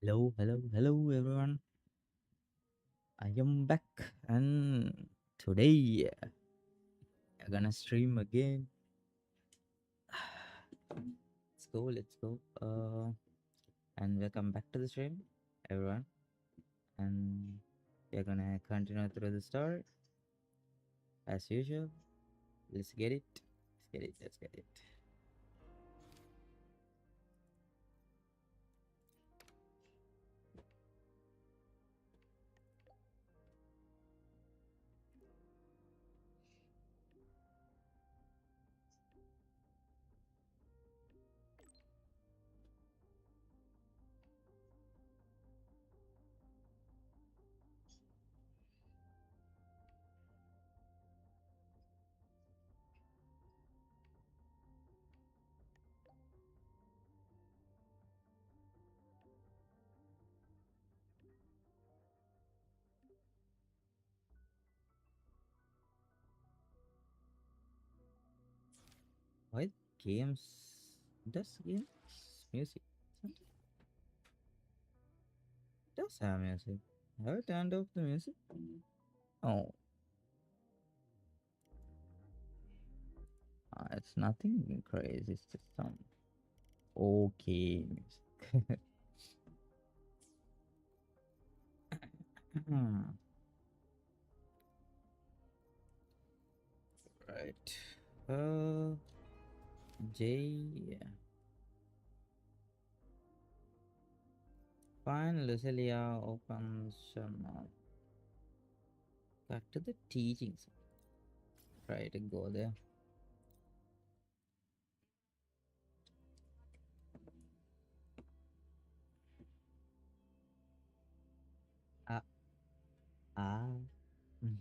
Hello, hello, hello, everyone. I am back, and today I'm gonna stream again. Let's go, let's go. And welcome back to the stream, everyone. And we're gonna continue through the story as usual. Let's get it. Let's get it. Let's get it. What games? Does games music? Something does have music. Have I turned off the music? Oh, it's nothing crazy. It's just some okay music. Right. Uh, J. Fine, Lucilia opens your mouth. Back to the teachings. Try to go there. Ah, ah. Mm.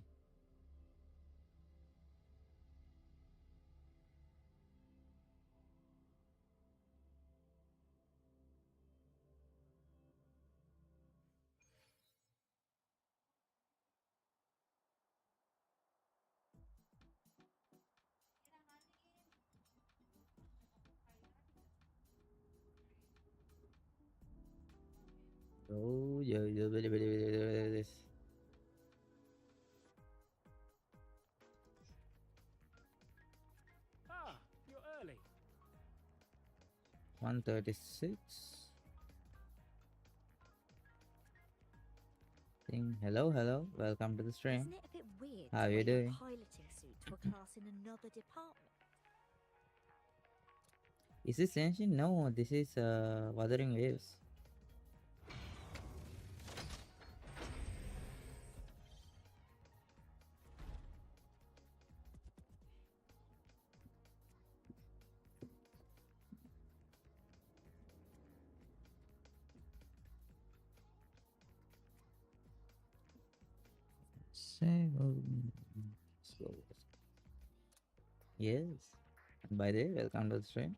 Oh, yeah, this. Ah, you're early. 136. Hello, hello. Welcome to the stream. Isn't it a bit weird How to you wear your doing? piloting suit to a class in another department? Is this ancient? No, this is Wuthering Waves. Say, let's go. Yes. And by the way, welcome to the stream.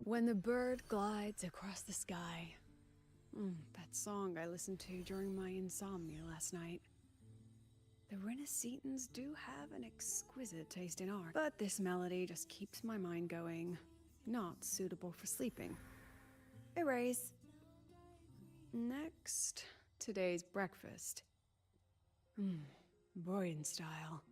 When the bird glides across the sky. That song I listened to during my insomnia last night. The Renaissance do have an exquisite taste in art, but this melody just keeps my mind going. Not suitable for sleeping. Erase. Next, today's breakfast. Boyan style.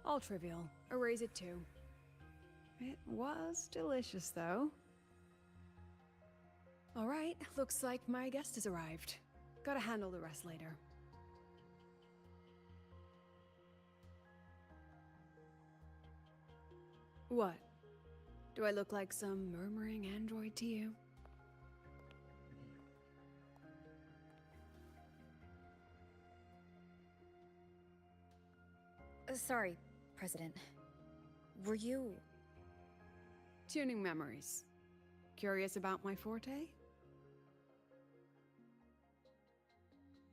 All trivial. Erase it too. It was delicious, though. All right, looks like my guest has arrived. Gotta handle the rest later. What? Do I look like some murmuring android to you? Sorry, President. Were you... Tuning memories. Curious about my forte?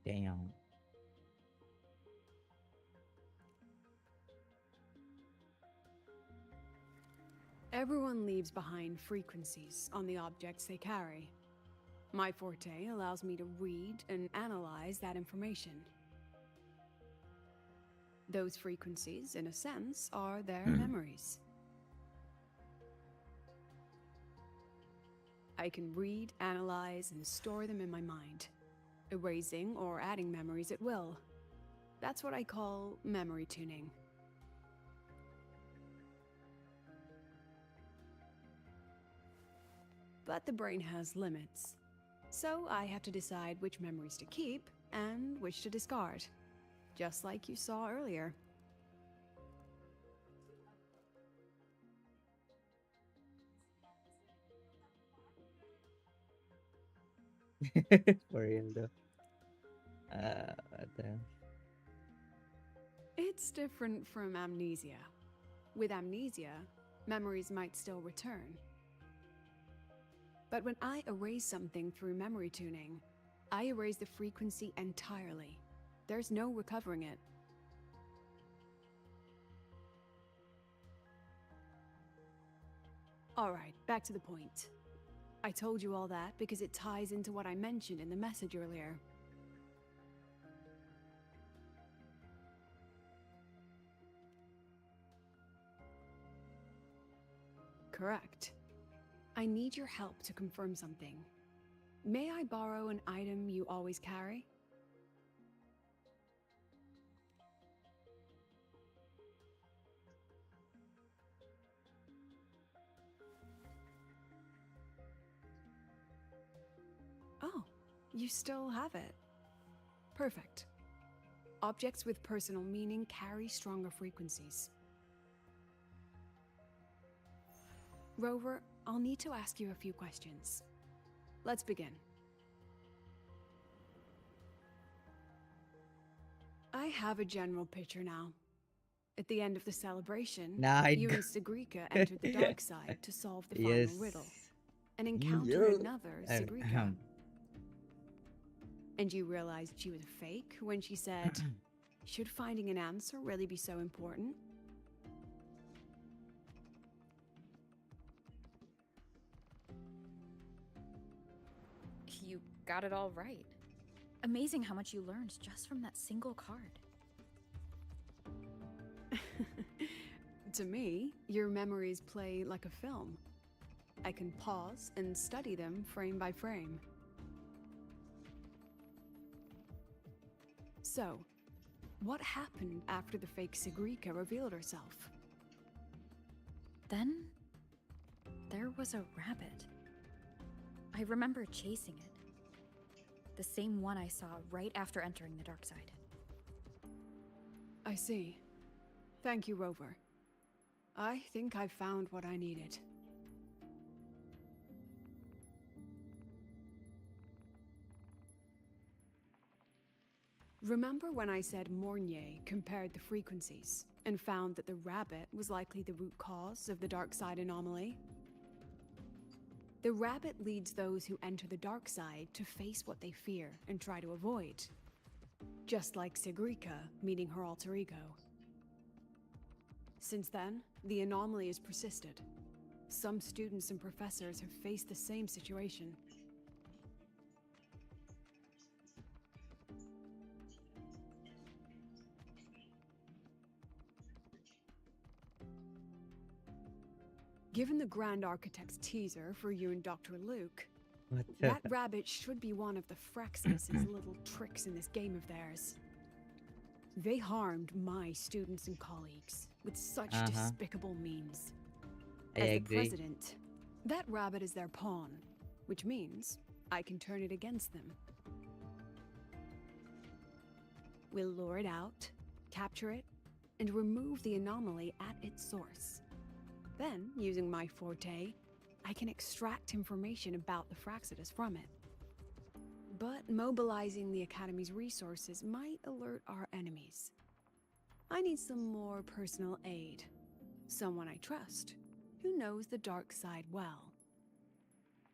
Damn. Everyone leaves behind frequencies on the objects they carry. My forte allows me to read and analyze that information. Those frequencies, in a sense, are their memories. I can read, analyze, and store them in my mind, erasing or adding memories at will. That's what I call memory tuning. But the brain has limits, so I have to decide which memories to keep and which to discard, just like you saw earlier. For real though. What the It's different from amnesia. With amnesia, memories might still return. But when I erase something through memory tuning, I erase the frequency entirely. There's no recovering it. Alright, back to the point. I told you all that because it ties into what I mentioned in the message earlier. Correct. I need your help to confirm something. May I borrow an item you always carry? Oh, you still have it. Perfect. Objects with personal meaning carry stronger frequencies. Rover, I'll need to ask you a few questions. Let's begin. I have a general picture now. At the end of the celebration, Nah, I you g- and Sigrika entered the dark side to solve the yes. final riddle, and encountered Yeah. another And, Sigrika. And you realized she was a fake when she said, "Should finding an answer really be so important?" You got it all right. Amazing how much you learned just from that single card. To me, your memories play like a film. I can pause and study them frame by frame. So, what happened after the fake Sigrika revealed herself? Then, there was a rabbit. I remember chasing it. The same one I saw right after entering the dark side. I see. Thank you, Rover. I think I've found what I needed. Remember when I said Mornier compared the frequencies and found that the rabbit was likely the root cause of the dark side anomaly? The rabbit leads those who enter the dark side to face what they fear and try to avoid. Just like Sigrika meeting her alter ego. Since then, the anomaly has persisted. Some students and professors have faced the same situation. Given the Grand Architect's teaser for you and Dr. Luke, What the? that rabbit should be one of the Fraxis' little tricks in this game of theirs. They harmed my students and colleagues with such despicable means. I As the agree. president, that rabbit is their pawn, which means I can turn it against them. We'll lure it out, capture it, and remove the anomaly at its source. Then, using my forte, I can extract information about the Fraxidus from it. But mobilizing the Academy's resources might alert our enemies. I need some more personal aid. Someone I trust, who knows the dark side well.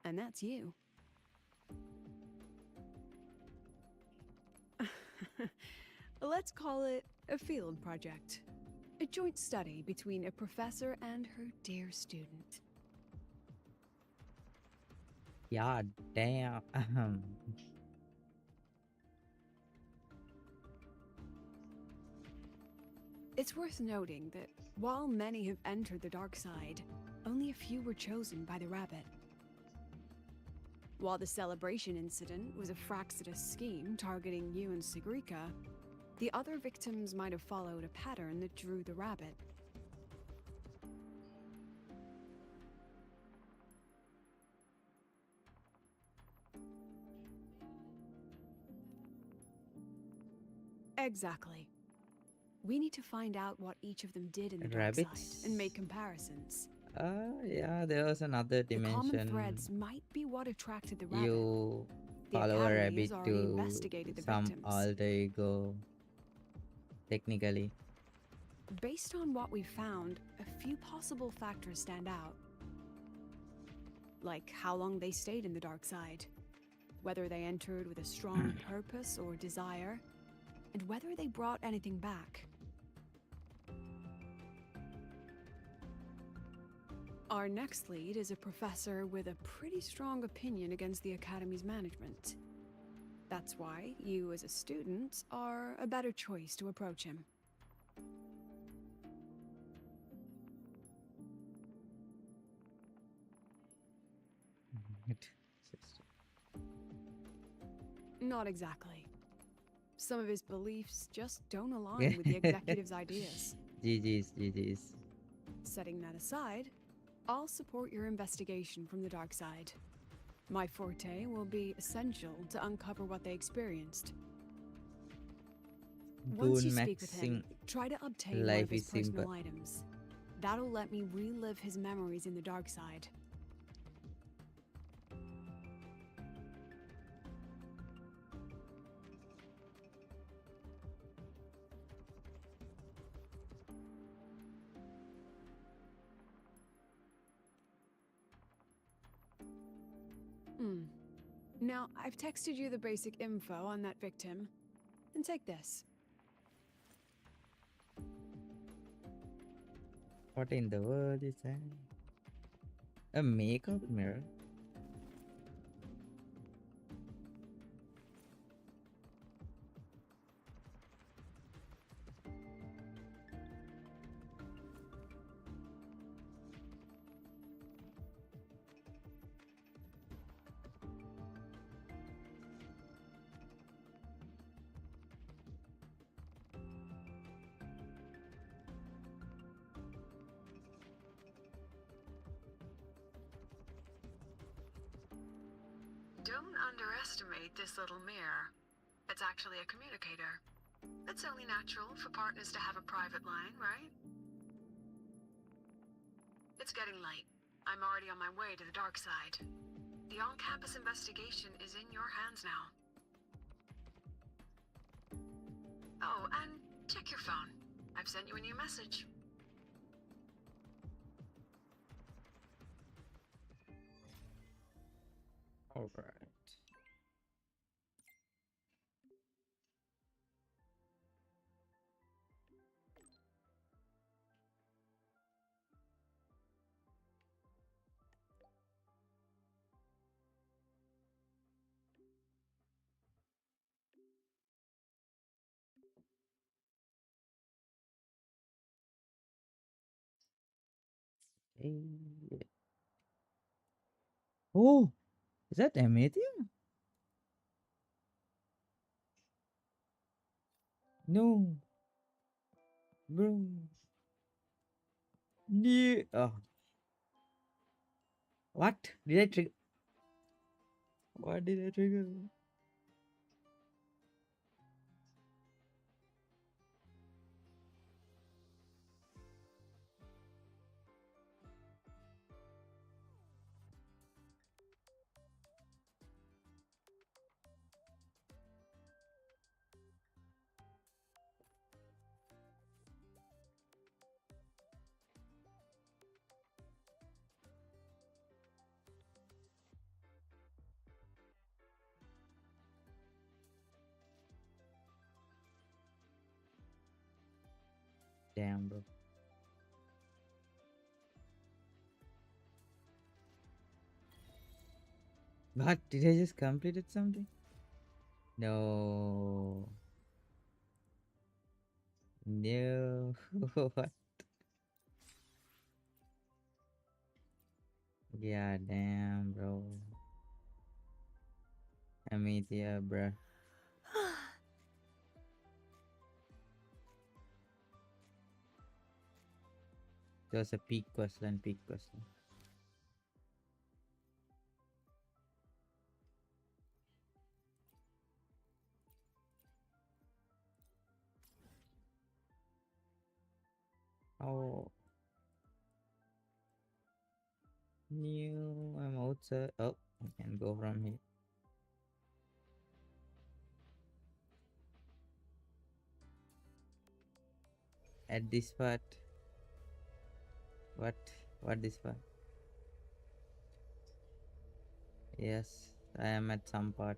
And that's you. Let's call it a field project. A joint study between a professor and her dear student. Yeah, damn. It's worth noting that while many have entered the dark side, only a few were chosen by the rabbit. While the celebration incident was a Fraxidus scheme targeting you and Sigrika, the other victims might have followed a pattern that drew the rabbit. Exactly. We need to find out what each of them did in the dark side Rabbits? and make comparisons. Yeah, there was another The common dimension. threads might be what attracted the rabbit. You The follow a Academy rabbit has already to investigated the some victims. alter ego, technically. Based on what we've found, a few possible factors stand out. Like how long they stayed in the dark side, whether they entered with a strong purpose or desire, and whether they brought anything back. Our next lead is a professor with a pretty strong opinion against the Academy's management. That's why you, as a student, are a better choice to approach him. Not exactly. Some of his beliefs just don't align with the executive's ideas. GG's. Setting that aside, I'll support your investigation from the dark side. My forte will be essential to uncover what they experienced. Once you Boon speak with him, maxing try to obtain one life of his is simple. personal items. That'll let me relive his memories in the dark side. Now, I've texted you the basic info on that victim. And take this. What in the world is that? A makeup mirror? Don't underestimate this little mirror. It's actually a communicator. It's only natural for partners to have a private line, right? It's getting late. I'm already on my way to the dark side. The on-campus investigation is in your hands now. Oh, and check your phone. I've sent you a new message. Alright. Eh, Oh, is that Amethyst? No, bro. Yeah. Oh, what? Did I trigger? What did I trigger? Damn, bro. What? Did I just completed something? No. No. What? Yeah, damn, bro. Amethia, bruh. It was a peak questline, peak questline. Oh, new. I'm outside. Oh, I can go from here. At this part. What? What this part? Yes, I am at some part.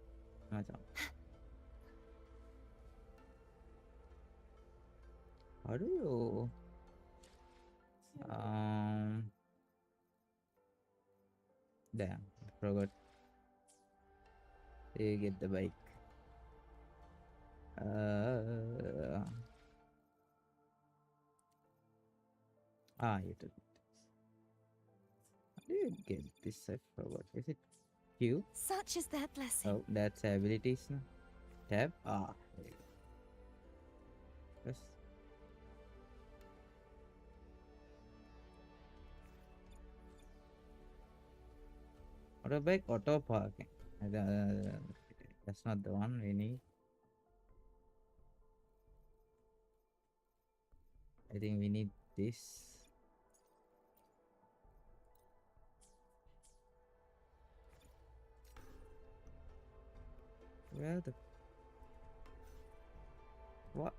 How do you? Um. Damn, I forgot. You get the bike. You took it. How do you get this? I forgot. Is it Q? Such is their blessing. Oh, that's abilities now. Tab. There you go. Yes. Auto bike, auto parking. That's not the one we need. I think we need this. Where the what?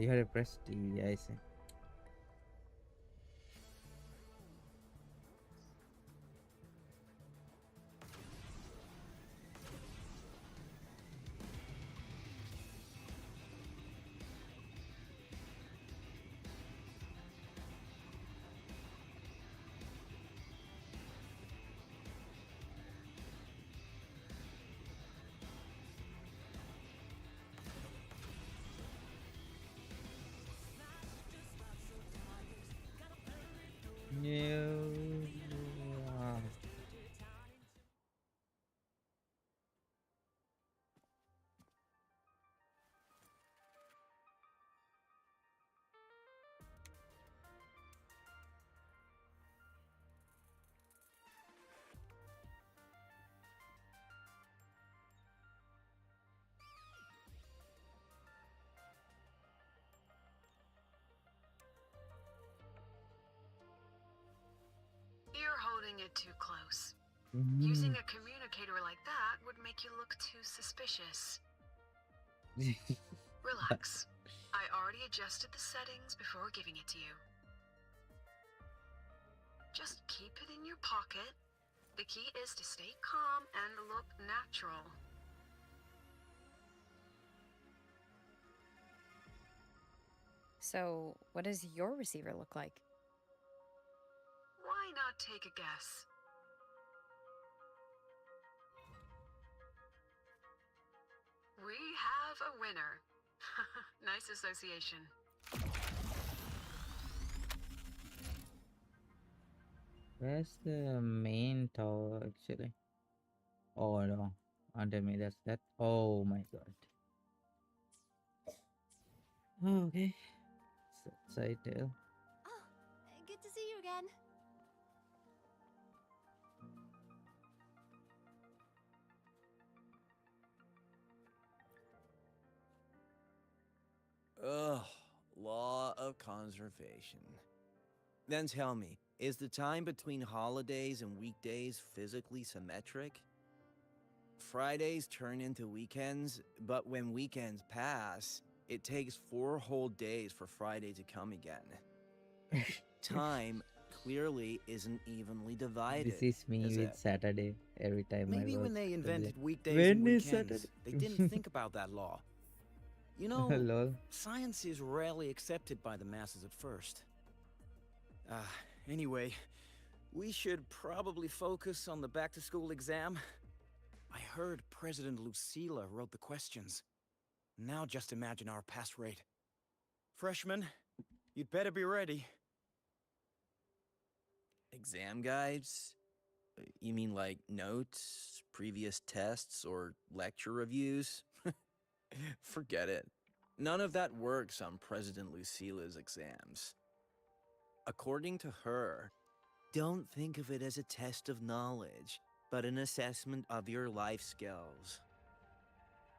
You had to press T. I see. No. You're holding it too close. Mhm. Using a communicator like that would make you look too suspicious. Relax. I already adjusted the settings before giving it to you. Just keep it in your pocket. The key is to stay calm and look natural. So, what does your receiver look like? Why not take a guess? We have a winner. Nice association. Where's the main tower actually? Oh no. Under me, that's that. Oh my god. Okay. Side tail. Oh, good to see you again. Ugh, law of conservation. Then tell me, is the time between holidays and weekdays physically symmetric? Fridays turn into weekends, but when weekends pass, it takes 4 whole days for Friday to come again. Time clearly isn't evenly divided, This is me is with it? Saturday every time I Maybe work. when they I'll be like, invented weekdays and when is weekends, Saturday? they didn't think about that law. You know, Lol. science is rarely accepted by the masses at first. Anyway, we should probably focus on the back-to-school exam. I heard President Lucilla wrote the questions. Now just imagine our pass rate. Freshmen, you'd better be ready. Exam guides? You mean like notes, previous tests, or lecture reviews? Forget it. None of that works on President Lucilla's exams. According to her, don't think of it as a test of knowledge, but an assessment of your life skills.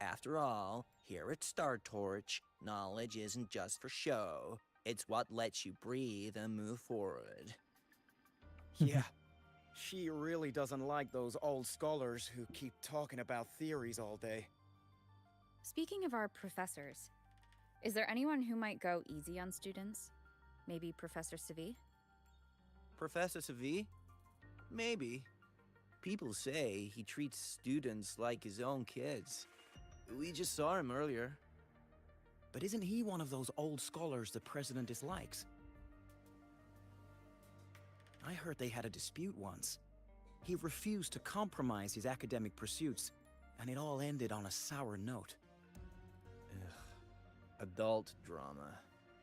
After all, here at Star Torch, knowledge isn't just for show. It's what lets you breathe and move forward. Yeah, she really doesn't like those old scholars who keep talking about theories all day. Speaking of our professors, is there anyone who might go easy on students? Maybe Professor Savi? Professor Savi? Maybe. People say he treats students like his own kids. We just saw him earlier. But isn't he one of those old scholars the president dislikes? I heard they had a dispute once. He refused to compromise his academic pursuits, and it all ended on a sour note. Ugh. Adult drama.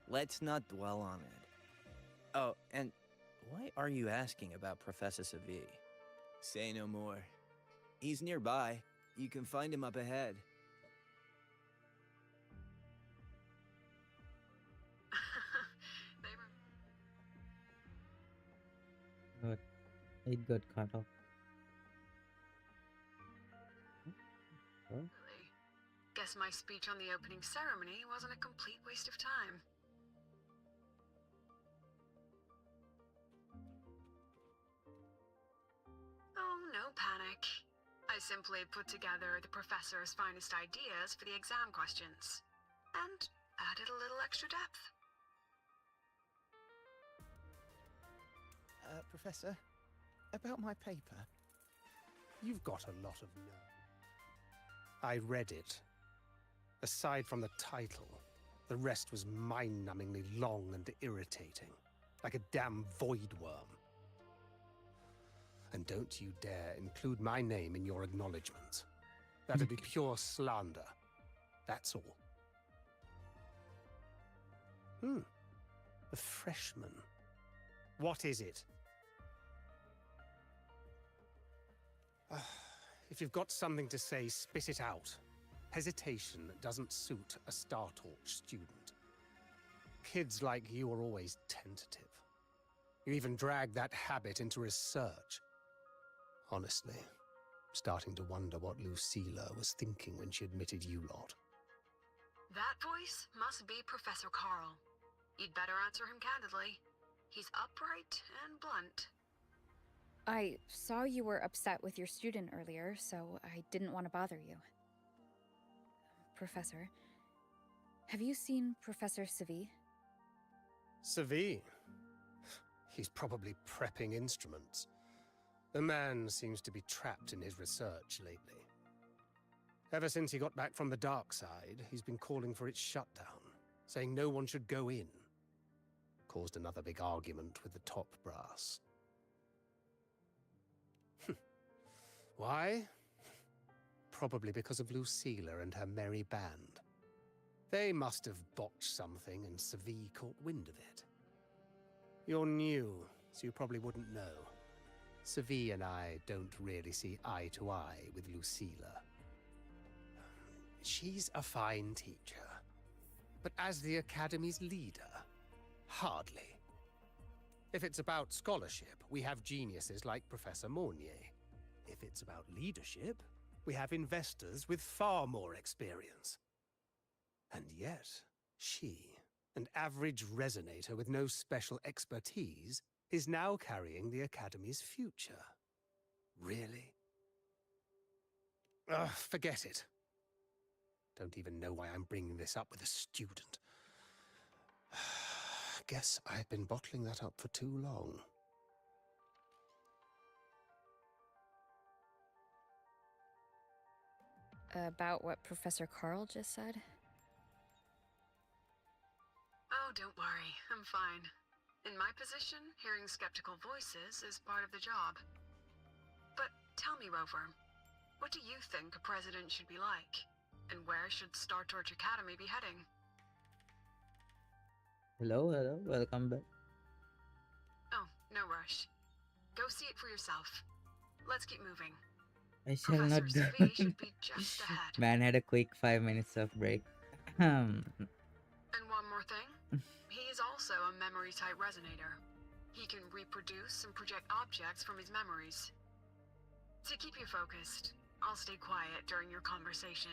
Let's not dwell on it. Oh, and why are you asking about Professor Savi? Say no more. He's nearby. You can find him up ahead. But it got cut off. Oh, Really? Guess my speech on the opening ceremony wasn't a complete waste of time. Oh, no panic. I simply put together the professor's finest ideas for the exam questions, and added a little extra depth. Professor, about my paper. You've got a lot of nerve. I read it. Aside from the title, the rest was mind-numbingly long and irritating, like a damn void worm. And don't you dare include my name in your acknowledgements. That'd be pure slander. That's all. A freshman. What is it? If you've got something to say, spit it out. Hesitation doesn't suit a Star Torch student. Kids like you are always tentative. You even drag that habit into research. Honestly, I'm starting to wonder what Lucilla was thinking when she admitted you lot. That voice must be Professor Carl. You'd better answer him candidly. He's upright and blunt. I saw you were upset with your student earlier, so I didn't want to bother you. Professor, have you seen Professor Savi? Savi? He's probably prepping instruments. The man seems to be trapped in his research lately. Ever since he got back from the dark side, he's been calling for its shutdown, saying no one should go in. Caused another big argument with the top brass. Why? Probably because of Lucilla and her merry band. They must have botched something and Savi caught wind of it. You're new, so you probably wouldn't know. Savi and I don't really see eye to eye with Lucilla. She's a fine teacher, but as the Academy's leader, hardly. If it's about scholarship, we have geniuses like Professor Mornier. If it's about leadership, we have investors with far more experience. And yet, she, an average resonator with no special expertise, is now carrying the Academy's future. Really? Ugh, forget it. Don't even know why I'm bringing this up with a student. Guess I've been bottling that up for too long. About what Professor Carl just said? Oh, don't worry. I'm fine. In my position, hearing skeptical voices is part of the job. But tell me, Rover, what do you think a president should be like? And where should Star Torch Academy be heading? Hello, hello, welcome back. Oh, no rush. Go see it for yourself. Let's keep moving. I shall Professor not do. Savi should be just ahead. Man had a quick 5 minutes of break. And one more thing. He is also a memory-type resonator. He can reproduce and project objects from his memories. To keep you focused, I'll stay quiet during your conversation.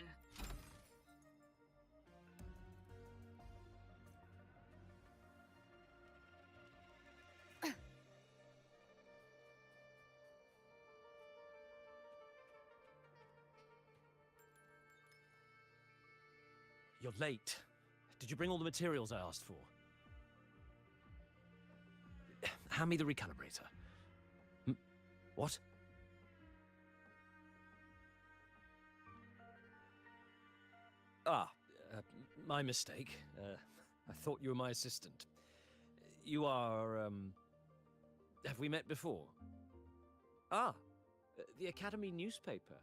You're late. Did you bring all the materials I asked for? Hand me the recalibrator. What? Ah, my mistake. I thought you were my assistant. You are, have we met before? Ah, the Academy newspaper.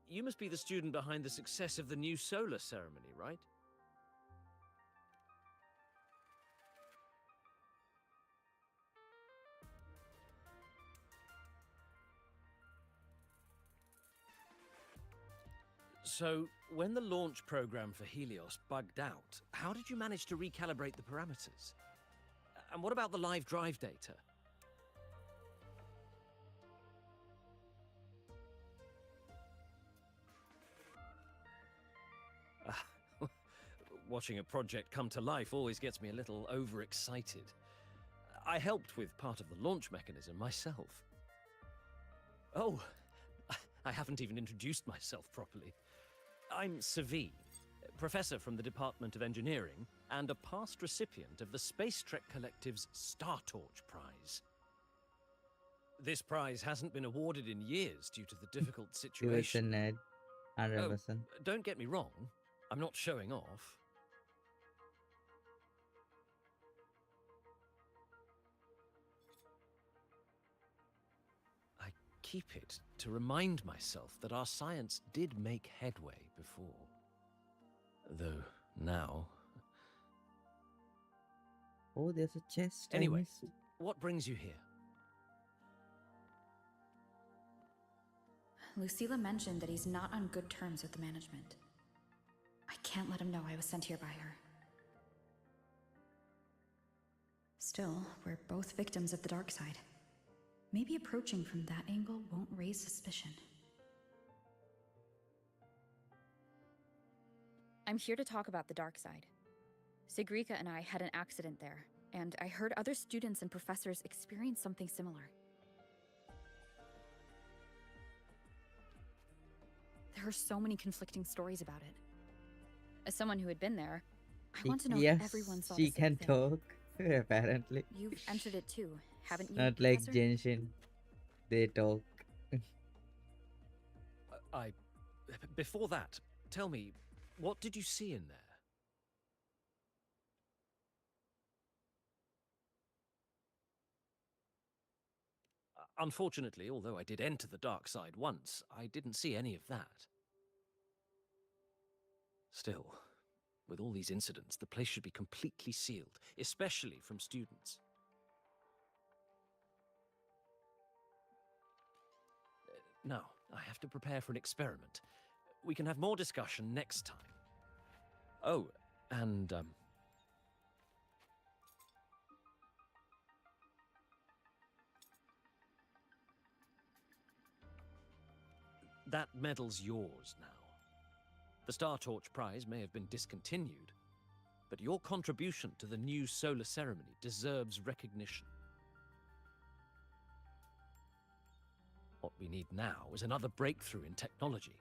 You must be the student behind the success of the new solar ceremony, right? So, when the launch program for Helios bugged out, how did you manage to recalibrate the parameters? And what about the live drive data? Watching a project come to life always gets me a little overexcited. I helped with part of the launch mechanism myself. Oh, I haven't even introduced myself properly. I'm Savi, professor from the Department of Engineering and a past recipient of the Space Trek Collective's Star Torch Prize. This prize hasn't been awarded in years due to the difficult You was a situation. nerd. 100%. Don't get me wrong, I'm not showing off. I keep it to remind myself that our science did make headway before. Though now... Oh, there's a chest. I Anyway, missed. what brings you here? Lucilla mentioned that he's not on good terms with the management. I can't let him know I was sent here by her. Still, we're both victims of the dark side. Maybe approaching from that angle won't raise suspicion. I'm here to talk about the dark side. Sigrika and I had an accident there, and I heard other students and professors experience something similar. There are so many conflicting stories about it. As someone who had been there, I want to know Yes, if everyone saw she the same can thing. talk. Apparently. You've entered it too, haven't you, Not like Professor? Genshin. They talk. Before that, tell me, what did you see in there? Unfortunately, although I did enter the dark side once, I didn't see any of that. Still, with all these incidents, the place should be completely sealed, especially from students. Now, I have to prepare for an experiment. We can have more discussion next time. Oh, and, that medal's yours now. The Star Torch Prize may have been discontinued, but your contribution to the new solar ceremony deserves recognition. What we need now is another breakthrough in technology.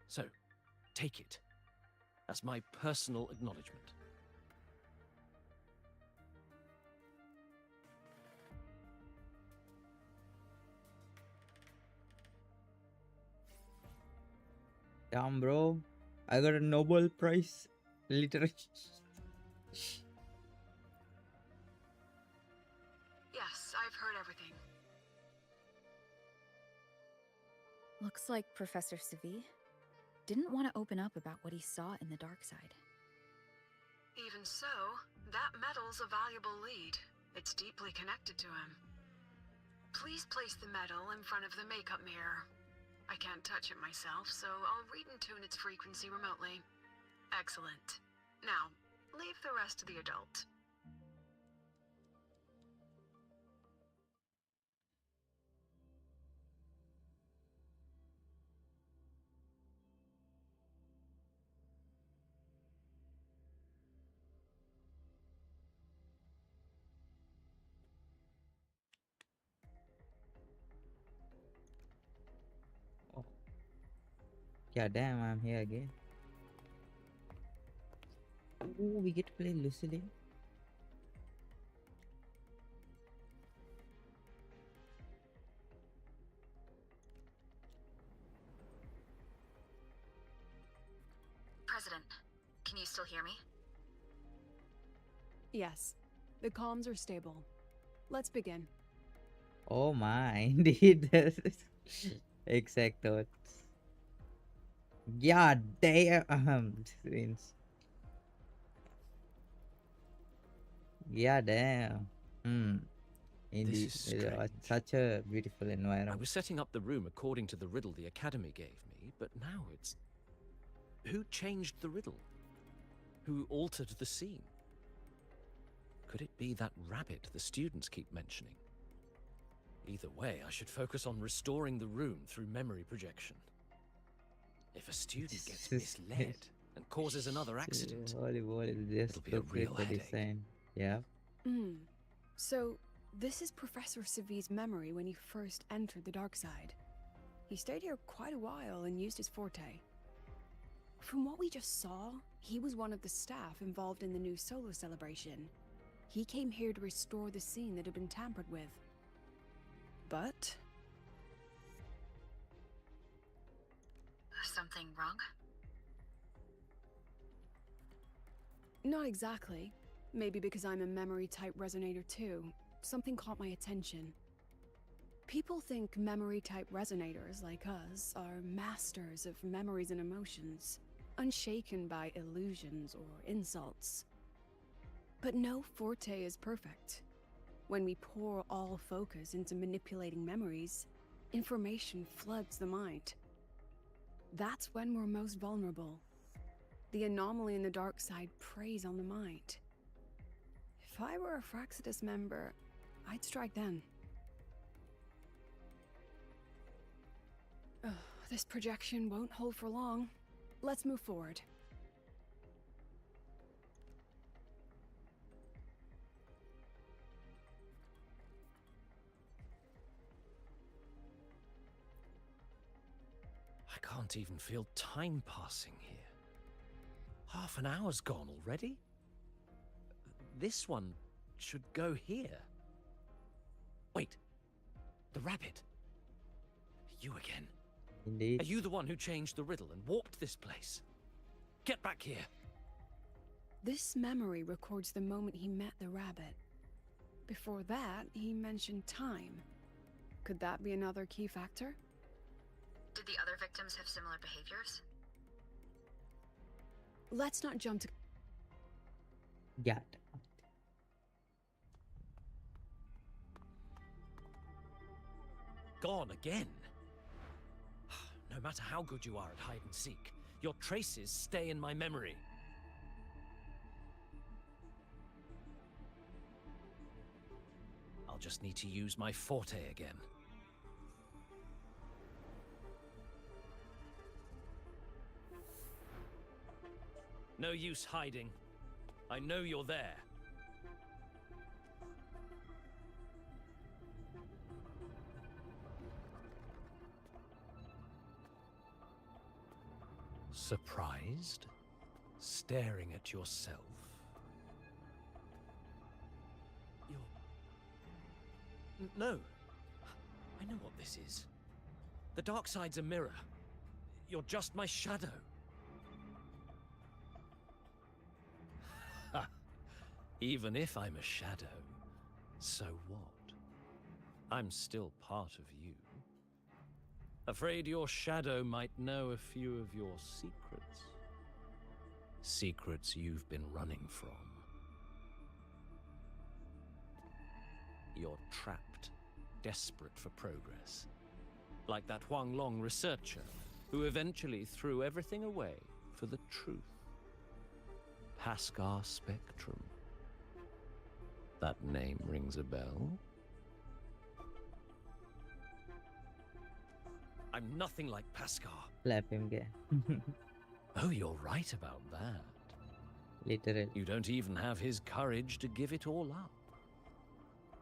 So, take it as my personal acknowledgement. Damn, bro. I got a Nobel Prize. Literature. Yes, I've heard everything. Looks like Professor Savi didn't want to open up about what he saw in the dark side. Even so, that medal's a valuable lead. It's deeply connected to him. Please place the medal in front of the makeup mirror. I can't touch it myself, so I'll read and tune its frequency remotely. Excellent. Now, leave the rest to the adult. Oh. Yeah, damn, I'm here again. Ooh, we get to play Lucille. President, can you still hear me? Yes, the comms are stable. Let's begin. Oh my, indeed. Exact thoughts. Yeah, damn. Means. Yeah, damn. Hmm. Indeed. is strange. Such a beautiful I environment. was setting up the room according to the riddle the Academy gave me, but now it's... Who changed the riddle? Who altered the scene? Could it be that rabbit the students keep mentioning? Either way, I should focus on restoring the room through memory projection. If a student gets misled and causes another accident, Holy moly, just it'll be a look real at the headache. design. Yeah. So, this is Professor Savi's memory when he first entered the dark side. He stayed here quite a while and used his forte. From what we just saw, he was one of the staff involved in the new solo celebration. He came here to restore the scene that had been tampered with. But Something wrong? not exactly. Maybe because I'm a memory-type resonator too. Something caught my attention. People think memory-type resonators like us are masters of memories and emotions, unshaken by illusions or insults. But no forte is perfect. When we pour all focus into manipulating memories, information floods the mind. That's when we're most vulnerable. The anomaly in the dark side preys on the mind. If I were a Fraxidus member, I'd strike then. Ugh, this projection won't hold for long. Let's move forward. I can't even feel time passing here. Half an hour's gone already? This one should go here. Wait, the rabbit. You again. Indeed. Are you the one who changed the riddle and warped this place? Get back here. This memory records the moment he met the rabbit. Before that, he mentioned time. Could that be another key factor? Did the other victims have similar behaviors? Let's not jump to... Yeah. Gone again. No matter how good you are at hide and seek, your traces stay in my memory. I'll just need to use my forte again. No use hiding. I know you're there. Surprised? Staring at yourself? No. I know what this is. The dark side's a mirror. You're just my shadow. Ha! Even if I'm a shadow, so what? I'm still part of you. Afraid your shadow might know a few of your secrets. Secrets you've been running from. You're trapped, desperate for progress. Like that Huang Long researcher who eventually threw everything away for the truth. Pascar Spectrum. That name rings a bell? I'm nothing like Pascar. Slap him, guy. Oh, you're right about that. Literally. You don't even have his courage to give it all up.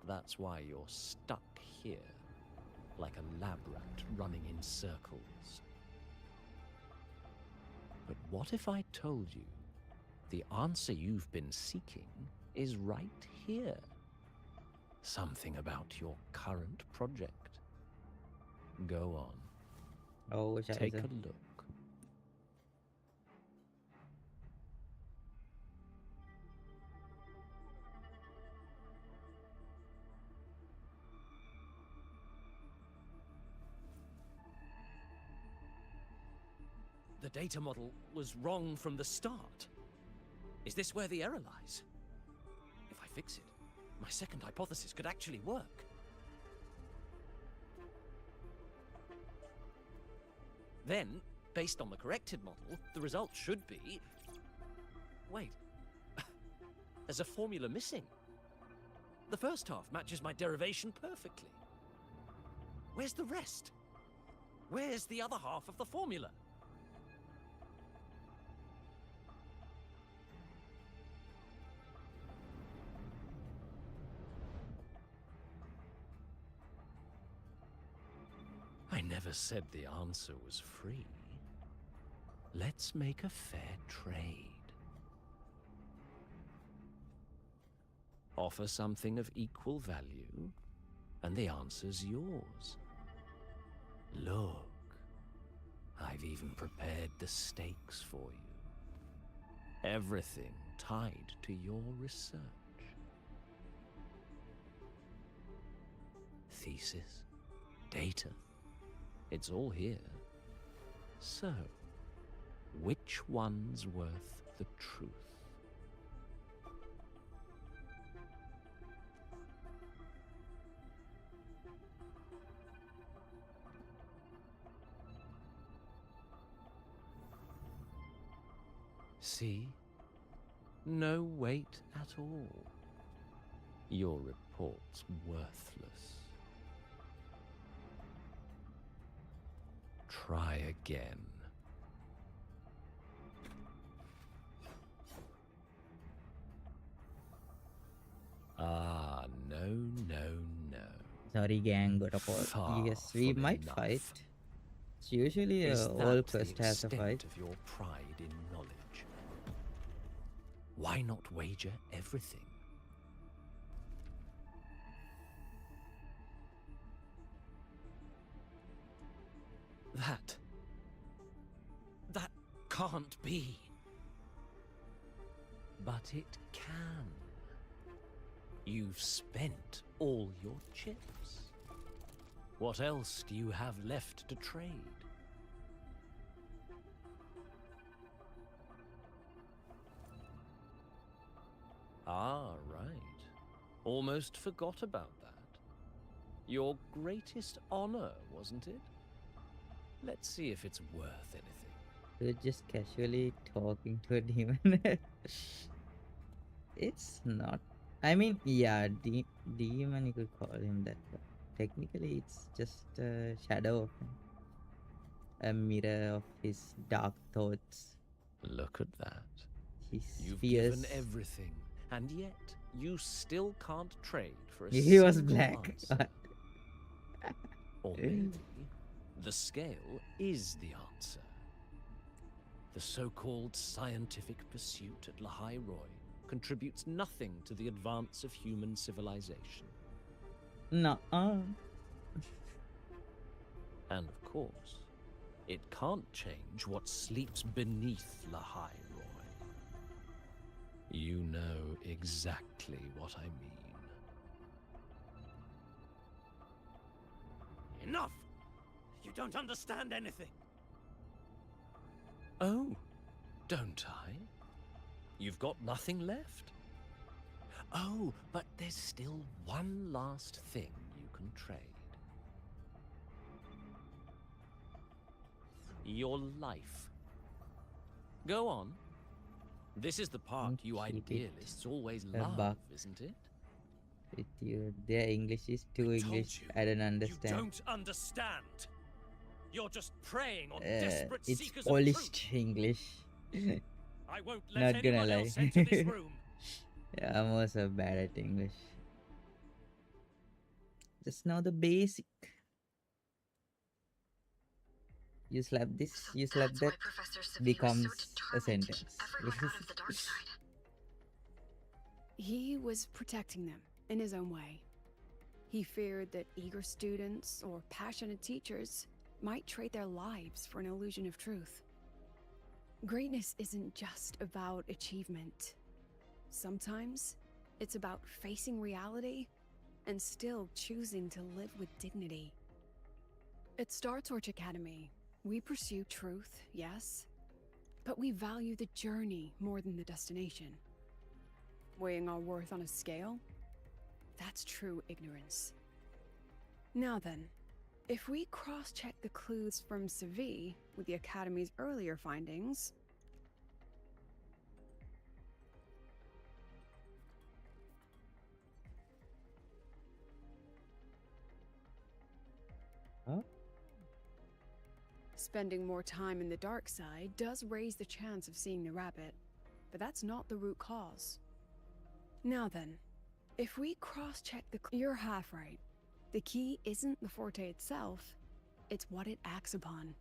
That's why you're stuck here, like a lab rat running in circles. But what if I told you the answer you've been seeking is right here? Something about your current project. Go on. Oh, Take a Scheiße. look. The data model was wrong from the start. Is this where the error lies? If I fix it, my second hypothesis could actually work. Then, based on the corrected model, the result should be... Wait. There's a formula missing. The first half matches my derivation perfectly. Where's the rest? Where's the other half of the formula? I never said the answer was free. Let's make a fair trade. Offer something of equal value, and the answer's yours. Look, I've even prepared the stakes for you. Everything tied to your research. Thesis, data, it's all here. So, which one's worth the truth? See? No weight at all. Your report's worthless. Try again. Ah, no, no, no. Sorry, gang, got a call. Far Yes, we from might enough. fight. It's usually Is all that quest the has a extent fight. of your pride in knowledge? Why not wager everything? That can't be. But it can. You've spent all your chips. What else do you have left to trade? Ah, right. Almost forgot about that. Your greatest honor, wasn't it? Let's see if it's worth anything. You're just casually talking to a demon. It's not. I mean, yeah, demon, you could call him that. But technically, it's just a shadow of him. A mirror of his dark thoughts. Look at that. His You've fears. given everything, and yet you still can't trade for a He was single black. answer. Or maybe the scale is the answer. The so-called scientific pursuit at Lahai Roy contributes nothing to the advance of human civilization. Nuh-uh. And of course, It can't change what sleeps beneath the High Roy. You know exactly what I mean. Enough! You don't understand anything. Oh, don't I? You've got nothing left? Oh, but there's still one last thing you can trade. Your life. Go on. This is the part Don't you keep it idealists always a love, buck. isn't it? With you, their English is too I English. told you, I don't You understand. don't understand. You're just preying on desperate It's seekers of polished truth. English. I won't let Not gonna anyone lie. else enter this room. Yeah, I'm also bad at English. Just know the basic. You slap this, So you slap that's that, why Professor Savy was so becomes a determined to keep sentence. everyone out of the dark side. He was protecting them in his own way. He feared that eager students or passionate teachers might trade their lives for an illusion of truth. Greatness isn't just about achievement. Sometimes it's about facing reality and still choosing to live with dignity. At Star Torch Academy, we pursue truth, yes, but we value the journey more than the destination. Weighing our worth on a scale? That's true ignorance. Now then, if we cross-check the clues from Seville with the Academy's earlier findings... Huh? Spending more time in the dark side does raise the chance of seeing the rabbit, but that's not the root cause. Now then, if we cross-check the you're half right. The key isn't the forte itself, it's what it acts upon.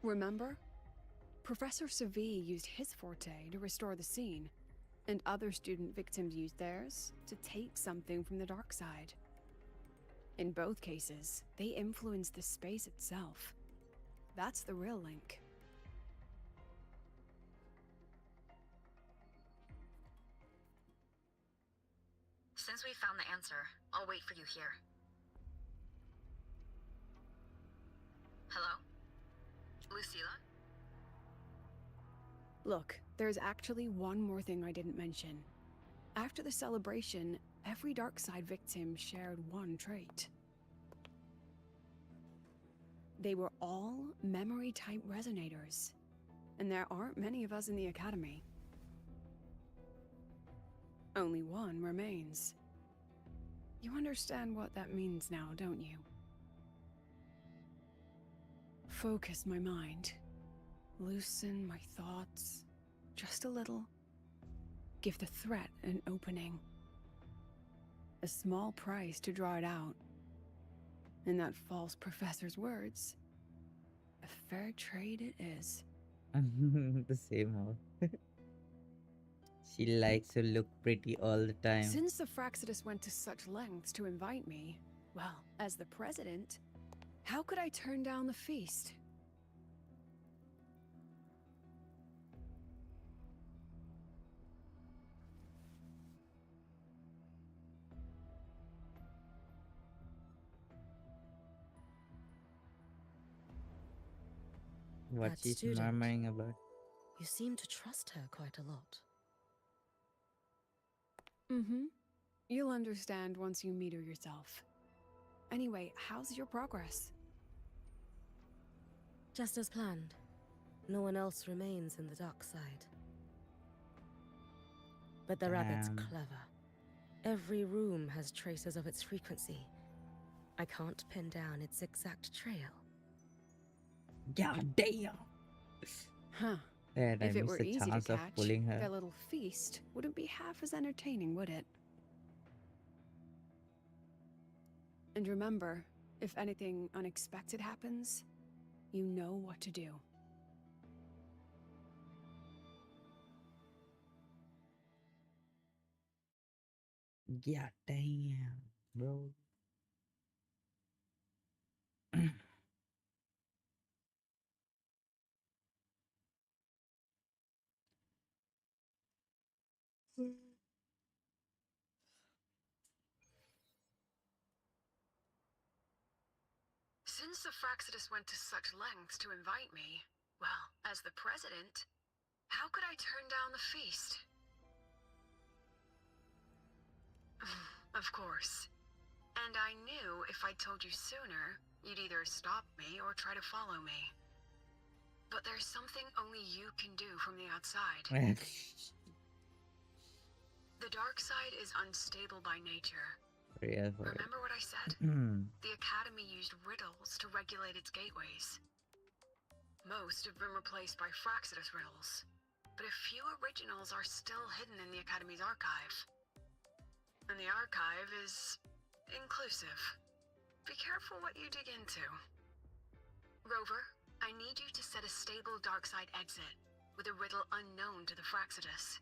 Remember? Professor Seville used his forte to restore the scene, and other student victims used theirs to take something from the dark side. In both cases, they influenced the space itself. That's the real link. Since we found the answer, I'll wait for you here. Hello? Lucilla? Look, there's actually one more thing I didn't mention. After the celebration, every dark side victim shared one trait. They were all memory-type resonators, and there aren't many of us in the Academy. Only one remains. You understand what that means now, don't you? Focus my mind. Loosen my thoughts. Just a little. Give the threat an opening. A small price to draw it out. In that false professor's words, a fair trade it is. The same old. She likes to look pretty all the time. Since the Fraxidus went to such lengths to invite me, well, as the president, how could I turn down the feast? What That she's student. murmuring about. You seem to trust her quite a lot. Mm-hmm. You'll understand once you meet her yourself. Anyway, how's your progress? Just as planned. No one else remains in the dark side. But the rabbit's Damn. clever. Every room has traces of its frequency. I can't pin down its exact trail. God damn. Huh. And I If it missed were the easy to chance of catch, pulling her. that little feast wouldn't be half as entertaining, would it? And remember, if anything unexpected happens, you know what to do. God damn, bro. Since the Fraxidus went to such lengths to invite me, well, as the president, how could I turn down the feast? Of course. And I knew if I told you sooner, you'd either stop me or try to follow me. But there's something only you can do from the outside. The dark side is unstable by nature. Remember what I said? The Academy used riddles to regulate its gateways. Most have been replaced by Fraxidus riddles, but a few originals are still hidden in the Academy's archive. And the archive is inclusive. Be careful what you dig into. Rover, I need you to set a stable dark side exit with a riddle unknown to the Fraxidus.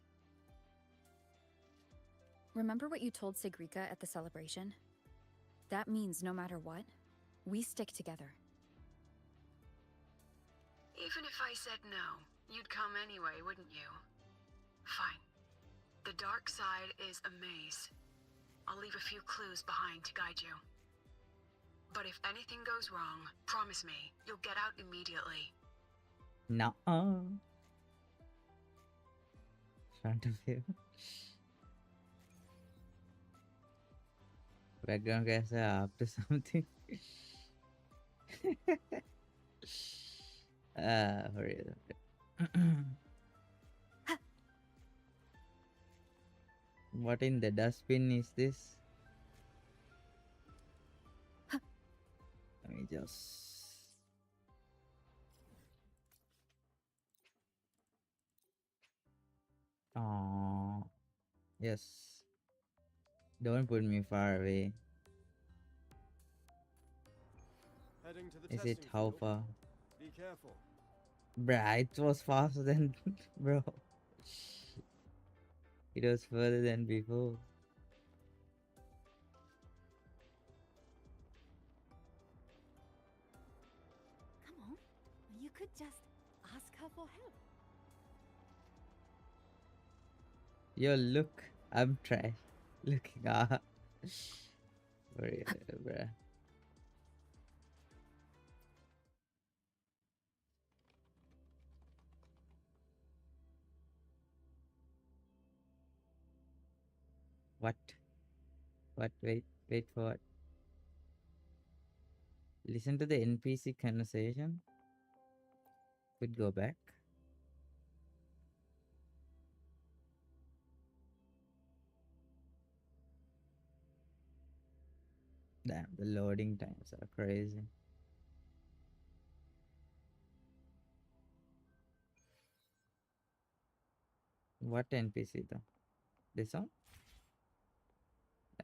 Remember what you told Sigrika at the celebration? That means no matter what, we stick together. Even if I said no, you'd come anyway, wouldn't you? Fine. The dark side is a maze. I'll leave a few clues behind to guide you. But if anything goes wrong, promise me, you'll get out immediately. Nuh-uh. Front of you. Background कैसा है after something? Hurry up. What in the dustbin is this? Let me just... Oh, yes. Don't put me far away. Heading to the Is it testing how field. far? Be careful. Bruh, it was faster than... Bro. It was further than before. Come on. You could just ask her for help. Yo, look. I'm trash. Looking up. Bruh. What? What? Wait for what? Listen to the NPC conversation. Could go back. Damn, the loading times are crazy. What NPC though? This one?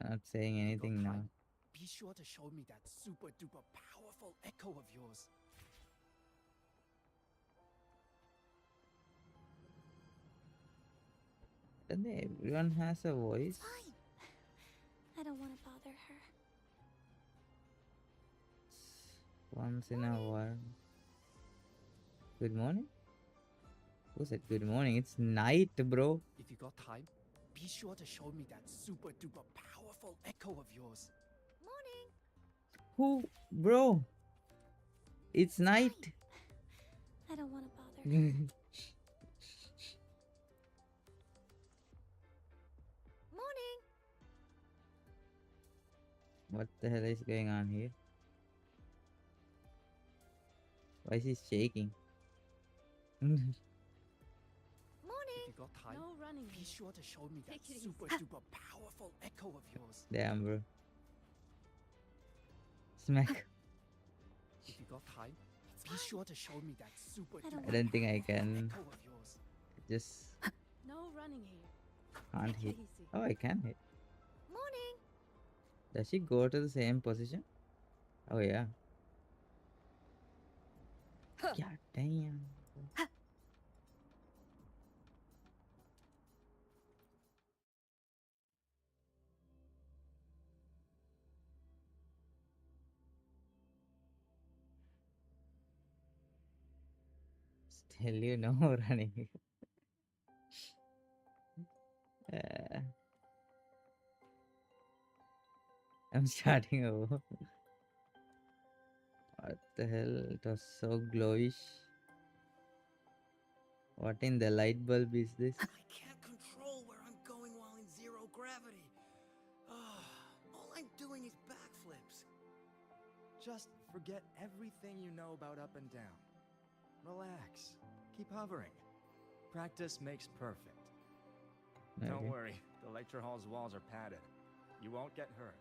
They're not saying anything now. Be sure to show me that super duper powerful echo of yours. Don't they? Everyone has a voice. Fine. I don't want to bother her. Once in a while. Good morning? Who said good morning? It's night, bro. If you got time, be sure to show me that super duper powerful echo of yours. Morning. Who? Bro. It's night. I don't want to bother her. Morning. What the hell is going on here? Why is he shaking? Morning. If you got time, No running. be sure to show me that Take it easy. super duper powerful echo of yours. Damn, bro. Smack. If you got time, be sure to show me that super I don't duper I don't think I powerful can. echo of yours. Just No running here. can't Take hit. it easy. Oh, I can hit. Morning. Does she go to the same position? Oh, yeah. God damn. Still, you know, running. Uh, I'm starting over. What the hell? It was so glowish. What in the light bulb is this? I can't control where I'm going while in zero gravity. All I'm doing is backflips. Just forget everything you know about up and down. Relax. Keep hovering. Practice makes perfect. Don't Okay. worry, the lecture hall's walls are padded. You won't get hurt.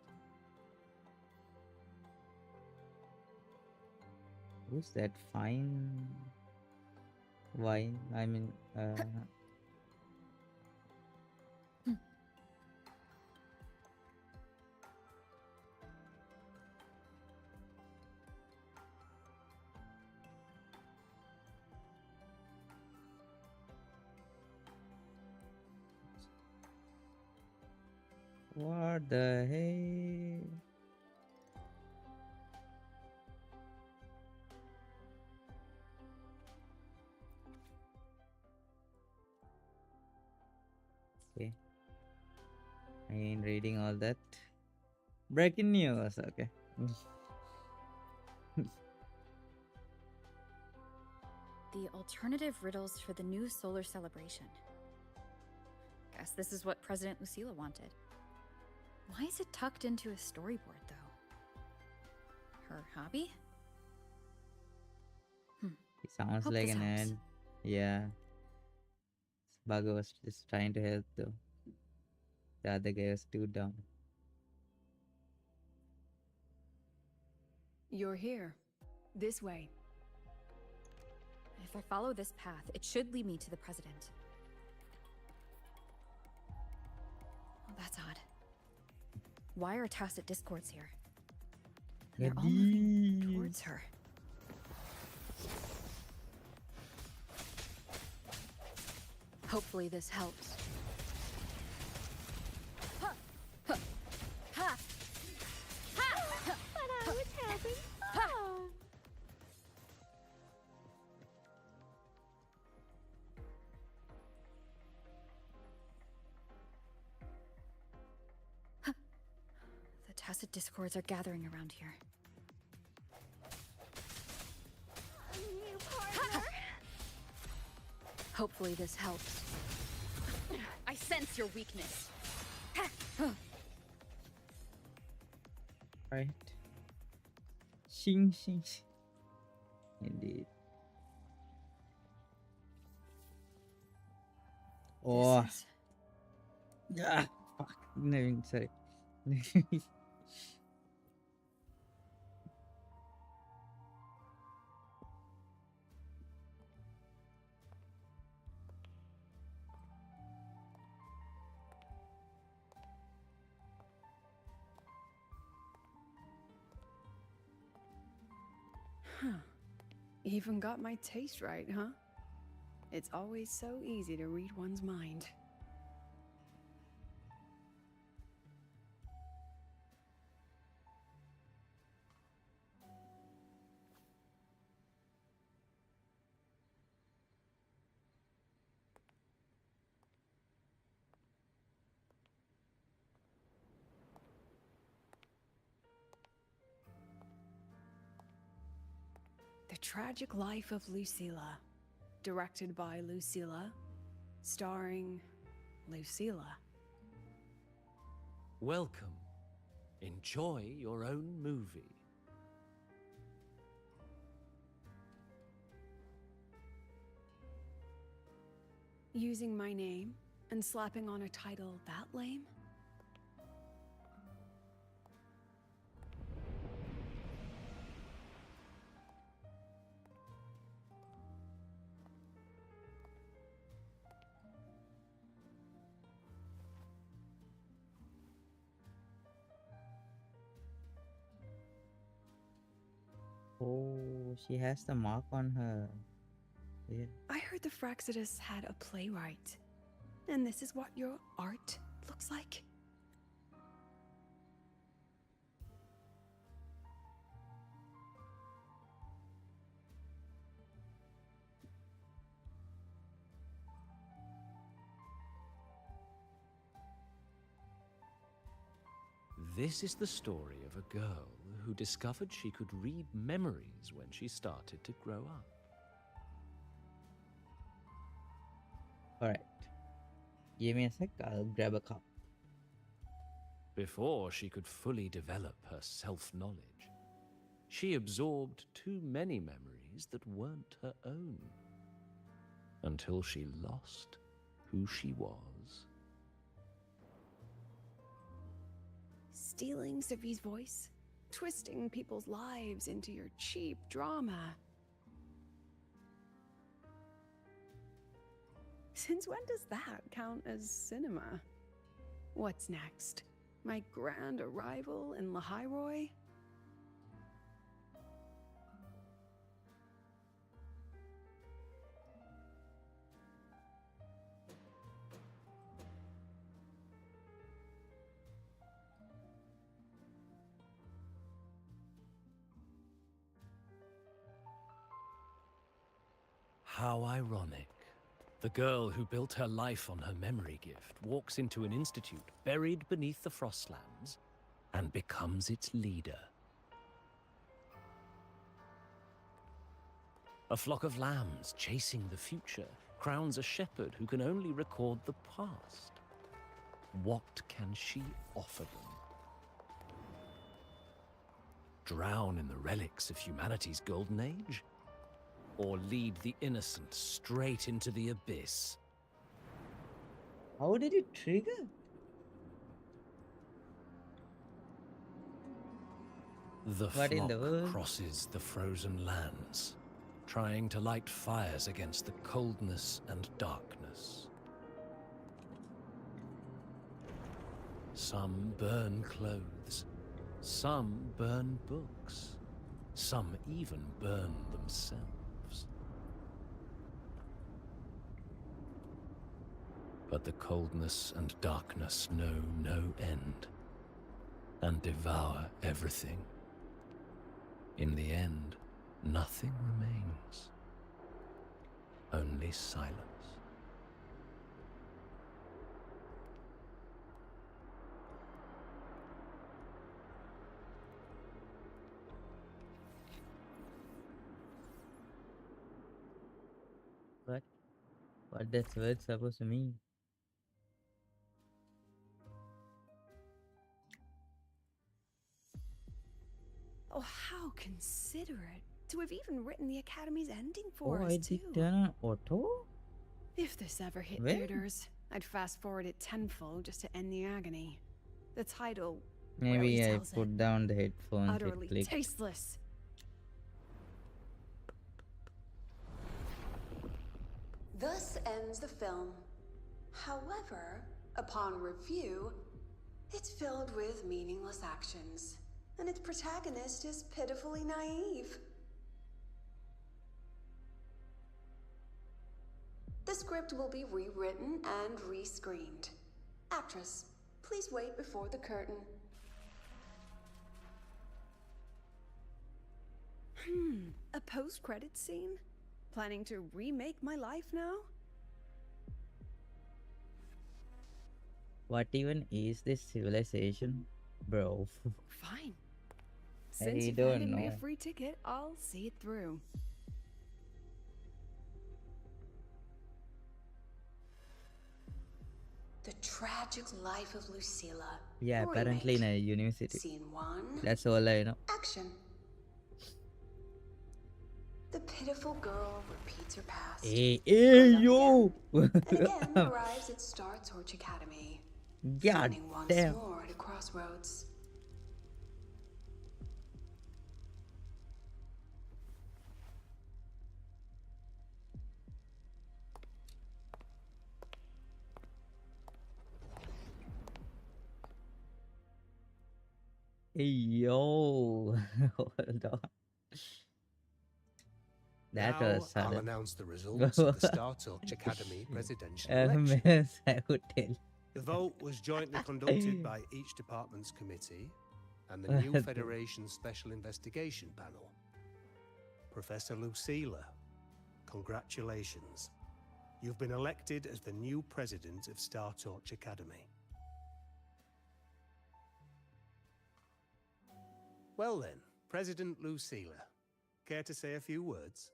Who's that fine wine? I mean, what the hey? Okay, I ain't reading all that. Breaking news. Okay. The alternative riddles for the new solar celebration. Guess this is what President Lucilla wanted. Why is it tucked into a storyboard, though? Her hobby? It sounds Hope like this an helps. ad. Yeah. Bugger was just trying to help though. The other guy was too dumb. You're here. This way. If I follow this path, it should lead me to the president. Oh, that's odd. Why are tacit discords here? And they're all moving towards her. Hopefully this helps. Ha! Ha! Ha! Ha! But I was having Ha! fun. The tacit discords are gathering around here. New partner. Hopefully this helps. I sense your weakness. Right. Shing shing. Indeed. Oh. This is... Yeah. Fuck. No, sorry. Huh. Even got my taste right, huh? It's always so easy to read one's mind. The Tragic Life of Lucilla. Directed by Lucilla. Starring Lucilla. Welcome. Enjoy your own movie. Using my name and slapping on a title that lame? Oh, she has the mark on her. Yeah. I heard the Fraxidus had a playwright. And this is what your art looks like? This is the story of a girl who discovered she could read memories when she started to grow up. Alright. Give me a sec, I'll grab a cup. Before she could fully develop her self-knowledge, she absorbed too many memories that weren't her own, until she lost who she was. Stealing Sophie's voice? Twisting people's lives into your cheap drama? Since when does that count as cinema? What's next? My grand arrival in Lahairoi? How ironic. The girl who built her life on her memory gift walks into an institute buried beneath the Frostlands and becomes its leader. A flock of lambs chasing the future crowns a shepherd who can only record the past. What can she offer them? Drown in the relics of humanity's golden age? Or lead the innocent straight into the abyss? How did it trigger? The What in the flock world? crosses the frozen lands, trying to light fires against the coldness and darkness. Some burn clothes, some burn books, some even burn themselves. But the coldness and darkness know no end, and devour everything. In the end, nothing remains, only silence. What that word supposed to mean? Oh, how considerate to have even written the Academy's ending for Oh, us, I too. did turn on auto? If this ever hit When? theaters, I'd fast forward it tenfold just to end the agony. The title Maybe rarely I tells it. put down the headphones, Utterly it clicked. tasteless. Thus ends the film. However, upon review, it's filled with meaningless actions, and its protagonist is pitifully naive. The script will be rewritten and rescreened. Actress, please wait before the curtain. A post-credits scene? Planning to remake my life now? What even is this civilization? Bro. Fine. Since I you've don't handed me a know. free ticket, I'll see it through. The Tragic Life of Lucilla. Yeah, apparently in Remake. a university. Scene 1. That's all I know. Action. The pitiful girl repeats her past. Hey, Grown up yo! again, and again arrives at Star Torch Academy. God Standing once damn. more at a crossroads. Hey, yo! Hold on. That Now was I'll sudden. announce the results of the Star Torch Academy presidential election. Mess, I would tell. The vote was jointly conducted by each department's committee and the new Federation Special Investigation Panel. Professor Lucilla, congratulations. You've been elected as the new president of Star Torch Academy. Well then, President Lucilla, care to say a few words?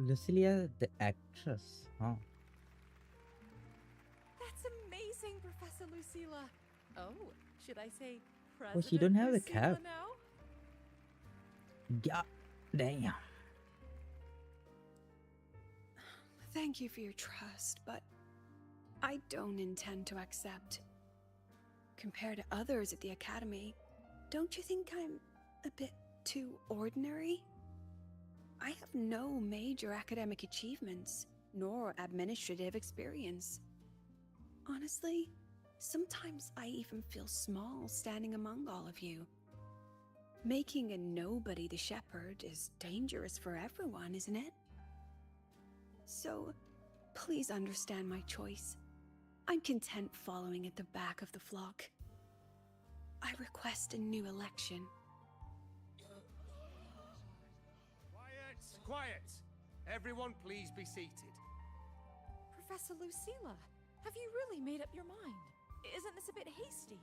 Lucilia, the actress, huh? That's amazing, Professor Lucilla. Oh, should I say Oh, President she don't have the Lucilla cap. now? Yeah, damn. Thank you for your trust, but I don't intend to accept. Compared to others at the Academy, don't you think I'm a bit too ordinary? I have no major academic achievements, nor administrative experience. Honestly, sometimes I even feel small standing among all of you. Making a nobody the shepherd is dangerous for everyone, isn't it? So, please understand my choice. I'm content following at the back of the flock. I request a new election. Quiet! Quiet! Everyone please be seated. Professor Lucilla, have you really made up your mind? Isn't this a bit hasty?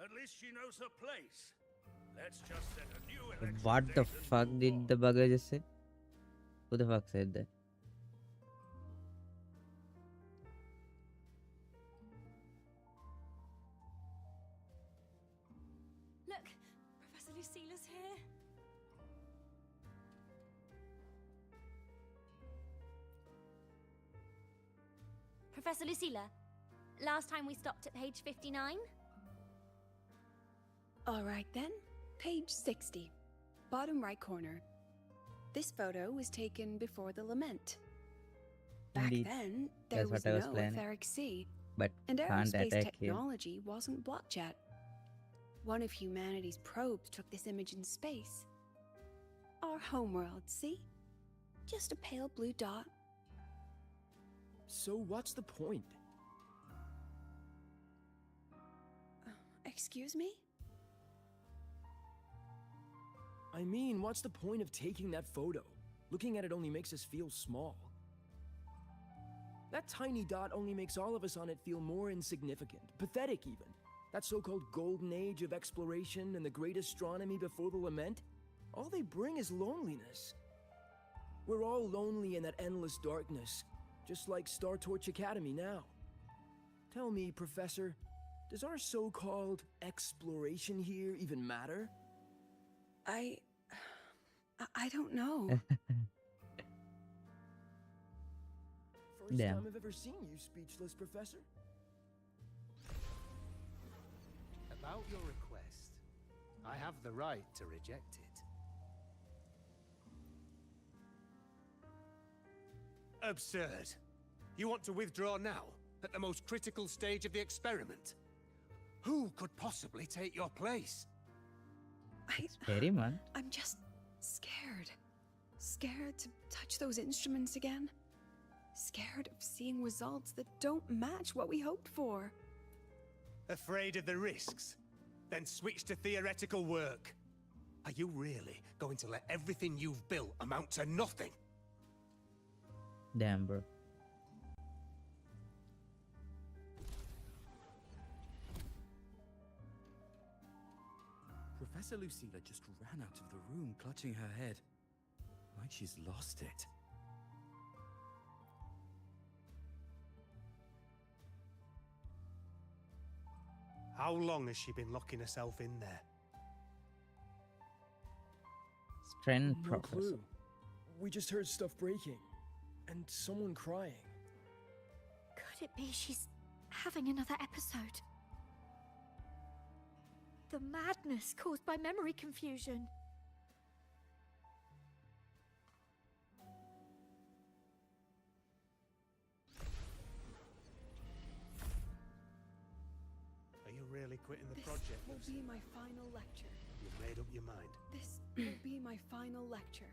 At least she knows her place. Let's just set a new election What the date and fuck move did on. the bugger just say? Who the fuck said that? Look, Professor Lucilla's here. Professor Lucilla, last time we stopped at page 59? Alright then, page 60, bottom right corner. This photo was taken before the lament. Back Indeed. then, there That's was what I was no planning. etheric sea, But and can't aerospace attack him. technology wasn't blocked yet. One of humanity's probes took this image in space. Our homeworld, see? Just a pale blue dot. So what's the point? Excuse me? I mean, what's the point of taking that photo? Looking at it only makes us feel small. That tiny dot only makes all of us on it feel more insignificant, pathetic even. That so-called golden age of exploration and the great astronomy before the lament, all they bring is loneliness. We're all lonely in that endless darkness, just like Star Torch Academy now. Tell me, Professor, does our so-called exploration here even matter? I don't know. First Damn. time I've ever seen you speechless, Professor. About your request, I have the right to reject it. Absurd. You want to withdraw now, at the most critical stage of the experiment? Who could possibly take your place? Scary, man. I'm just scared. Scared to touch those instruments again. Scared of seeing results that don't match what we hoped for. Afraid of the risks? Then switch to theoretical work. Are you really going to let everything you've built amount to nothing? Damn, bro. Professor Lucilla just ran out of the room, clutching her head. Like she's lost it. How long has she been locking herself in there? Strength No professor. clue. We just heard stuff breaking. And someone crying. Could it be she's having another episode? The madness caused by memory confusion. Are you really quitting the This project, will Lucy? be my final lecture. You've made up your mind. This will be my final lecture.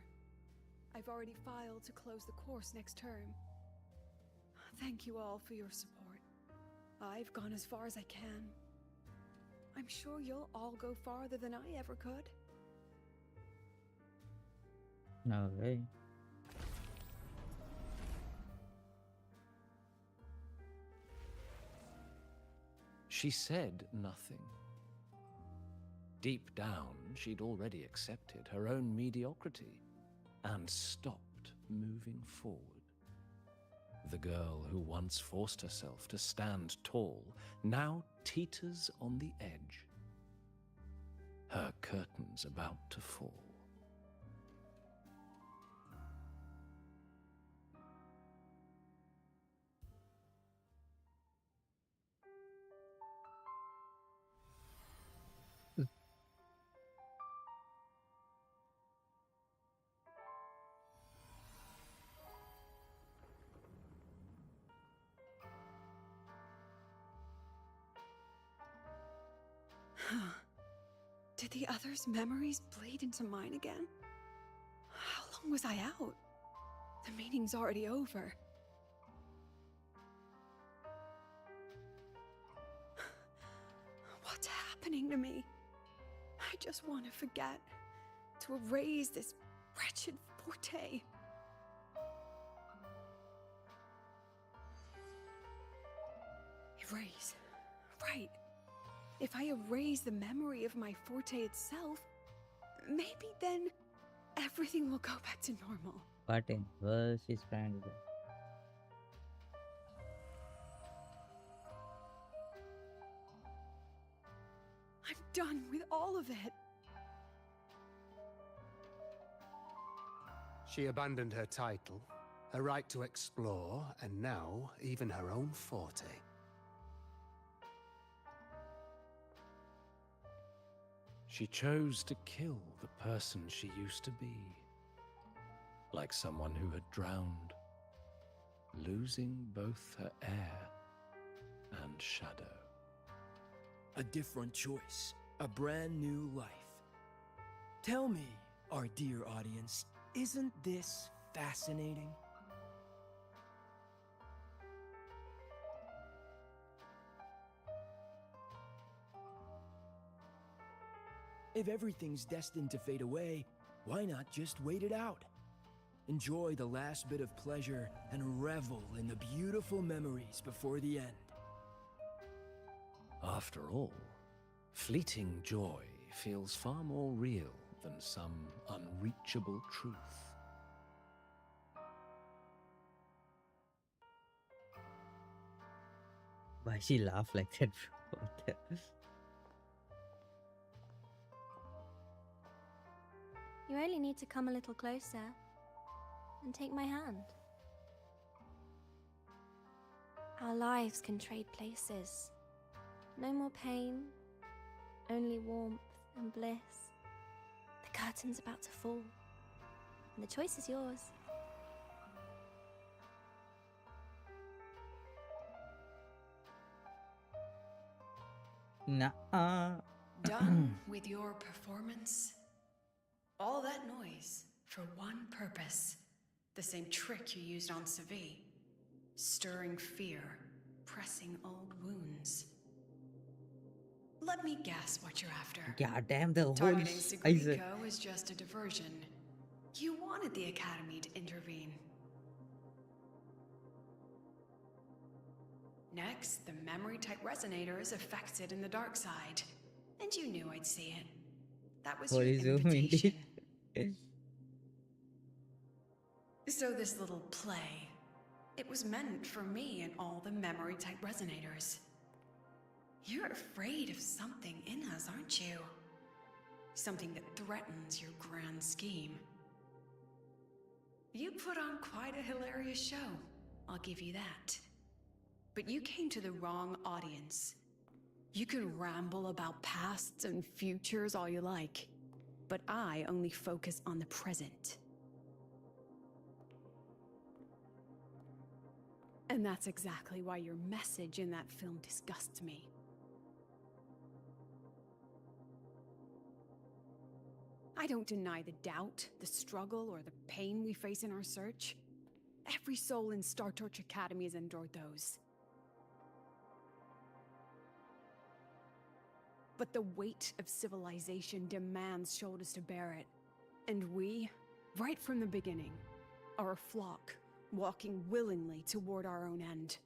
I've already filed to close the course next term. Thank you all for your support. I've gone as far as I can. I'm sure you'll all go farther than I ever could. No way. She said nothing. Deep down, she'd already accepted her own mediocrity and stopped moving forward. The girl who once forced herself to stand tall now teeters on the edge. Her curtains about to fall. Did the others' memories bleed into mine again? How long was I out? The meeting's already over. What's happening to me? I just want to forget, to erase this wretched forte. Erase. Right. If I erase the memory of my forte itself, maybe then everything will go back to normal. What in world she's trying to do? I'm done with all of it. She abandoned her title, her right to explore, and now even her own forte. She chose to kill the person she used to be, like someone who had drowned, losing both her air and shadow. A different choice, a brand new life. Tell me, our dear audience, isn't this fascinating? If everything's destined to fade away, why not just wait it out? Enjoy the last bit of pleasure and revel in the beautiful memories before the end. After all, fleeting joy feels far more real than some unreachable truth. Why she laugh like that? What the- You only need to come a little closer and take my hand. Our lives can trade places. No more pain, only warmth and bliss. The curtain's about to fall, and the choice is yours. Nah. Done with your performance? All that noise for one purpose. The same trick you used on Savi. Stirring fear, pressing old wounds. Let me guess what you're after. God damn, the whole Targeting Isaac. Sigrico was just a diversion. You wanted the Academy to intervene. Next, the memory-type resonator is affected in the dark side. And you knew I'd see it. That was your Holy zoom invitation. indeed. So this little play, it was meant for me and all the memory-type resonators. You're afraid of something in us, aren't you? Something that threatens your grand scheme. You put on quite a hilarious show, I'll give you that. But you came to the wrong audience. You can ramble about pasts and futures all you like, but I only focus on the present. And that's exactly why your message in that film disgusts me. I don't deny the doubt, the struggle, or the pain we face in our search. Every soul in Star Torch Academy has endured those. But the weight of civilization demands shoulders to bear it. And we, right from the beginning, are a flock, walking willingly toward our own end.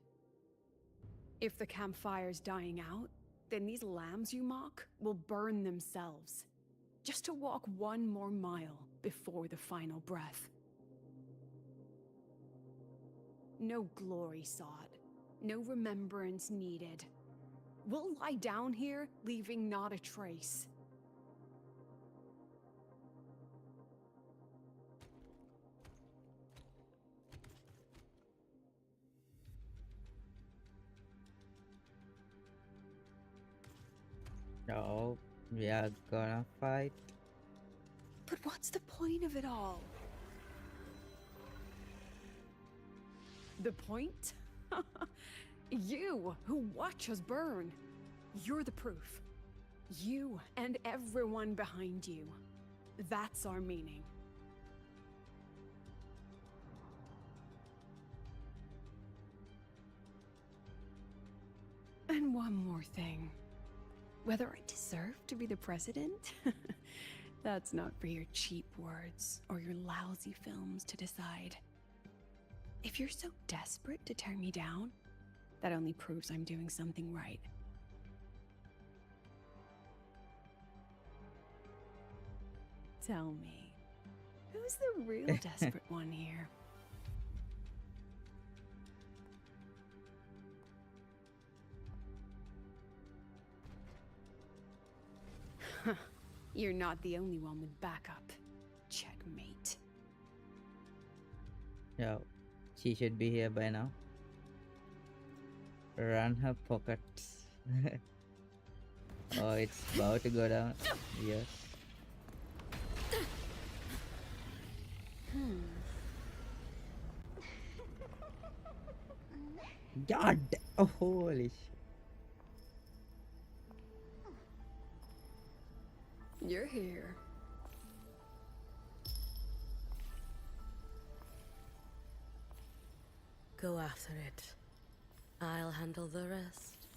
If the campfire's dying out, then these lambs you mock will burn themselves, just to walk one more mile before the final breath. No glory sought, no remembrance needed. We'll lie down here, leaving not a trace. Oh, we are gonna fight. But what's the point of it all? The point? You, who watch us burn. You're the proof. You and everyone behind you. That's our meaning. And one more thing. Whether I deserve to be the president? That's not for your cheap words or your lousy films to decide. If you're so desperate to tear me down, that only proves I'm doing something right. Tell me, who's the real desperate one here? You're not the only one with backup. Checkmate. Yo, she should be here by now. Run her pockets. Oh, it's about to go down. Yes. God! Oh, holy shit. You're here. Go after it. I'll handle the rest.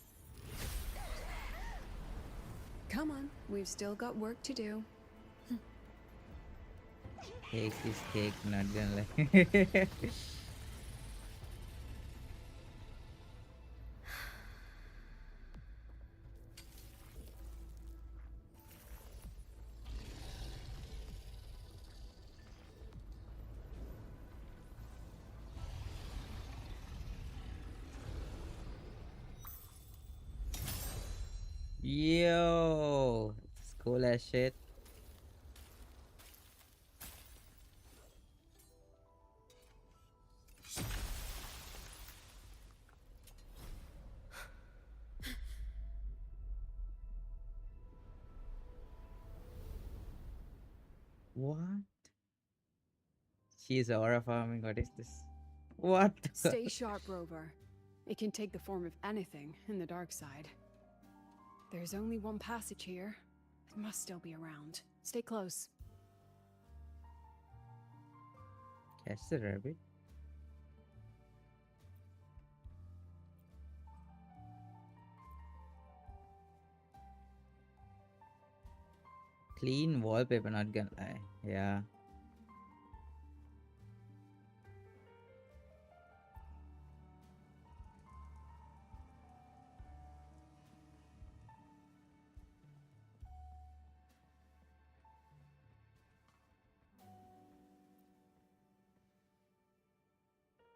Come on, we've still got work to do. Cake is cake, not gonna lie. Yo, it's cool as shit. What? She's aura farming. What is this? What? Stay sharp, Rover. It can take the form of anything in the dark side. There's only one passage here. It must still be around. Stay close. Catch the rabbit. Clean wallpaper, not gonna lie. Yeah.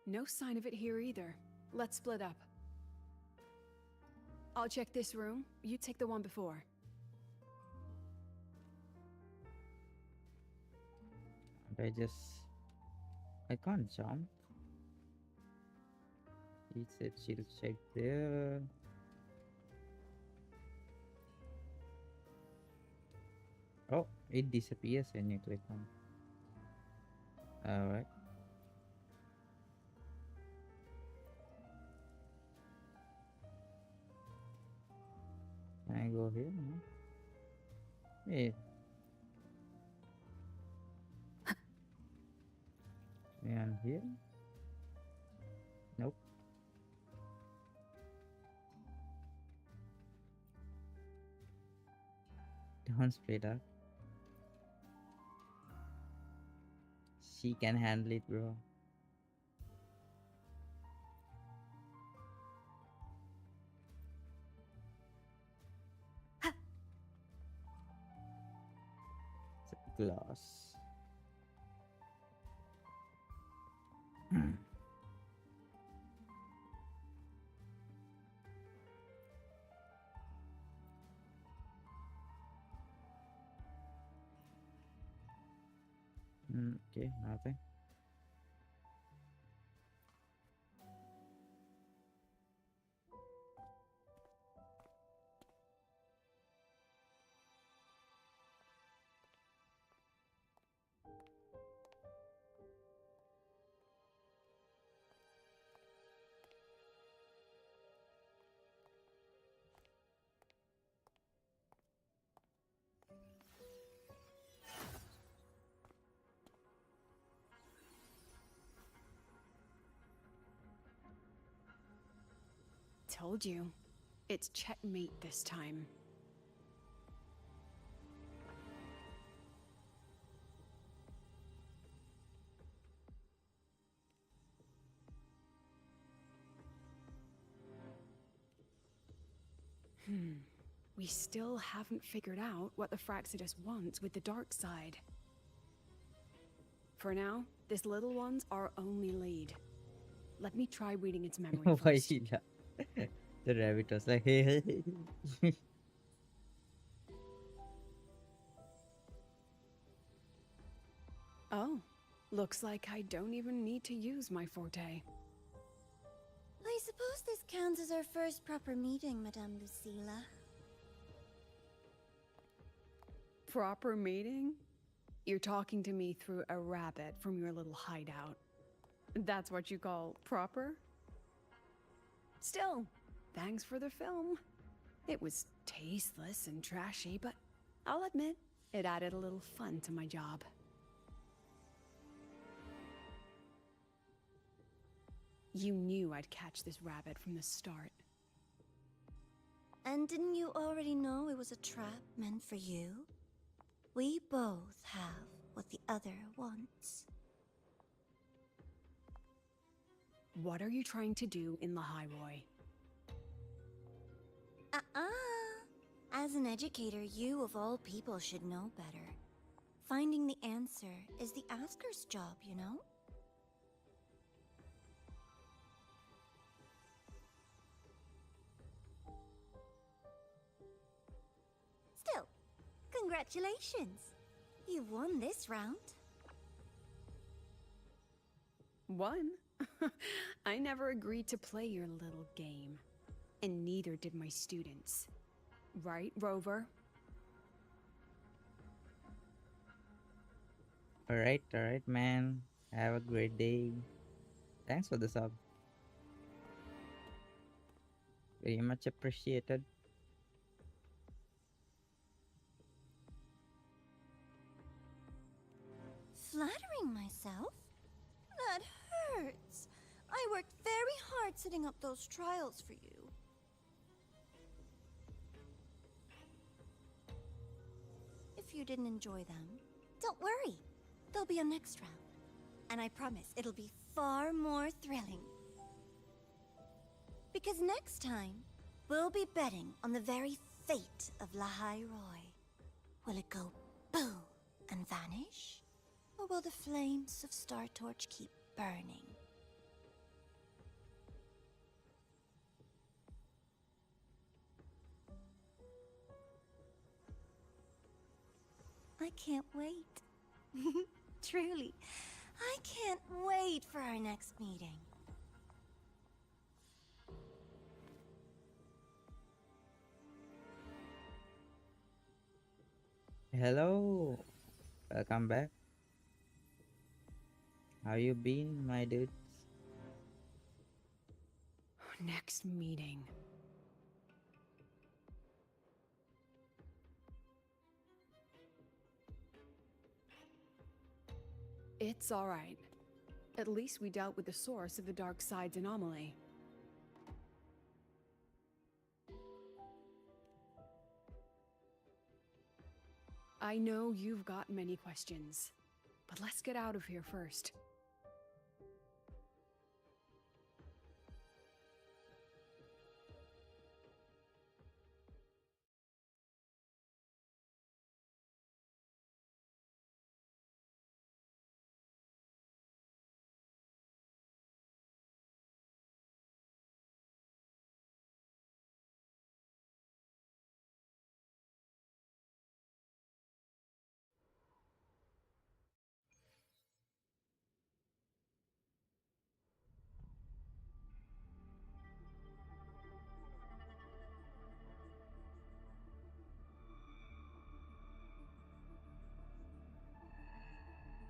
No sign of it here either. Let's split up. I'll check this room. You take the one before. I can't jump. He said she'll check there. Oh, it disappears when you click on. Alright. Can I go here? No. Wait. And here? Nope. Don't split up. She can handle it, bro. Glass. Okay, nothing. Told you. It's checkmate this time. We still haven't figured out what the Fraxidus wants with the dark side. For now, this little one's our only lead. Let me try reading its memory Why first. she laughed? The rabbit was like, hey. Oh, looks like I don't even need to use my forte. I suppose this counts as our first proper meeting, Madame Lucilla. Proper meeting? You're talking to me through a rabbit from your little hideout. That's what you call proper? Still, thanks for the film. It was tasteless and trashy, but I'll admit, it added a little fun to my job. You knew I'd catch this rabbit from the start. And didn't you already know it was a trap meant for you? We both have what the other wants. What are you trying to do in Lahairoi? As an educator, you of all people should know better. Finding the answer is the asker's job, you know? Still, congratulations. You've won this round. Won? I never agreed to play your little game. And neither did my students. Right, Rover? Alright, man. Have a great day. Thanks for the sub. Very much appreciated. Flattering myself? That hurts. I worked very hard setting up those trials for you. If you didn't enjoy them, don't worry. There'll be a next round. And I promise it'll be far more thrilling. Because next time, we'll be betting on the very fate of Lahairoi. Will it go boo and vanish? Or will the flames of Star Torch keep burning? I can't wait. Truly, I can't wait for our next meeting. Hello. Welcome back. How you been, my dudes? Next meeting. It's all right. At least we dealt with the source of the dark side's anomaly. I know you've got many questions, but let's get out of here first.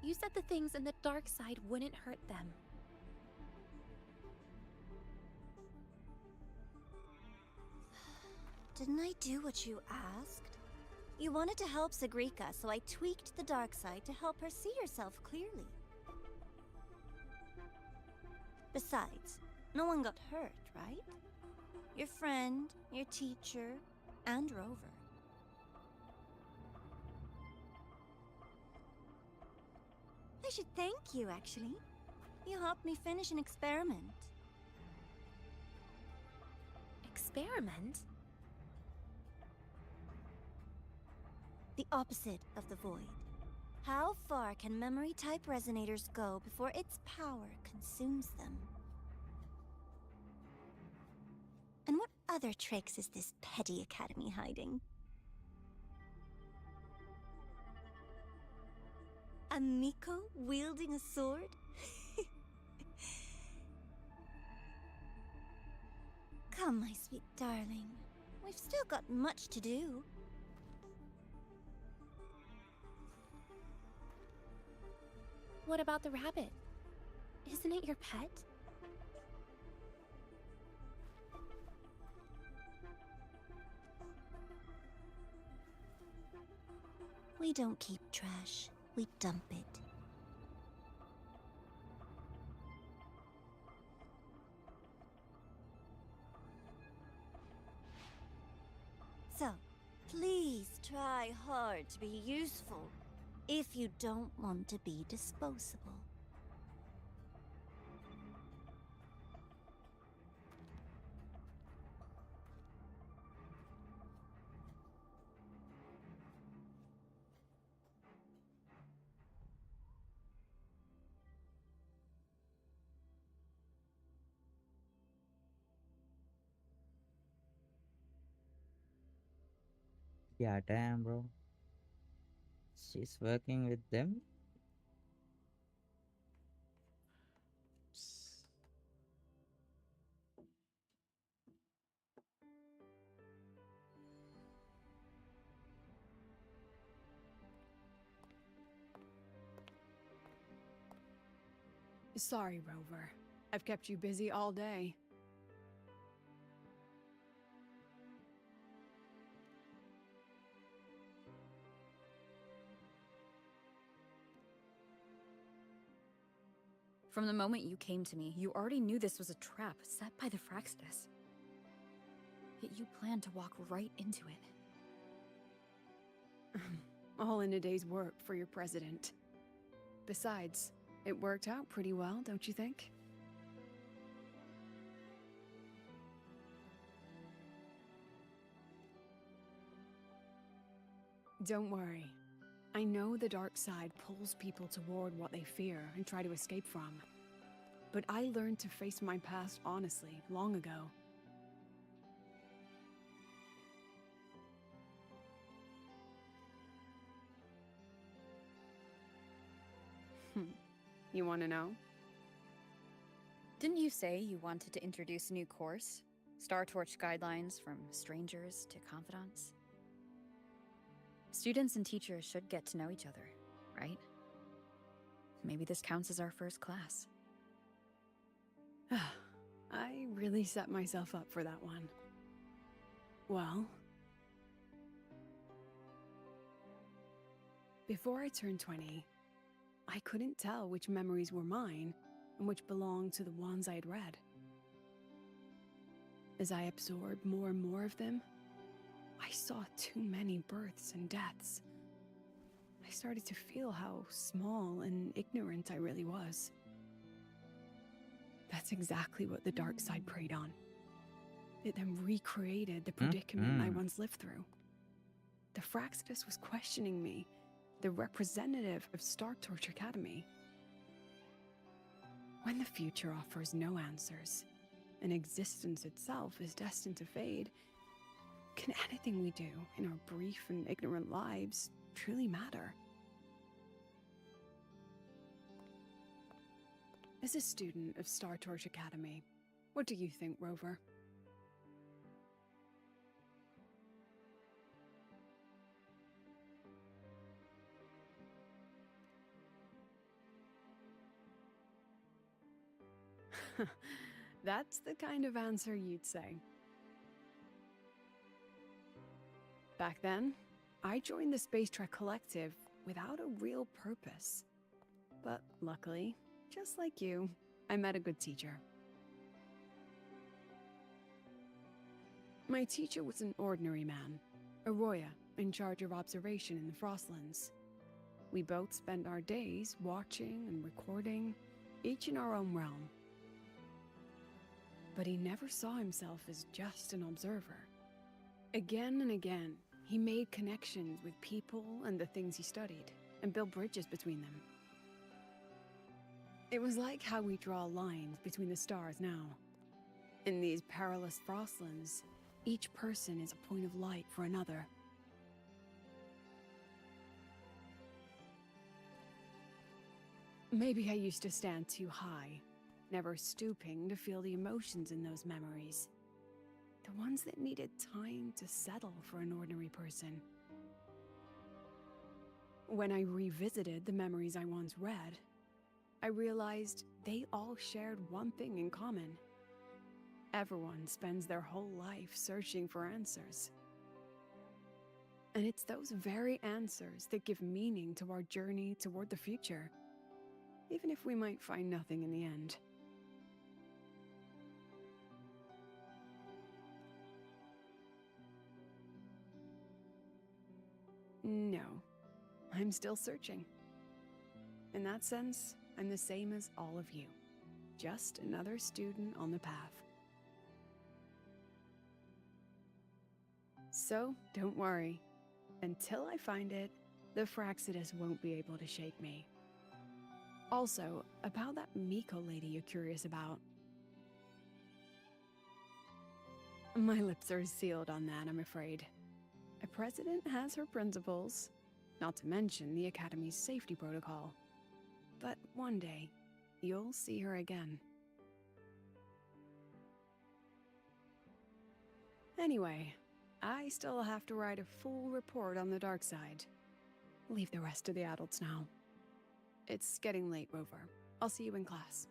You said the things in the dark side wouldn't hurt them. Didn't I do what you asked? You wanted to help Sagrika, so I tweaked the dark side to help her see herself clearly. Besides, no one got hurt, right? Your friend, your teacher, and Rover. I should thank you, actually. You helped me finish an experiment. Experiment? The opposite of the void. How far can memory-type resonators go before its power consumes them? And what other tricks is this petty academy hiding? A Miko wielding a sword? Come, my sweet darling. We've still got much to do. What about the rabbit? Isn't it your pet? We don't keep trash. We dump it. So, please try hard to be useful if you don't want to be disposable. Yeah, damn, bro. She's working with them. Sorry, Rover. I've kept you busy all day. From the moment you came to me, you already knew this was a trap set by the Fraxtus. Yet you planned to walk right into it. All in a day's work for your president. Besides, it worked out pretty well, don't you think? Don't worry. I know the dark side pulls people toward what they fear and try to escape from. But I learned to face my past honestly long ago. You want to know? Didn't you say you wanted to introduce a new course? Star Torch guidelines from strangers to confidants? Students and teachers should get to know each other, right? Maybe this counts as our first class. I really set myself up for that one. Well, before I turned 20, I couldn't tell which memories were mine and which belonged to the ones I had read. As I absorbed more and more of them, I saw too many births and deaths. I started to feel how small and ignorant I really was. That's exactly what the dark side preyed on. It then recreated the predicament I once lived through. The Fraxidus was questioning me, the representative of Startorch Academy. When the future offers no answers, and existence itself is destined to fade, can anything we do in our brief and ignorant lives truly matter? As a student of Startorch Academy, what do you think, Rover? That's the kind of answer you'd say. Back then, I joined the Space Trek Collective without a real purpose. But luckily, just like you, I met a good teacher. My teacher was an ordinary man, Arroya, in charge of observation in the Frostlands. We both spent our days watching and recording, each in our own realm. But he never saw himself as just an observer. Again and again, he made connections with people and the things he studied, and built bridges between them. It was like how we draw lines between the stars now. In these perilous Frostlands, each person is a point of light for another. Maybe I used to stand too high, never stooping to feel the emotions in those memories. The ones that needed time to settle for an ordinary person. When I revisited the memories I once read, I realized they all shared one thing in common. Everyone spends their whole life searching for answers. And it's those very answers that give meaning to our journey toward the future, even if we might find nothing in the end. No, I'm still searching. In that sense, I'm the same as all of you. Just another student on the path. So, don't worry. Until I find it, the Fraxidus won't be able to shake me. Also, about that Miko lady you're curious about. My lips are sealed on that, I'm afraid. A president has her principles, not to mention the Academy's safety protocol. But one day, you'll see her again. Anyway, I still have to write a full report on the dark side. Leave the rest to the adults now. It's getting late, Rover. I'll see you in class.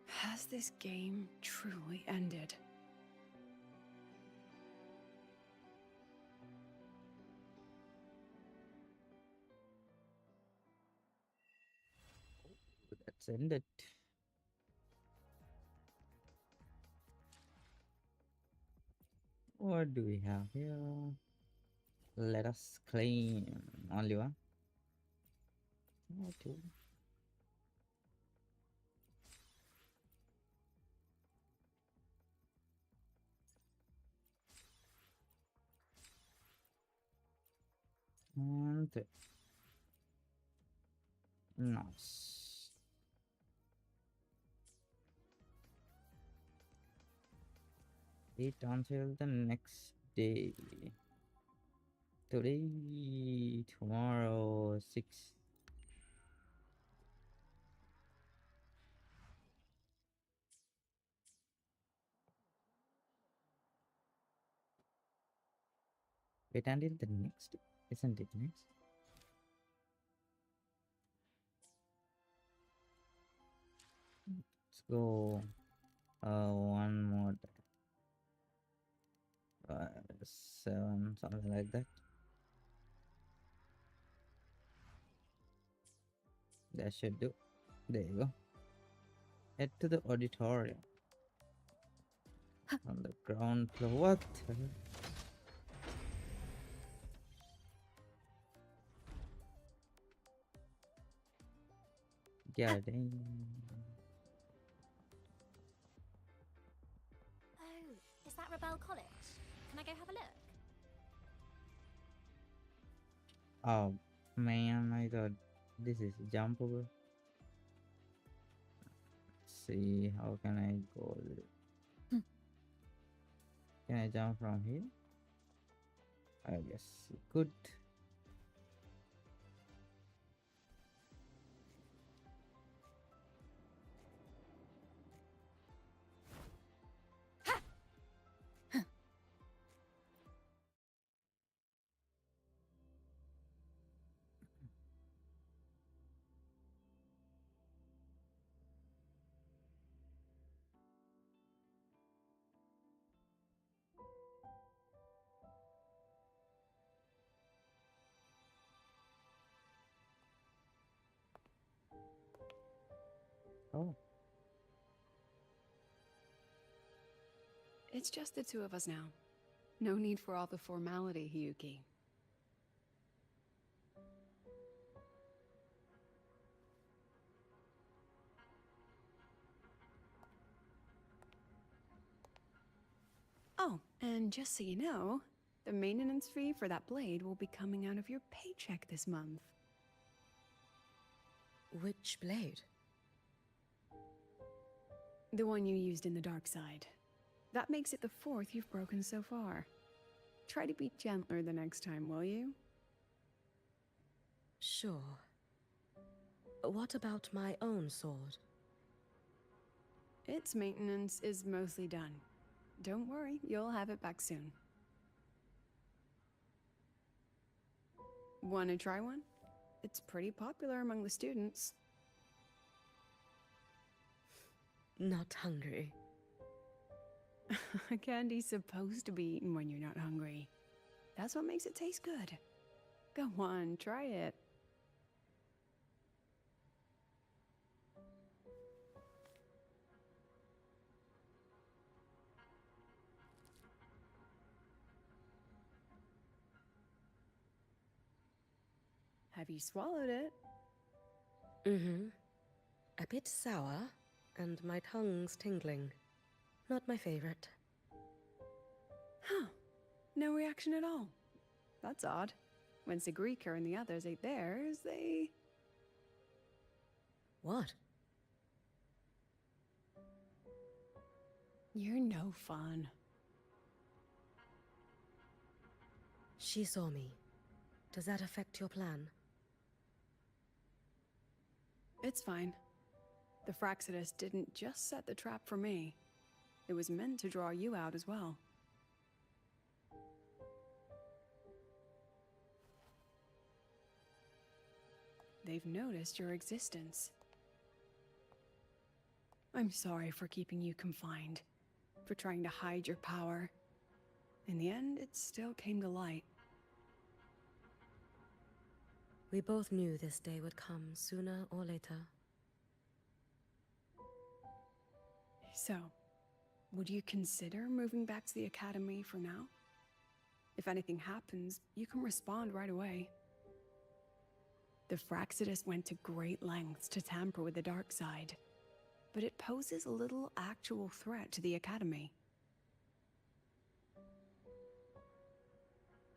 Has this game truly ended? That's ended. What do we have here? Let us claim only one. Two. And three. Nice. Wait until the next day. Today, tomorrow, 6. Wait until the next day, isn't it next? Let's go. One more. 7, something like that. That should do. There you go. Head to the auditorium. On the ground floor. What the hell? Yeah, dang. Oh, is that Rebel College? Can I go have a look? Oh man, I thought this is jumpable. See, how can I go? Can I jump from here? I guess you could. Oh, It's just the two of us now. No need for all the formality, Hyuki. Oh, and just so you know, the maintenance fee for that blade will be coming out of your paycheck this month. Which blade? The one you used in the dark side. That makes it the 4th you've broken so far. Try to be gentler the next time, will you? Sure. What about my own sword? Its maintenance is mostly done. Don't worry, you'll have it back soon. Wanna try one? It's pretty popular among the students. Not hungry. Candy's supposed to be eaten when you're not hungry. That's what makes it taste good. Go on, try it. Have you swallowed it? Mm-hmm. A bit sour, and my tongue's tingling. Not my favorite. Huh. No reaction at all. That's odd. When Sigrika and the others ate theirs, they... What? You're no fun. She saw me. Does that affect your plan? It's fine. The Fraxidus didn't just set the trap for me. It was meant to draw you out as well. They've noticed your existence. I'm sorry for keeping you confined, for trying to hide your power. In the end, it still came to light. We both knew this day would come sooner or later. So, would you consider moving back to the Academy for now? If anything happens, you can respond right away. The Fraxidus went to great lengths to tamper with the dark side, but it poses a little actual threat to the Academy.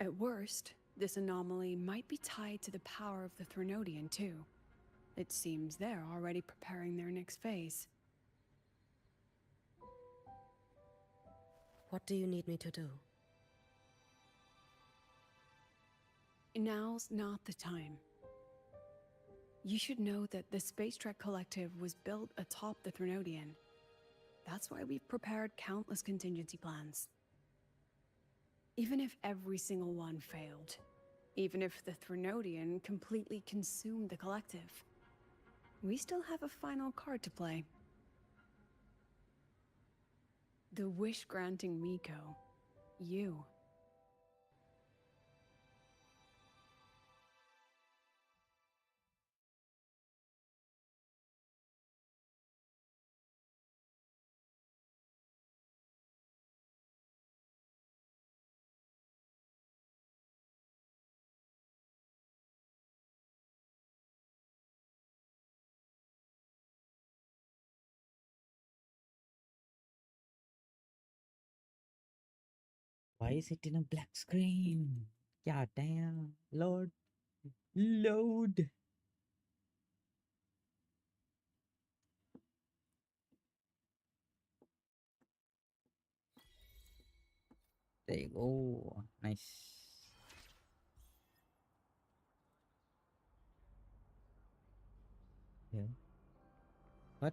At worst, this anomaly might be tied to the power of the Threnodian too. It seems they're already preparing their next phase. What do you need me to do? Now's not the time. You should know that the Space Trek Collective was built atop the Threnodian. That's why we've prepared countless contingency plans. Even if every single one failed, even if the Threnodian completely consumed the Collective, we still have a final card to play. The wish granting Miko. You. Why is it in a black screen? God damn. Lord. Load. There you go. Nice. Yeah. What?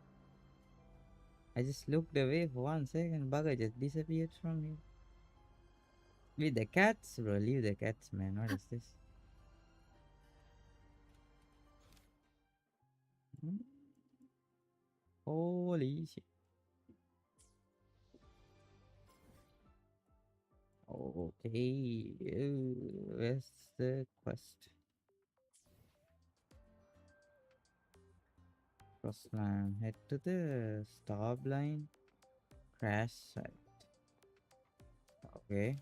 I just looked away for 1 second. Bugger just disappeared from me. Leave the cats, bro. Leave the cats, man. What is this? Hmm? Holy shit. Okay. Where's the quest? Crossland. Head to the Starblind crash site. Okay.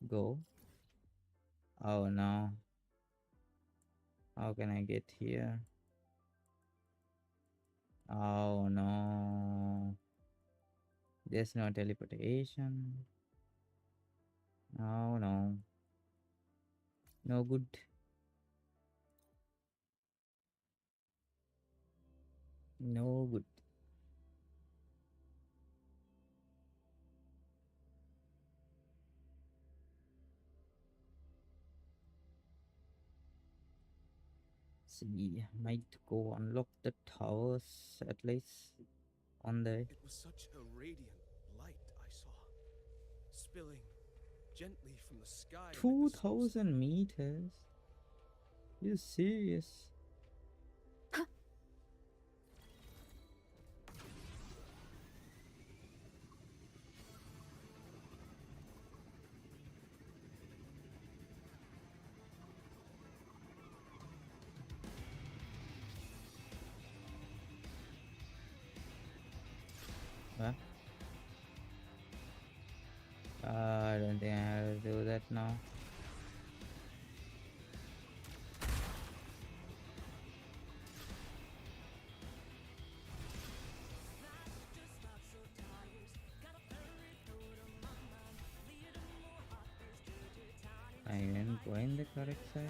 Go. Oh no. How can I get here? Oh no. There's no teleportation. Oh no. No good. No good. See, might go unlock the towers at least on the It was such a radiant light I saw, spilling gently from the sky. 2000 meters. You serious? Huh? I don't think I have to do that now. I am going the correct side.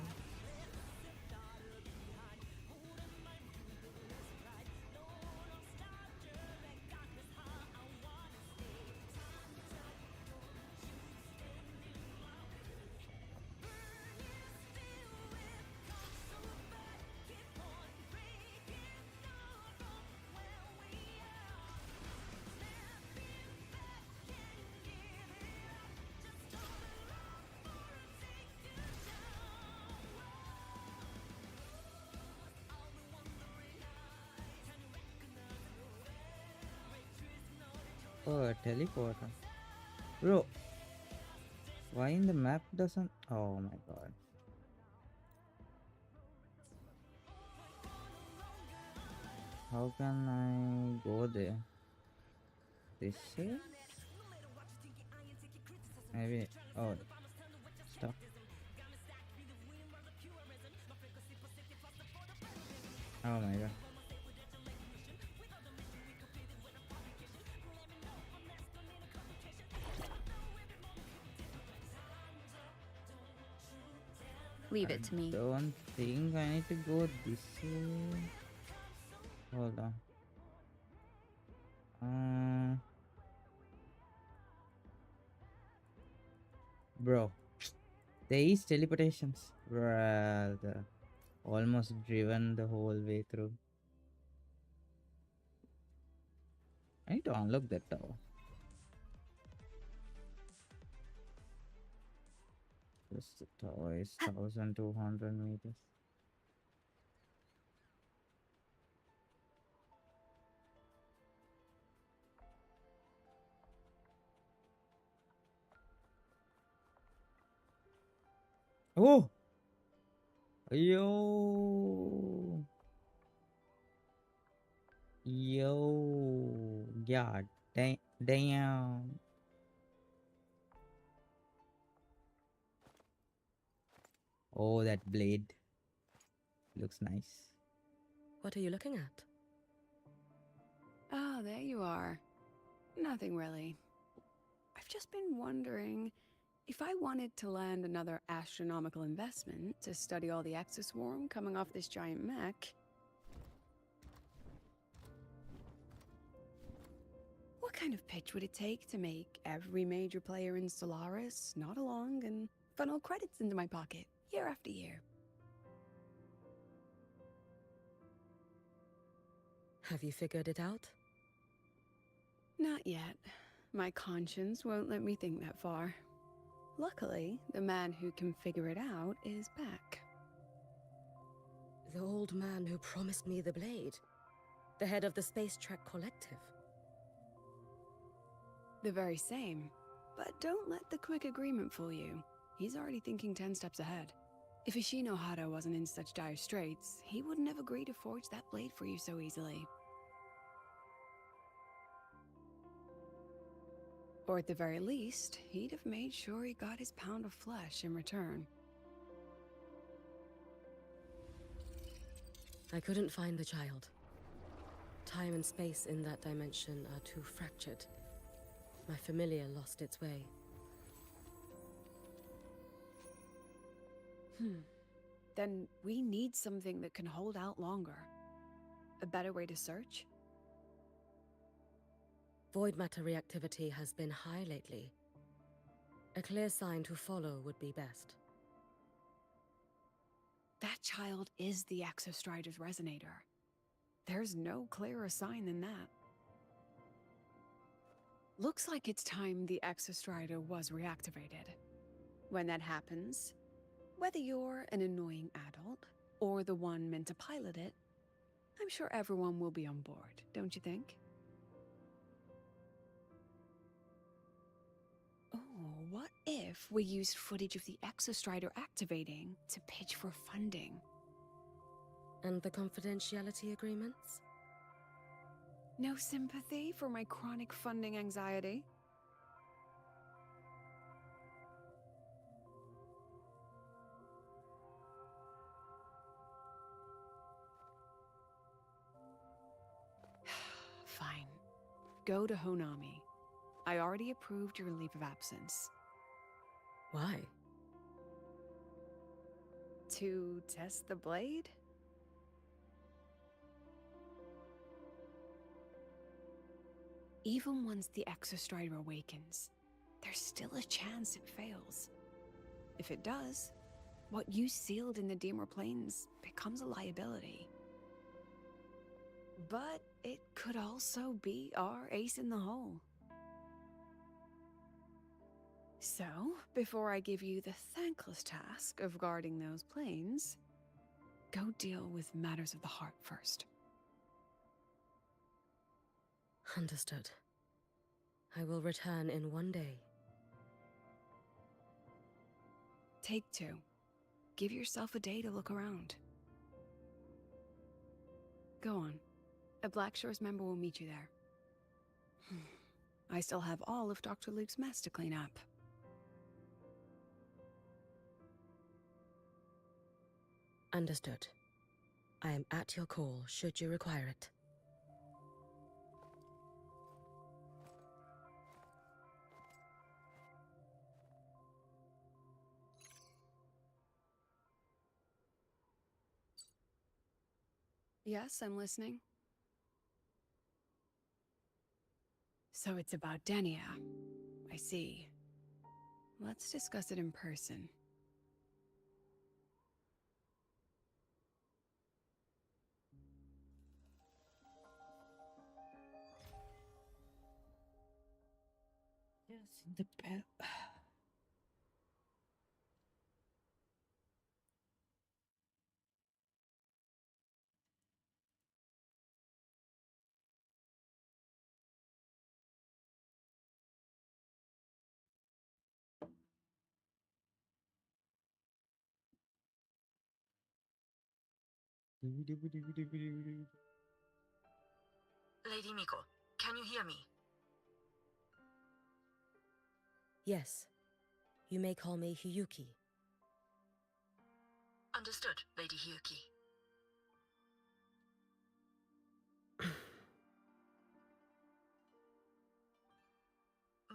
Oh, a teleporter. Bro, why in the map doesn't... Oh my god. How can I go there? This way? Maybe... Oh, stop. Oh my god. Leave it to me. Don't think I need to go this way. Hold on. Bro, there is teleportations. Brother. Almost driven the whole way through. I need to unlock that tower. This tower is 1200 meters. Oh, yo, yo, yeah, damn. Oh, that blade looks nice. What are you looking at? Ah, there you are. Nothing really. I've just been wondering if I wanted to land another astronomical investment to study all the exoswarm coming off this giant mech. What kind of pitch would it take to make every major player in Solaris nod along and funnel credits into my pocket year after year? Have you figured it out? Not yet. My conscience won't let me think that far. Luckily, the man who can figure it out is back. The old man who promised me the blade. The head of the Space Trek Collective. The very same. But don't let the quick agreement fool you. He's already thinking 10 steps ahead. If Ishino Hada wasn't in such dire straits, he wouldn't have agreed to forge that blade for you so easily. Or at the very least, he'd have made sure he got his pound of flesh in return. I couldn't find the child. Time and space in that dimension are too fractured. My familiar lost its way. Then we need something that can hold out longer. A better way to search? Void matter reactivity has been high lately. A clear sign to follow would be best. That child is the Exostrider's resonator. There's no clearer sign than that. Looks like it's time the Exostrider was reactivated. When that happens, whether you're an annoying adult or the one meant to pilot it, I'm sure everyone will be on board, don't you think? Oh, what if we used footage of the Exostrider activating to pitch for funding? And the confidentiality agreements? No sympathy for my chronic funding anxiety? Fine. Go to Honami. I already approved your leave of absence. Why? To test the blade? Even once the Exostrider awakens, there's still a chance it fails. If it does, what you sealed in the Deemer Plains becomes a liability. But it could also be our ace in the hole. So, before I give you the thankless task of guarding those planes, go deal with matters of the heart first. Understood. I will return in 1 day. Take 2. Give yourself a day to look around. Go on. A Black Shores member will meet you there. I still have all of Dr. Luke's mess to clean up. Understood. I am at your call should you require it. Yes, I'm listening. So it's about Denia. I see. Let's discuss it in person. Yes, the bell. Lady Miko, can you hear me? Yes. You may call me Hiyuki. Understood, Lady Hiyuki.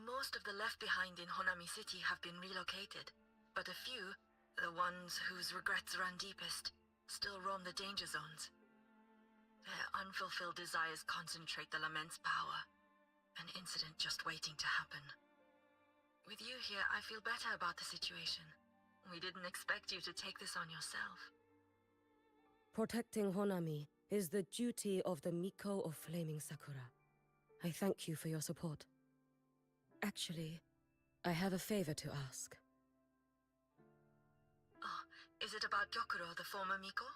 Most of the left behind in Honami City have been relocated, but a few, the ones whose regrets run deepest, still roam the danger zones. Their unfulfilled desires concentrate the lament's power, an incident just waiting to happen. With you here, I feel better about the situation. We didn't expect you to take this on yourself. Protecting Honami is the duty of the Miko of Flaming Sakura. I thank you for your support. Actually, I have a favor to ask. Oh, is it about Gyokuro, the former Miko?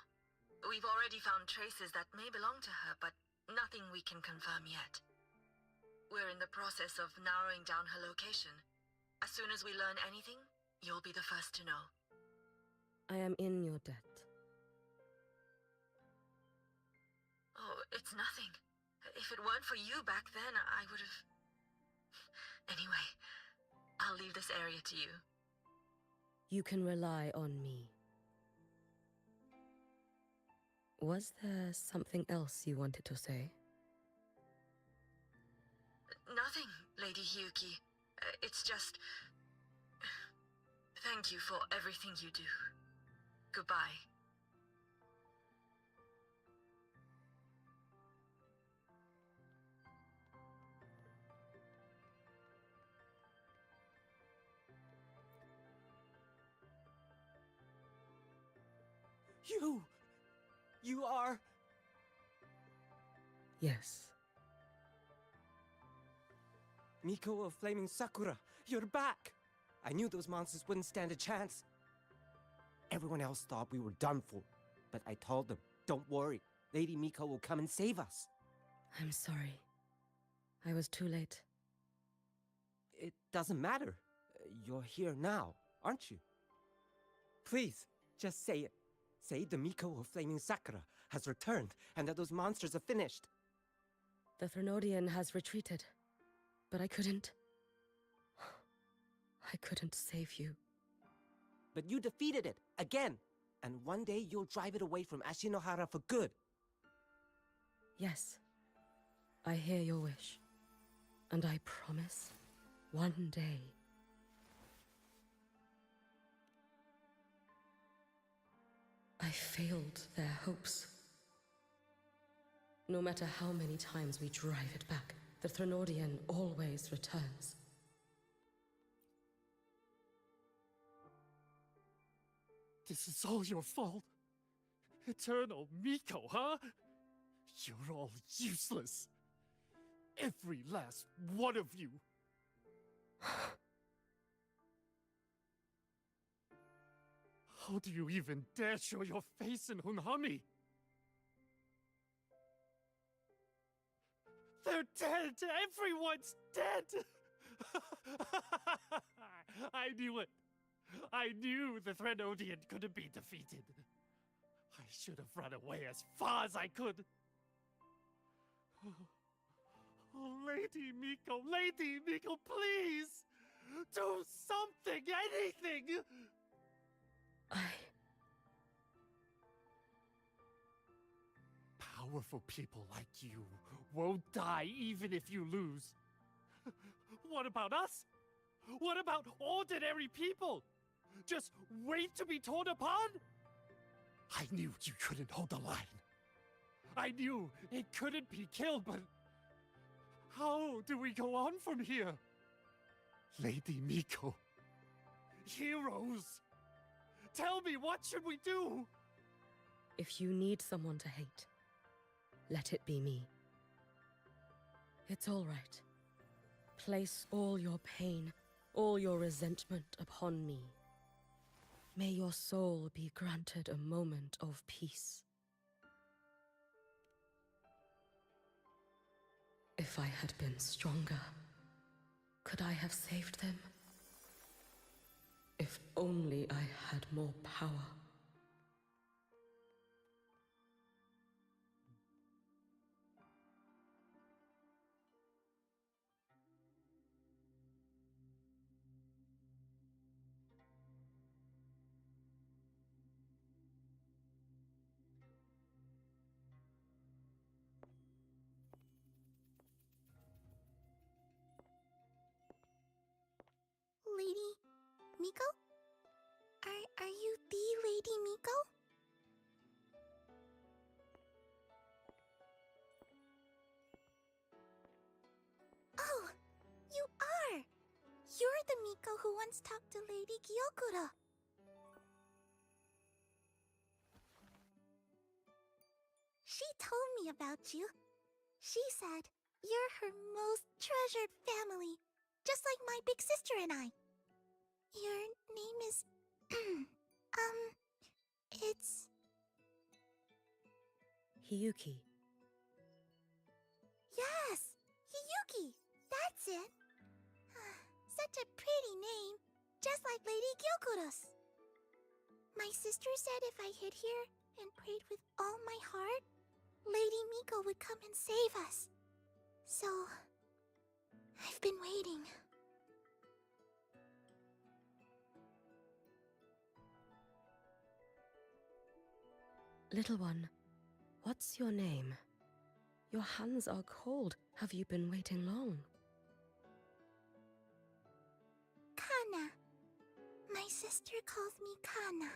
We've already found traces that may belong to her, but nothing we can confirm yet. We're in the process of narrowing down her location. As soon as we learn anything, you'll be the first to know. I am in your debt. Oh, it's nothing. If it weren't for you back then, I would have... Anyway, I'll leave this area to you. You can rely on me. Was there something else you wanted to say? Nothing, Lady Hiyuki. It's just... Thank you for everything you do. Goodbye. You are... Yes. Miko of Flaming Sakura, you're back! I knew those monsters wouldn't stand a chance. Everyone else thought we were done for, but I told them, don't worry, Lady Miko will come and save us. I'm sorry. I was too late. It doesn't matter. You're here now, aren't you? Please, just say it. Say the Miko of Flaming Sakura has returned and that those monsters are finished. The Threnodian has retreated, but I couldn't... I couldn't save you. But you defeated it, again! And one day you'll drive it away from Ashinohara for good. Yes. I hear your wish. And I promise, one day... I failed their hopes. No matter how many times we drive it back, the Threnodian always returns. This is all your fault. Eternal Miko, huh? You're all useless. Every last one of you. How do you even dare show your face in Hunhami? They're dead! Everyone's dead! I knew it! I knew the Threnodian couldn't be defeated. I should have run away as far as I could. Oh, Lady Miko, please! Do something, anything! Powerful people like you won't die even if you lose. What about us? What about ordinary people? Just wait to be torn apart? I knew you couldn't hold the line. I knew it couldn't be killed, but how do we go on from here? Lady Miko, heroes, tell me, what should we do? If you need someone to hate, let it be me. It's all right. Place all your pain, all your resentment upon me. May your soul be granted a moment of peace. If I had been stronger, could I have saved them? If only I had more power. Miko? Are you the Lady Miko? Oh, you are! You're the Miko who once talked to Lady Gyokura. She told me about you. She said you're her most treasured family, just like my big sister and I. Your name is... it's... Hiyuki. Yes! Hiyuki! That's it! Such a pretty name, just like Lady Gyokura's. My sister said if I hid here and prayed with all my heart, Lady Miko would come and save us. So... I've been waiting. Little one, what's your name? Your hands are cold. Have you been waiting long? Kana. My sister calls me Kana.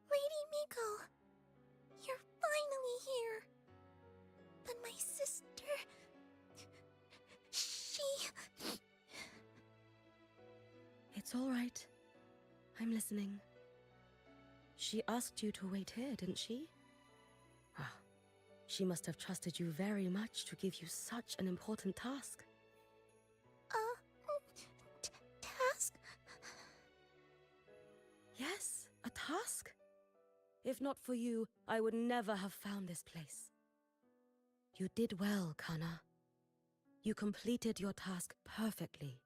Lady Miko, you're finally here. But my sister... she... It's all right. I'm listening. She asked you to wait here, didn't she? Ah, she must have trusted you very much to give you such an important task. Task? Yes, a task. If not for you, I would never have found this place. You did well, Kana. You completed your task perfectly.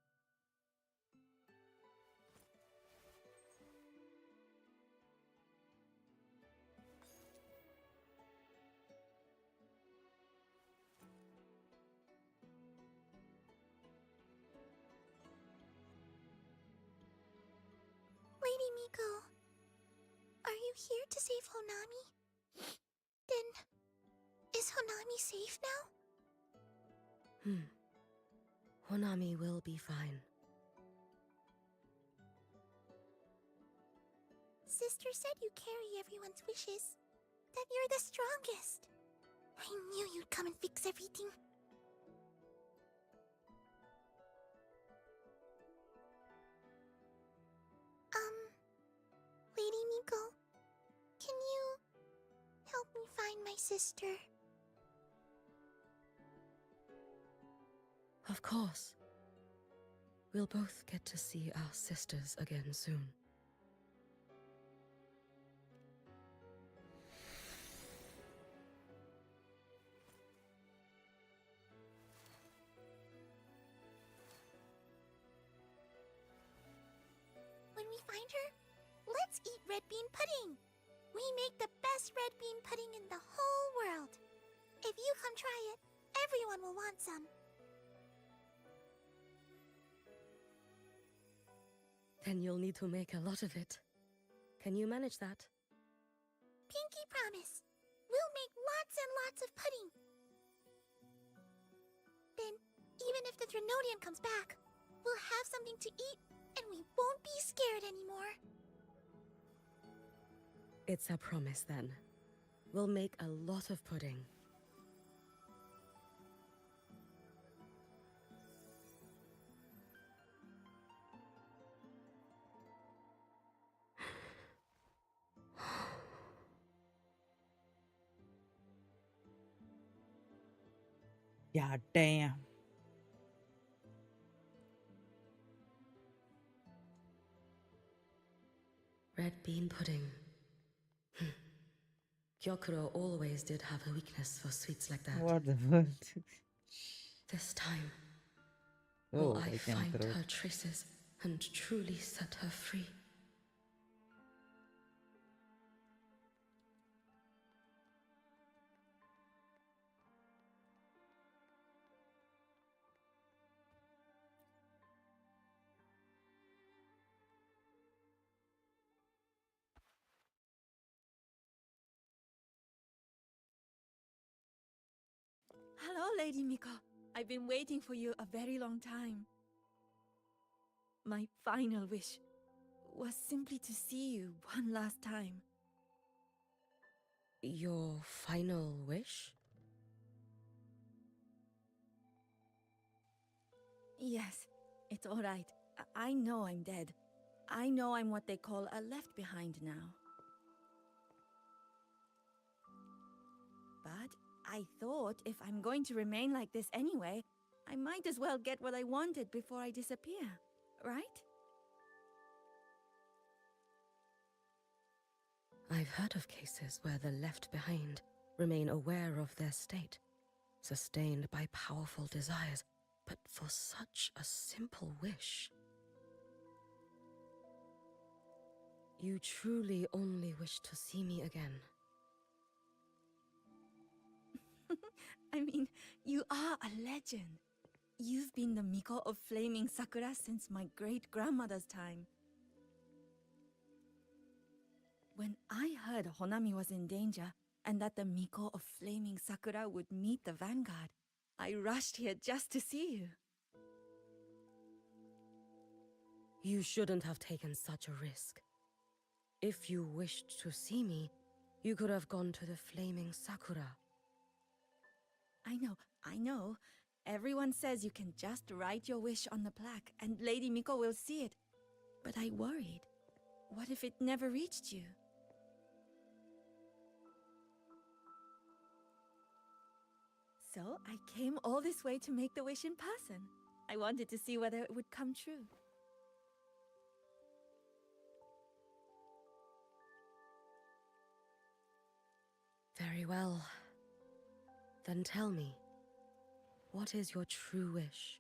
Lady Miko, are you here to save Honami? Then, is Honami safe now? Honami will be fine. Sister said you carry everyone's wishes. That you're the strongest. I knew you'd come and fix everything. Lady Miko, can you help me find my sister? Of course. We'll both get to see our sisters again soon. When we find her, let's eat red bean pudding. We make the best red bean pudding in the whole world. If you come try it, everyone will want some. Then you'll need to make a lot of it. Can you manage that? Pinky promise. We'll make lots and lots of pudding. Then, even if the Drenodian comes back, we'll have something to eat and we won't be scared anymore. It's a promise then. We'll make a lot of pudding. God damn. Red bean pudding. Gyokuro always did have a weakness for sweets like that. What the world? This time, Oh, will I I can find throw. her traces and truly set her free? Hello, Lady Miko. I've been waiting for you a very long time. My final wish was simply to see you one last time. Your final wish? Yes, it's all right. I know I'm dead. I know I'm what they call a left behind now. But I thought if I'm going to remain like this anyway, I might as well get what I wanted before I disappear, right? I've heard of cases where the left behind remain aware of their state, sustained by powerful desires, but for such a simple wish. You truly only wish to see me again. I mean, you are a legend. You've been the Miko of Flaming Sakura since my great-grandmother's time. When I heard Honami was in danger, and that the Miko of Flaming Sakura would meet the vanguard, I rushed here just to see you. You shouldn't have taken such a risk. If you wished to see me, you could have gone to the Flaming Sakura. I know. Everyone says you can just write your wish on the plaque and Lady Miko will see it. But I worried. What if it never reached you? So I came all this way to make the wish in person. I wanted to see whether it would come true. Very well. Then tell me, what is your true wish?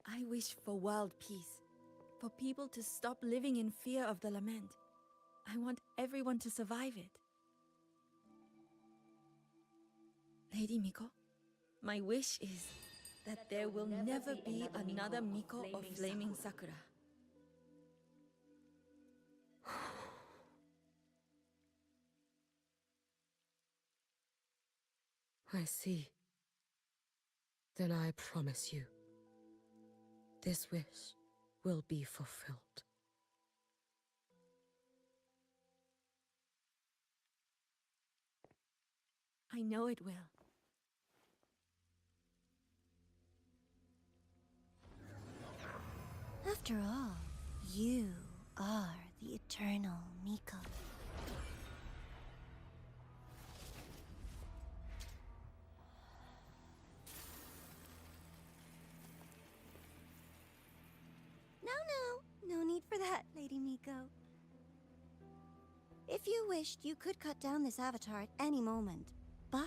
I wish for world peace. For people to stop living in fear of the lament. I want everyone to survive it. Lady Miko, my wish is that there will never be another Miko of Flaming Sakura. I see. Then I promise you, this wish will be fulfilled. I know it will. After all, you are the eternal Miko. No need for that, Lady Miko. If you wished, you could cut down this avatar at any moment. But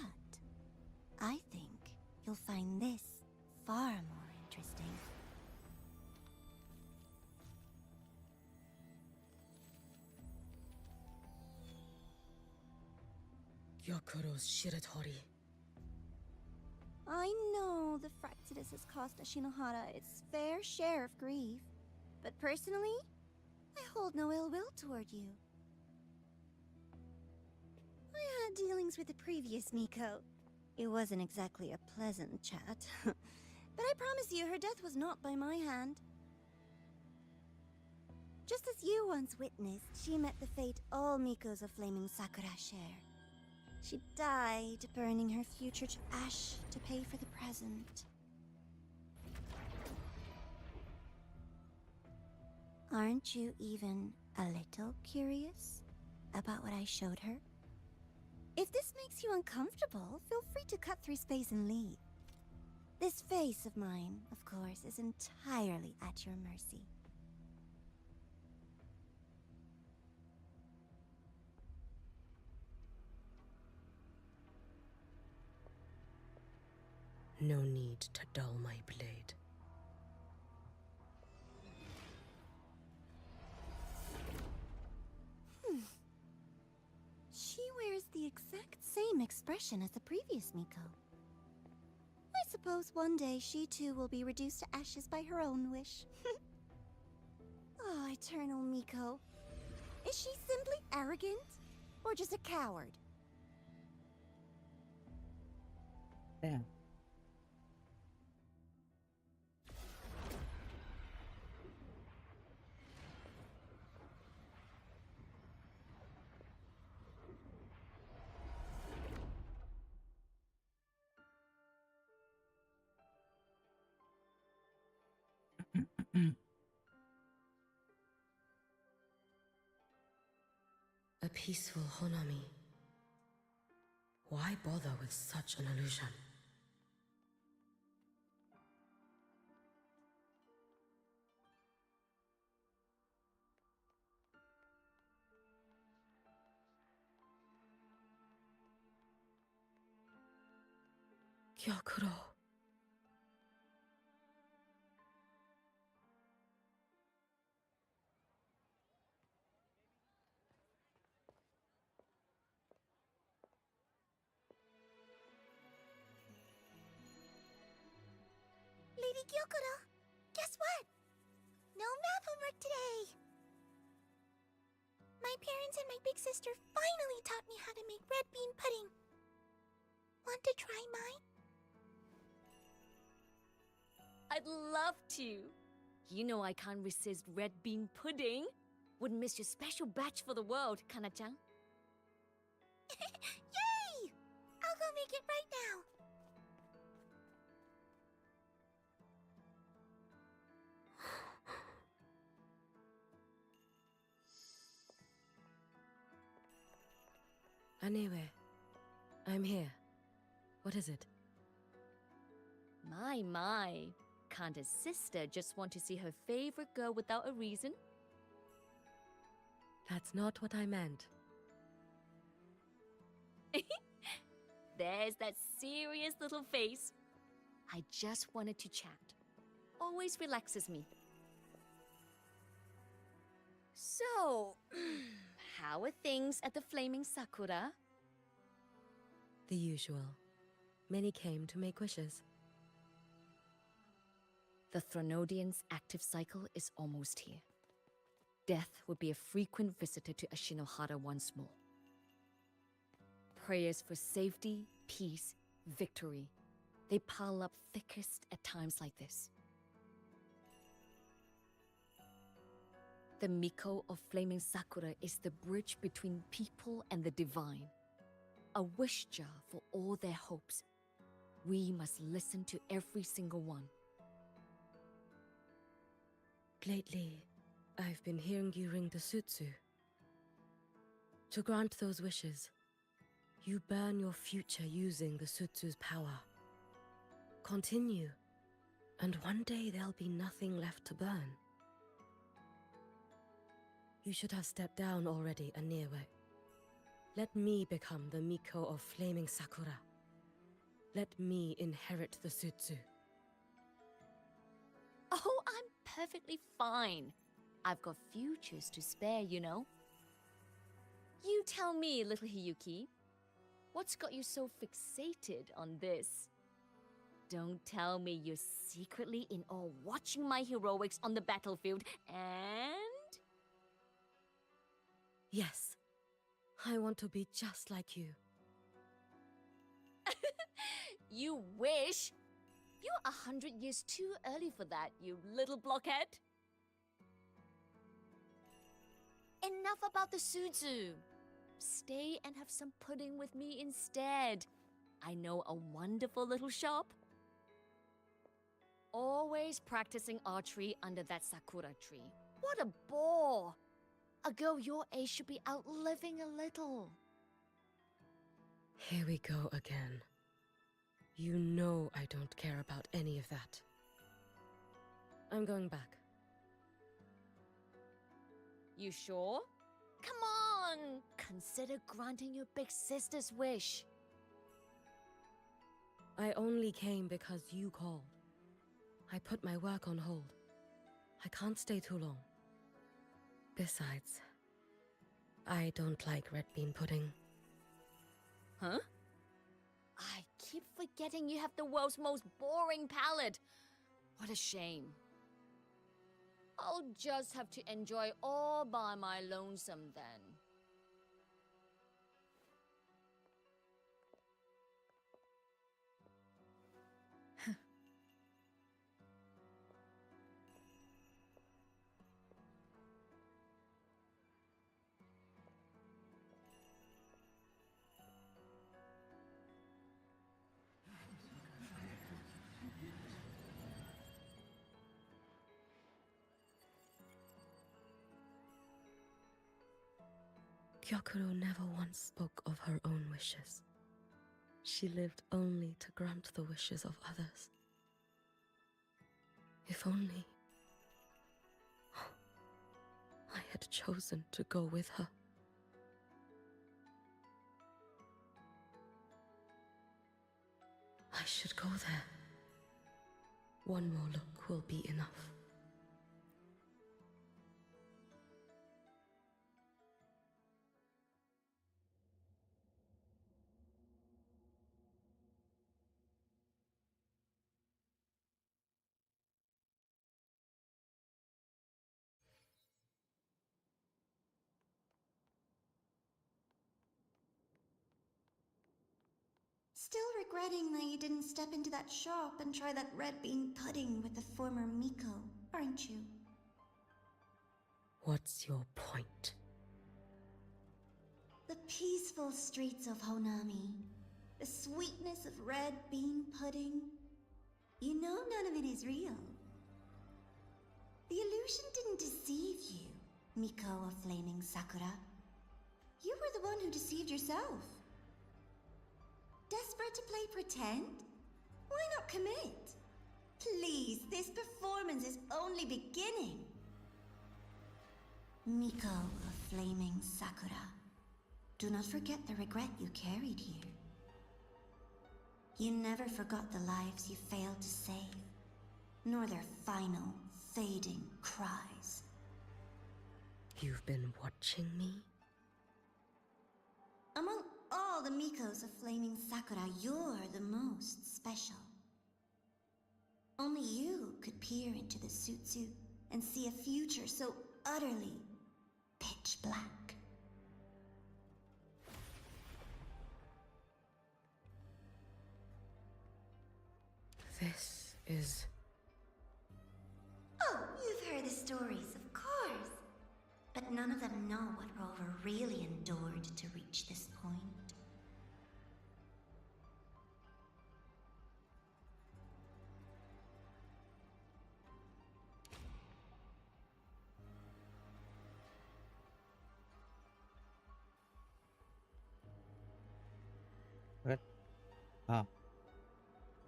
I think you'll find this far more interesting. Yakuro's Shiratori. I know the Fractidus has cost Ashinohara its fair share of grief. But personally, I hold no ill will toward you. I had dealings with the previous Miko. It wasn't exactly a pleasant chat. But I promise you, her death was not by my hand. Just as you once witnessed, she met the fate all Mikos of Flaming Sakura share. She died, burning her future to ash to pay for the present. Aren't you even a little curious about what I showed her? If this makes you uncomfortable, feel free to cut through space and leave. This face of mine, of course, is entirely at your mercy. No need to dull my blade. She wears the exact same expression as the previous Miko. I suppose one day she too will be reduced to ashes by her own wish. Oh, eternal Miko. Is she simply arrogant? Or just a coward? Damn. A peaceful Honami. Why bother with such an illusion? Gyokuro. Lady Gyokuro, guess what? No math homework today! My parents and my big sister finally taught me how to make red bean pudding. Want to try mine? I'd love to. You know I can't resist red bean pudding. Wouldn't miss your special batch for the world, Kana-chan. Yay! I'll go make it right now. Anyway, I'm here. What is it? My. Can't a sister just want to see her favorite girl without a reason? That's not what I meant. There's that serious little face. I just wanted to chat. Always relaxes me. So, how are things at the Flaming Sakura? The usual. Many came to make wishes. The Thronodian's active cycle is almost here. Death would be a frequent visitor to Ashinohara once more. Prayers for safety, peace, victory. They pile up thickest at times like this. The Miko of Flaming Sakura is the bridge between people and the divine. A wish jar for all their hopes. We must listen to every single one. Lately, I've been hearing you ring the sutsu. To grant those wishes, you burn your future using the sutsu's power. Continue, and one day there'll be nothing left to burn. You should have stepped down already, Aniewe. Let me become the Miko of Flaming Sakura. Let me inherit the sutsu. Oh, I'm perfectly fine. I've got futures to spare, you know. You tell me, little Hiyuki, what's got you so fixated on this? Don't tell me you're secretly in awe watching my heroics on the battlefield and... Yes, I want to be just like you. You wish? You're 100 years too early for that, you little blockhead. Enough about the sutsu. Stay and have some pudding with me instead. I know a wonderful little shop. Always practicing archery under that sakura tree. What a bore! A girl your age should be out living a little. Here we go again. You know I don't care about any of that. I'm going back. You sure? Come on! Consider granting your big sister's wish. I only came because you called. I put my work on hold. I can't stay too long. Besides, I don't like red bean pudding. Huh? I keep forgetting you have the world's most boring palate. What a shame. I'll just have to enjoy all by my lonesome then. Hyakuro never once spoke of her own wishes. She lived only to grant the wishes of others. If only I had chosen to go with her. I should go there. One more look will be enough. Still regretting that you didn't step into that shop and try that red bean pudding with the former Miko, aren't you? What's your point? The peaceful streets of Honami, the sweetness of red bean pudding. You know none of it is real. The illusion didn't deceive you, Miko of Flaming Sakura. You were the one who deceived yourself. Desperate to play pretend? Why not commit? Please, this performance is only beginning. Miko of Flaming Sakura, do not forget the regret you carried here. You never forgot the lives you failed to save, nor their final, fading cries. You've been watching me? Among all the Mikos of Flaming Sakura, you're the most special. Only you could peer into the Sutsu and see a future so utterly pitch black. This is... Oh, you've heard the stories, of course. But none of them know what Rover really endured to reach this point. What? Ah.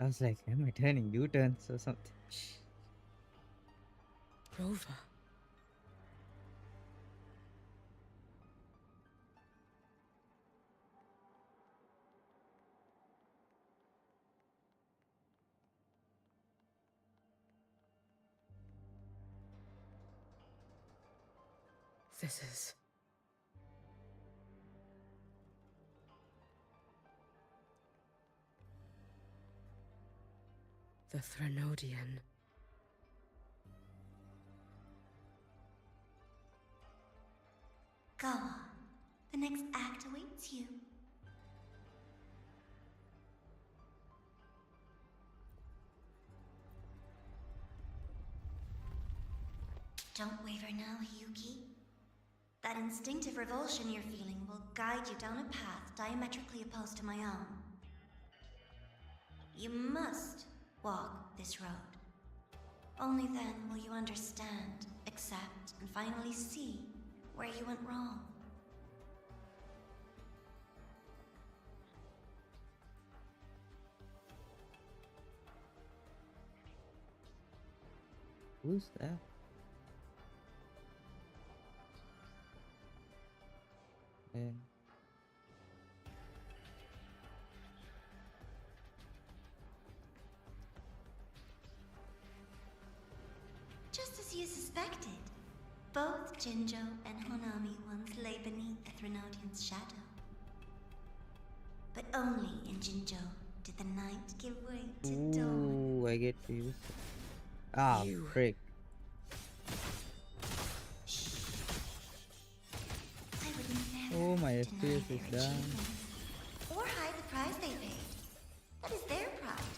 I was like, am I turning U-turns or something? Rover. This is... the Threnodian. Go on. The next act awaits you. Don't waver now, Hiyuki. That instinctive revulsion you're feeling will guide you down a path diametrically opposed to my own. You must walk this road. Only then will you understand, accept, and finally see where you went wrong. Who's that? Just as you suspected, both Jinjo and Honami once lay beneath the Threnodian's shadow. But only in Jinjo did the night give way to dawn. Ooh, I get to use it. Ah, frick. Oh, my FPS is down. Or hide the price they paid. That is their pride.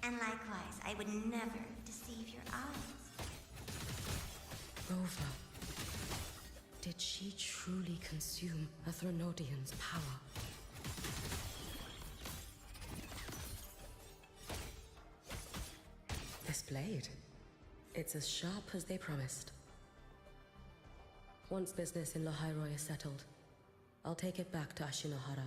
And likewise, I would never deceive your eyes. Rover. Did she truly consume a Threnodian's power? This blade. It's as sharp as they promised. Once business in Lahairoi is settled, I'll take it back to Ashinohara.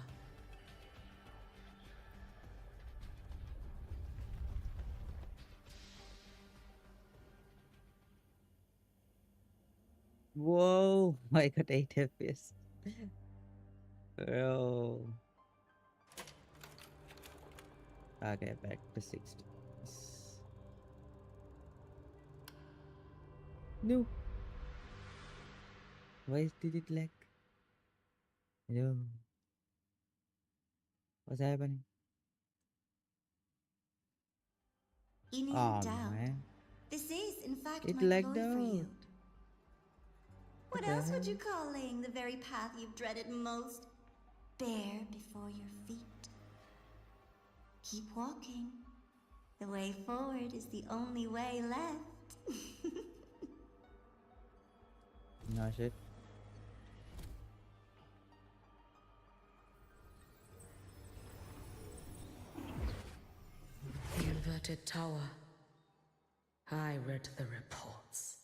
Whoa, I got 8 FPS. Bro. Okay, back to 60. No. Why did it lag? No. What's happening? You needn't Oh doubt. man. This is, in fact, It my lagged ploy for you. out. What the else would hell? you call laying the very path you've dreaded most bare before your feet? Keep walking. The way forward is the only way left. No shit. The inverted tower. I read the reports.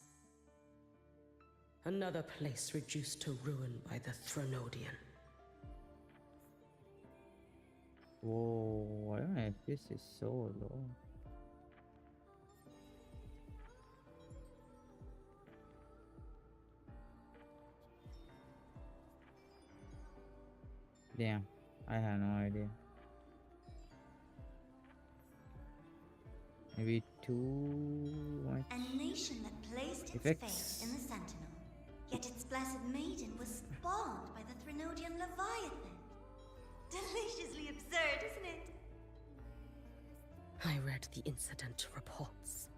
Another place reduced to ruin by the Threnodian. Whoa, I don't know if this is so low. Damn, I have no idea. Maybe too much A nation that placed its effects. faith in the Sentinel, yet its blessed maiden was spawned by the Threnodian Leviathan. Deliciously absurd, isn't it? I read the incident reports.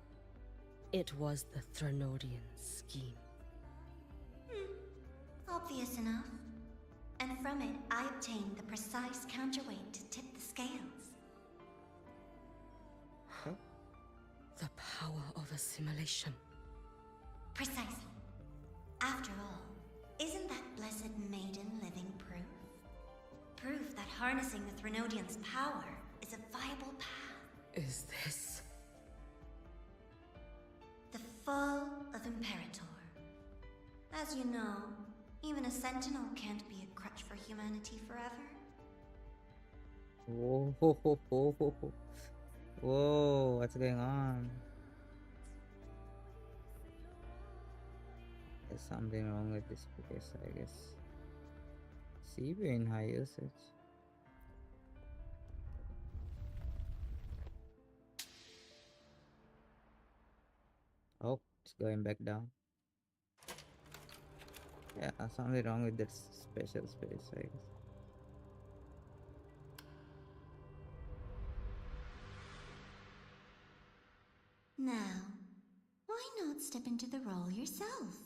It was the Threnodian scheme. Obvious enough. And from it, I obtained the precise counterweight to tip the scales. The power of assimilation. Precisely. After all, isn't that blessed maiden living proof? Proof that harnessing the Threnodian's power is a viable path. Is this... The fall of Imperator. As you know, even a sentinel can't be a crutch for humanity forever. Whoa, ho, ho, ho, ho, ho. Whoa, what's going on? There's something wrong with this place, I guess. CPU in high usage. Oh, it's going back down. Yeah, something wrong with that special space, I guess. Now, why not step into the role yourself?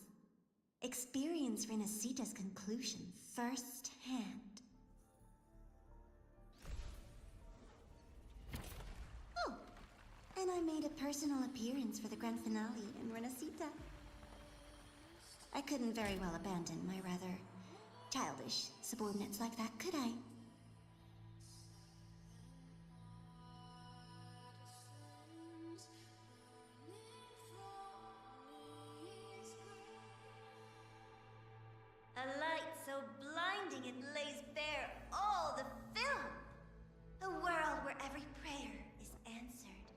Experience Renacita's conclusion firsthand. Oh, and I made a personal appearance for the grand finale in Renacita. I couldn't very well abandon my rather childish subordinates like that, could I? A light so blinding it lays bare all the film. A world where every prayer is answered.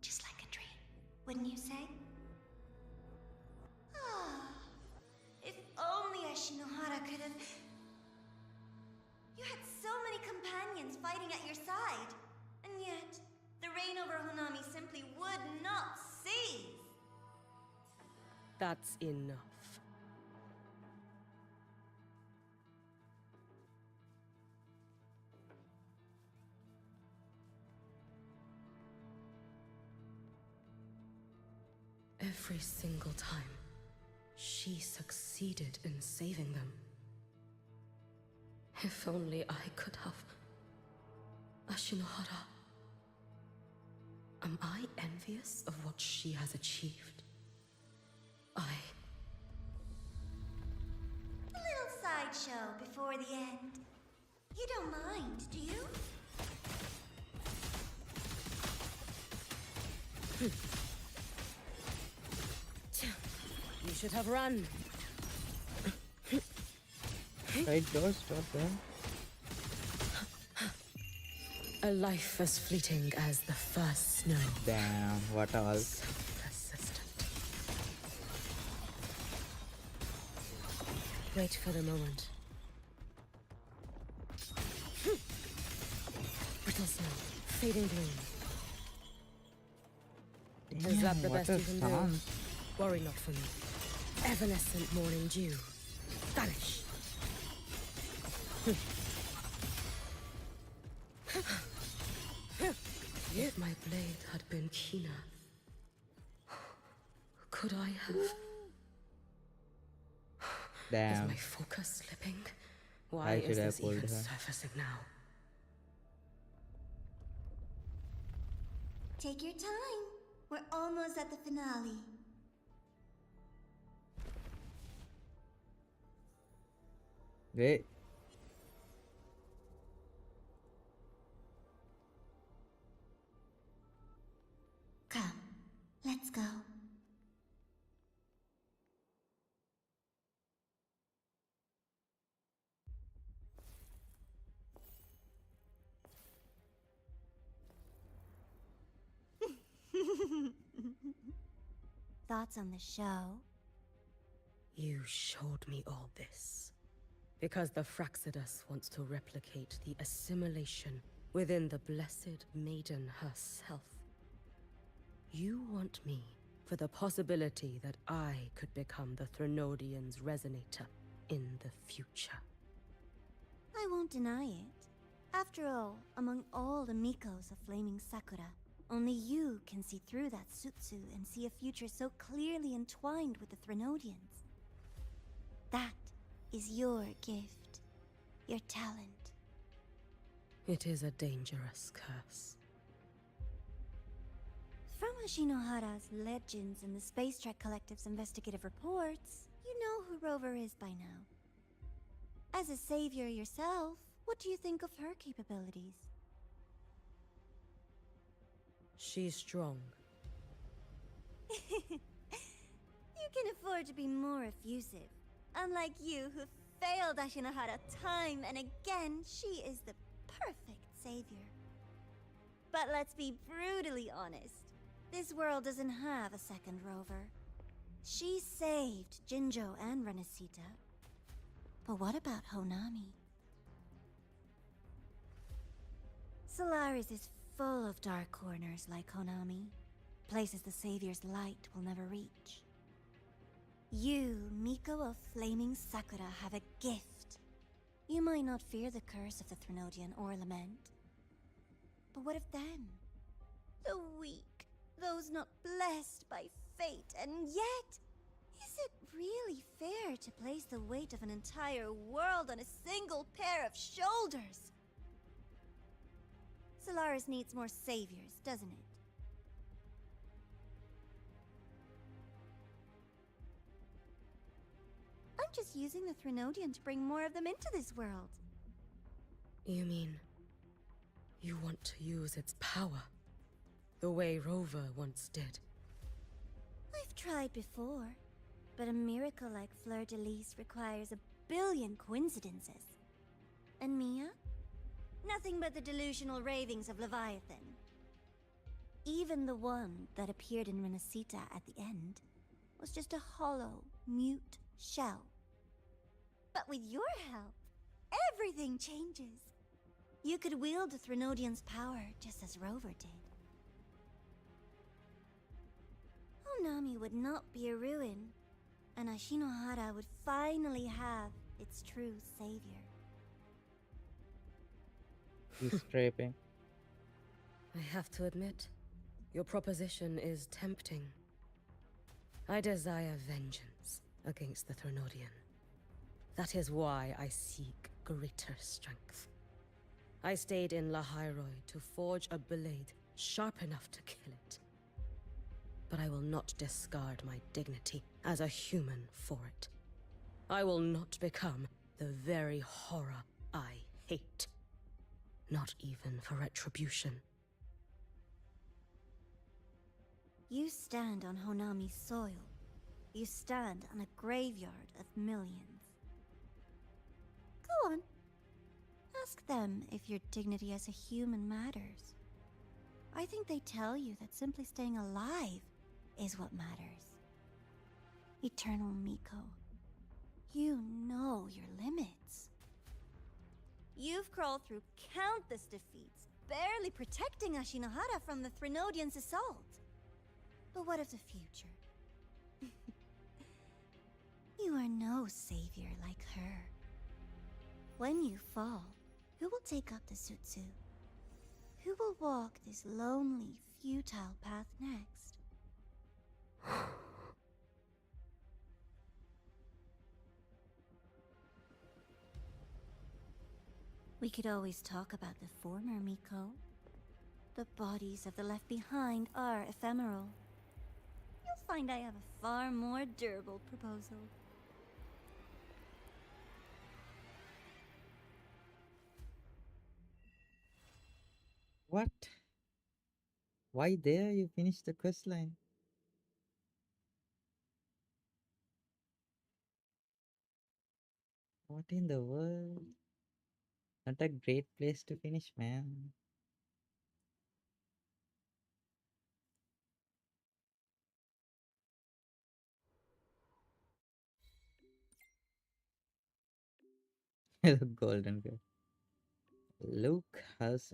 Just like a dream, wouldn't you say? Ah, if only Ashinohara could have... You had so many companions fighting at your side, and yet the reign over Honami simply would not cease. That's enough. Every single time, she succeeded in saving them. If only I could have... Ashinohara. Am I envious of what she has achieved? A little sideshow before the end. You don't mind, do you? You should have run. Right, doors, stop there. A life as fleeting as the first snow. Damn, what else? So persistent. Wait for the moment. Brittle snow, fading bloom. Is that the Damn, best what you a can sound. do? Worry not for me. Evanescent morning dew. Vanish. If my blade had been keener, could I have? Is Damn. my focus slipping? Why I is should have this pulled even her. surfacing now? Take your time. We're almost at the finale. Wait. Come, let's go. Thoughts on the show? You showed me all this because the Fraxidus wants to replicate the assimilation within the Blessed Maiden herself. You want me for the possibility that I could become the Threnodian's resonator in the future. I won't deny it. After all, among all the Mikos of Flaming Sakura, only you can see through that Sutsu and see a future so clearly entwined with the Threnodians. That is your gift, your talent. It is a dangerous curse. From Ashinohara's legends and the Space Trek Collective's investigative reports, you know who Rover is by now. As a savior yourself, what do you think of her capabilities? She's strong. You can afford to be more effusive. Unlike you, who failed Ashinohara time and again, she is the perfect savior. But let's be brutally honest. This world doesn't have a second Rover. She saved Jinjo and Renesita. But what about Honami? Solaris is full of dark corners like Honami. Places the Savior's light will never reach. You, Miko of Flaming Sakura, have a gift. You might not fear the curse of the Threnodian or Lament. But what of them? The weak, those not blessed by fate, and yet, is it really fair to place the weight of an entire world on a single pair of shoulders? Solaris needs more saviors, doesn't it? I'm just using the Threnodian to bring more of them into this world. You mean you want to use its power the way Rover once did? I've tried before, but a miracle like Fleur-de-Lis requires a billion coincidences. And Mia? Nothing but the delusional ravings of Leviathan. Even the one that appeared in Renesita at the end was just a hollow, mute shell. But with your help, everything changes. You could wield the Threnodian's power just as Rover did. Honami would not be a ruin, and Ashinohara would finally have its true savior. He's scraping. I have to admit, your proposition is tempting. I desire vengeance against the Threnodian. That is why I seek greater strength. I stayed in Lahairoi to forge a blade sharp enough to kill it. But I will not discard my dignity as a human for it. I will not become the very horror I hate. Not even for retribution. You stand on Honami's soil. You stand on a graveyard of millions. Go on. Ask them if your dignity as a human matters. I think they tell you that simply staying alive is what matters. Eternal Miko, you know your limits. You've crawled through countless defeats, barely protecting Ashinohara from the Threnodians' assault. But what of the future? You are no savior like her. When you fall, who will take up the Sutsu? Who will walk this lonely, futile path next? We could always talk about the former, Miko. The bodies of the left behind are ephemeral. You'll find I have a far more durable proposal. What? Why there? You finished the quest line. What in the world? Not a great place to finish, man. Golden girl. Luke has.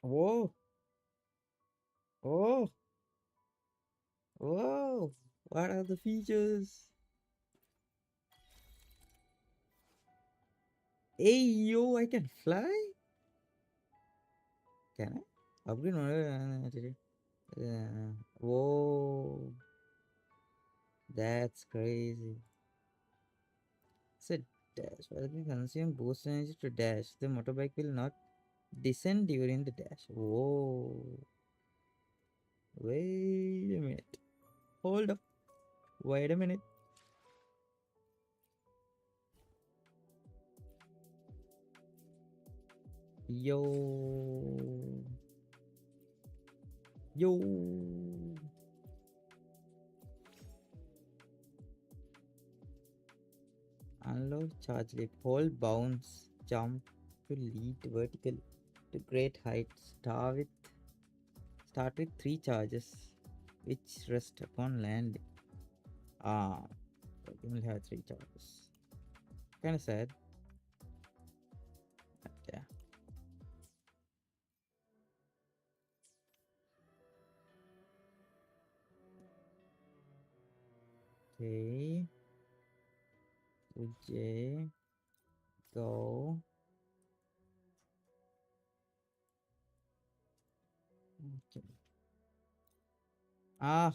Whoa! Oh! Whoa! What are the features? Hey yo, I can fly? Can I? Upgrade today. Whoa! That's crazy. It's a dash. While we consume boost energy to dash, the motorbike will not descend during the dash. Whoa! Wait a minute. Hold up. Wait a minute. Yo. Yo. Unlock charge leap. Hold bounce. Jump to lead vertical to great height. Start with 3 charges, which rest upon landing. Ah, but you only have 3 charges. Kinda sad. But yeah. Okay. J. Go. Okay. Ah,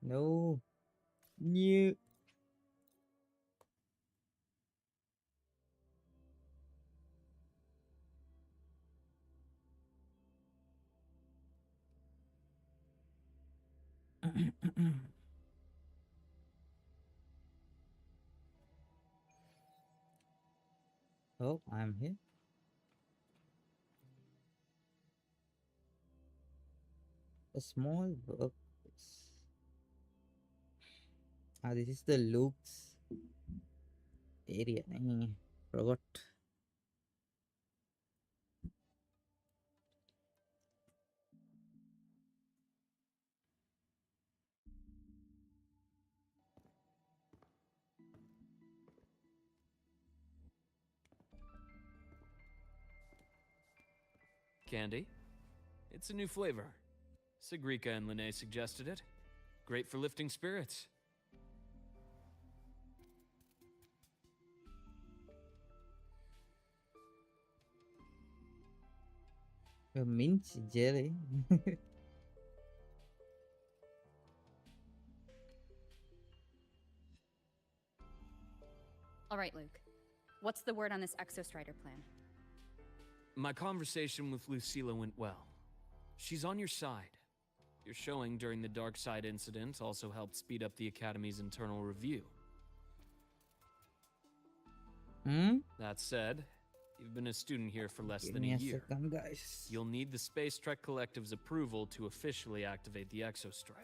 no. New. Oh, I'm here. A small workplace. Ah, this is the Luke's area. Forgot. Candy? It's a new flavor. Sigrika and Linnae suggested it. Great for lifting spirits. A mint jelly. All right, Luke. What's the word on this Exostrider plan? My conversation with Lucilla went well. She's on your side. Your showing during the Dark Side incident also helped speed up the Academy's internal review. Hmm? That said, you've been a student here for less Give than me a a year. second, guys. You'll need the Space Trek Collective's approval to officially activate the Exostrider.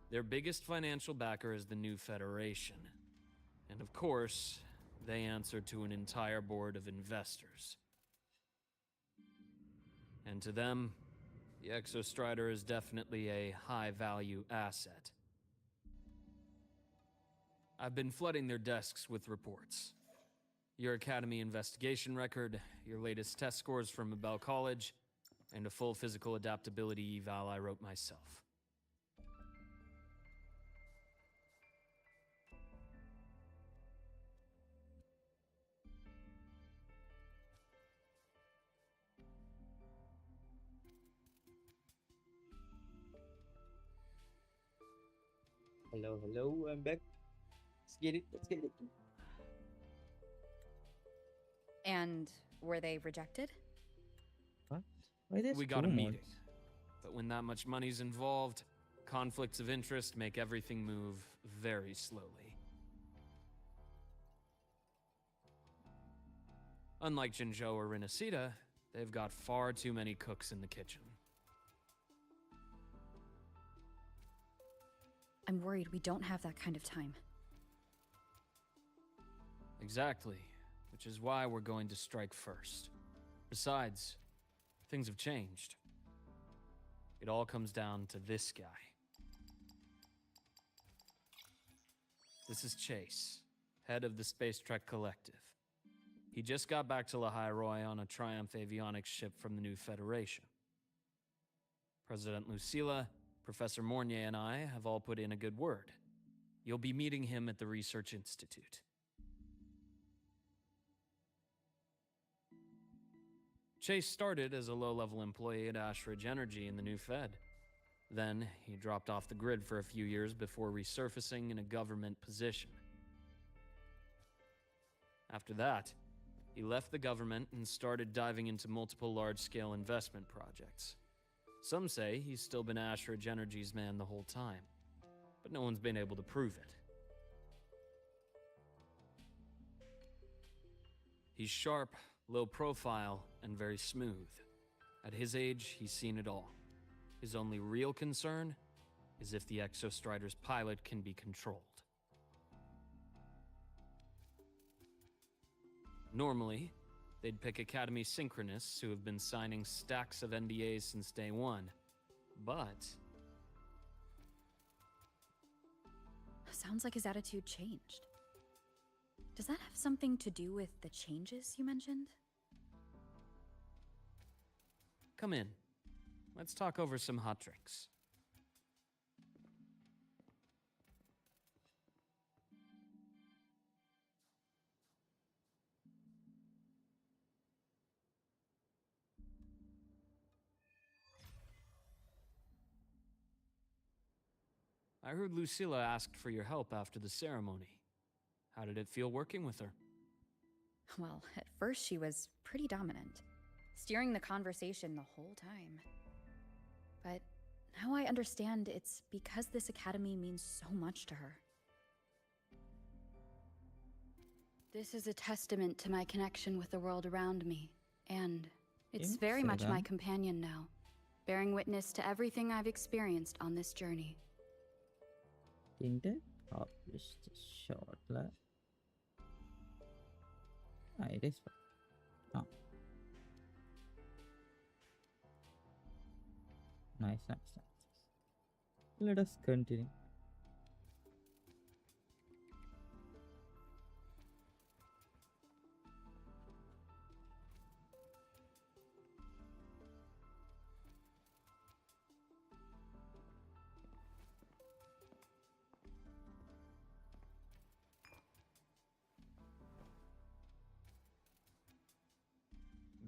Their biggest financial backer is the new Federation. And of course, they answer to an entire board of investors. And to them, the Exostrider is definitely a high-value asset. I've been flooding their desks with reports. Your Academy investigation record, your latest test scores from Abel College, and a full physical adaptability eval I wrote myself. Hello, hello, I'm back. Let's get it, let's get it. And were they rejected? What? Why there's We got a two meeting. modes? But when that much money's involved, conflicts of interest make everything move very slowly. Unlike Jinzhou or Rinasita, they've got far too many cooks in the kitchen. I'm worried we don't have that kind of time. Exactly, which is why we're going to strike first. Besides, things have changed. It all comes down to this guy. This is Chase, head of the Space Trek Collective. He just got back to Lahai Roi on a Triumph avionics ship from the new Federation. President Lucilla, Professor Mornier, and I have all put in a good word. You'll be meeting him at the Research Institute. Chase started as a low-level employee at Ashridge Energy in the new Fed. Then, he dropped off the grid for a few years before resurfacing in a government position. After that, he left the government and started diving into multiple large-scale investment projects. Some say he's still been Ashridge Energy's man the whole time, but no one's been able to prove it. He's sharp, low profile, and very smooth. At his age, he's seen it all. His only real concern is if the Exostrider's pilot can be controlled. Normally, they'd pick Academy synchronists who have been signing stacks of NDAs since day one. But Sounds like his attitude changed. Does that have something to do with the changes you mentioned? come in. Let's talk over some hot drinks. I heard Lucilla asked for your help after the ceremony. How did it feel working with her? Well, at first she was pretty dominant, steering the conversation the whole time. But now I understand it's because this academy means so much to her. This is a testament to my connection with the world around me, and it's Yeah, very say much my that. companion now, bearing witness to everything I've experienced on this journey. Inte published shortly. It is fine. Oh. Nice, nice, nice. Let us continue.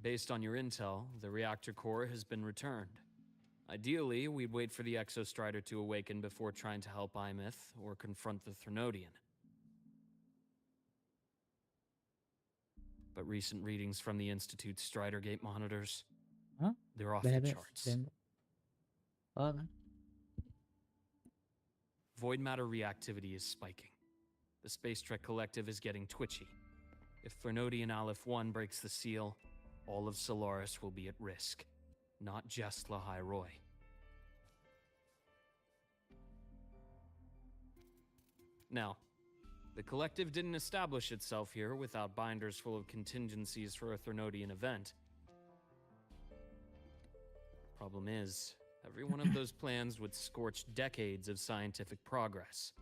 Based on your intel, the reactor core has been returned. Ideally, we'd wait for the Exostrider to awaken before trying to help Imith or confront the Threnodian. But recent readings from the Institute's Strider Gate monitors, Huh? they're off the charts. Okay. void matter reactivity is spiking. The Space Trek Collective is getting twitchy. If Threnodian Aleph 1 breaks the seal, all of Solaris will be at risk. Not just Lahai Roy. Now, the Collective didn't establish itself here without binders full of contingencies for a Threnodian event. Problem is, every one of those plans would scorch decades of scientific progress.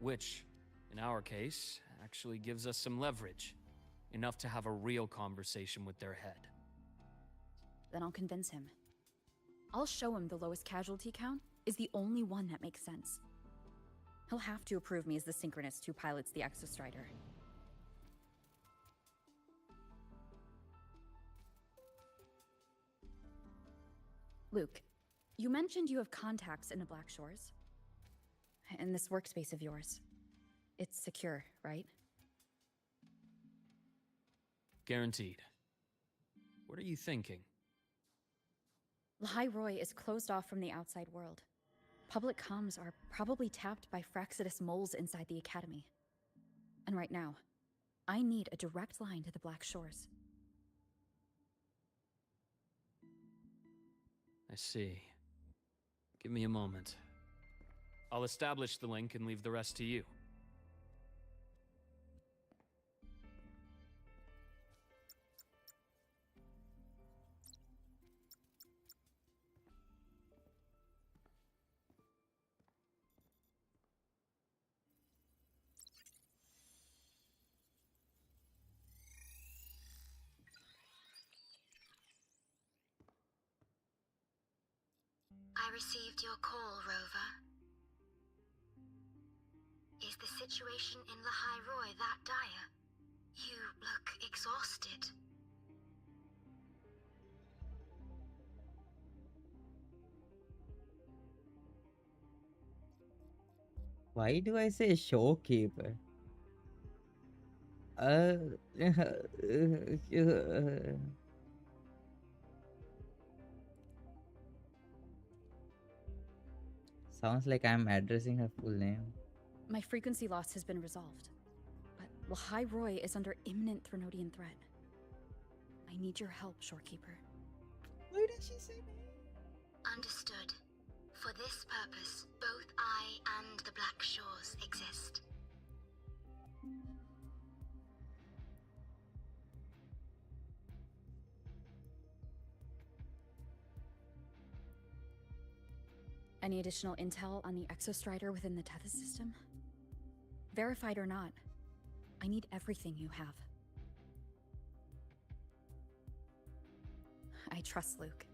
Which, in our case, actually gives us some leverage. Enough to have a real conversation with their head. Then I'll convince him. I'll show him the lowest casualty count is the only one that makes sense. He'll have to approve me as the synchronist who pilots the Exostrider. Luke, you mentioned you have contacts in the Black Shores. In this workspace of yours. It's secure, right? Guaranteed. What are you thinking? Lahai Roy is closed off from the outside world. Public comms are probably tapped by Fraxidus moles inside the Academy. And right now, I need a direct line to the Black Shores. I see. Give me a moment. I'll establish the link and leave the rest to you. I received your call, Rover. Is the situation in Lahai Roy that dire? You look exhausted. Why do I say showkeeper? Sounds like I'm addressing her full name. My frequency loss has been resolved, but Lahai Roy is under imminent Threnodian threat. I need your help, Shorekeeper. Why did she say me? Understood. For this purpose, both I and the Black Shores exist. Any additional intel on the Exostrider within the Tethys system? Verified or not, I need everything you have. I trust Luke.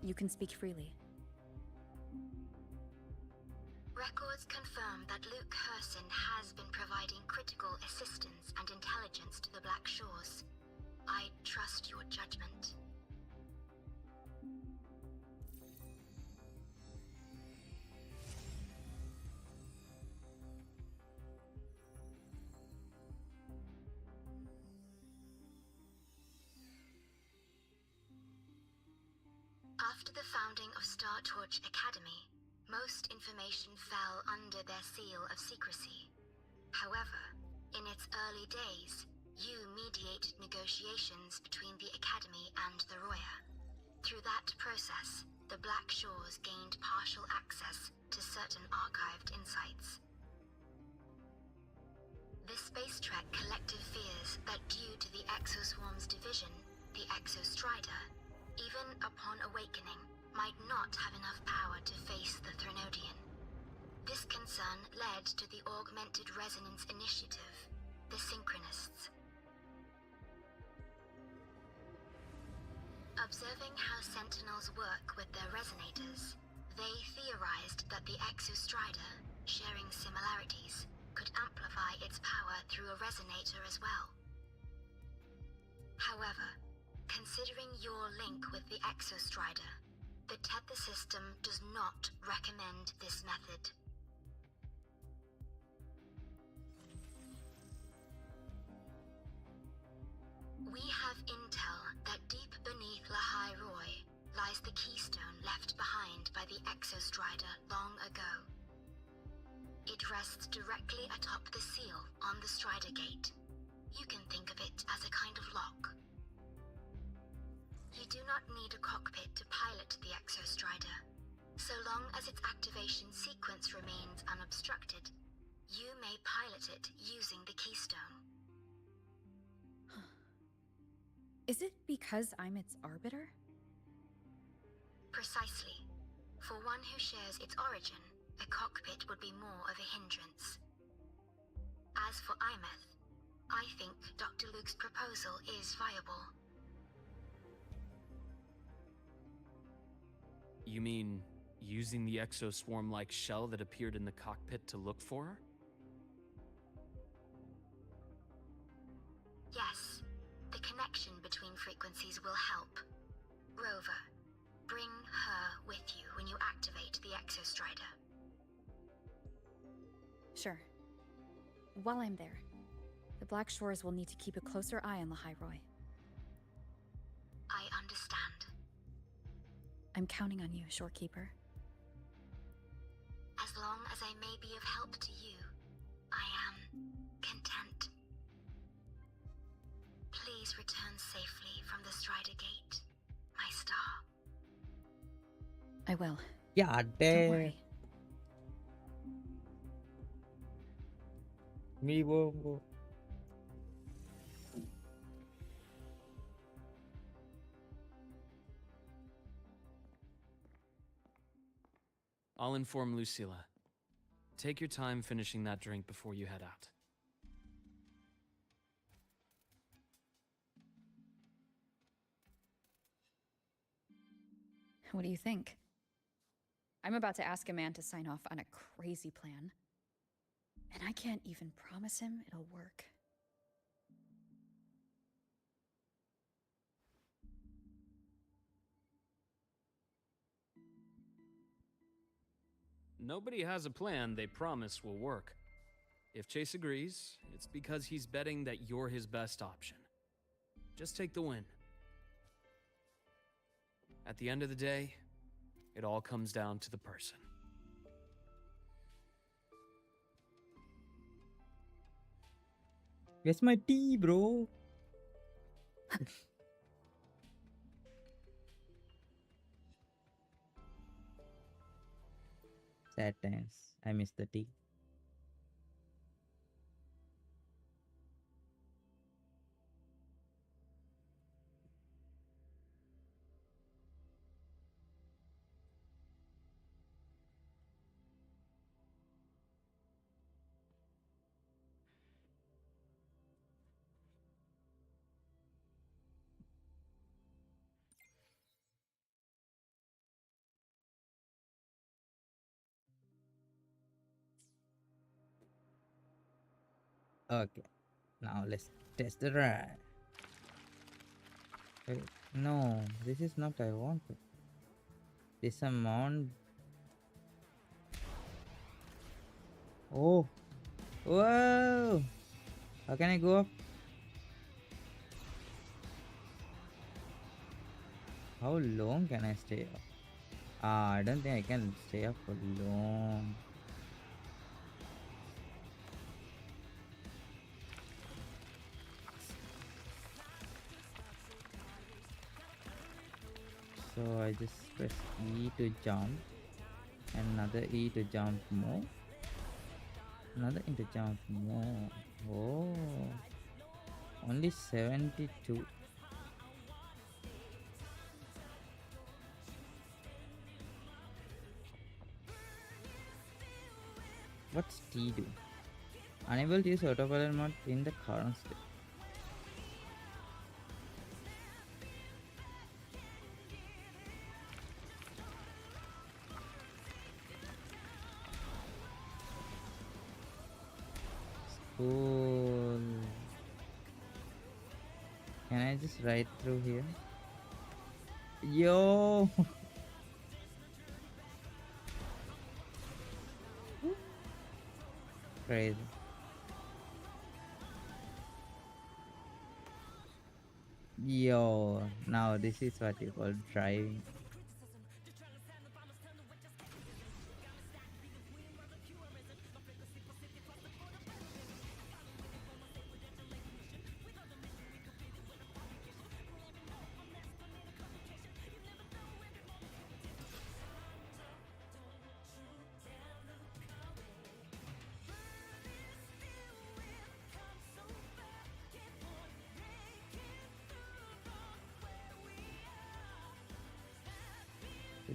You can speak freely. Records confirm that Luke Herson has been providing critical assistance and intelligence to the Black Shores. I trust your judgment. After the founding of Star Torch Academy, most information fell under their seal of secrecy. However, in its early days, you mediated negotiations between the Academy and the Roya. Through that process, the Black Shores gained partial access to certain archived insights. The Space Trek Collective fears that due to the Exoswarm's division, the Exostrider, even upon awakening, might not have enough power to face the Threnodian. This concern led to the Augmented Resonance Initiative, the Synchronists. Observing how Sentinels work with their resonators, they theorized that the Exostrider, sharing similarities, could amplify its power through a resonator as well. However, considering your link with the Exostrider, the Tether system does not recommend this method. We have intel that deep beneath Lahai Roy lies the keystone left behind by the Exostrider long ago. It rests directly atop the seal on the Strider Gate. You can think of it as a kind of lock. You do not need a cockpit to pilot the Exostrider. So long as its activation sequence remains unobstructed, you may pilot it using the keystone. Is it because I'm its arbiter? Precisely. For one who shares its origin, a cockpit would be more of a hindrance. As for Imeth, I think Dr. Luke's proposal is viable. You mean using the exoswarm-like shell that appeared in the cockpit to look for her? Yes, the connection between frequencies will help. Rover, bring her with you when you activate the Exostrider. Sure. While I'm there, the Black Shores will need to keep a closer eye on Lahairoi. I understand. I'm counting on you, Shorekeeper. As long as I may be of help to you, I am content. Please return safely from the Strider Gate, my star. I will. Yeah, Don't damn. worry. Me won't. I'll inform Lucilla. Take your time finishing that drink before you head out. What do you think? I'm about to ask a man to sign off on a crazy plan. And I can't even promise him it'll work. Nobody has a plan they promise will work. If Chase agrees, it's because he's betting that you're his best option. Just take the win. At the end of the day, it all comes down to the person. Where's my tea, bro? Sad times. I miss the tea. Okay, now let's test the ride. Wait, no, this is not I wanted. This amount. Oh, whoa! How can I go up? How long can I stay up? I don't think I can stay up for long. So I just press E to jump, another E to jump more, another E to jump more. Oh, only 72. What's T do? Unable to use autopilot mode in the current state. Cool. Can I just ride through here? Yo! Crazy. Yo, now this is what you call driving.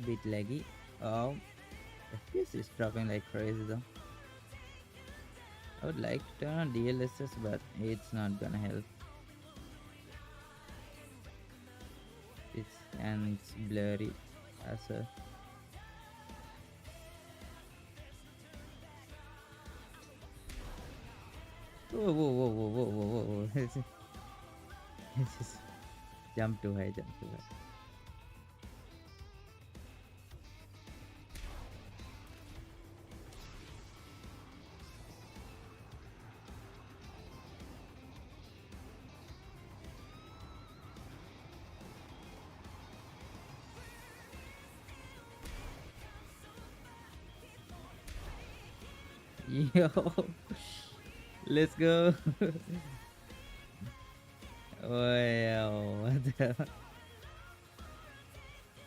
bit laggy. Oh, FPS is dropping like crazy though. I would like to turn on DLSS, but it's not gonna help. It's blurry as well. Whoa, whoa, whoa, whoa, whoa, whoa, whoa, whoa. It's just jump too high, jump too high. Yo, let's go. Wow, what the?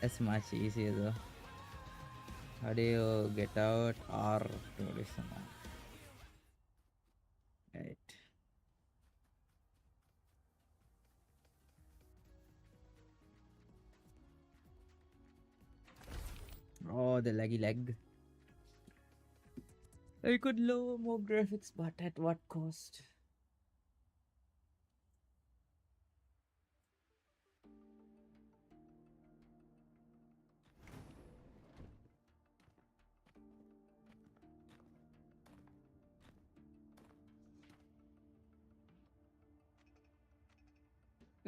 That's much easier though. How do you get out or do this one? Right. Oh, the laggy leg. I could lower more graphics, but at what cost?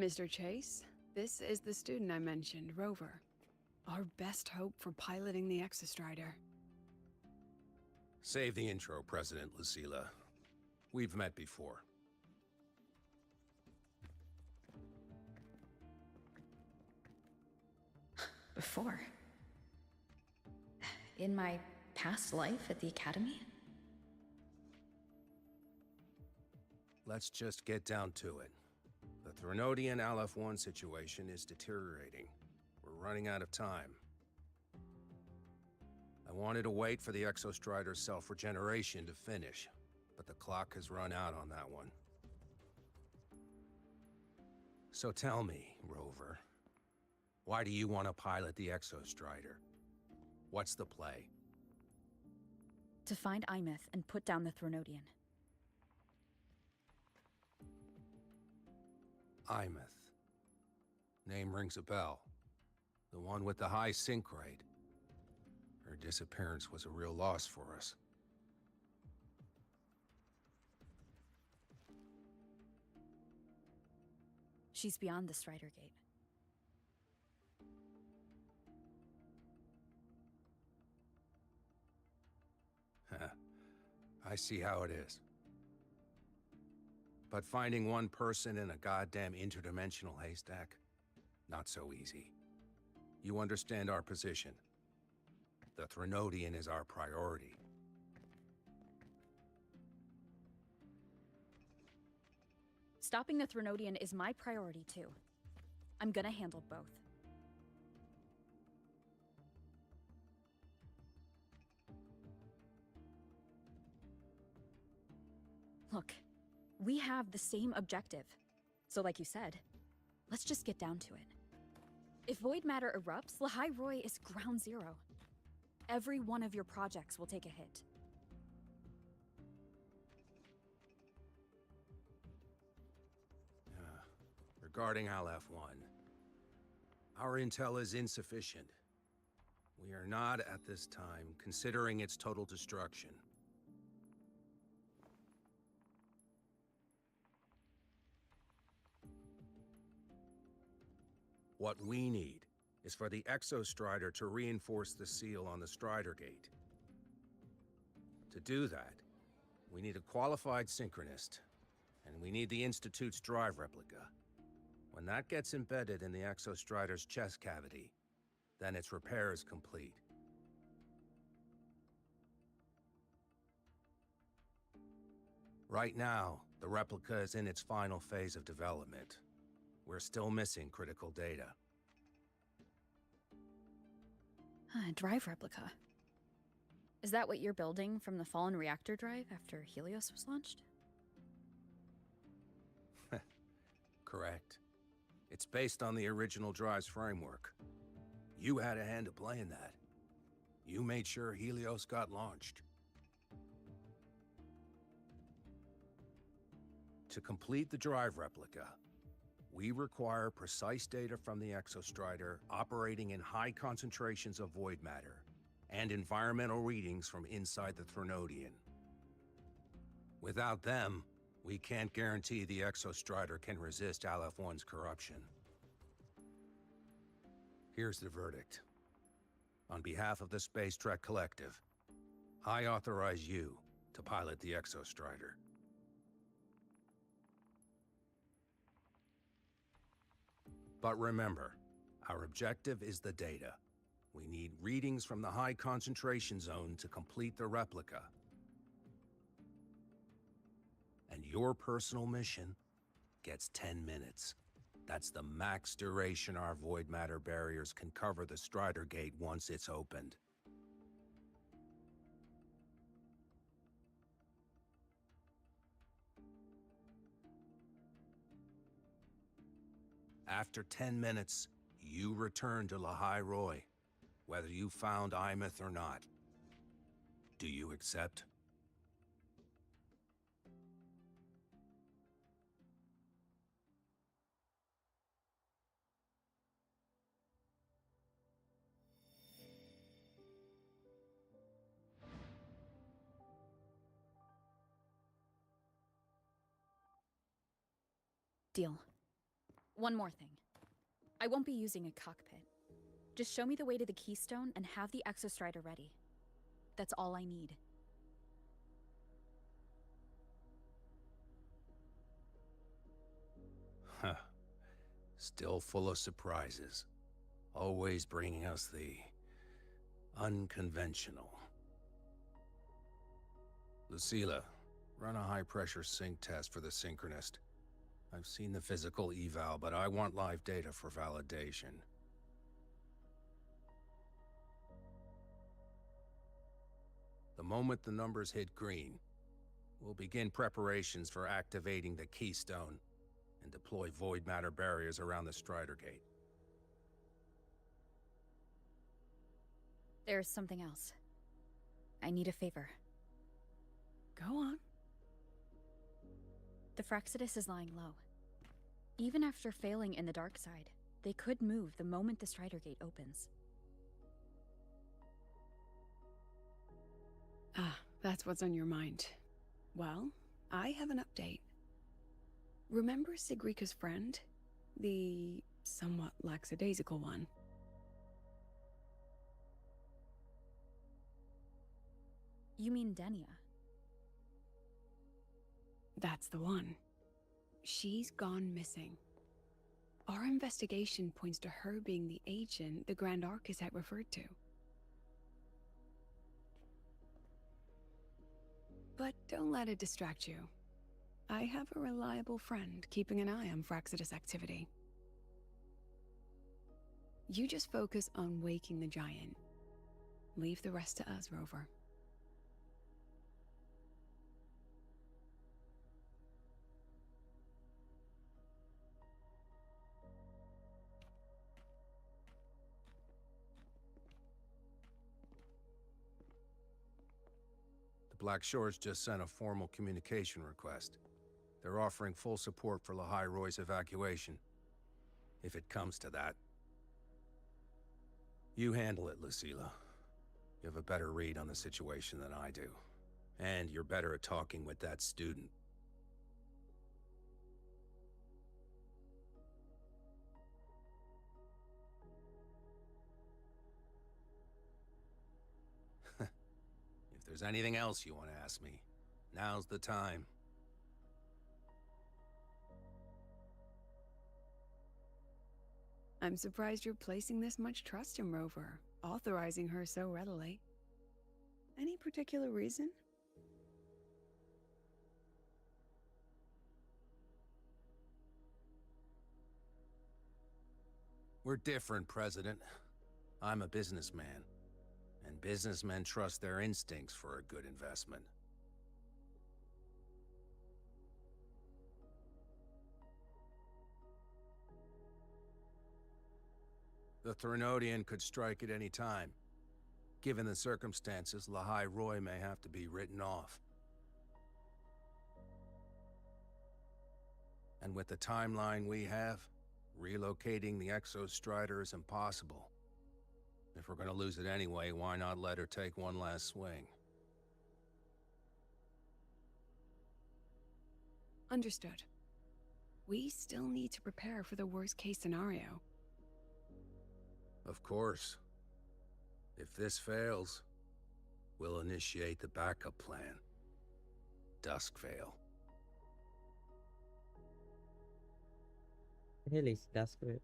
Mr. Chase, this is the student I mentioned, Rover. Our best hope for piloting the Exostrider. Save the intro, President Lucilla. We've met before. Before? In my past life at the Academy? Let's just get down to it. The Threnodian Aleph-1 situation is deteriorating. We're running out of time. I wanted to wait for the Exostrider's self-regeneration to finish, but the clock has run out on that one. So tell me, Rover, why do you want to pilot the Exostrider? What's the play? To find Imeth and put down the Threnodian. Imeth. Name rings a bell. The one with the high sync rate. Her disappearance was a real loss for us. She's beyond the Strider Gate. I see how it is. But finding one person in a goddamn interdimensional haystack? Not so easy. You understand our position. The Threnodian is our priority. Stopping the Threnodian is my priority too. I'm gonna handle both. Look, we have the same objective. So like you said, let's just get down to it. If void matter erupts, Lahai Roy is ground zero. Every one of your projects will take a hit. Regarding Aleph-1, our intel is insufficient. We are not, at this time, considering its total destruction. What we need is for the Exostrider to reinforce the seal on the Strider Gate. To do that, we need a qualified synchronist, and we need the Institute's drive replica. When that gets embedded in the Exostrider's chest cavity, then its repair is complete. Right now, the replica is in its final phase of development. We're still missing critical data. Drive replica. Is that what you're building from the fallen reactor drive after Helios was launched? Correct. It's based on the original drive's framework. You had a hand to play in that. You made sure Helios got launched. To complete the drive replica, we require precise data from the Exostrider operating in high concentrations of void matter, and environmental readings from inside the Threnodian. Without them, we can't guarantee the Exostrider can resist Aleph-1's corruption. Here's the verdict. On behalf of the Space Trek Collective, I authorize you to pilot the Exostrider. But remember, our objective is the data. We need readings from the high concentration zone to complete the replica. And your personal mission gets 10 minutes. That's the max duration our void matter barriers can cover the Strider Gate once it's opened. After 10 minutes, you return to Lahai Roy, whether you found Imeth or not. Do you accept? Deal. One more thing. I won't be using a cockpit. Just show me the way to the Keystone and have the Exostrider ready. That's all I need. Huh. Still full of surprises. Always bringing us the unconventional. Lucilla, run a high-pressure sync test for the Synchronist. I've seen the physical eval, but I want live data for validation. The moment the numbers hit green, we'll begin preparations for activating the Keystone and deploy void matter barriers around the Strider Gate. There's something else. I need a favor. Go on. The Fraxidus is lying low. Even after failing in the dark side, they could move the moment the Strider Gate opens. Ah, that's what's on your mind. Well, I have an update. Remember Sigrika's friend? The somewhat lackadaisical one? You mean Denia? That's the one. She's gone missing. Our investigation points to her being the agent the Grand Architect referred to. But don't let it distract you. I have a reliable friend keeping an eye on Fraxidus activity. You just focus on waking the giant. Leave the rest to us, Rover. Black Shores just sent a formal communication request. They're offering full support for Lahai Roy's evacuation, if it comes to that. You handle it, Lucilla. You have a better read on the situation than I do. And you're better at talking with that student. If there's anything else you want to ask me, now's the time. I'm surprised you're placing this much trust in Rover, authorizing her so readily. Any particular reason? We're different, President. I'm a businessman, and businessmen trust their instincts for a good investment. The Threnodian could strike at any time. Given the circumstances, Lahai Roy may have to be written off. And with the timeline we have, relocating the Exostrider is impossible. If we're gonna lose it anyway, why not let her take one last swing? Understood. We still need to prepare for the worst-case scenario. Of course. If this fails, we'll initiate the backup plan. Duskvale. Really, that's great.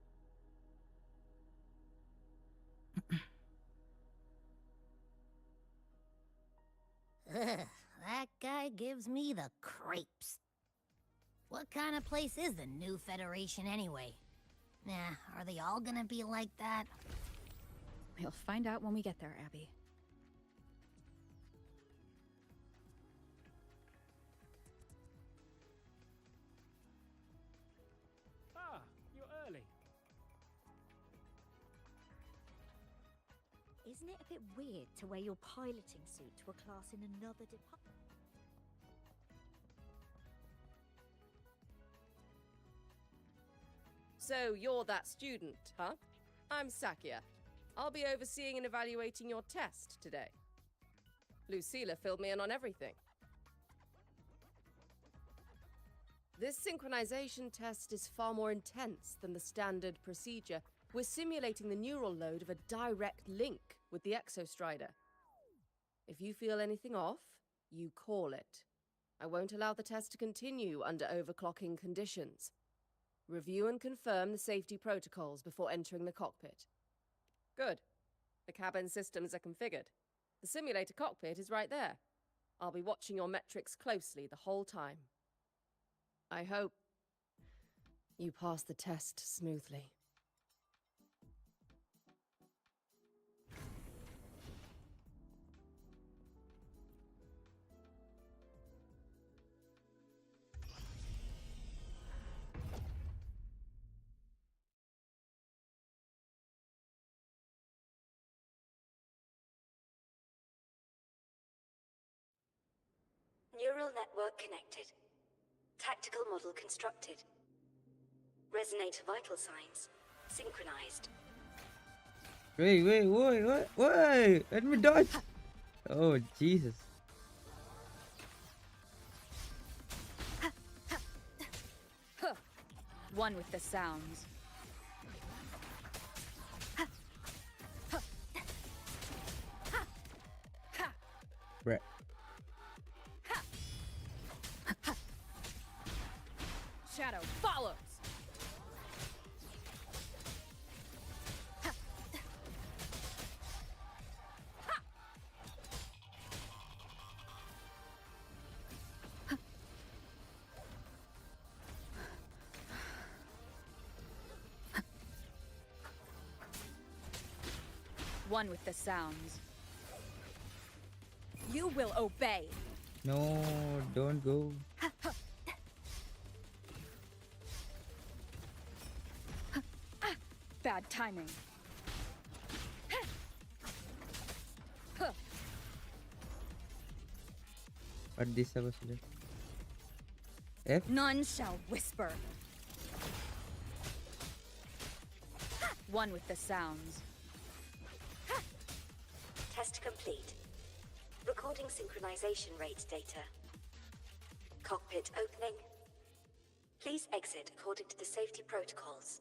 Ugh, that guy gives me the creeps. What kind of place is the new Federation anyway? Nah, are they all gonna be like that? We'll find out when we get there, Abby. Ah, you're early. Isn't it a bit weird to wear your piloting suit to a class in another department? So you're that student, huh? I'm Sakia. I'll be overseeing and evaluating your test today. Lucilla filled me in on everything. This synchronization test is far more intense than the standard procedure. We're simulating the neural load of a direct link with the Exostrider. If you feel anything off, you call it. I won't allow the test to continue under overclocking conditions. Review and confirm the safety protocols before entering the cockpit. Good. The cabin systems are configured. The simulator cockpit is right there. I'll be watching your metrics closely the whole time. I hope you pass the test smoothly. Neural network connected. Tactical model constructed. Resonator vital signs synchronized. Wait, wait! Let me dodge! Oh, Jesus. One with the sounds. Brett. Shadow follows. One with the sounds. You will obey. No, don't go. Bad timing. What this supposed to do? F? None shall whisper. One with the sounds. Test complete. Recording synchronization rate data. Cockpit opening. Please exit according to the safety protocols.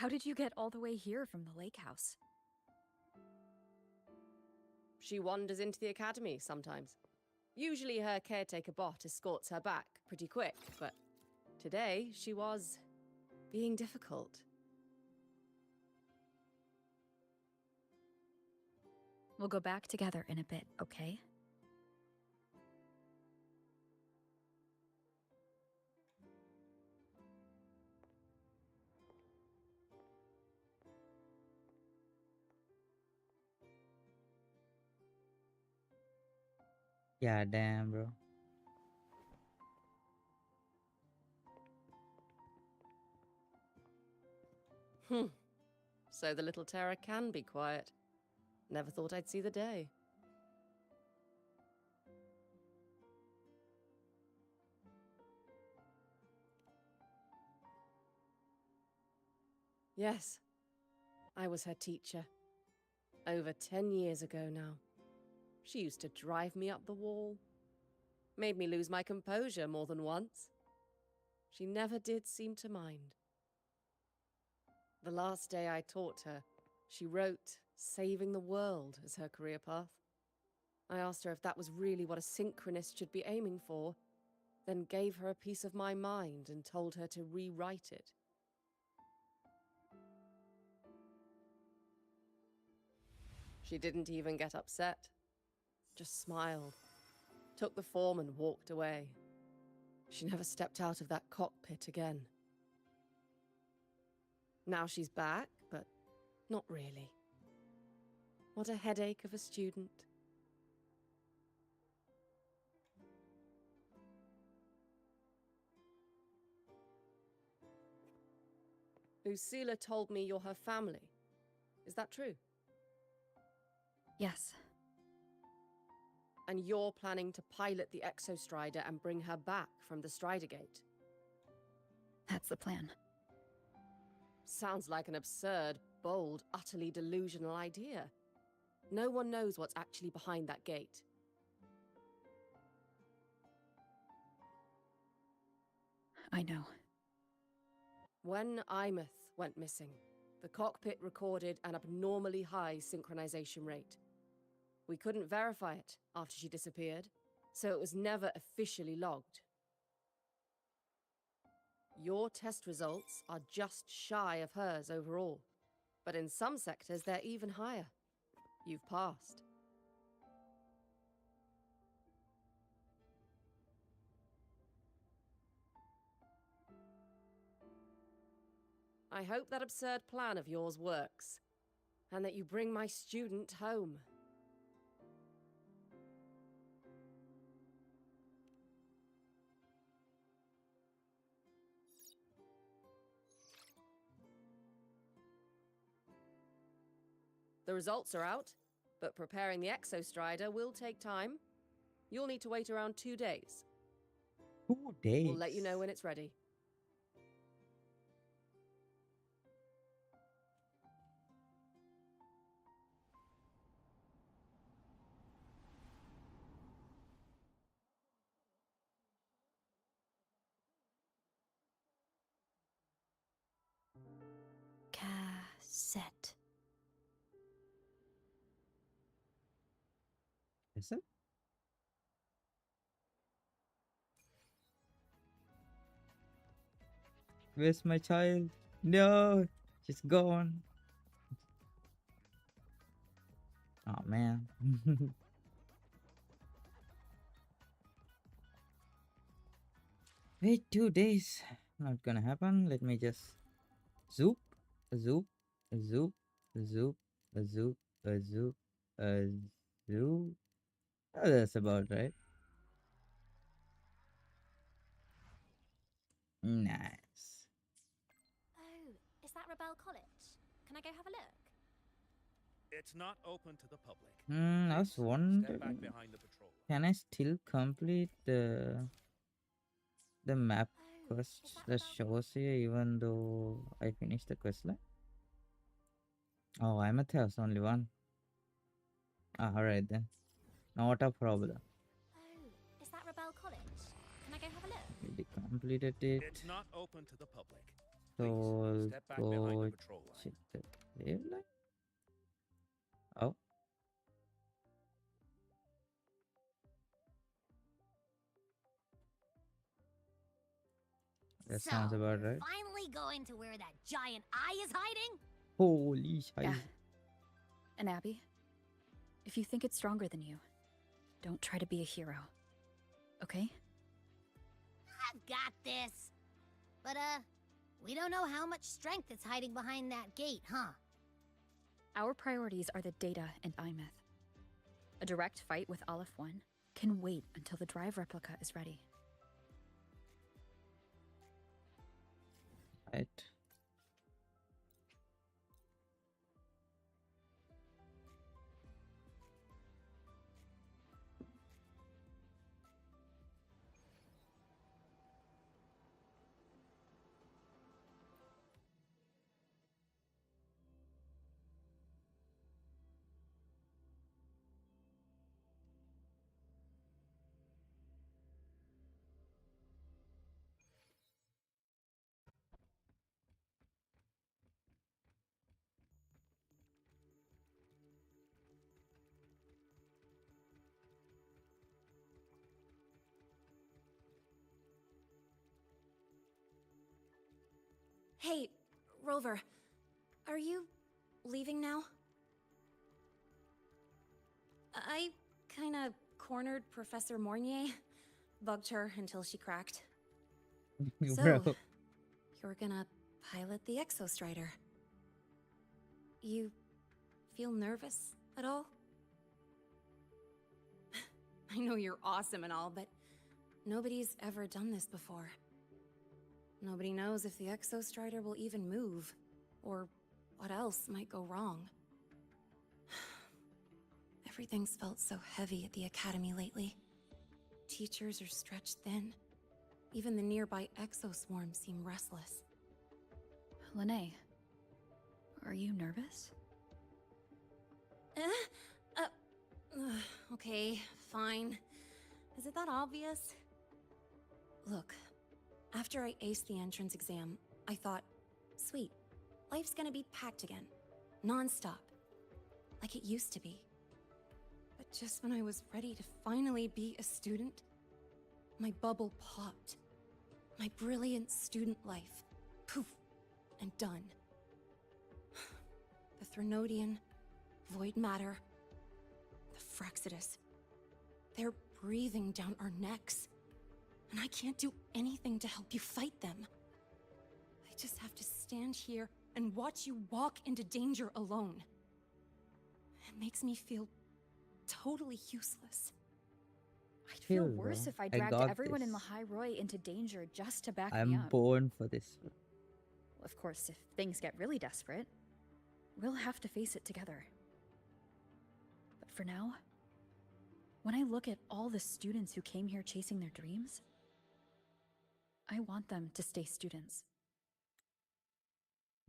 How did you get all the way here from the lake house? She wanders into the academy sometimes. Usually her caretaker bot escorts her back pretty quick, but today she was being difficult. We'll go back together in a bit, okay? Yeah, damn, bro. So the little terror can be quiet. Never thought I'd see the day. Yes, I was her teacher. Over 10 years ago now. She used to drive me up the wall. Made me lose my composure more than once. She never did seem to mind. The last day I taught her, she wrote saving the world as her career path. I asked her if that was really what a synchronist should be aiming for, then gave her a piece of my mind and told her to rewrite it. She didn't even get upset, just smiled, took the form and walked away. She never stepped out of that cockpit again. Now she's back, but not really. What a headache of a student. Lucilla told me you're her family. Is that true? Yes. And you're planning to pilot the Exostrider and bring her back from the Strider Gate? That's the plan. Sounds like an absurd, bold, utterly delusional idea. No one knows what's actually behind that gate. I know. When Imeth went missing, the cockpit recorded an abnormally high synchronization rate. We couldn't verify it after she disappeared, so it was never officially logged. Your test results are just shy of hers overall, but in some sectors they're even higher. You've passed. I hope that absurd plan of yours works, and that you bring my student home. The results are out, but preparing the Exostrider will take time. You'll need to wait around 2 days. 2 days? We'll let you know when it's ready. Cassette. Is it? Where's my child? No, she's gone. Oh man. Wait, 2 days. Not gonna happen. Let me just zoop, zoop, zoop, zoop, zoop, zoop, zoop. Oh, that's about right. Nice. Oh, is that Rebel College? Can I go have a look? It's not open to the public. I was Step wondering, back behind the patrol. can I still complete the map quest that shows here even though I finished the quest line? Oh, I'm at house, only one. Alright then. Not a problem. Oh, is that Rebel College? Can I go have a look? Already completed it. It's not open to the public. Soul step back behind the Coach. patrol line. Waveline? Oh. That So, sounds about we're right. finally going to where that giant eye is hiding? Holy shit. Yeah. And Abby, if you think it's stronger than you, don't try to be a hero. Okay? I've got this. But, we don't know how much strength is hiding behind that gate, huh? Our priorities are the data and Imeth. A direct fight with Aleph 1 can wait until the drive replica is ready. Right. Hey, Rover, are you leaving now? I kinda cornered Professor Mornier, bugged her until she cracked. So, Bro. you're gonna pilot the Exostrider. You feel nervous at all? I know you're awesome and all, but nobody's ever done this before. Nobody knows if the Exostrider will even move, or what else might go wrong. Everything's felt so heavy at the Academy lately. Teachers are stretched thin. Even the nearby exoswarms seem restless. Lene, are you nervous? Okay, fine. Is it that obvious? Look, after I aced the entrance exam, I thought, sweet, life's gonna be packed again. Non-stop. Like it used to be. But just when I was ready to finally be a student, my bubble popped. My brilliant student life, poof, and done. The Threnodian, void matter, the Frexidus. They're breathing down our necks. And I can't do anything to help you fight them. I just have to stand here and watch you walk into danger alone. It makes me feel totally useless. I'd feel Chill, worse bro. if I I dragged got everyone in this. Lahai Roy into danger just to back me I'm up. born for this. Of course, if things get really desperate, we'll have to face it together. But for now, when I look at all the students who came here chasing their dreams, I want them to stay students.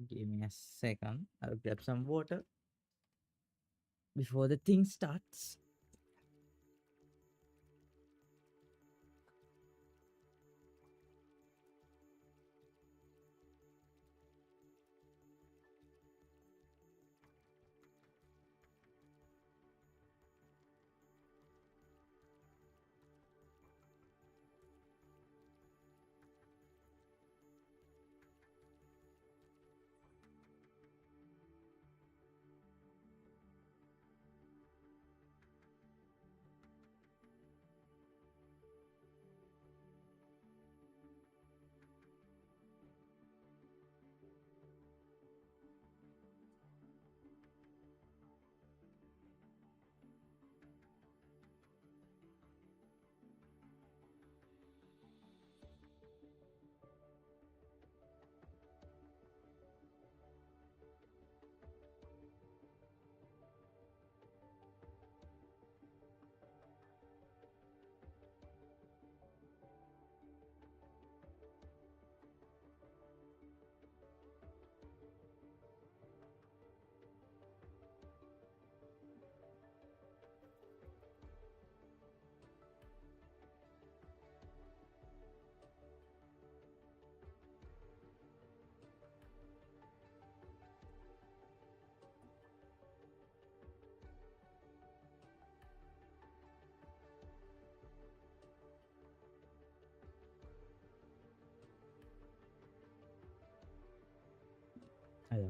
Give me a second. I'll grab some water before the thing starts.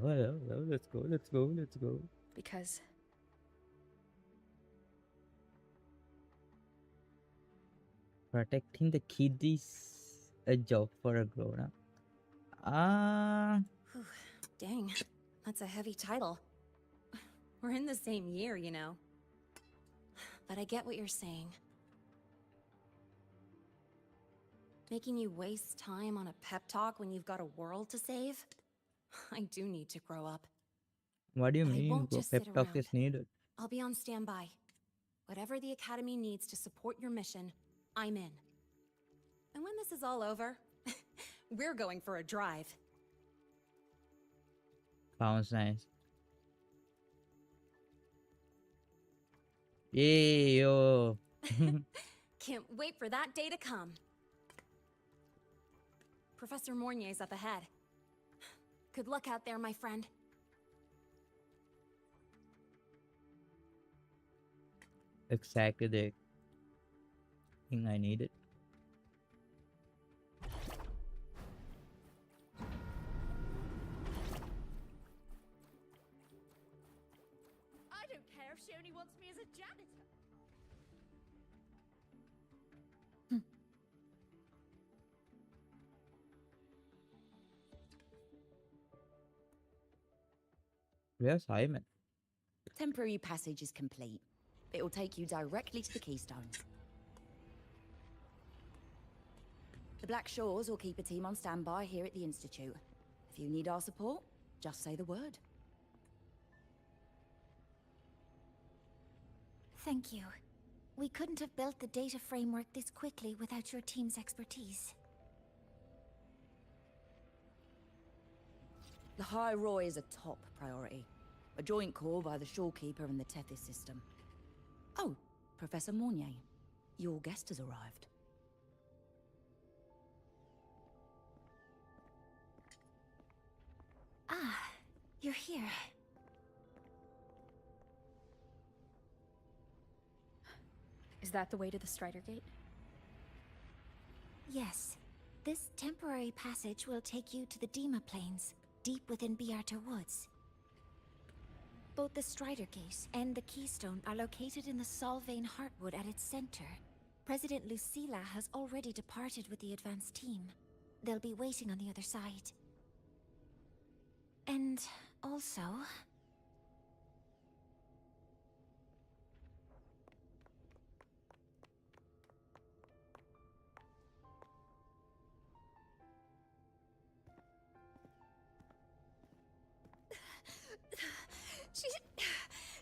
hello. Let's go. Let's go. Let's go. Because Protecting the kid is a job for a grown up. Whew, dang, that's a heavy title. We're in the same year, you know. But I get what you're saying. Making you waste time on a pep talk when you've got a world to save? I do need to grow up. What do you But I mean? won't just Pep sit talk around. is needed. I'll be on standby. Whatever the Academy needs to support your mission, I'm in. And when this is all over, we're going for a drive. Sounds nice. Yay, yo. Can't wait for that day to come. Professor Mornier's up ahead. Good luck out there, my friend. Exactly the thing I needed. I don't care if she only wants me as a janitor. Where's Simon? Temporary passage is complete. It will take you directly to the Keystone. The Black Shores will keep a team on standby here at the Institute. If you need our support, just say the word. Thank you. We couldn't have built the data framework this quickly without your team's expertise. The High Roy is a top priority. A joint call by the Shorekeeper and the Tethys system. Oh, Professor Mornier, your guest has arrived. Ah, you're here. is that the way to the Strider Gate? Yes. This temporary passage will take you to the Dima Plains, deep within Biarter Woods. Both the Strider Gate and the Keystone are located in the Solvane Heartwood at its center. President Lucilla has already departed with the advance team. They'll be waiting on the other side. And also...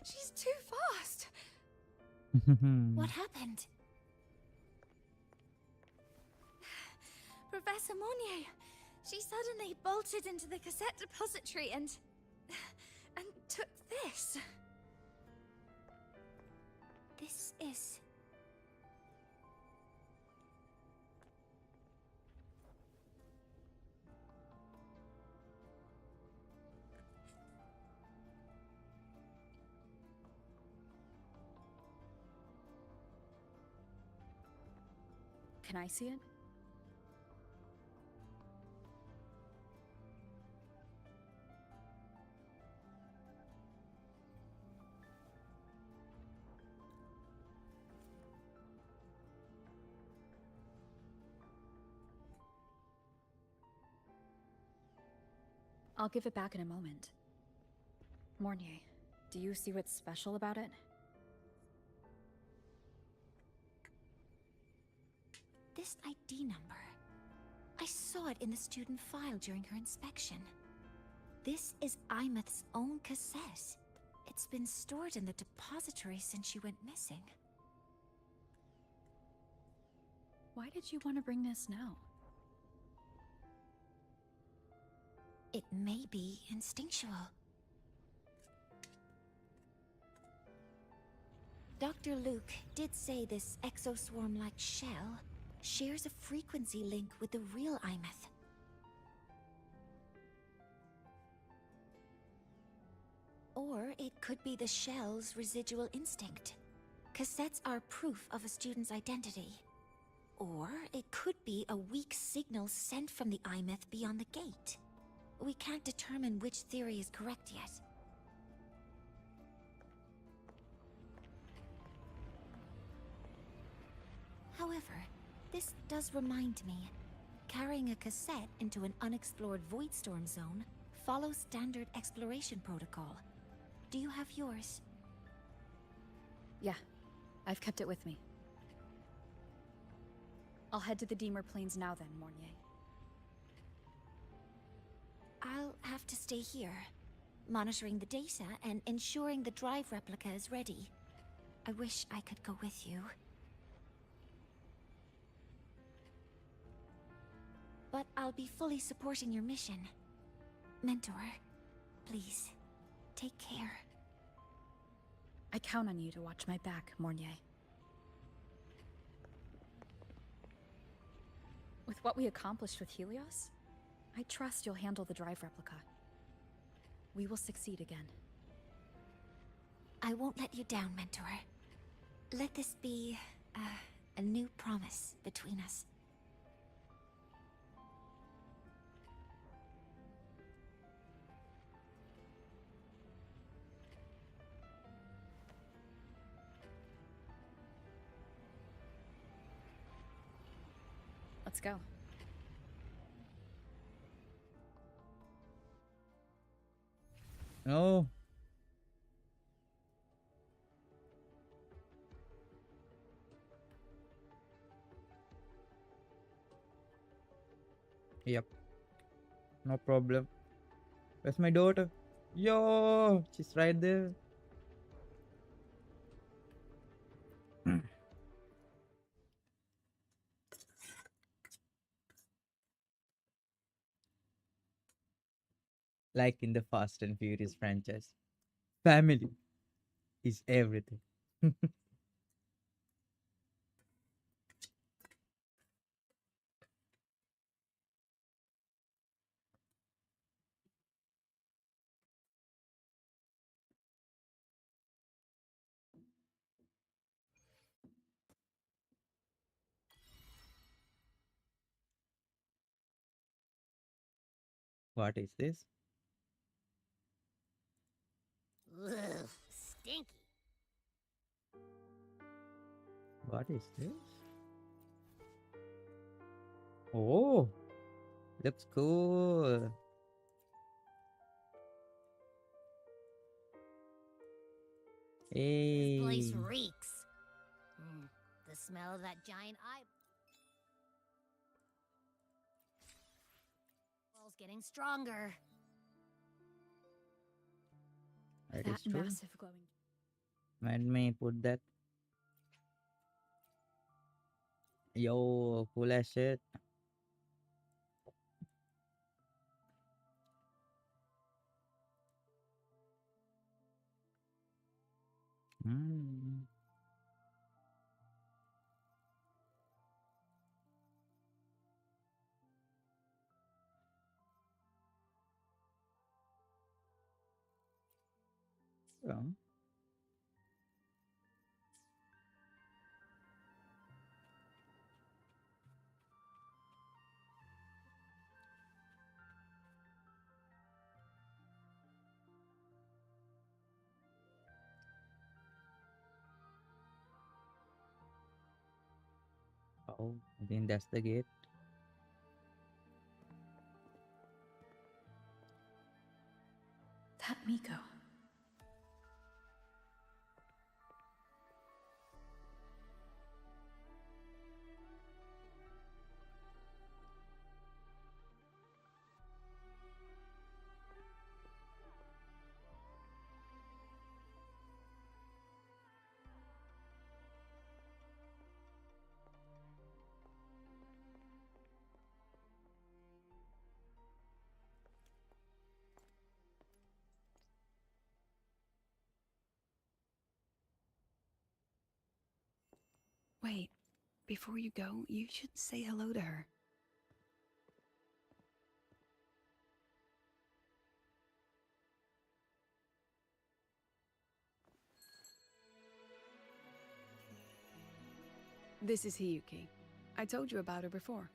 She's too fast. What happened? Professor Monnier, she suddenly bolted into the cassette depository and took this. This is... Can I see it? I'll give it back in a moment. Mornier, do you see what's special about it? This ID number. I saw it in the student file during her inspection. This is Imeth's own cassette. It's been stored in the depository since she went missing. Why did you want to bring this now? It may be instinctual. Dr. Luke did say this exoswarm-like shell shares a frequency link with the real Imeth. Or it could be the shell's residual instinct. Cassettes are proof of a student's identity. Or it could be a weak signal sent from the Imeth beyond the gate. we can't determine which theory is correct yet. However, this does remind me, carrying a cassette into an unexplored void storm zone follows standard exploration protocol. Do you have yours? Yeah, I've kept it with me. I'll head to the Deemer Plains now then, Mornier. I'll have to stay here, monitoring the data and ensuring the drive replica is ready. I wish I could go with you. But I'll be fully supporting your mission. Mentor, please, take care. I count on you to watch my back, Mornier. With what we accomplished with Helios, I trust you'll handle the drive replica. We will succeed again. I won't let you down, Mentor. Let this be a new promise between us. Let's go. Oh. Yep. No problem. Where's my daughter? Yo, she's right there. Like in the Fast and Furious franchise, family is everything. What is this? Ugh, stinky. What is this? Oh, looks cool. This place Hey. reeks. The smell of that giant eyeball's getting stronger. That That is true. massive glowing. Let me put that. Yo, cool as shit. Mm. So, oh, I think that's the gate. That Miko. Wait, before you go, you should say hello to her. This is Hiyuki. I told you about her before.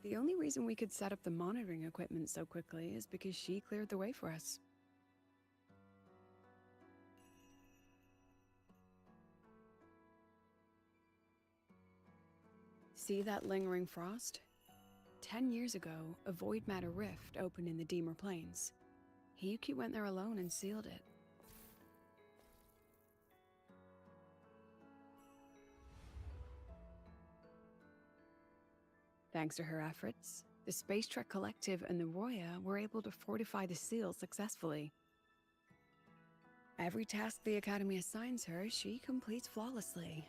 The only reason we could set up the monitoring equipment so quickly is because she cleared the way for us. See that lingering frost? 10 years ago, a void matter rift opened in the Deemer Plains. Hiyuki went there alone and sealed it. Thanks to her efforts, the Space Trek Collective and the Roya were able to fortify the seal successfully. Every task the Academy assigns her, she completes flawlessly.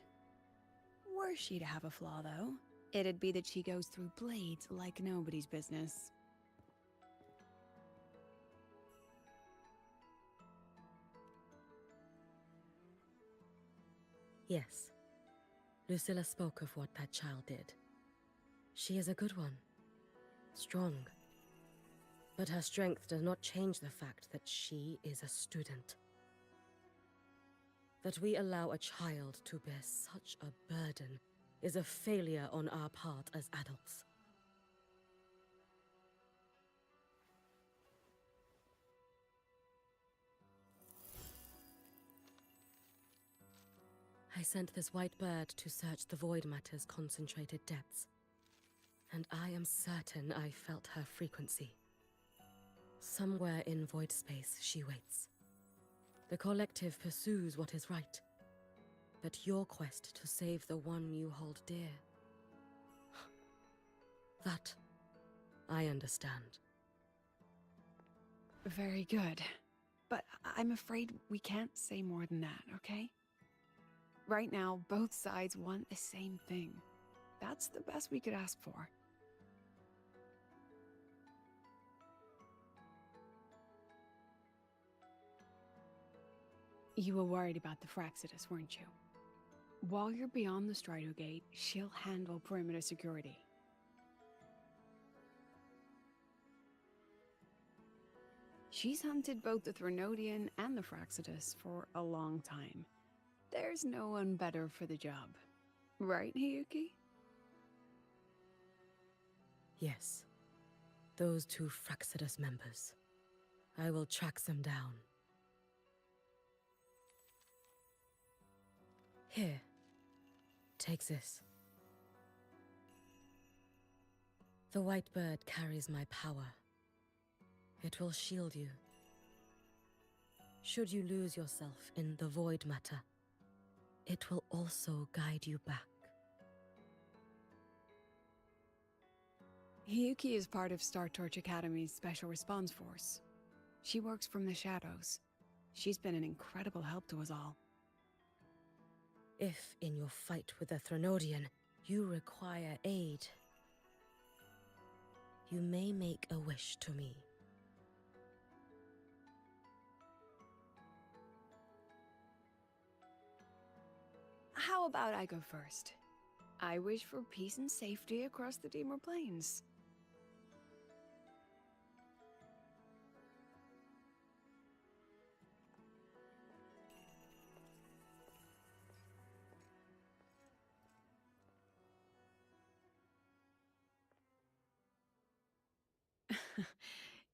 Were she to have a flaw, though, it'd be that she goes through blades like nobody's business. Yes. Lucilla spoke of what that child did. She is a good one. Strong. But her strength does not change the fact that she is a student. That we allow a child to bear such a burden is a failure on our part as adults. I sent this white bird to search the void matter's concentrated depths, and I am certain I felt her frequency. Somewhere in void space she waits. The collective pursues what is right, but your quest to save the one you hold dear, that I understand. Very good. But I'm afraid we can't say more than that, okay? Right now, both sides want the same thing. That's the best we could ask for. You were worried about the Fraxidus, weren't you? While you're beyond the Strider Gate, she'll handle perimeter security. She's hunted both the Threnodian and the Fraxidus for a long time. There's no one better for the job. Right, Hiyuki? Yes. Those two Fraxidus members. I will track them down. Here. Take this. The white bird carries my power. It will shield you. Should you lose yourself in the void matter, it will also guide you back. Hiyuki is part of Star Torch Academy's Special Response Force. She works from the shadows. She's been an incredible help to us all. If, in your fight with the Threnodian, you require aid, you may make a wish to me. How about I go first? I wish for peace and safety across the Deemer Plains.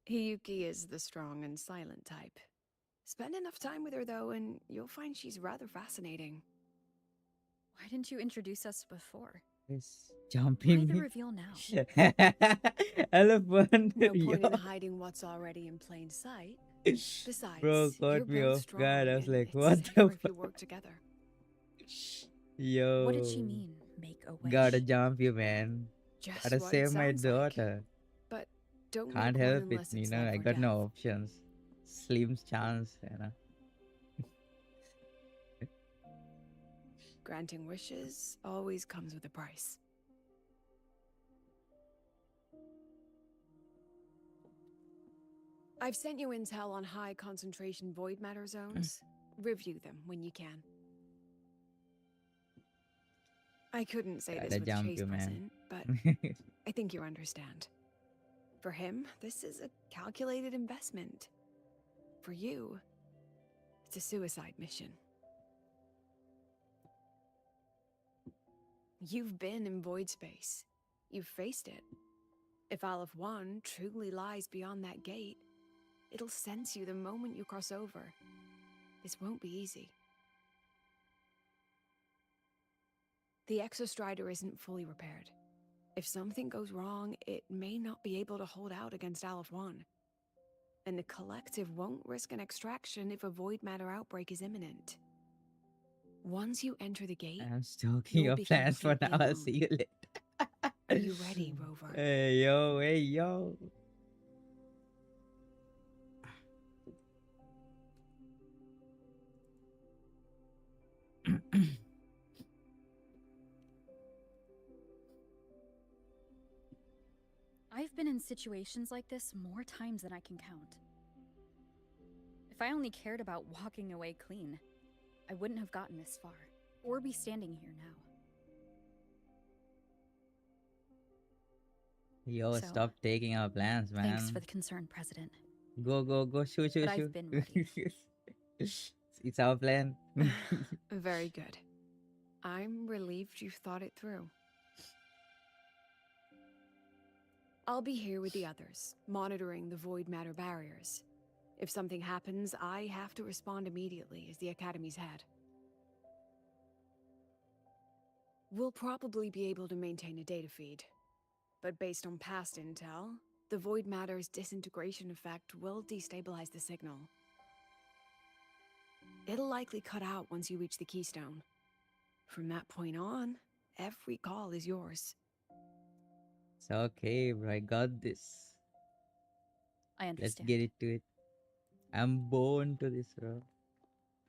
Hiyuki is the strong and silent type. Spend enough time with her, though, and you'll find she's rather fascinating. Why didn't you introduce us before? It's Why jumping the me. reveal now? Elephant. No point Yo. in hiding what's already in plain sight. Besides, Bro, you're caught me both off strong, guard. I was and like, it's what the safer if fuck? you work together. Yo. What did she mean, make a wish? Gotta jump you, man. Just Gotta what save it my sounds like. daughter. But don't Can't make one help it, unless you it's know. life I or got death. no options. Slim's chance, you know. Granting wishes always comes with a price. I've sent you intel on high concentration void matter zones. Review them when you can. I couldn't say this Gotta with jump Chase you, man. present, but I think you understand. For him, this is a calculated investment. For you, it's a suicide mission. You've been in void space. You've faced it. If Aleph 1 truly lies beyond that gate, it'll sense you the moment you cross over. This won't be easy. The Exostrider isn't fully repaired. If something goes wrong, it may not be able to hold out against Aleph 1. And the Collective won't risk an extraction if a void matter outbreak is imminent. Once you enter the gate, I'm stalking you'll your become plans for now. completely I'll alone. see you later. Are you ready, Rover? Hey yo, hey yo. I've been in situations like this more times than I can count. If I only cared about walking away clean, I wouldn't have gotten this far, or be standing here now. Yo, So, stop taking our plans, man. Thanks for the concern, President. Go, go, go, shoot, shoot, But shoot. I've been ready. It's our plan. Very good. I'm relieved you thought it through. I'll be here with the others, monitoring the void matter barriers. If something happens, I have to respond immediately as the Academy's head. We'll probably be able to maintain a data feed, but based on past intel, the void matter's disintegration effect will destabilize the signal. It'll likely cut out once you reach the keystone. From that point on, every call is yours. It's okay, bro. I got this. I Let's understand. get it to it. I'm born to this, bro.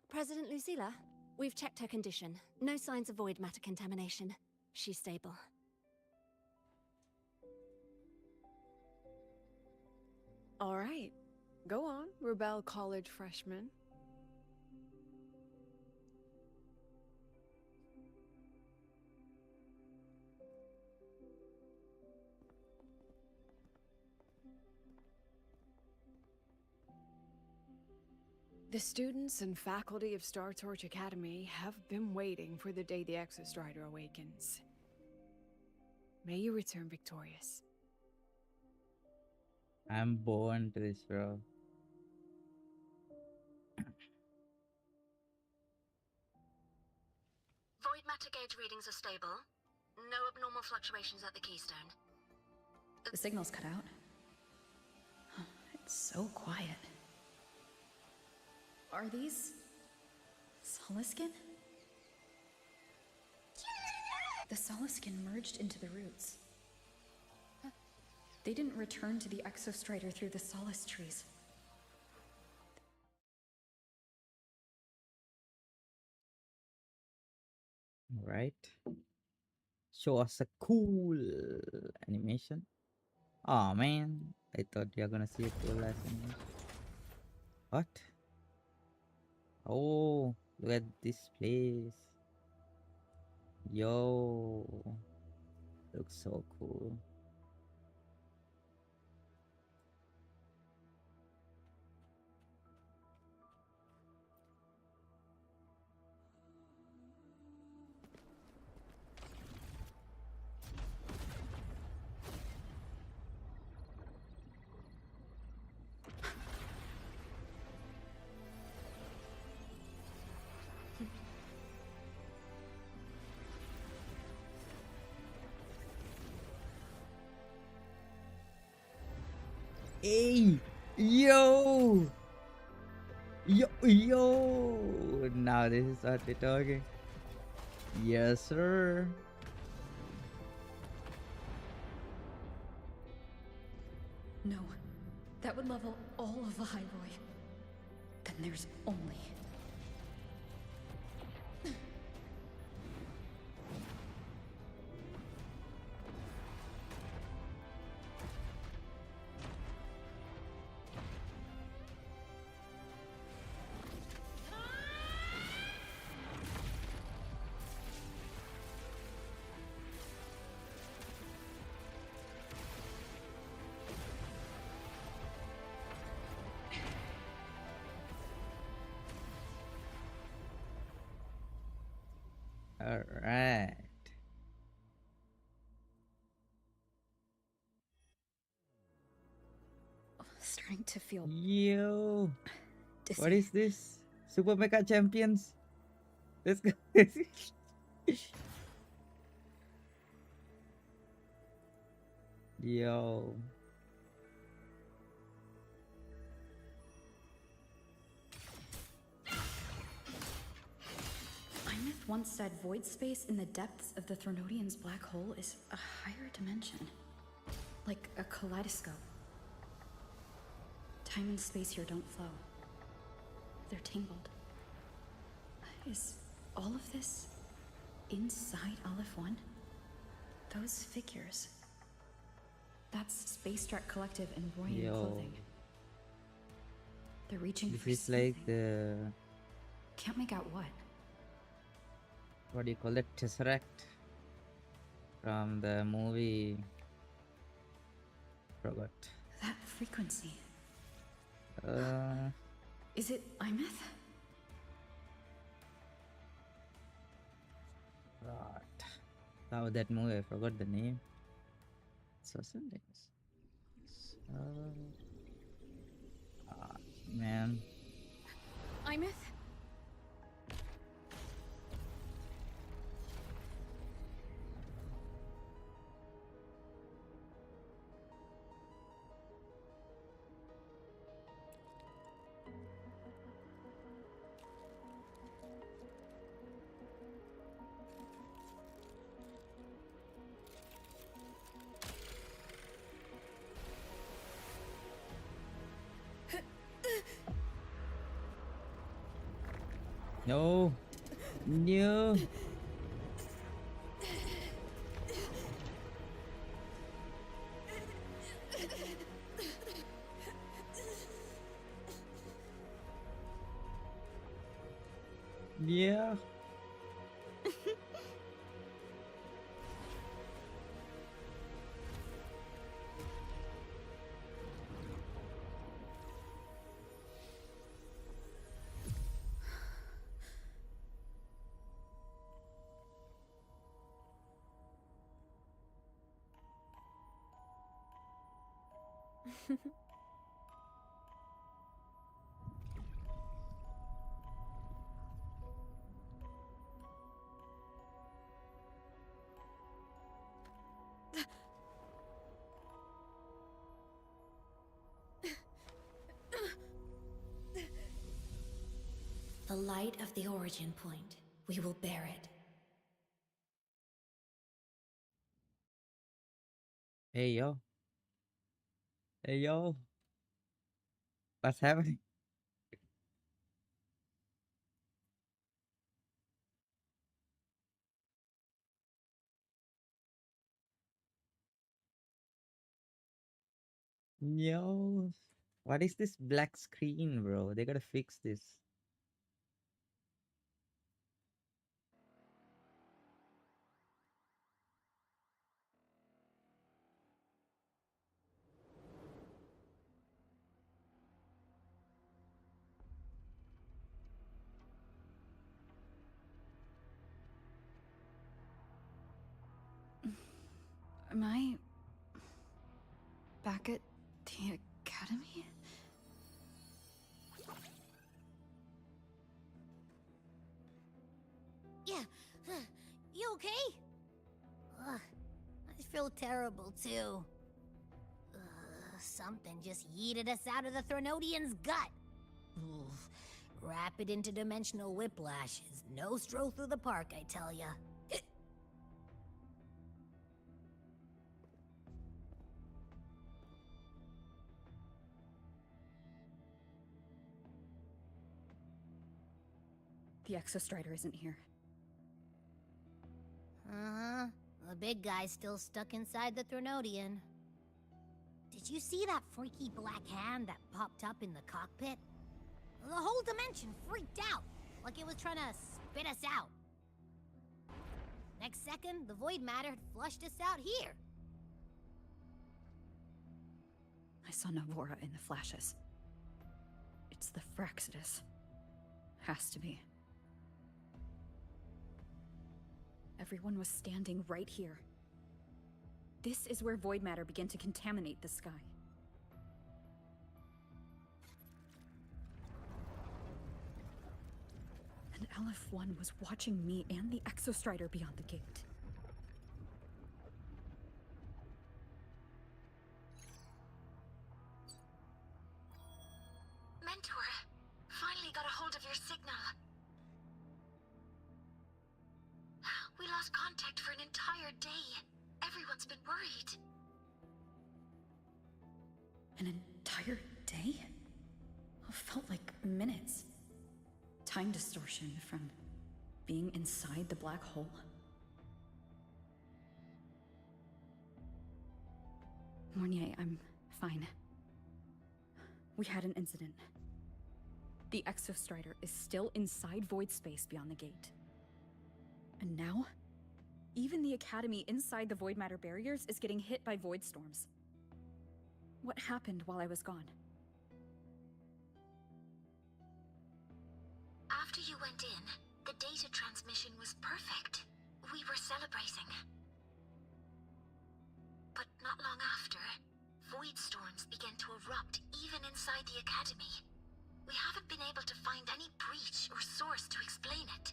President Lucilla, we've checked her condition. No signs of void matter contamination. She's stable. All right. Go on, Rebel College freshman. The students and faculty of Star Torch Academy have been waiting for the day the Exostrider awakens. May you return victorious. I'm born to this, bro. Void matter gauge readings are stable. No abnormal fluctuations at the keystone. The signal's cut out. It's so quiet. Are these Soliskin? The Soliskin merged into the roots. They didn't return to the Exostrider through the Solace trees. Right. Show us a cool animation. Oh man, I thought you're gonna see a cool ass animation. What? Oh, look at this place. Yo, looks so cool. Hey, yo, yo. Now this is what we're talking. Yes, sir. No, that would level all of the Hyroi. Then there's only... All right. to feel. Yo, dizzy. what is this? Super Mecha Champions. Let's go. Yo. Imeth once said void space in the depths of the Thronodian's black hole is a higher dimension. Like a kaleidoscope. Time and space here don't flow. They're tangled. Is all of this inside Aleph 1? Those figures. That's Space Trek Collective in Royan Yo. clothing. They're reaching This for is something. like the, Can't make out what. what do you call it? Tesseract from the movie. Forgot. That frequency. Uh, Is it Imeth? right. Oh, that movie. I forgot the name. So something. Man. Imeth? No. No. Yeah. The light of the origin point. We will bear it. Hey yo. Hey yo. What's happening? Yo. What is this black screen, bro? They gotta fix this. Am I back at the academy? Yeah. You okay? Ugh, I feel terrible too. Something just yeeted us out of the Thronodian's gut. Oof. Rapid interdimensional whiplash is no stroll through the park, I tell ya. The Exostrider isn't here. Uh-huh. The big guy's still stuck inside the Thronodian. Did you see that freaky black hand that popped up in the cockpit? The whole dimension freaked out, like it was trying to spit us out. Next second, the void matter had flushed us out here. I saw Navora in the flashes. It's the Fraxidus. Has to be. Everyone was standing right here. This is where void matter began to contaminate the sky. LF1 was watching me and the Exostrider beyond the gate. Mentor, finally got a hold of your signal. We lost contact for an entire day. Everyone's been worried. An entire day? It felt like minutes. Time distortion from being inside the black hole. Mornier, I'm fine. We had an incident. The Exostrider is still inside void space beyond the gate. And now, even the Academy inside the void matter barriers is getting hit by void storms. What happened while I was gone? After you went in, the data transmission was perfect. We were celebrating. But not long after, void storms began to erupt even inside the Academy. We haven't been able to find any breach or source to explain it.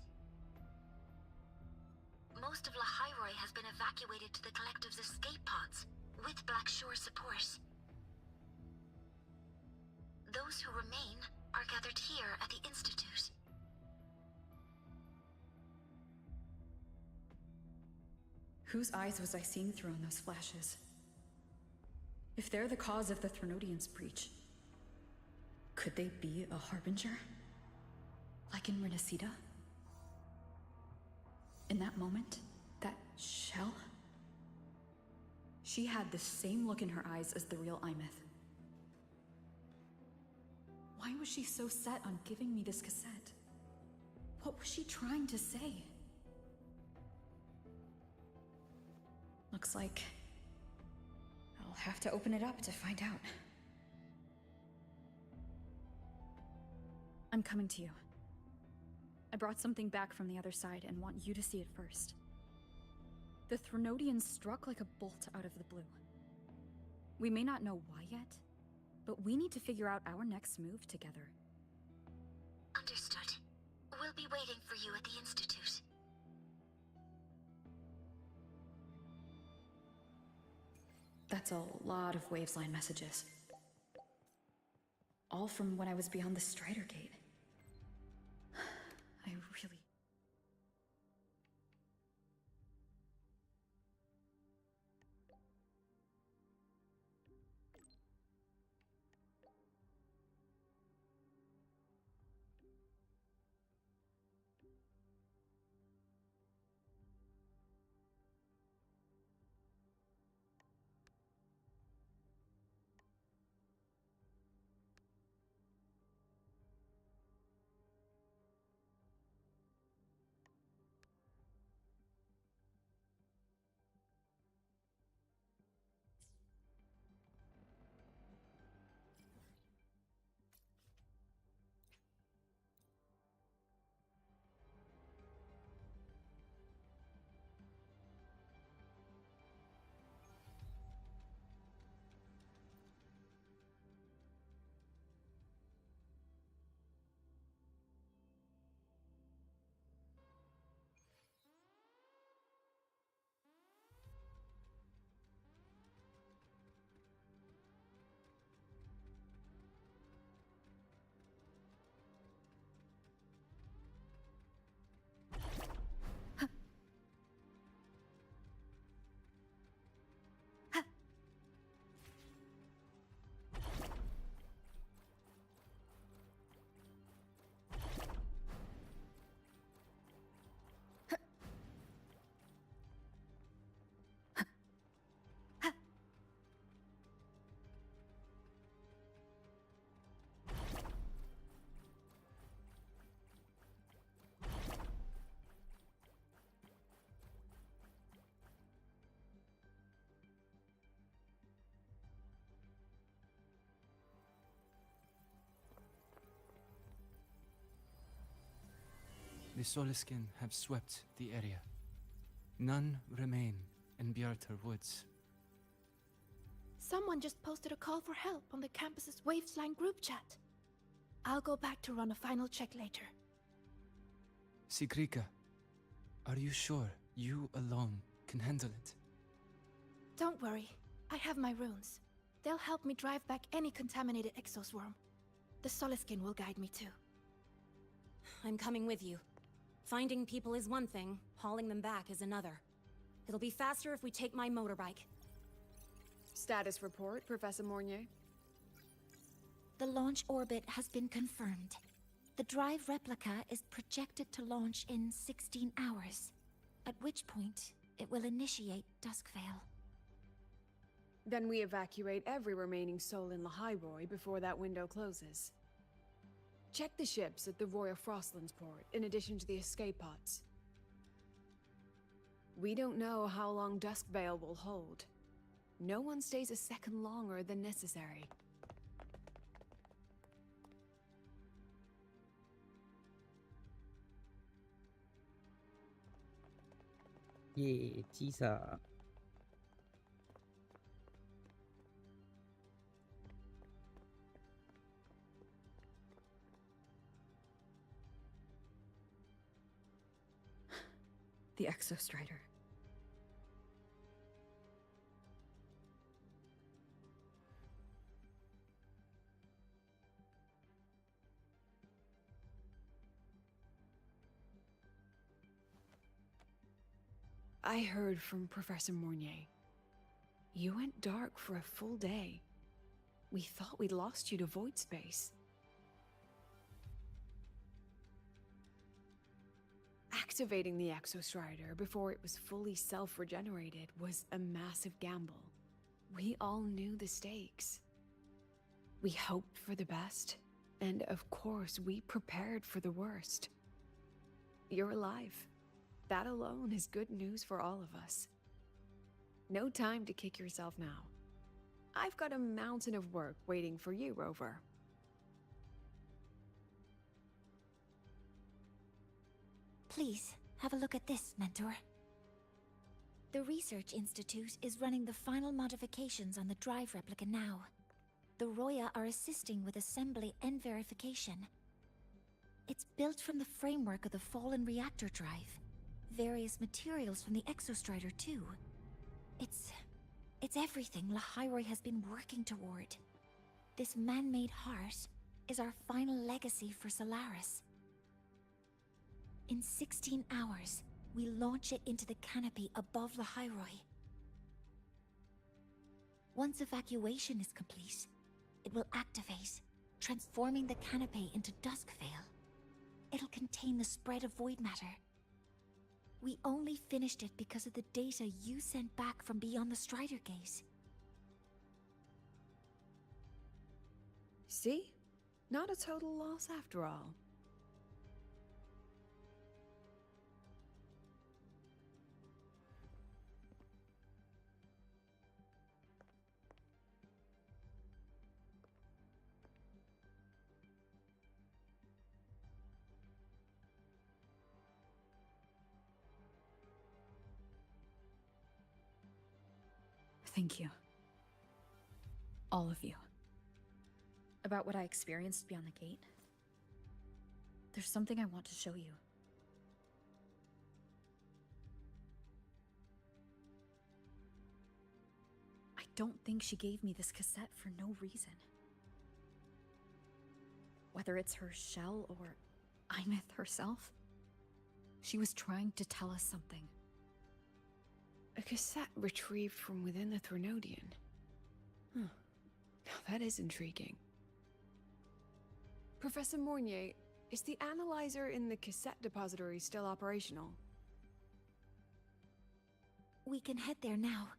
Most of Lahairoi has been evacuated to the Collective's escape pods, with Black Shore support. Those who remain are gathered here at the Institute. Whose eyes was I seeing through in those flashes? If they're the cause of the Threnodian's breach, could they be a harbinger? Like in Renacida? In that moment, that shell? She had the same look in her eyes as the real Imeth. Why was she so set on giving me this cassette? What was she trying to say? Looks like I'll have to open it up to find out. I'm coming to you. I brought something back from the other side and want you to see it first. The Threnodians struck like a bolt out of the blue. We may not know why yet, but we need to figure out our next move together. Understood. We'll be waiting for you at the Institute. That's a lot of Wavesline messages. All from when I was beyond the Strider Gate. I really... The Soliskin have swept the area. None remain in Bjartar Woods. Someone just posted a call for help on the campus's Wavesline group chat. I'll go back to run a final check later. Sigrika, are you sure you alone can handle it? Don't worry. I have my runes. They'll help me drive back any contaminated exoswarm. The Soliskin will guide me too. I'm coming with you. Finding people is one thing, hauling them back is another. It'll be faster if we take my motorbike. Status report, Professor Mornier. The launch orbit has been confirmed. The drive replica is projected to launch in 16 hours, at which point it will initiate Duskvale. Then we evacuate every remaining soul in Lahairoi before that window closes. Check the ships at the Royal Frostlands port, in addition to the escape pods. We don't know how long Duskvale will hold. No one stays a second longer than necessary. Yay, Chisa. The Exostrider. I heard from Professor Mornier. You went dark for a full day. We thought we'd lost you to void space. Activating the Exostrider before it was fully self-regenerated was a massive gamble. We all knew the stakes. We hoped for the best, and of course, we prepared for the worst. You're alive. That alone is good news for all of us. No time to kick yourself now. I've got a mountain of work waiting for you, Rover. Please, have a look at this, Mentor. The Research Institute is running the final modifications on the drive replica now. The Roya are assisting with assembly and verification. It's built from the framework of the fallen reactor drive. Various materials from the Exostrider, too. It's everything Lahairoi has been working toward. This man-made heart is our final legacy for Solaris. In 16 hours, we launch it into the canopy above Lahairoi. Once evacuation is complete, it will activate, transforming the canopy into Duskvale. It'll contain the spread of void matter. We only finished it because of the data you sent back from beyond the Strider Gate. See? Not a total loss after all. Thank you. All of you. About what I experienced beyond the gate. There's something I want to show you. I don't think she gave me this cassette for no reason. Whether it's her shell or Imith herself, she was trying to tell us something. A cassette retrieved from within the Threnodian. Huh. Now that is intriguing. Professor Mornier, is the analyzer in the cassette depository still operational? We can head there now.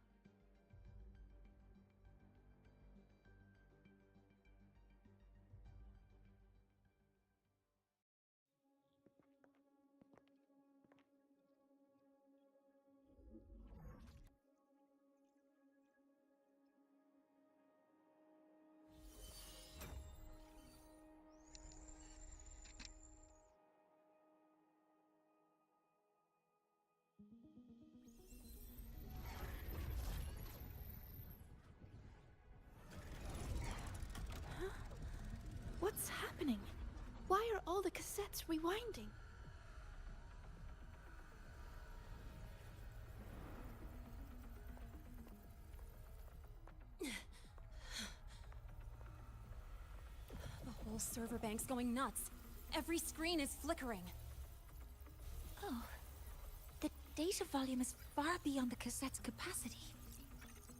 What's happening? Why are all the cassettes rewinding? server bank's going nuts. Every screen is flickering. Oh. The data volume is far beyond the cassette's capacity.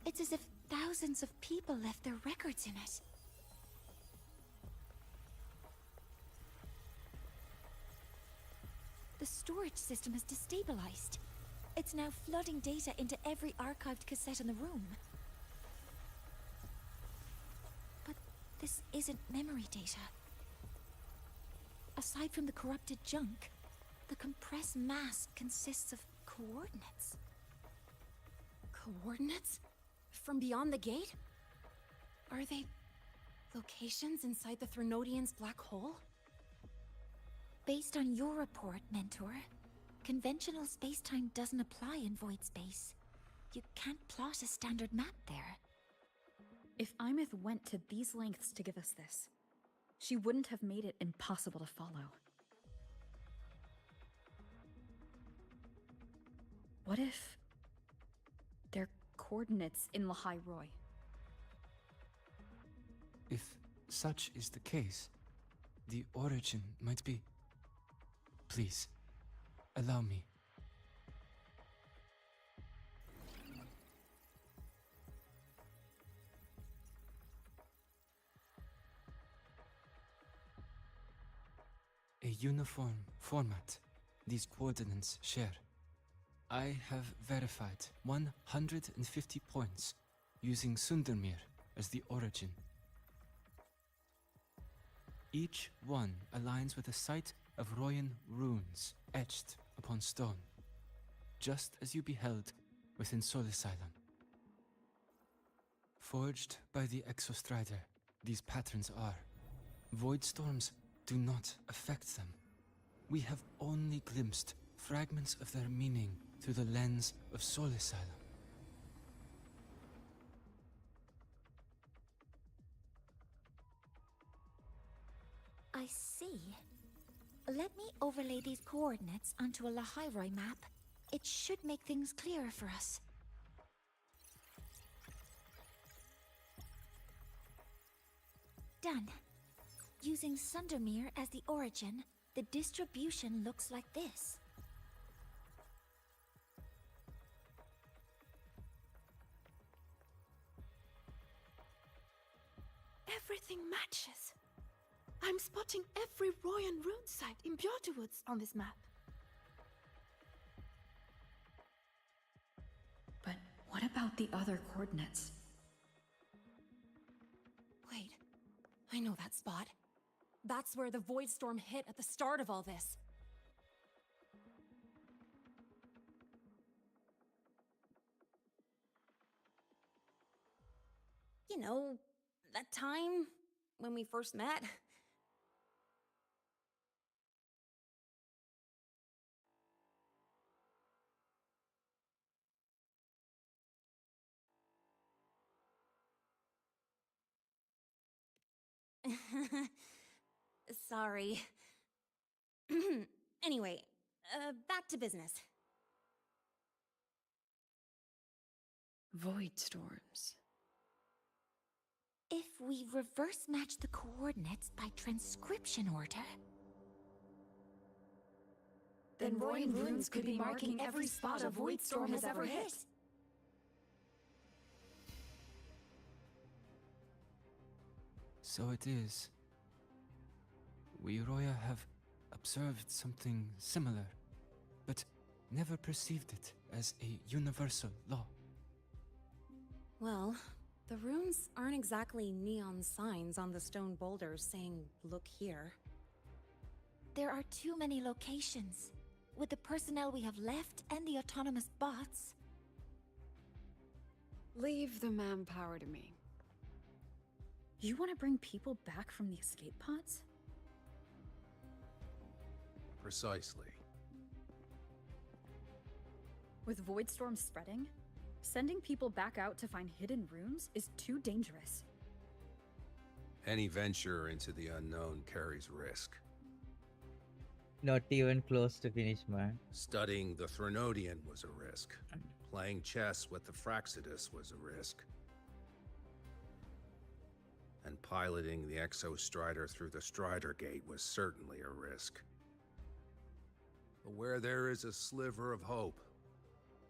It's as if thousands of people left their records in it. The storage system is destabilized. It's now flooding data into every archived cassette in the room. But this isn't memory data. Aside from the corrupted junk, the compressed mass consists of coordinates. Coordinates? From beyond the gate? Are they locations inside the Threnodian's black hole? Based on your report, Mentor, conventional space-time doesn't apply in void space. You can't plot a standard map there. If Imith went to these lengths to give us this, she wouldn't have made it impossible to follow. What if they're coordinates in Lahai Roy? If such is the case, the origin might be... Please, allow me. A uniform format these coordinates share. I have verified 150 points using Sundermere as the origin. Each one aligns with a site of Royan runes etched upon stone, just as you beheld within Solisylon. Forged by the Exostrider, these patterns are. Void storms do not affect them. We have only glimpsed fragments of their meaning through the lens of Solisylon. I see. Let me overlay these coordinates onto a Lahairoi map. It should make things clearer for us. Done. Using Sundermere as the origin, the distribution looks like this. Everything matches. I'm spotting every Royan rune site in Bjorterwoods on this map. But what about the other coordinates? Wait, I know that spot. That's where the Void Storm hit at the start of all this. You know, that time when we first met. Sorry. Anyway, back to business. Void storms. If we reverse match the coordinates by transcription order... Then Royan runes could be marking every spot a Void Storm has ever hit. So it is. We Roya have observed something similar, but never perceived it as a universal law. Well, the runes aren't exactly neon signs on the stone boulders saying, "Look here." There are too many locations. With the personnel we have left and the autonomous bots... Leave the manpower to me. You want to bring people back from the escape pods? Precisely. With Void Storm spreading, sending people back out to find hidden rooms is too dangerous. Any venture into the unknown carries risk. Not even close to finish, man. Studying the Threnodian was a risk. Playing chess with the Fraxidus was a risk. and piloting the Exostrider through the Strider Gate was certainly a risk. But where there is a sliver of hope,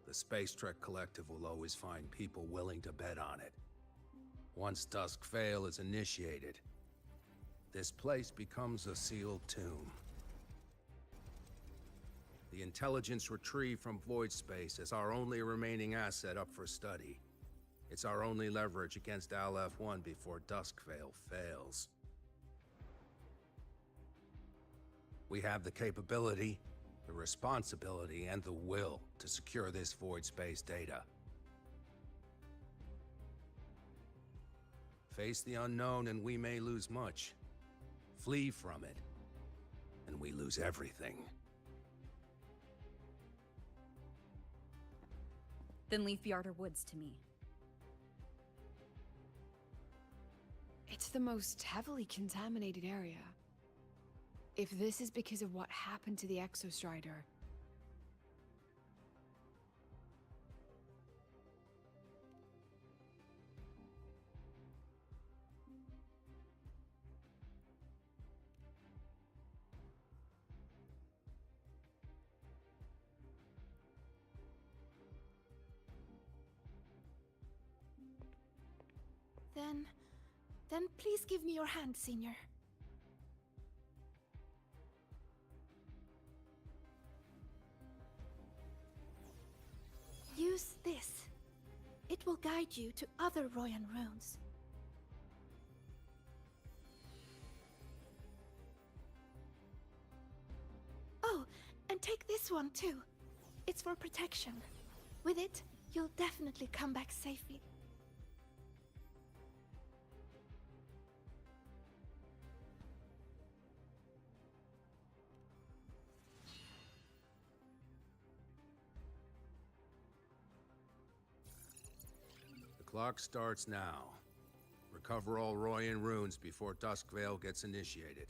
the Space Trek Collective will always find people willing to bet on it. Once Dusk Vale is initiated, this place becomes a sealed tomb. The intelligence retrieved from void space is our only remaining asset up for study. It's our only leverage against Aleph-1 before Dusk Vale fails. We have the capability, the responsibility, and the will to secure this void space data. Face the unknown and we may lose much. Flee from it, and we lose everything. Then leave the Outer Woods to me. It's the most heavily contaminated area. If this is because of what happened to the Exostrider... Then please give me your hand, Senior. Use this. It will guide you to other Royan runes. Oh, and take this one too. It's for protection. With it, you'll definitely come back safely. The clock starts now. Recover all Royan runes before Dusk Vale gets initiated.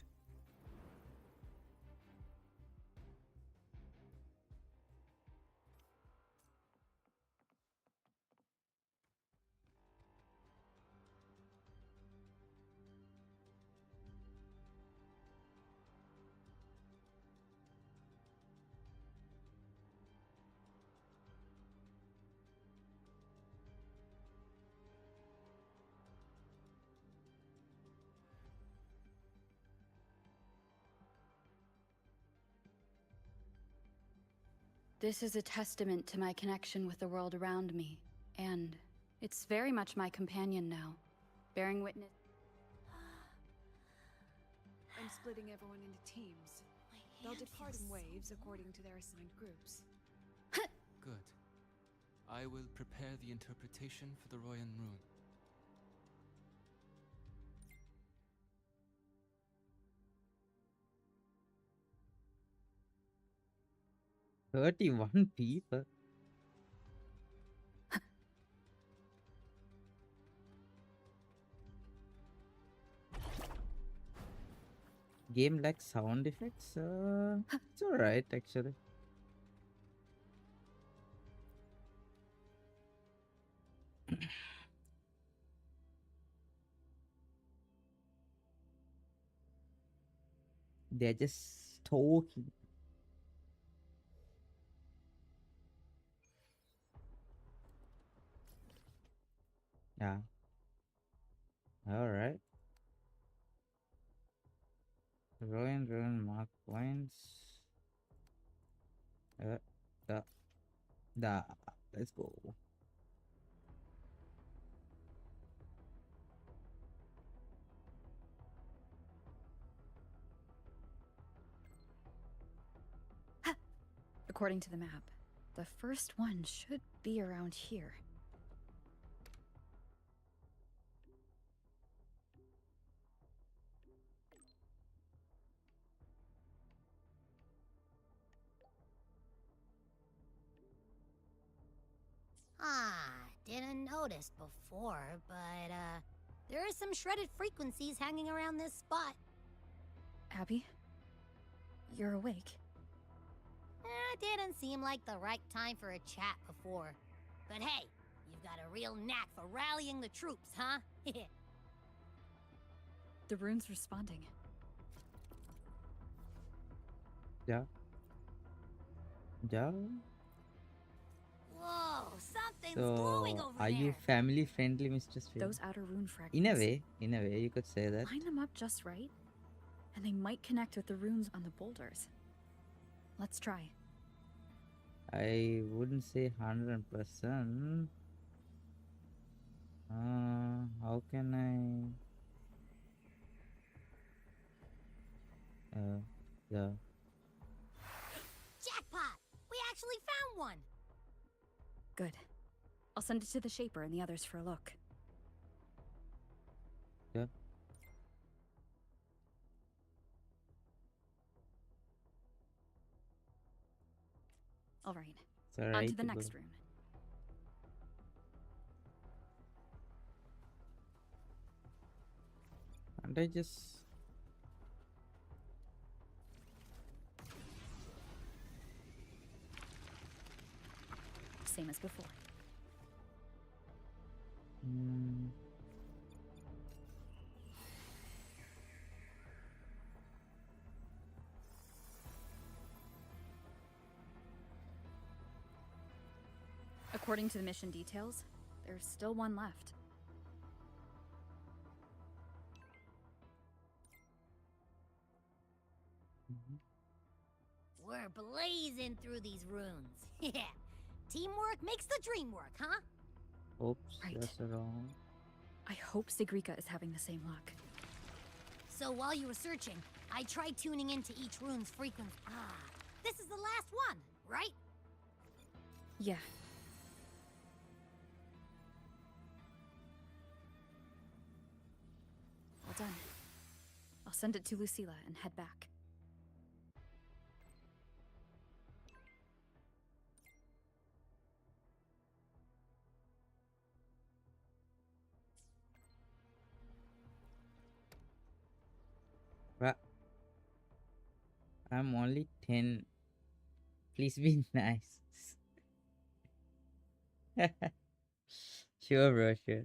This is a testament to my connection with the world around me, and it's very much my companion now, bearing witness. I'm splitting everyone into teams. They'll depart in waves according to their assigned groups. Good. I will prepare the interpretation for the Royan rune. 31 people. Game like sound effects? It's alright actually. They're just talking. Yeah. Alright. Ruin mark points. Da. Let's go. According to the map, the first one should be around here. Didn't notice before, but, there are some shredded frequencies hanging around this spot. Abby? You're awake. Didn't seem like the right time for a chat before. But hey, you've got a real knack for rallying the troops, huh? The rune's responding. Yeah. Yeah. Whoa, something's glowing So, over are you there. family friendly, Mr. Stream? Those outer rune fragments. In a way, you could say that. Line them up just right, and they might connect with the runes on the boulders. Let's try. I wouldn't say 100%. How can I? Yeah. Jackpot! We actually found one! Good. I'll send it to the Shaper and the others for a look. Yeah. All right. It's alright. On to the next rune. And I just. Same as before. According to the mission details, there's still one left. We're blazing through these runes. Yeah. Teamwork makes the dream work, huh? Oops, Right. that's wrong. I hope Sigrika is having the same luck. So while you were searching, I tried tuning into each rune's frequency. This is the last one, right? Yeah. Well done. I'll send it to Lucilla and head back. But I'm only 10. Please be nice. Sure, bro, sure.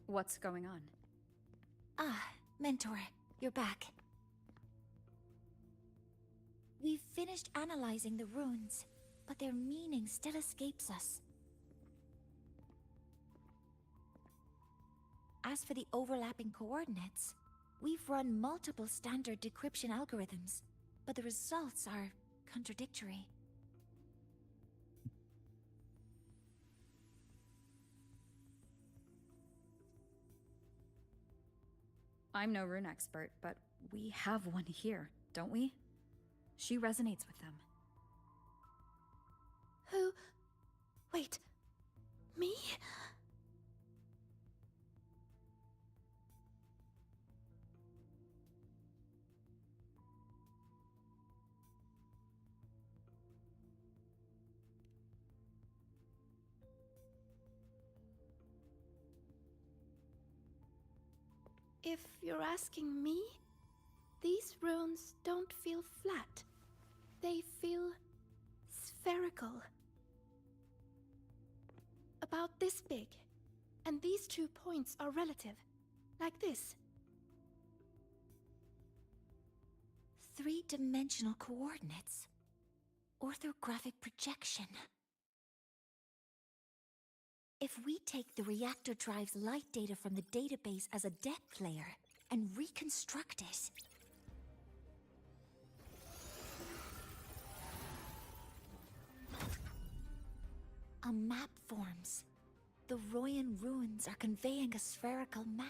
What's going on? Ah, Mentor, you're back. We've finished analyzing the runes, but their meaning still escapes us. As for the overlapping coordinates, we've run multiple standard decryption algorithms, but the results are contradictory. I'm no rune expert, but we have one here, don't we? She resonates with them. Who? Wait. Me? If you're asking me, these runes don't feel flat. They feel spherical. About this big. And these 2 points are relative. Like this. Three-dimensional coordinates. Orthographic projection. If we take the reactor drive's light data from the database as a depth layer and reconstruct it... a map forms. The Royan ruins are conveying a spherical map.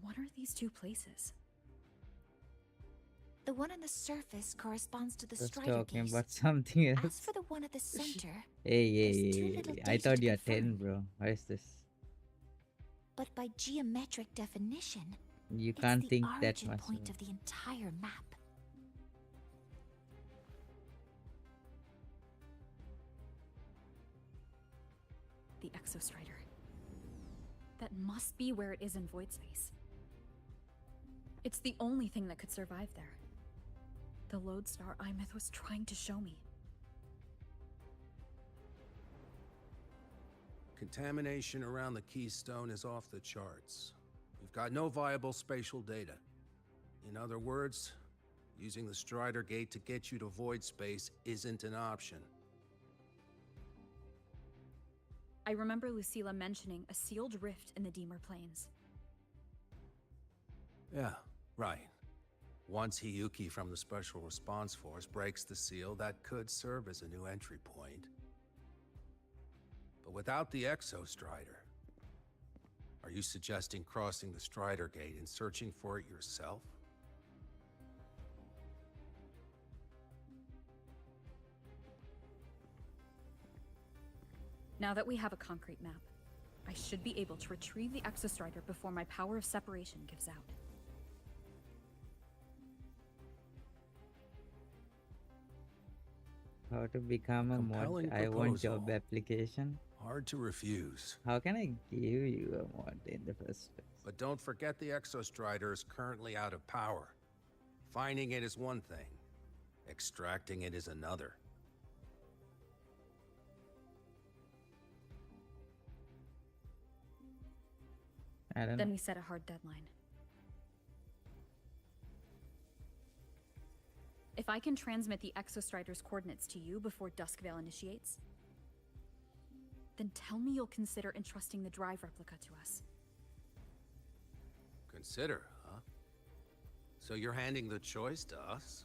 What are these 2 places? The one on the surface corresponds to the Just Strider talking Gaze. about something else. As for the one at the center, Hey, there's too little I data thought to you are confirm. 10, bro. What is this? But by geometric definition, You it's can't the think that origin much. point bro. of the entire map. The Exostrider. That must be where it is in void space. It's the only thing that could survive there. The lodestar Imeth was trying to show me. Contamination around the keystone is off the charts. We've got no viable spatial data. In other words, using the Strider Gate to get you to void space isn't an option. I remember Lucilla mentioning a sealed rift in the Deemer Plains. Yeah, right. Once Hiyuki from the Special Response Force breaks the seal, that could serve as a new entry point. But without the Exostrider, are you suggesting crossing the Strider Gate and searching for it yourself? Now that we have a concrete map, I should be able to retrieve the Exostrider before my power of separation gives out. How to become a Compelling mod? I want proposal. job application. Hard to refuse. How can I give you a mod in the first place? But don't forget the Exostrider is currently out of power. Finding it is one thing. Extracting it is another. I don't Then know. we set a hard deadline. If I can transmit the Exostrider's coordinates to you before Duskvale initiates, then tell me you'll consider entrusting the drive replica to us. Consider, huh? So you're handing the choice to us?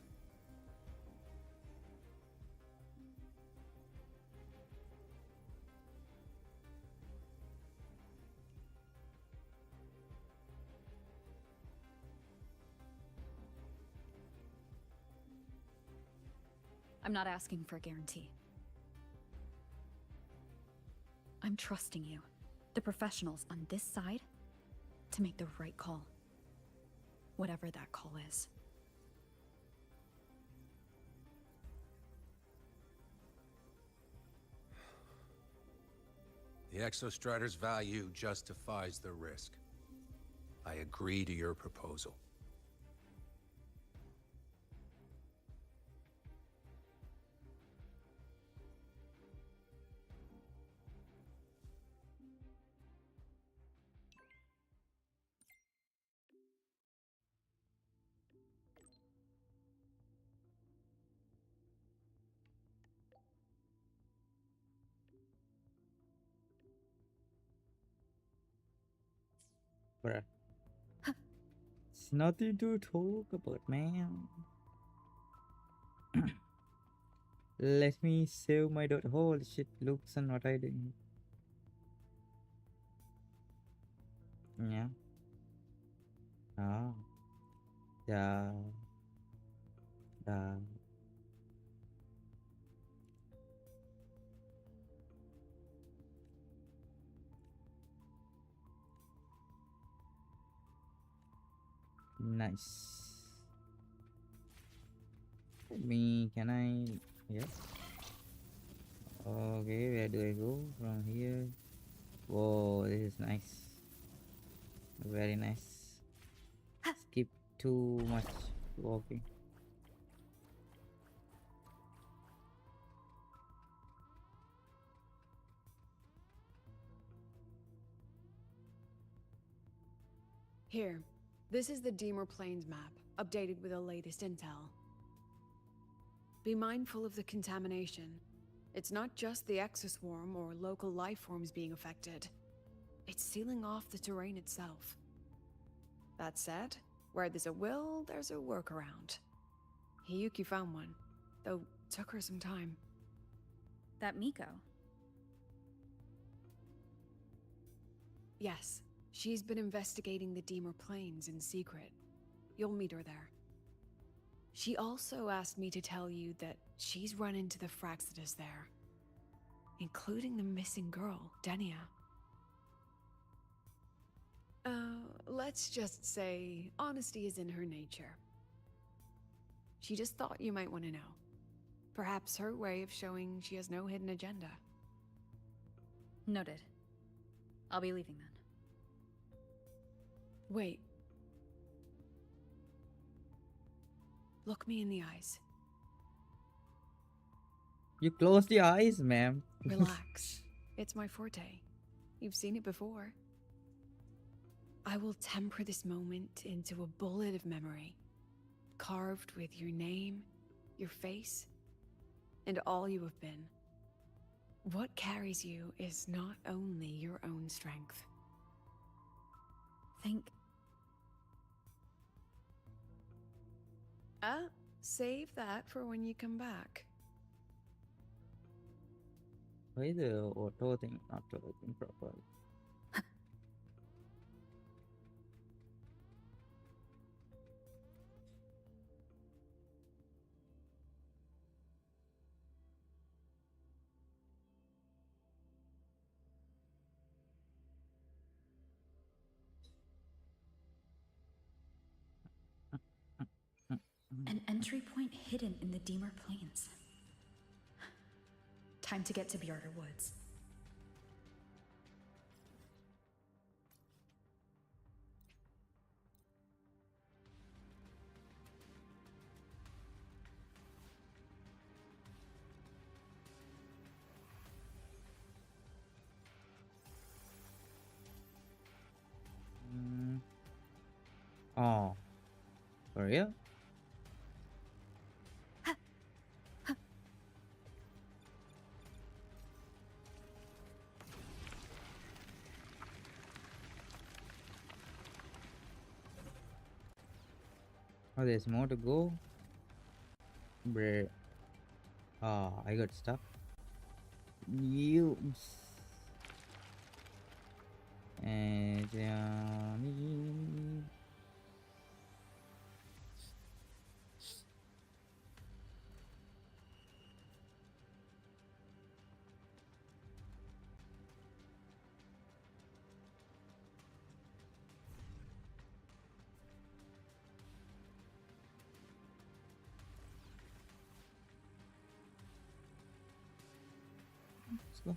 I'm not asking for a guarantee. I'm trusting you, the professionals on this side, to make the right call. Whatever that call is. The Exostrider's value justifies the risk. I agree to your proposal. Bruh. It's nothing to talk about, man. Let me save my dot. Holy shit, Luke's and what I doing. Yeah. Ah. Yeah. Yeah. Nice. Can I? Yes. Okay, where do I go from here? Whoa, this is nice. Very nice. Skip too much walking. Here, this is the Deemer Plains map, updated with the latest intel. Be mindful of the contamination. It's not just the exoswarm or local life forms being affected. It's sealing off the terrain itself. That said, where there's a will, there's a workaround. Hiyuki found one, though took her some time. That Miko. Yes, she's been investigating the Deemer Plains in secret. You'll meet her there. She also asked me to tell you that she's run into the Fraxitus there, including the missing girl, Denia. Let's just say honesty is in her nature. She just thought you might want to know. Perhaps her way of showing she has no hidden agenda. Noted. I'll be leaving then. Wait. Look me in the eyes. You closed your eyes, ma'am. Relax. It's my forte. You've seen it before. I will temper this moment into a bullet of memory, carved with your name, your face, and all you have been. What carries you is not only your own strength. Think. Save that for when you come back. Why the auto thing not working properly? An entry point hidden in the Deemer Plains. Time to get to Bjarter Woods. Oh, for real? Oh, there's more to go. Bruh. Ah, I got stuck. You. And Johnny. Let's go.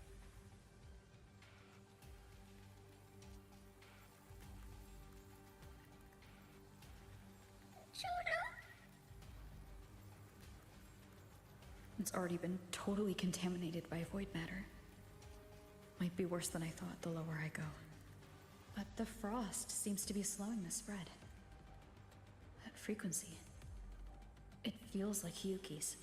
It's already been totally contaminated by void matter. Might be worse than I thought the lower I go. But the frost seems to be slowing the spread. That frequency. It feels like Hiyuki's.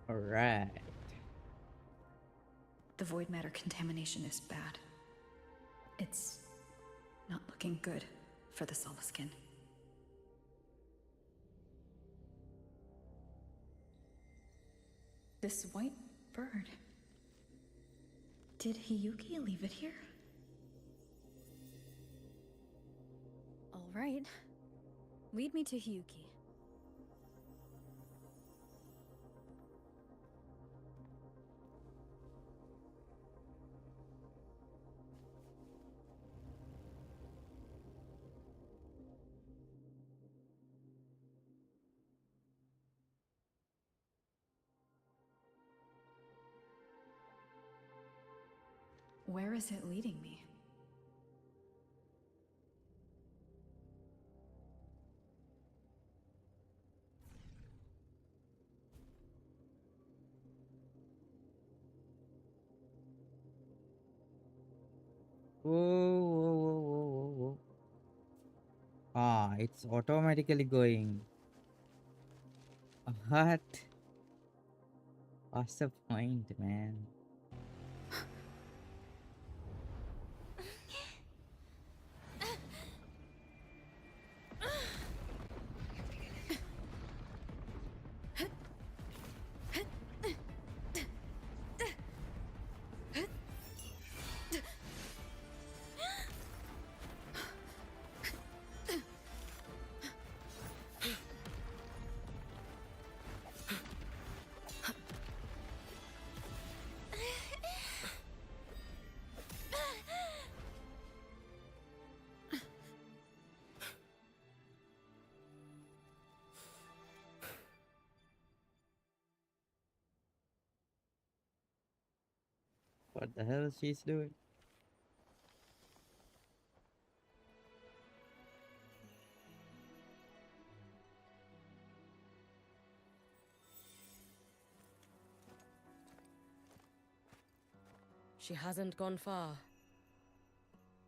Alright. The void matter contamination is bad. It's not looking good for the Solaskin. This white bird. Did Hiyuki leave it here? All right. Lead me to Hiyuki. where is it leading me? Whoa, whoa, whoa, whoa, whoa, whoa. Ah, it's automatically going. What? What's the point, man? What the hell she's doing? She hasn't gone far.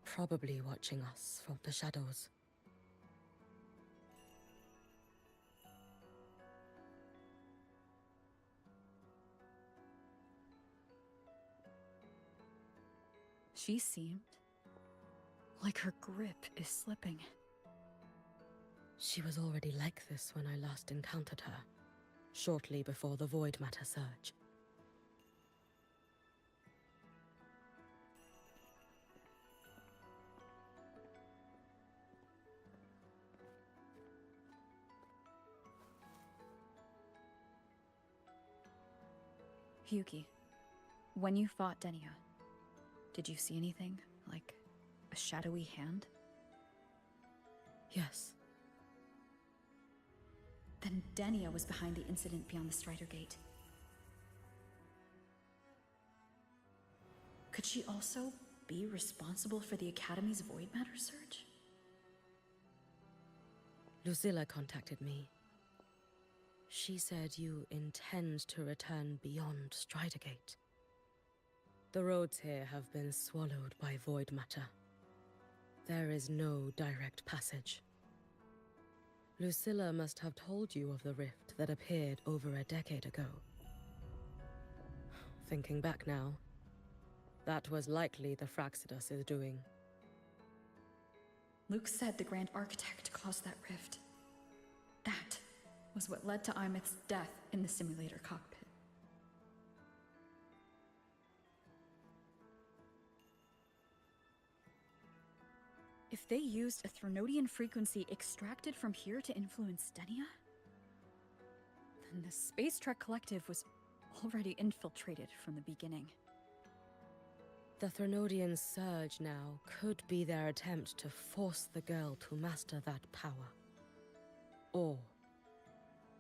Probably watching us from the shadows. She seemed like her grip is slipping. She was already like this when I last encountered her, shortly before the Void Matter surge. Hyuki, when you fought Denia, did you see anything, like a shadowy hand? Yes. Then Denia was behind the incident beyond the Strider Gate. Could she also be responsible for the Academy's Void Matter surge? Lucilla contacted me. She said you intend to return beyond Strider Gate. The roads here have been swallowed by Void Matter. There is no direct passage. Lucilla must have told you of the rift that appeared over a decade ago. Thinking back now, that was likely the Fraxidus' doing. Luke said the Grand Architect caused that rift. That was what led to Imith's death in the simulator cockpit. If they used a Threnodian frequency extracted from here to influence Denia, then the Space Trek Collective was already infiltrated from the beginning. The Threnodian surge now could be their attempt to force the girl to master that power. Or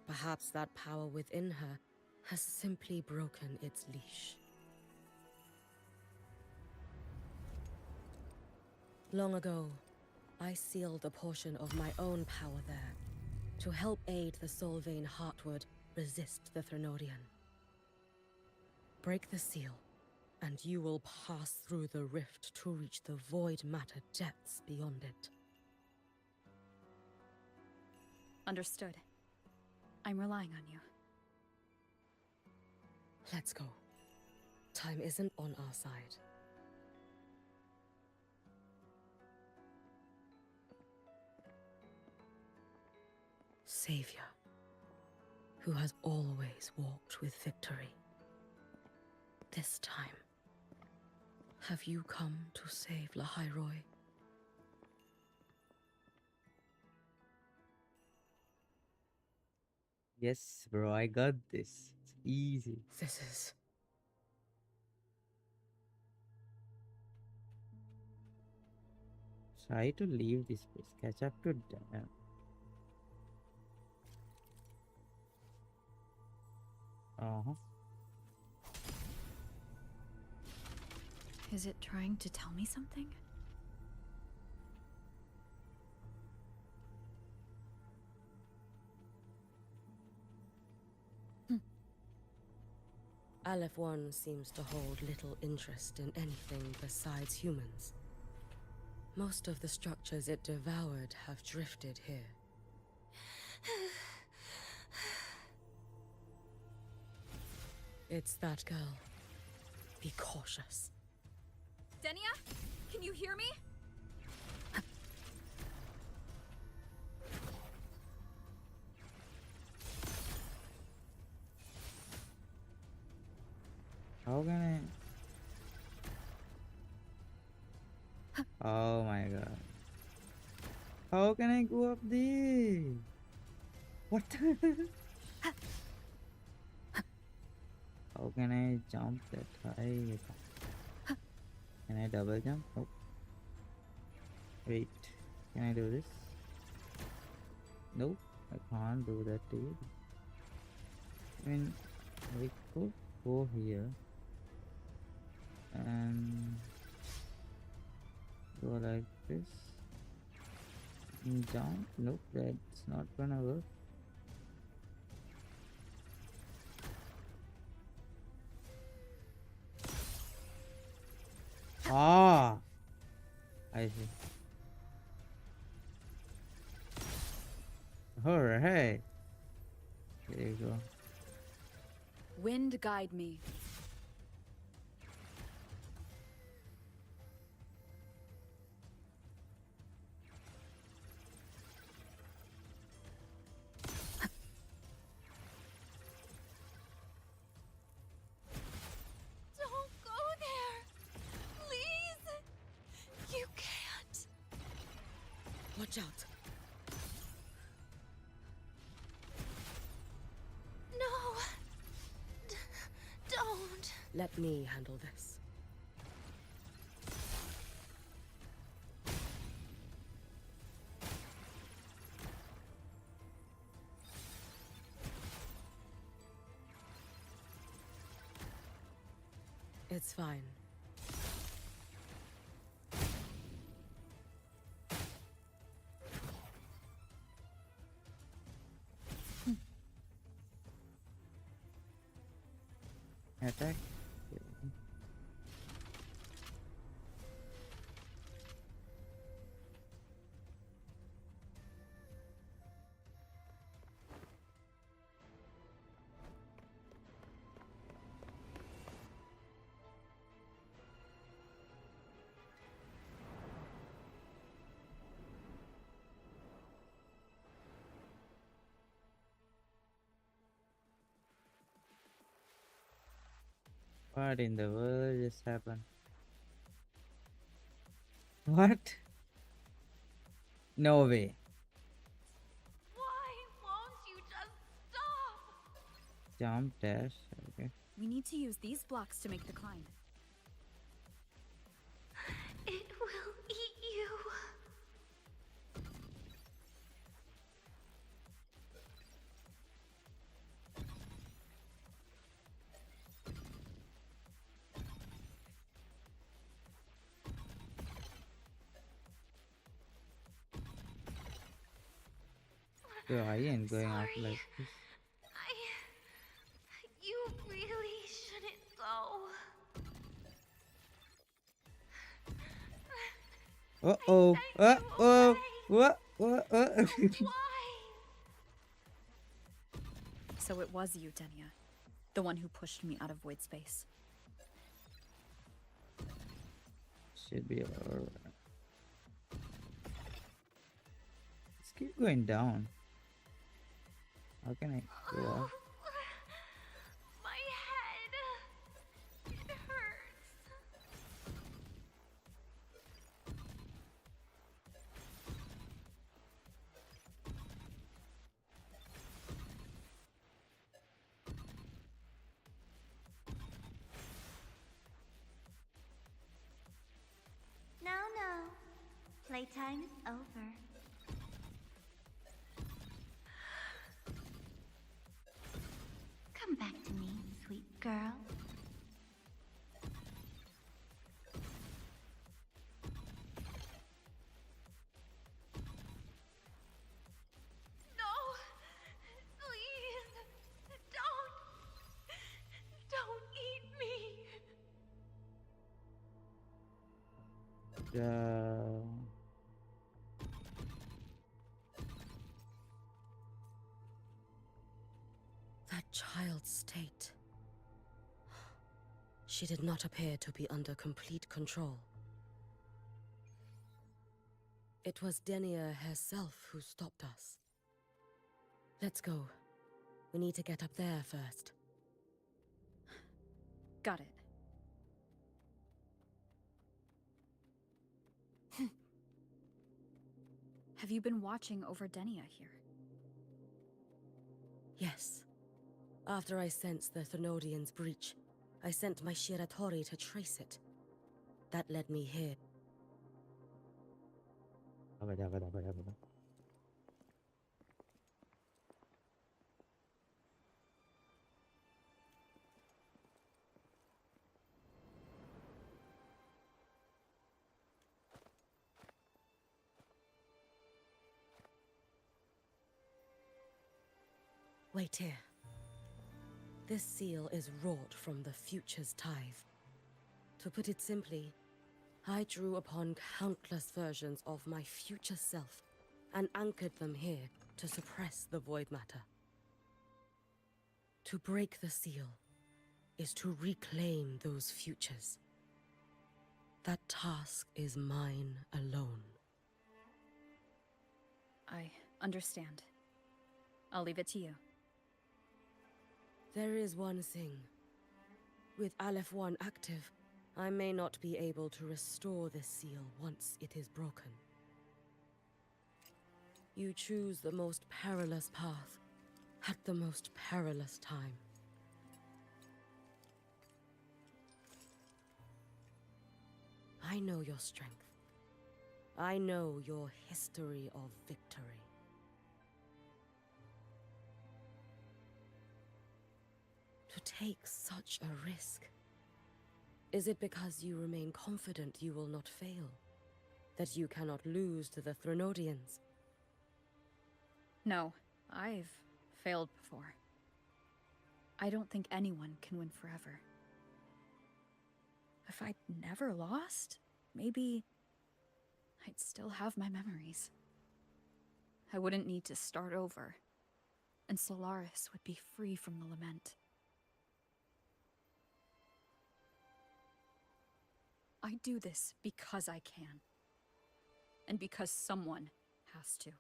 perhaps that power within her has simply broken its leash. Long ago, I sealed a portion of my own power there to help aid the Solvane Heartwood resist the Threnodian. Break the seal, and you will pass through the rift to reach the Void Matter depths beyond it. Understood. I'm relying on you. Let's go. Time isn't on our side. Savior, who has always walked with victory. This time, have you come to save Lahairoi? Yes, bro, I got this. It's easy. This is... Try to leave this place. Catch up to them. Uh-huh. Is it trying to tell me something? Aleph 1 seems to hold little interest in anything besides humans. Most of the structures it devoured have drifted here. It's that girl. Be cautious. Denia? Can you hear me? How can I? Oh my god. How can I go up there? What the? How can I jump that high? Can I double jump? Nope. Wait. Can I do this? Nope. I can't do that too. I mean, I could go here and go like this and jump. Nope, that's not gonna work. Ah, I see. Alright, there you go. Wind guide me. Don't go there! Please! You can't. Watch out. No! Don't! Let me handle this. It's fine. Attack. What in the world just happened? What? No way. Why won't you just stop? Jump dash. Okay. We need to use these blocks to make the climb. It will eat you. So I ain't going up like this. You really shouldn't go. Uh-oh. Uh-oh. What? So it was you, Denia. The one who pushed me out of void space. Should be alright. Let's keep going down. How can I go up? My head. It hurts. No, no. Playtime is over. Come back to me, sweet girl. go. That child's state. She did not appear to be under complete control. It was Denia herself who stopped us. Let's go. We need to get up there first. Got it. Have you been watching over Denia here? Yes. After I sensed the Thenodian's breach, I sent my Shiratori to trace it. That led me here. Wait here. This seal is wrought from the future's tithe. To put it simply, I drew upon countless versions of my future self and anchored them here to suppress the void matter. To break the seal is to reclaim those futures. That task is mine alone. I understand. I'll leave it to you. There is one thing. With Aleph 1 active, I may not be able to restore this seal once it is broken. You choose the most perilous path at the most perilous time. I know your strength. I know your history of victory. To take such a risk? Is it because you remain confident you will not fail? That you cannot lose to the Threnodians? No, I've failed before. I don't think anyone can win forever. If I'd never lost, maybe I'd still have my memories. I wouldn't need to start over, and Solaris would be free from the lament. I do this because I can. And because someone has to.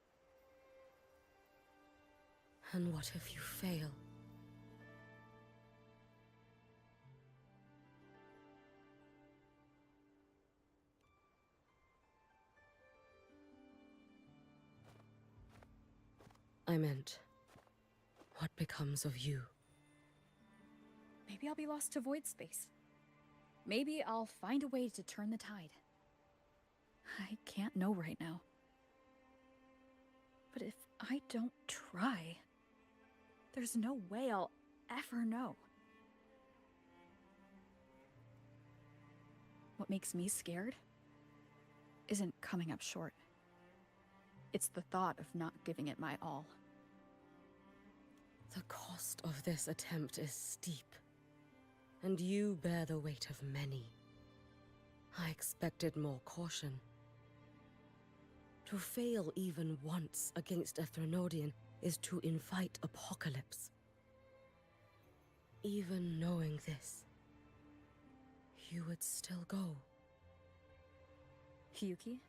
And what if you fail? I meant, what becomes of you? Maybe I'll be lost to void space. Maybe I'll find a way to turn the tide. I can't know right now. But if I don't try, there's no way I'll ever know. What makes me scared isn't coming up short. It's the thought of not giving it my all. The cost of this attempt is steep. And you bear the weight of many. I expected more caution. To fail even once against a Threnodian is to invite apocalypse. Even knowing this, you would still go. Hiyuki?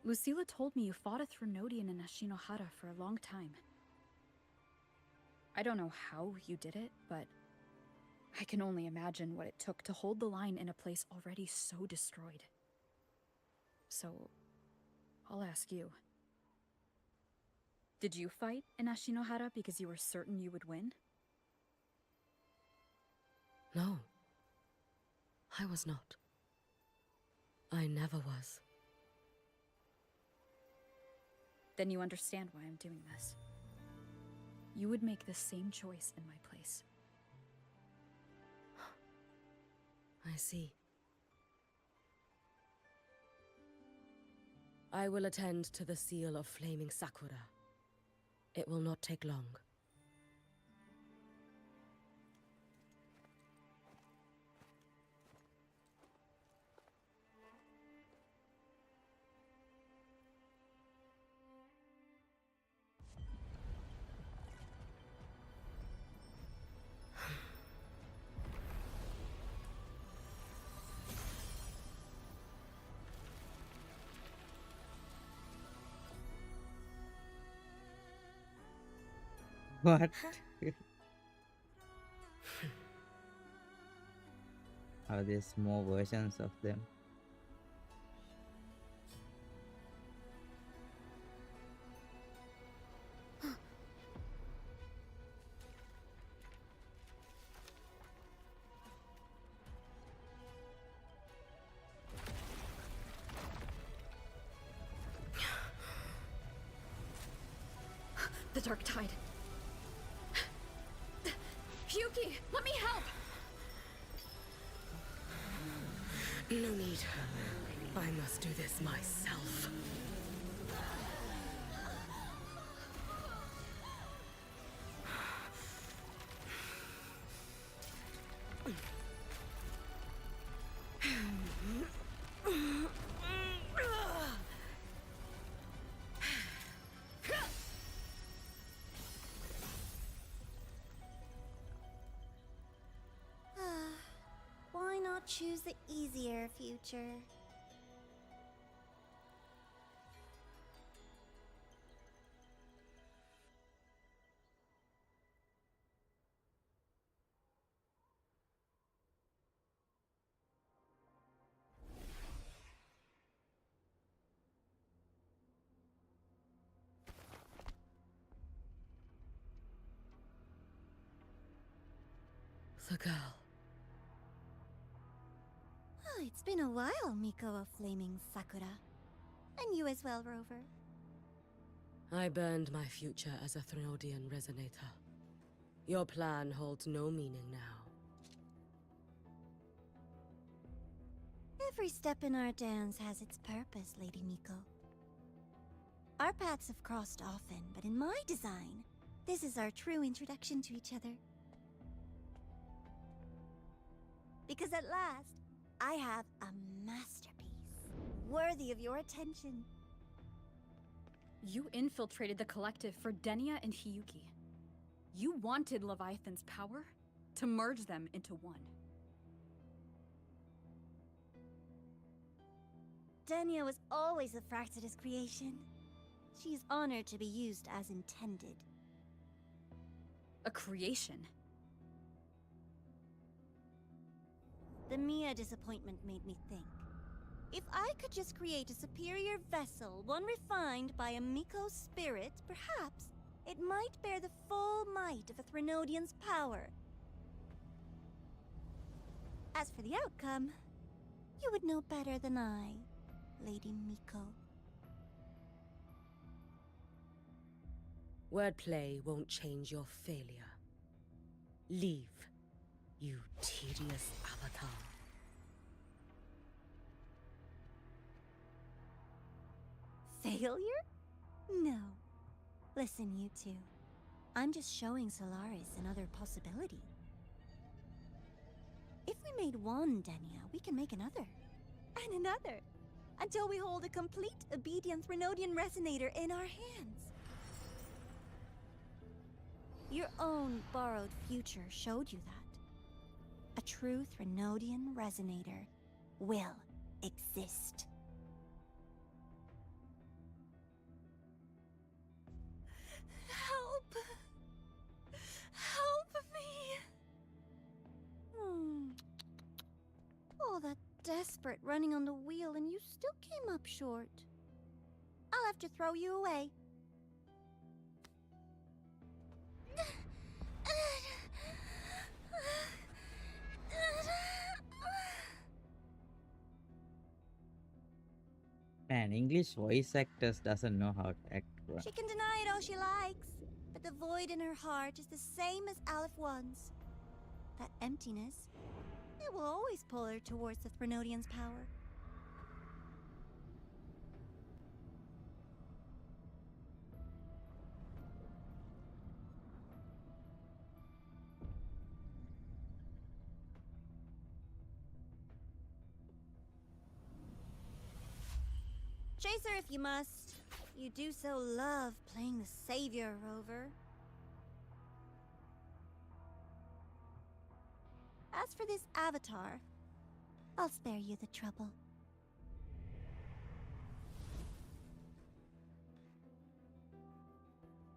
Lucilla told me you fought a Threnodian in Ashinohara for a long time. I don't know how you did it, but I can only imagine what it took to hold the line in a place already so destroyed. So, I'll ask you. Did you fight in Ashinohara because you were certain you would win? No. I was not. I never was. Then you understand why I'm doing this. You would make the same choice in my place. I see. I will attend to the seal of Flaming Sakura. It will not take long. What? Are there more versions of them? The Dark Tide. Hyuki, let me help! No need. I must do this myself. Why not choose the easier future? The girl. Oh, it's been a while, Miko of Flaming Sakura. And you as well, Rover. I burned my future as a Threnodian resonator. Your plan holds no meaning now. Every step in our dance has its purpose, Lady Miko. Our paths have crossed often, but in my design, this is our true introduction to each other. Because at last, I have a masterpiece, worthy of your attention. You infiltrated the collective for Denia and Hiyuki. You wanted Leviathan's power to merge them into one. Denia was always a Fractidus creation. She is honored to be used as intended. A creation? The Mia disappointment made me think. If I could just create a superior vessel, one refined by a Miko spirit, perhaps it might bear the full might of a Threnodian's power. As for the outcome, you would know better than I, Lady Miko. Wordplay won't change your failure. Leave, you tedious avatar. Failure? No. Listen, you two. I'm just showing Solaris another possibility. If we made one Denia, we can make another. And another. Until we hold a complete obedient Threnodian resonator in our hands. Your own borrowed future showed you that. A true Threnodian resonator will exist. Help! Help me! All that desperate running on the wheel and you still came up short. I'll have to throw you away. Man, English voice actors doesn't know how to act, bro. She can deny it all she likes, but the void in her heart is the same as Aleph One's. That emptiness, it will always pull her towards the Threnodian's power. Chase her if you must. You do so love playing the savior, Rover. As for this avatar, I'll spare you the trouble.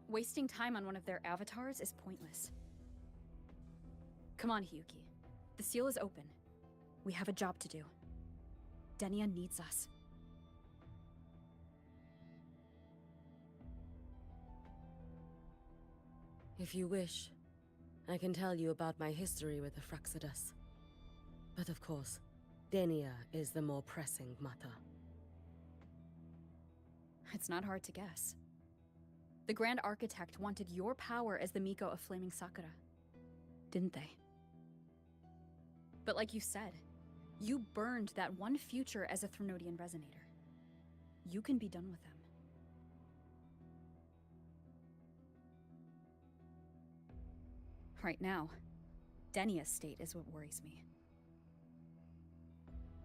Wasting time on one of their avatars is pointless. Come on, Hiyuki. The seal is open. We have a job to do. Denia needs us. If you wish, I can tell you about my history with the Fraxidus. But of course, Denia is the more pressing matter. It's not hard to guess. The Grand Architect wanted your power as the Miko of Flaming Sakura, didn't they? But like you said, you burned that one future as a Threnodian Resonator. You can be done with them. Right now, Denia's state is what worries me.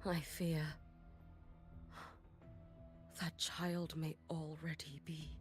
I fear that child may already be.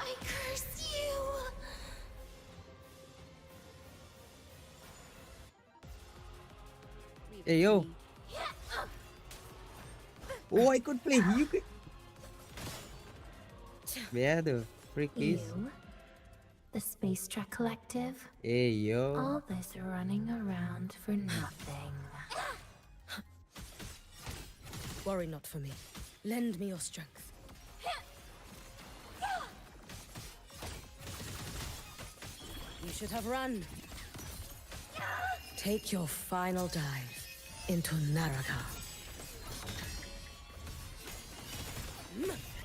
I curse you! Hey yo! Oh, I could play Hiyuki! Where the frick is? You? The Space Track Collective? Hey yo! All this running around for nothing. Worry not for me. Lend me your strength. You should have run. Take your final dive into Naraka.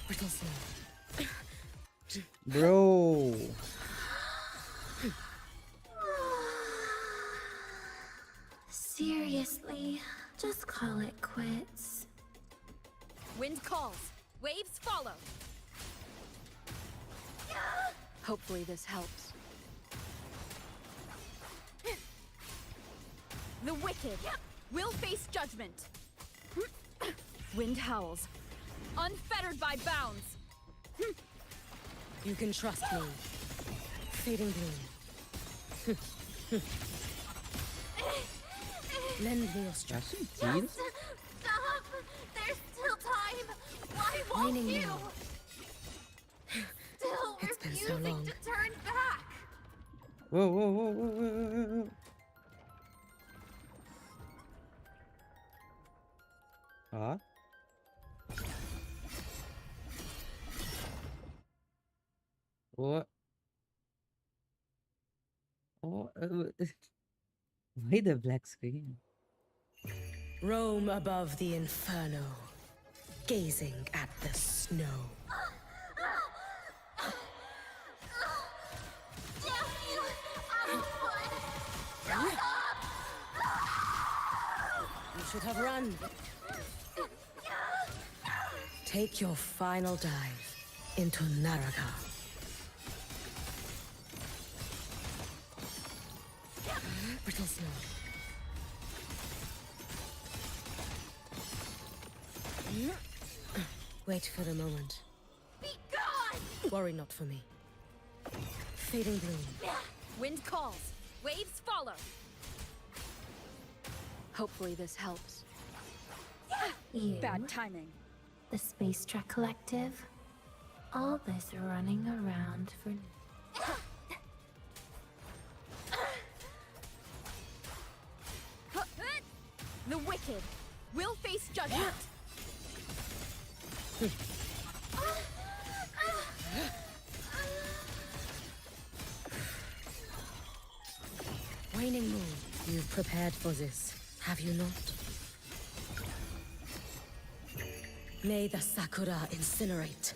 Brittle snow. Bro! Seriously, just call it quits. Wind calls. Waves follow. Hopefully this helps. The wicked will face judgment. Wind howls, unfettered by bounds. You can trust me. Fading bloom. Lend me your strength. Stop! There's still time! Why won't Waning you? moon. Still It's been so refusing long. to turn back! Whoa, whoa, whoa, whoa, whoa, whoa, whoa. Huh? What? Oh, why the black screen? Roam above the inferno, gazing at the snow. Damn you! Shut up! You should have run. Take your final dive into Naraka. Brittle snow. Wait for the moment. Be gone! Worry not for me. Fading bloom. Wind calls. Waves follow. Hopefully this helps. You? Bad timing. The Space Track Collective? All this running around for... The wicked will face judgment. Waning moon. You've prepared for this, have you not? May the Sakura incinerate.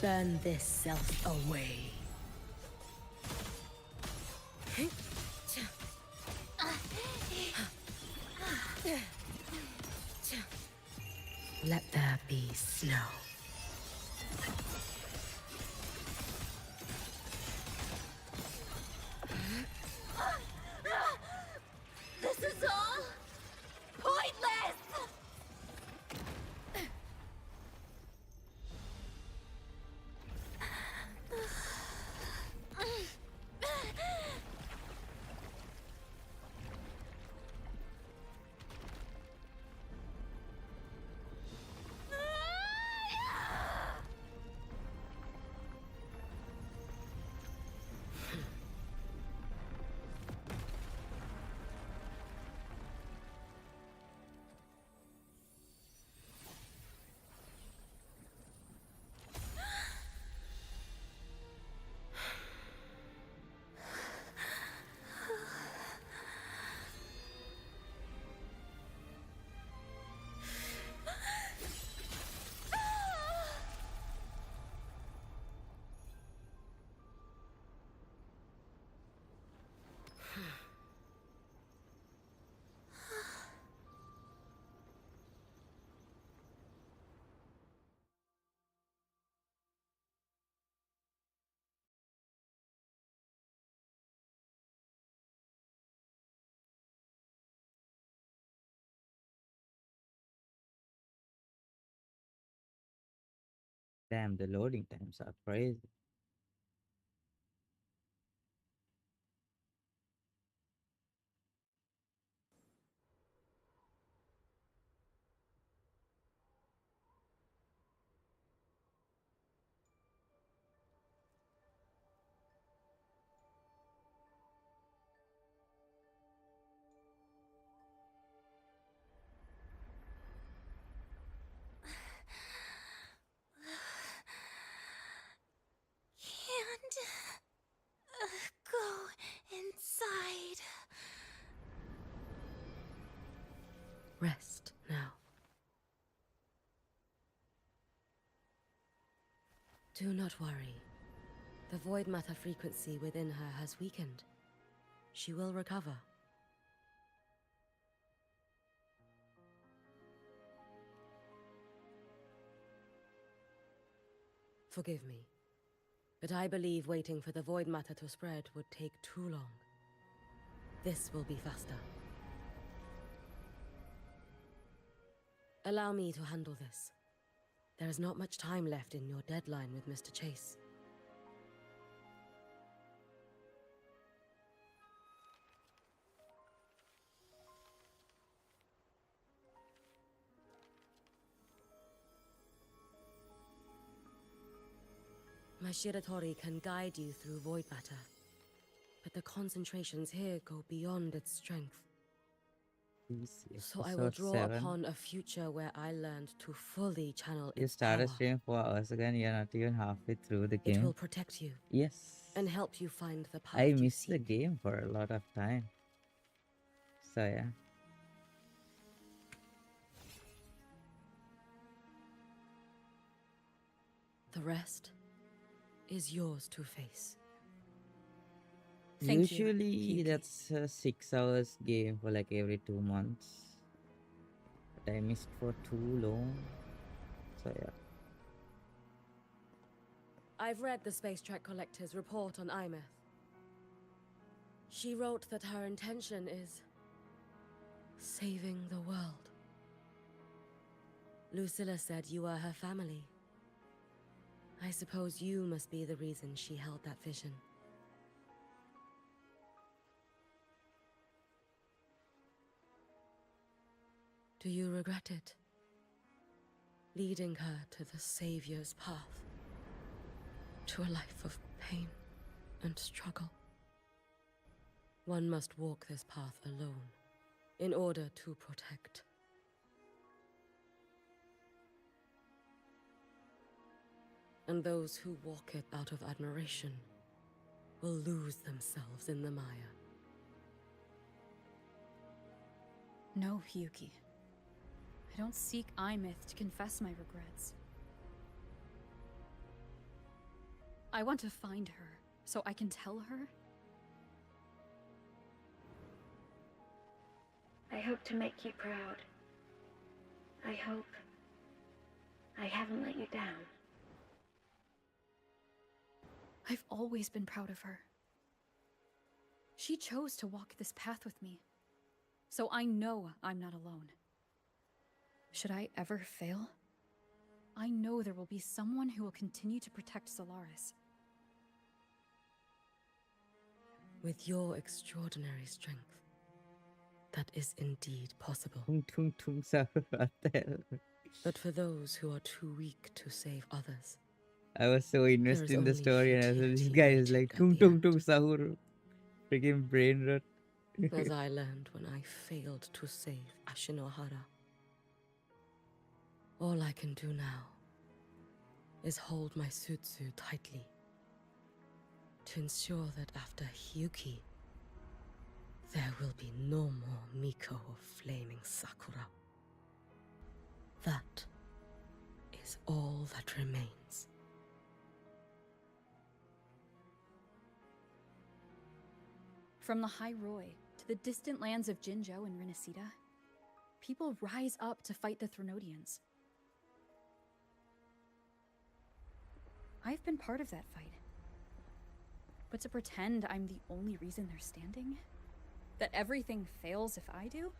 Burn this self away. Let there be snow. This is all pointless! Damn, the loading times are crazy. Can't go inside. Rest now. Do not worry. The void matter frequency within her has weakened. She will recover. Forgive me, but I believe waiting for the void matter to spread would take too long. This will be faster. Allow me to handle this. There is not much time left in your deadline with Mr. Chase. My Shiratori can guide you through void matter, but the concentrations here go beyond its strength. So I will draw 7. upon a future where I learned to fully channel You its started power. streaming 4 hours ago and you're not even halfway through the It game. will protect you. Yes. And help you find the path I you missed seek. the game for a lot of time. So yeah. The rest is yours to face. Thank you, Usually Hyuki. that's a 6 hours game for like every 2 months. But I missed for too long. So yeah. I've read the Space Track Collector's report on Imeth. She wrote that her intention is saving the world. Lucilla said you are her family. I suppose you must be the reason she held that vision. Do you regret it? Leading her to the Savior's path? To a life of pain and struggle? One must walk this path alone in order to protect. And those who walk it out of admiration will lose themselves in the mire. No, Hyuki. I don't seek Imeth to confess my regrets. I want to find her, so I can tell her I hope to make you proud. I hope I haven't let you down. I've always been proud of her. She chose to walk this path with me, so I know I'm not alone. Should I ever fail, I know there will be someone who will continue to protect Solaris. With your extraordinary strength, that is indeed possible. tung tung sahur आता है. But for those who are too weak to save others, I was so there invested is in the only story, and I was futility this guy is waiting like at tung the tung end. tung sahur, freaking brain rot. As I learned when I failed to save Ashinohara. All I can do now is hold my Sutsu tightly to ensure that after Hyuki, there will be no more Miko of Flaming Sakura. That is all that remains. From the High Roy to the distant lands of Jinzhou and Rinasita, people rise up to fight the Threnodians. I've been part of that fight. But to pretend I'm the only reason they're standing? That everything fails if I do?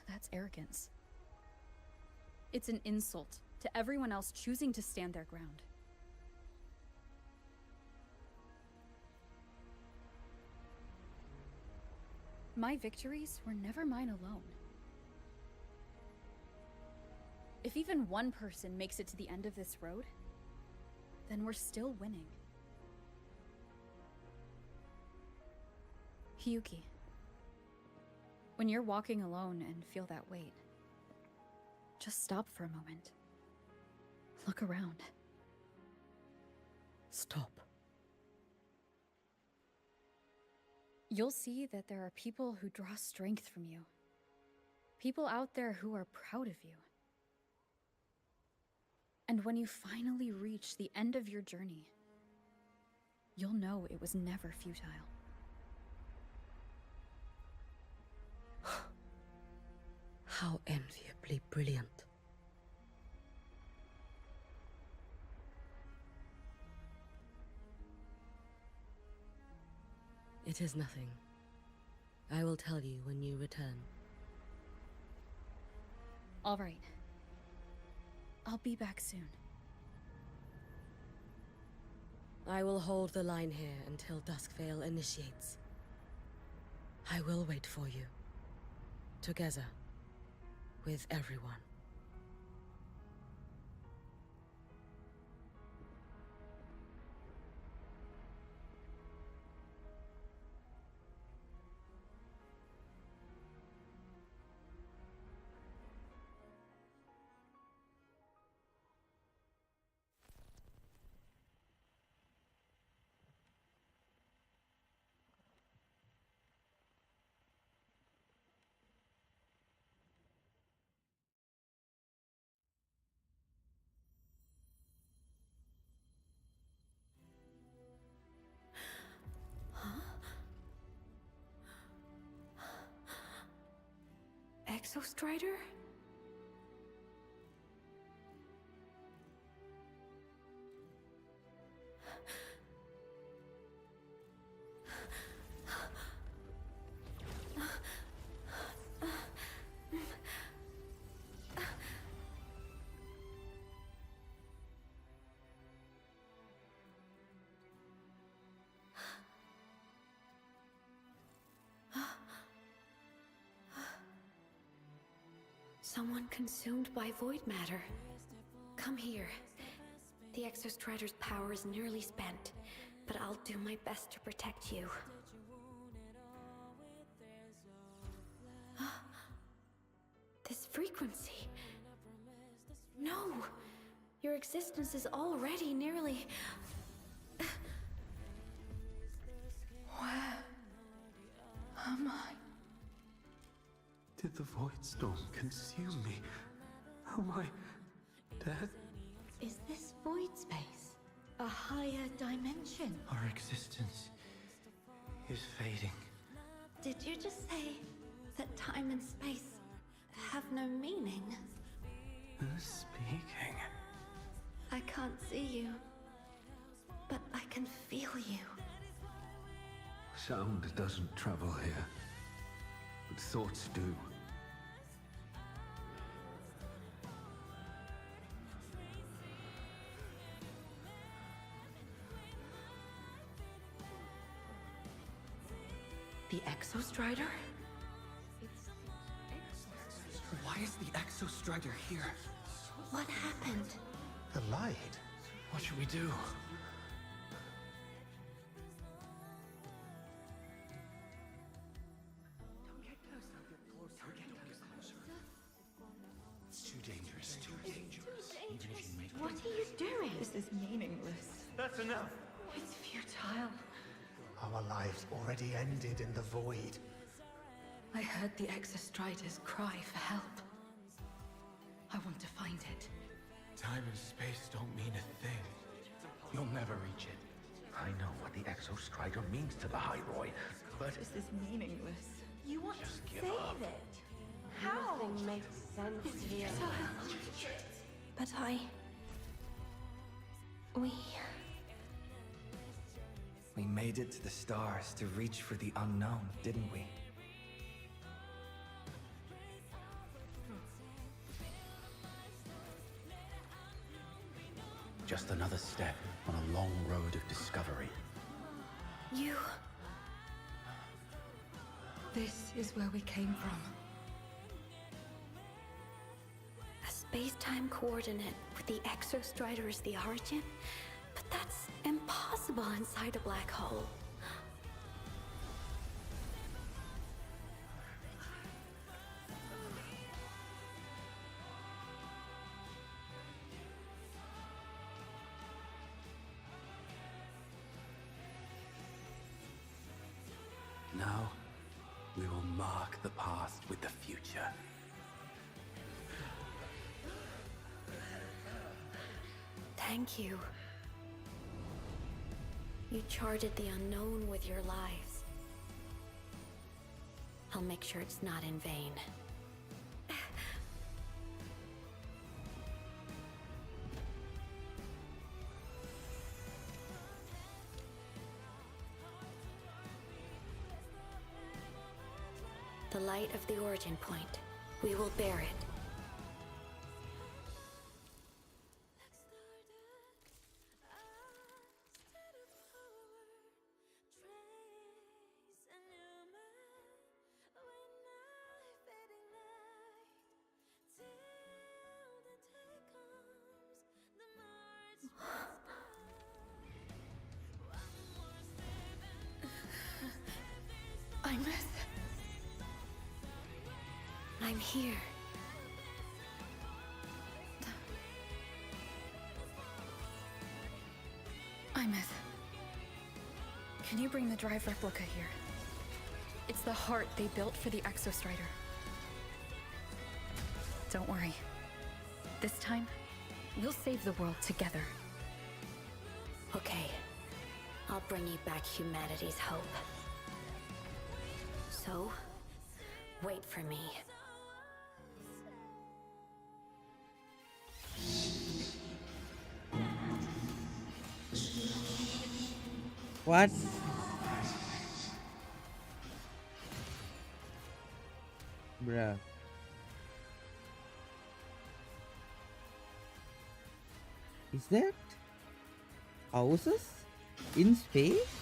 That's arrogance. It's an insult to everyone else choosing to stand their ground. My victories were never mine alone. If even one person makes it to the end of this road, then we're still winning. Hyuki, when you're walking alone and feel that weight, just stop for a moment. Look around. Stop. You'll see that there are people who draw strength from you. People out there who are proud of you. And when you finally reach the end of your journey, you'll know it was never futile. How enviably brilliant. It is nothing. I will tell you when you return. All right. I'll be back soon. I will hold the line here until Duskvale initiates. I will wait for you. Together. With everyone. Exostrider? Someone consumed by void matter. Come here. The Exostrider's power is nearly spent, but I'll do my best to protect you. This frequency. No! Your existence is already nearly... Where am I? Did the Void Storm consume me? Am I dead? Is this void space a higher dimension? Our existence is fading. Did you just say that time and space have no meaning. Who's speaking? I can't see you, but I can feel you. Sound doesn't travel here, but thoughts do. The Exostrider? Why is the Exostrider here? What happened? The light. What should we do? It's too dangerous. Too dangerous. Even if you make What are you doing? This is meaningless. That's enough. It's futile. Our lives already ended in the void. I heard the Exostrider's cry for help. I want to find it. Time and space don't mean a thing. You'll never reach it. I know what the Exostrider means to the High Roy, but This is meaningless. You want Just to give save up. it? How? Nothing makes sense It's here. futile. But We made it to the stars to reach for the unknown, didn't we? just another step on a long road of discovery. You... This is where we came from. A space-time coordinate with the Exostrider as the origin? But that's impossible inside a black hole. Now, we will mark the past with the future. Thank you. You charted the unknown with your lives. I'll make sure it's not in vain. The light of the origin point. We will bear it. I'm here. Imeth, can you bring the drive replica here? It's the heart they built for the Exostrider. Don't worry. This time, we'll save the world together. Okay. I'll bring you back humanity's hope. So, wait for me. What? Bruh. Is that houses in space?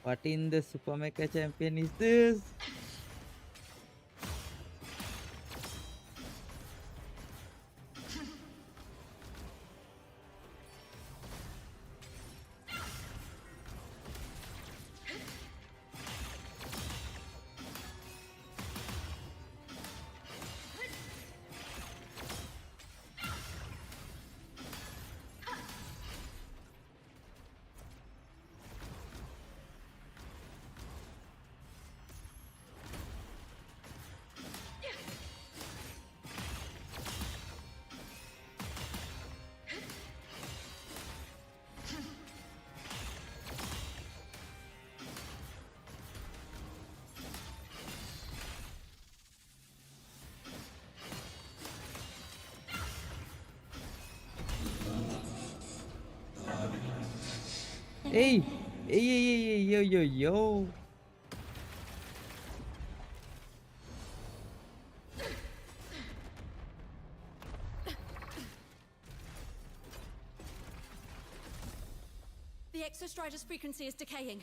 What in the Super Mecha Champion is this? Hey, hey, yo, yo, yo. The Exostrider's frequency is decaying.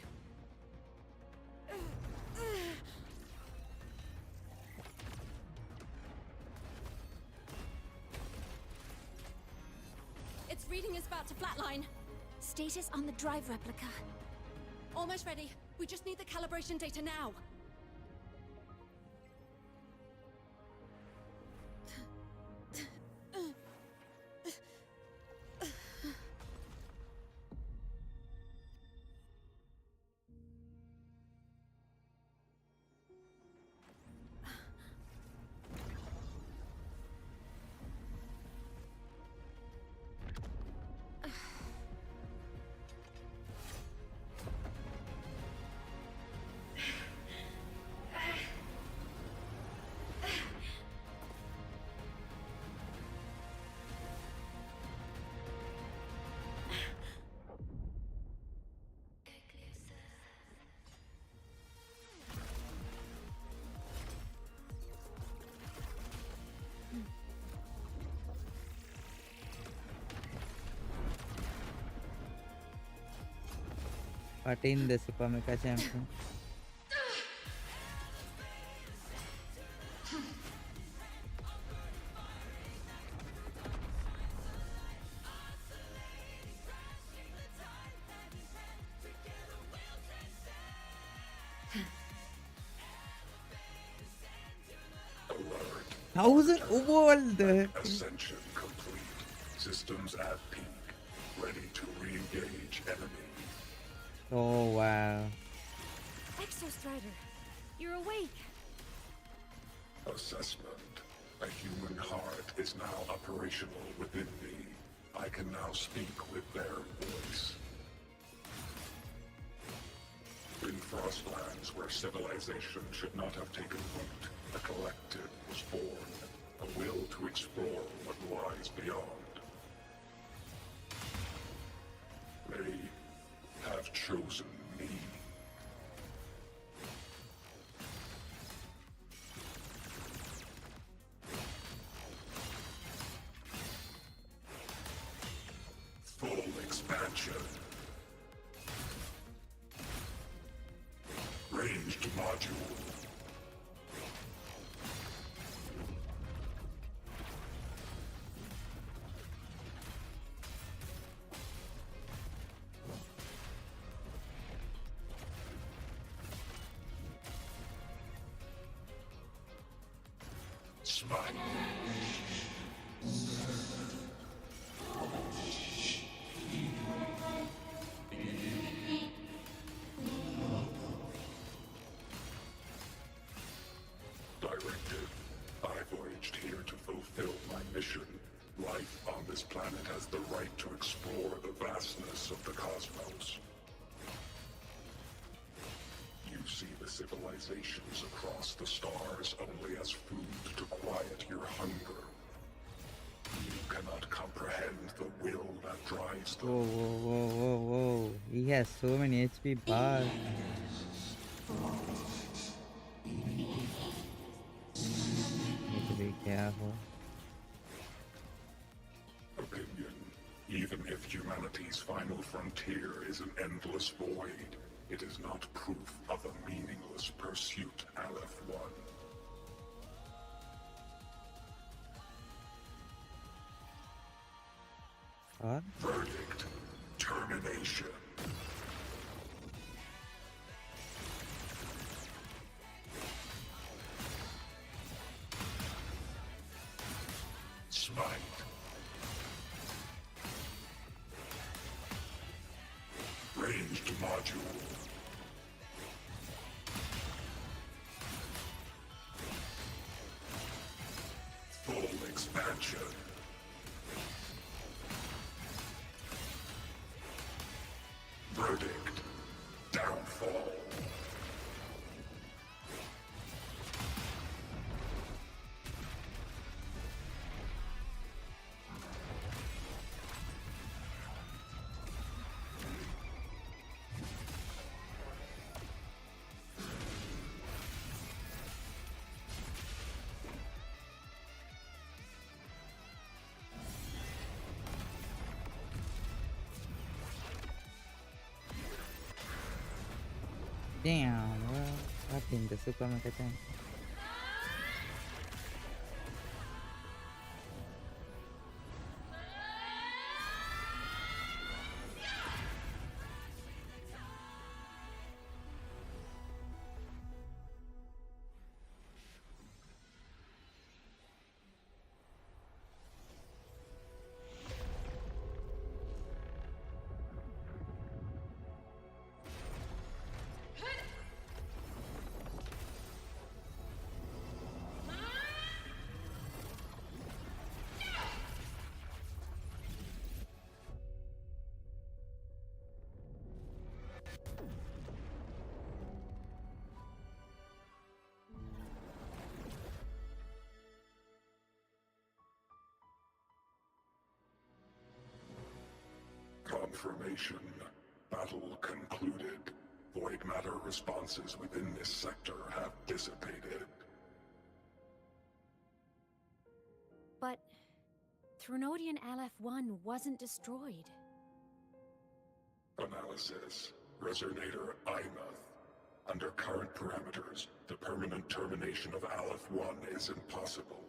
Its reading is about to flatline. Status on the drive replica. Almost ready. We just need the calibration data now. What in the Super Mecha Champion? Thousand world. Ascension complete. Systems at peak. Ready to re-engage enemy. Oh wow. Exostrider, you're awake. Assessment. A human heart is now operational within me. I can now speak with their voice. In Frostlands, where civilization should not have taken root, a collective was born. A will to explore what lies beyond. They have chosen me. Full expansion. Ranged module. Smite. Directive. I voyaged here to fulfill my mission. Life on this planet has the right to explore the vastness of the cosmos. You see the civilizations across the stars only as food to quiet your hunger. You cannot comprehend the will that drives them. Whoa, whoa, whoa, whoa, whoa. He has so many HP bars. Need to be careful. Opinion. Even if humanity's final frontier is an endless void, it is not proof of a meaningless pursuit, Aleph-1. What? Verdict. Termination. Smite. Ranged module. Full expansion. Verdict. Downfall. Damn, bro. I think the super mega tank. Confirmation. Battle concluded. Void matter responses within this sector have dissipated. But Threnodian Aleph-1 wasn't destroyed. Analysis. Resonator Imuth. Under current parameters, the permanent termination of Aleph-1 is impossible.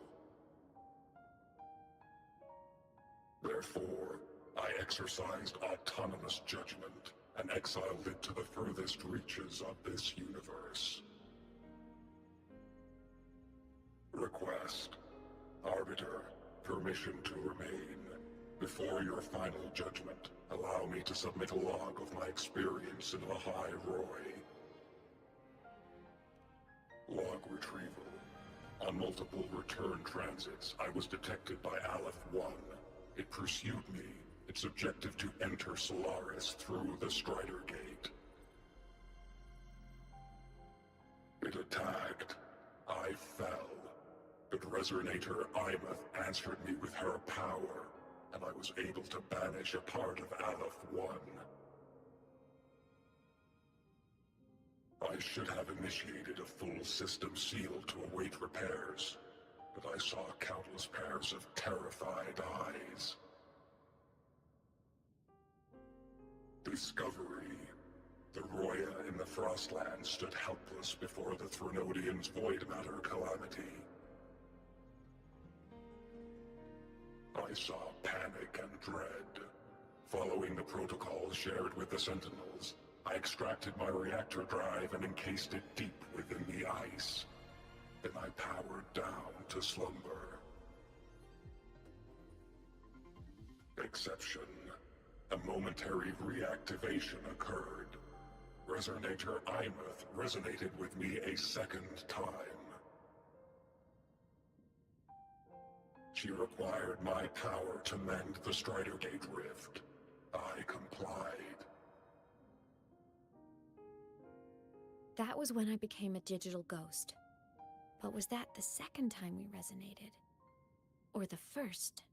Therefore, I exercised autonomous judgment and exiled it to the furthest reaches of this universe. Request. Arbiter, permission to remain. Before your final judgment, allow me to submit a log of my experience in Lahai Roy. Log retrieval. On multiple return transits, I was detected by Aleph-1. It pursued me. Its objective to enter Solaris through the Strider Gate. It attacked. I fell. But Resonator Imuth answered me with her power, and I was able to banish a part of Aleph-1. I should have initiated a full system seal to await repairs, but I saw countless pairs of terrified eyes. Discovery. The Roya in the Frostland stood helpless before the Threnodians' void matter calamity. I saw panic and dread. Following the protocols shared with the Sentinels, I extracted my reactor drive and encased it deep within the ice. Then I powered down to slumber. Exception. A momentary reactivation occurred. Resonator Imuth resonated with me a second time. She required my power to mend the Strider Gate rift. I complied. That was when I became a digital ghost. But was that the second time we resonated? Or the first?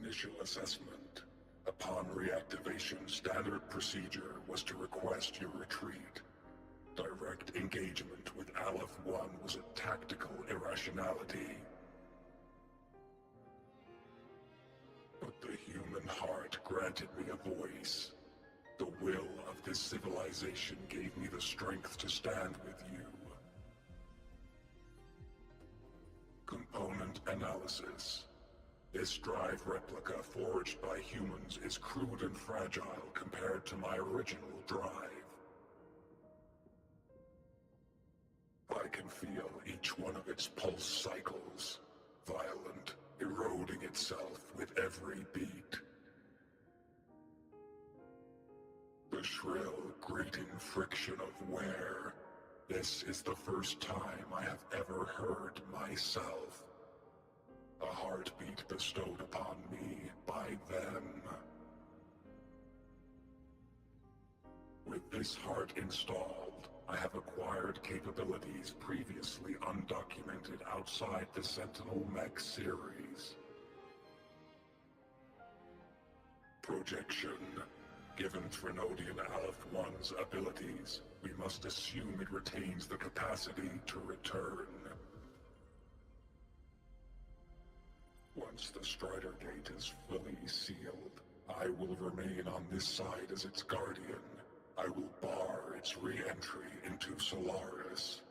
Initial assessment. Upon reactivation, standard procedure was to request your retreat. Direct engagement with Aleph-1 was a tactical irrationality. But the human heart granted me a voice. The will of this civilization gave me the strength to stand with you. Component analysis. This drive replica forged by humans is crude and fragile compared to my original drive. I can feel each one of its pulse cycles, violent, eroding itself with every beat. The shrill, grating friction of wear. This is the first time I have ever heard myself. A heartbeat bestowed upon me by them. With this heart installed, I have acquired capabilities previously undocumented outside the Sentinel Mech series. Projection. Given Trinodian Aleph 1's abilities, we must assume it retains the capacity to return. Once the Strider Gate is fully sealed, I will remain on this side as its guardian. I will bar its re-entry into Solaris.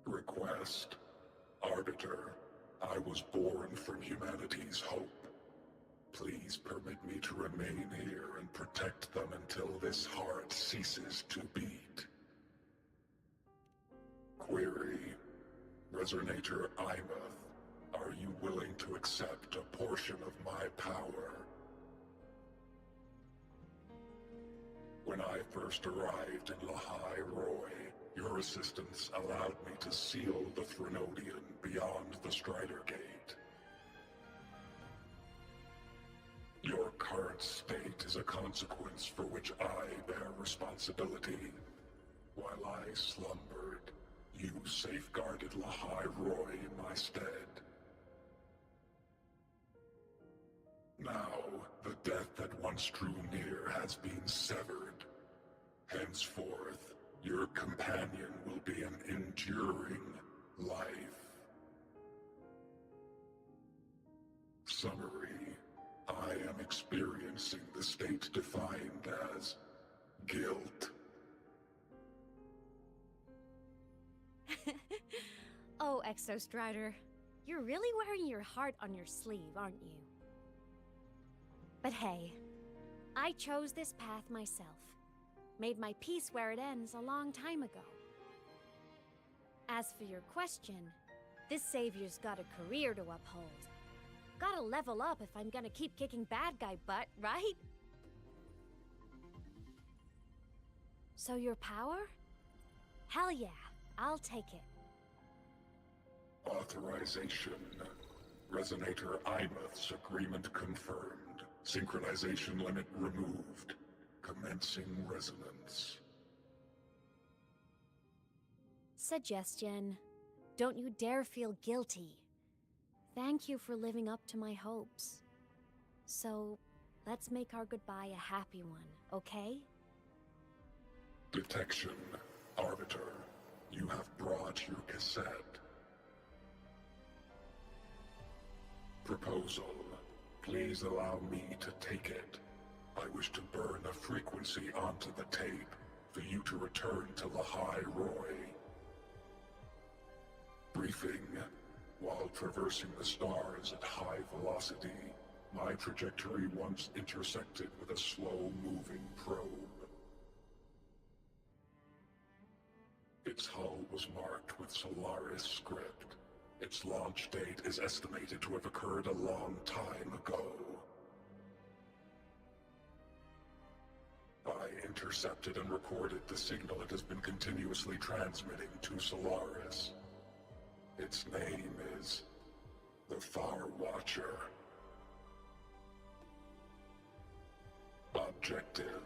Request. Arbiter, I was born from humanity's hope. Please permit me to remain here and protect them until this heart ceases to beat. Query. Resonator Imath, are you willing to accept a portion of my power? When I first arrived in Lahai Roy, your assistance allowed me to seal the Threnodian beyond the Strider Gate. Your current state is a consequence for which I bear responsibility. While I slumbered, you safeguarded Lahai Roy in my stead. Now, the death that once drew near has been severed. Henceforth, your companion will be an enduring life. Summary. I am experiencing the state defined as guilt. Oh, Exostrider, you're really wearing your heart on your sleeve, aren't you? But hey, I chose this path myself. Made my peace where it ends a long time ago. As for your question, this savior's got a career to uphold. Gotta level up if I'm gonna keep kicking bad guy butt, right? So your power? Hell yeah, I'll take it. Authorization. Resonator Imath's agreement confirmed. Synchronization limit removed. Commencing resonance. Suggestion. Don't you dare feel guilty. Thank you for living up to my hopes. So, let's make our goodbye a happy one, okay? Detection. Arbiter, you have brought your cassette. Proposal. Please allow me to take it. I wish to burn a frequency onto the tape for you to return to Lahai Roy. Briefing. While traversing the stars at high velocity, my trajectory once intersected with a slow-moving probe. Its hull was marked with Solaris script. Its launch date is estimated to have occurred a long time ago. I intercepted and recorded the signal it has been continuously transmitting to Solaris. Its name is the Far Watcher. Objective.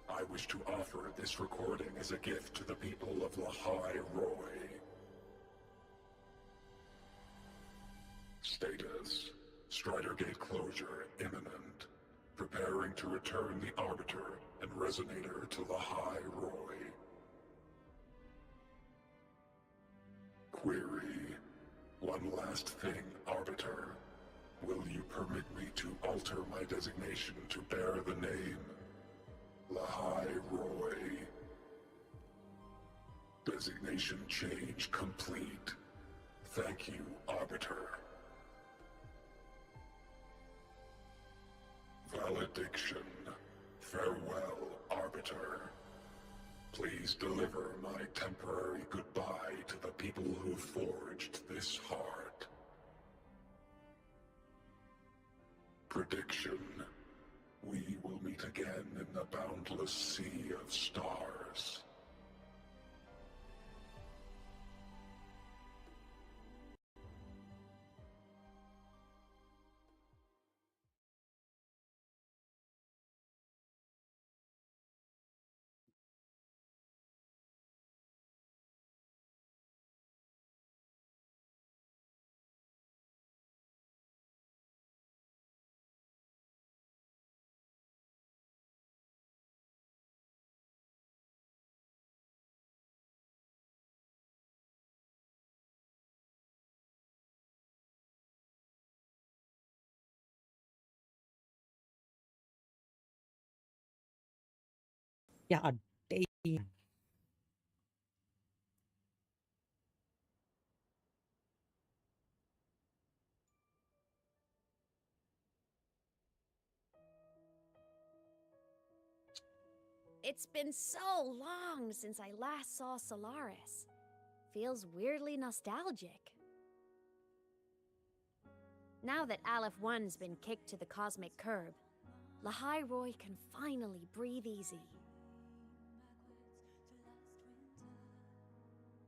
I wish to offer this recording as a gift to the people of Lahai Roy. Status. Strider Gate closure imminent. Preparing to return the Arbiter and Resonator to Lahai Roy. Query. One last thing, Arbiter. Will you permit me to alter my designation to bear the name Lahai Roy? Designation change complete. Thank you, Arbiter. Valediction. Farewell, Arbiter. Please deliver my temporary goodbye to the people who forged this heart. Prediction. We will meet again in the boundless sea of stars. Yeah, damn. It's been so long since I last saw Solaris. Feels weirdly nostalgic. Now that Aleph 1's been kicked to the cosmic curb, Lahai Roy can finally breathe easy.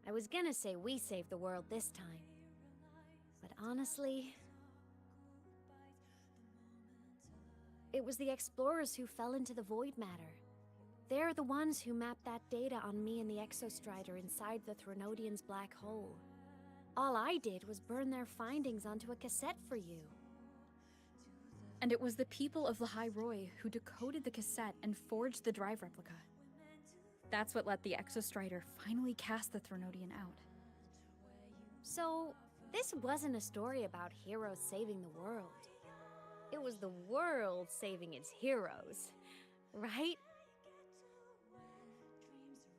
I was gonna say we saved the world this time, but honestly, it was the explorers who fell into the void matter. They're the ones who mapped that data on me and the Exostrider inside the Threnodian's black hole. All I did was burn their findings onto a cassette for you. And it was the people of Lahai Roy who decoded the cassette and forged the drive replica. That's what let the Exostrider finally cast the Threnodian out. So, this wasn't a story about heroes saving the world. It was the world saving its heroes, right?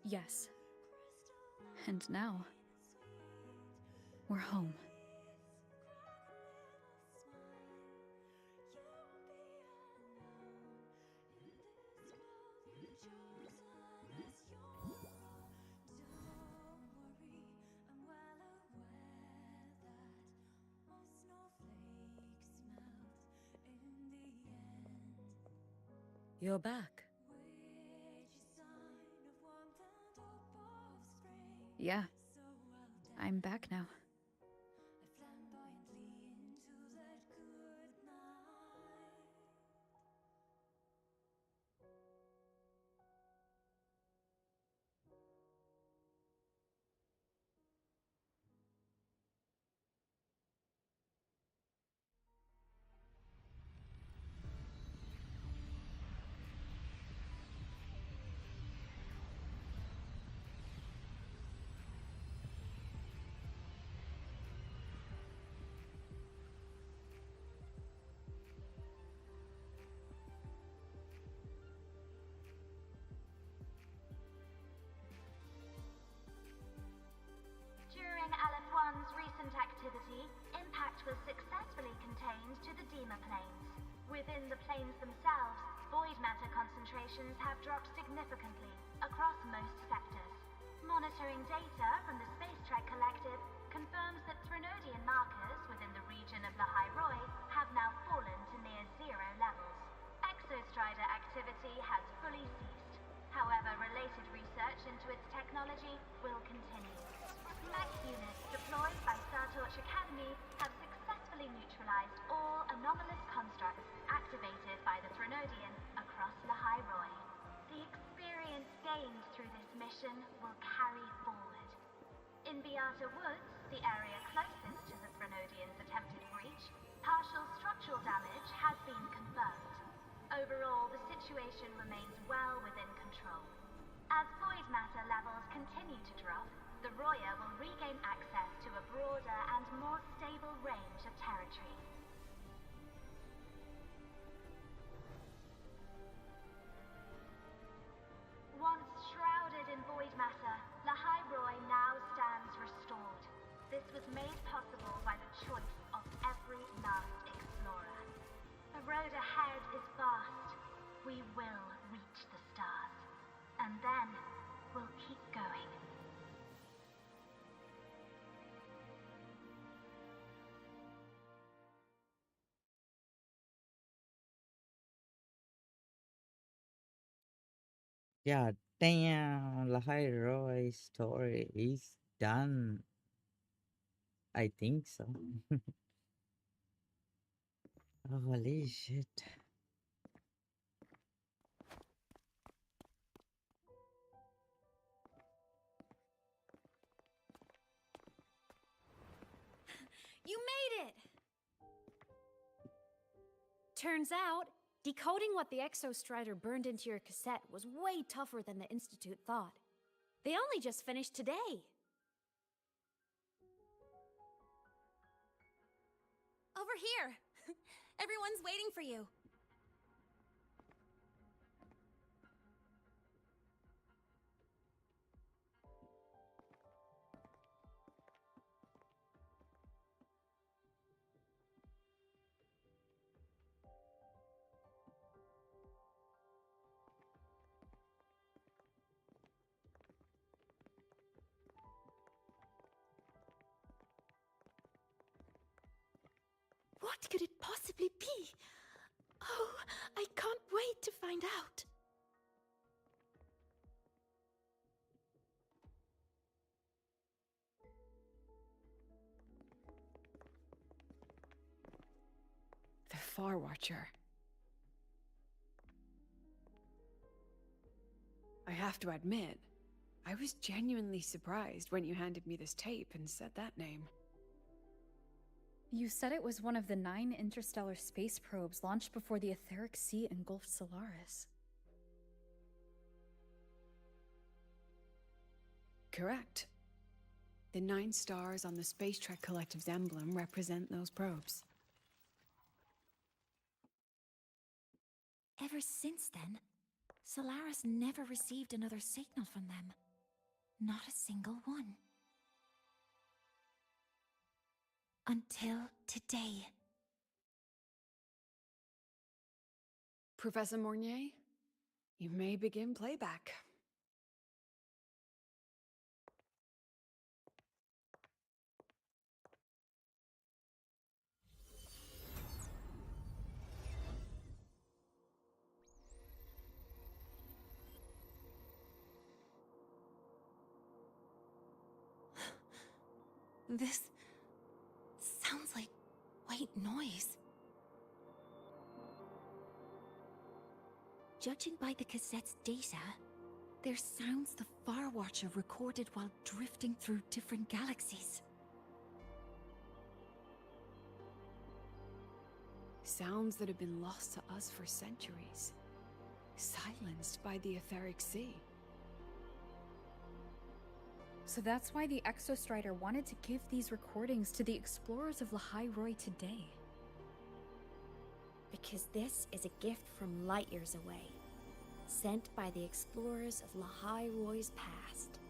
Yes. And now, we're home. You're back. Yeah. I'm back now. During Aleph 1's recent activity, impact was successfully contained to the Dema planes. Within the planes themselves, void matter concentrations have dropped significantly across most sectors. Monitoring data from the Space Trek Collective confirms that Threnodian markers within the region of Lahai Roy have now fallen to near zero levels. Exostrider activity has fully ceased. However, related research into its technology will continue. Mech units deployed by Startorch Academy have successfully neutralized all anomalous constructs activated by the Threnodian across Lahai Roy. The experience gained through this mission will carry forward. In Beata Woods, the area closest to the Threnodian's attempted breach, partial structural damage has been confirmed. Overall, the situation remains well within control. As void matter levels continue to drop, the Roya will regain access to a broader and more stable range of territory. Yeah, damn, Lahai Roy story is done. I think so. Holy shit. You made it! Turns out, decoding what the Exostrider burned into your cassette was way tougher than the Institute thought. They only just finished today. Over here! Everyone's waiting for you. What could it possibly be? Oh, I can't wait to find out. The Far Watcher. I have to admit, I was genuinely surprised when you handed me this tape and said that name. You said it was one of the 9 interstellar space probes launched before the etheric sea engulfed Solaris. Correct. The 9 stars on the Space Trek Collective's emblem represent those probes. Ever since then, Solaris never received another signal from them. Not a single one. Until today. Professor Mornier, you may begin playback. This sounds like white noise. Judging by the cassette's data, they're sounds the Far Watcher recorded while drifting through different galaxies. Sounds that have been lost to us for centuries. Silenced by the etheric sea. So that's why the Exostrider wanted to give these recordings to the explorers of Lahai Roi today. Because this is a gift from light years away, sent by the explorers of Lahai Roi's past.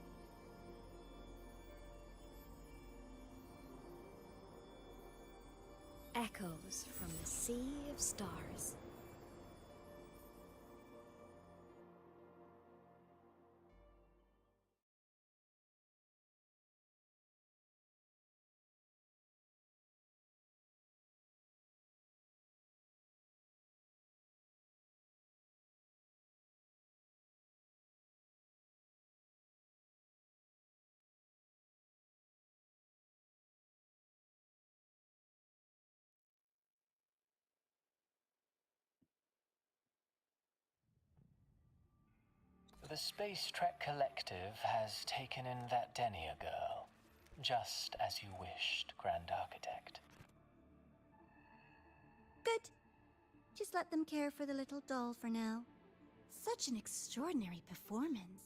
Echoes from the Sea of Stars. The Space Trek Collective has taken in that Denia girl, just as you wished, Grand Architect. Good. Just let them care for the little doll for now. Such an extraordinary performance.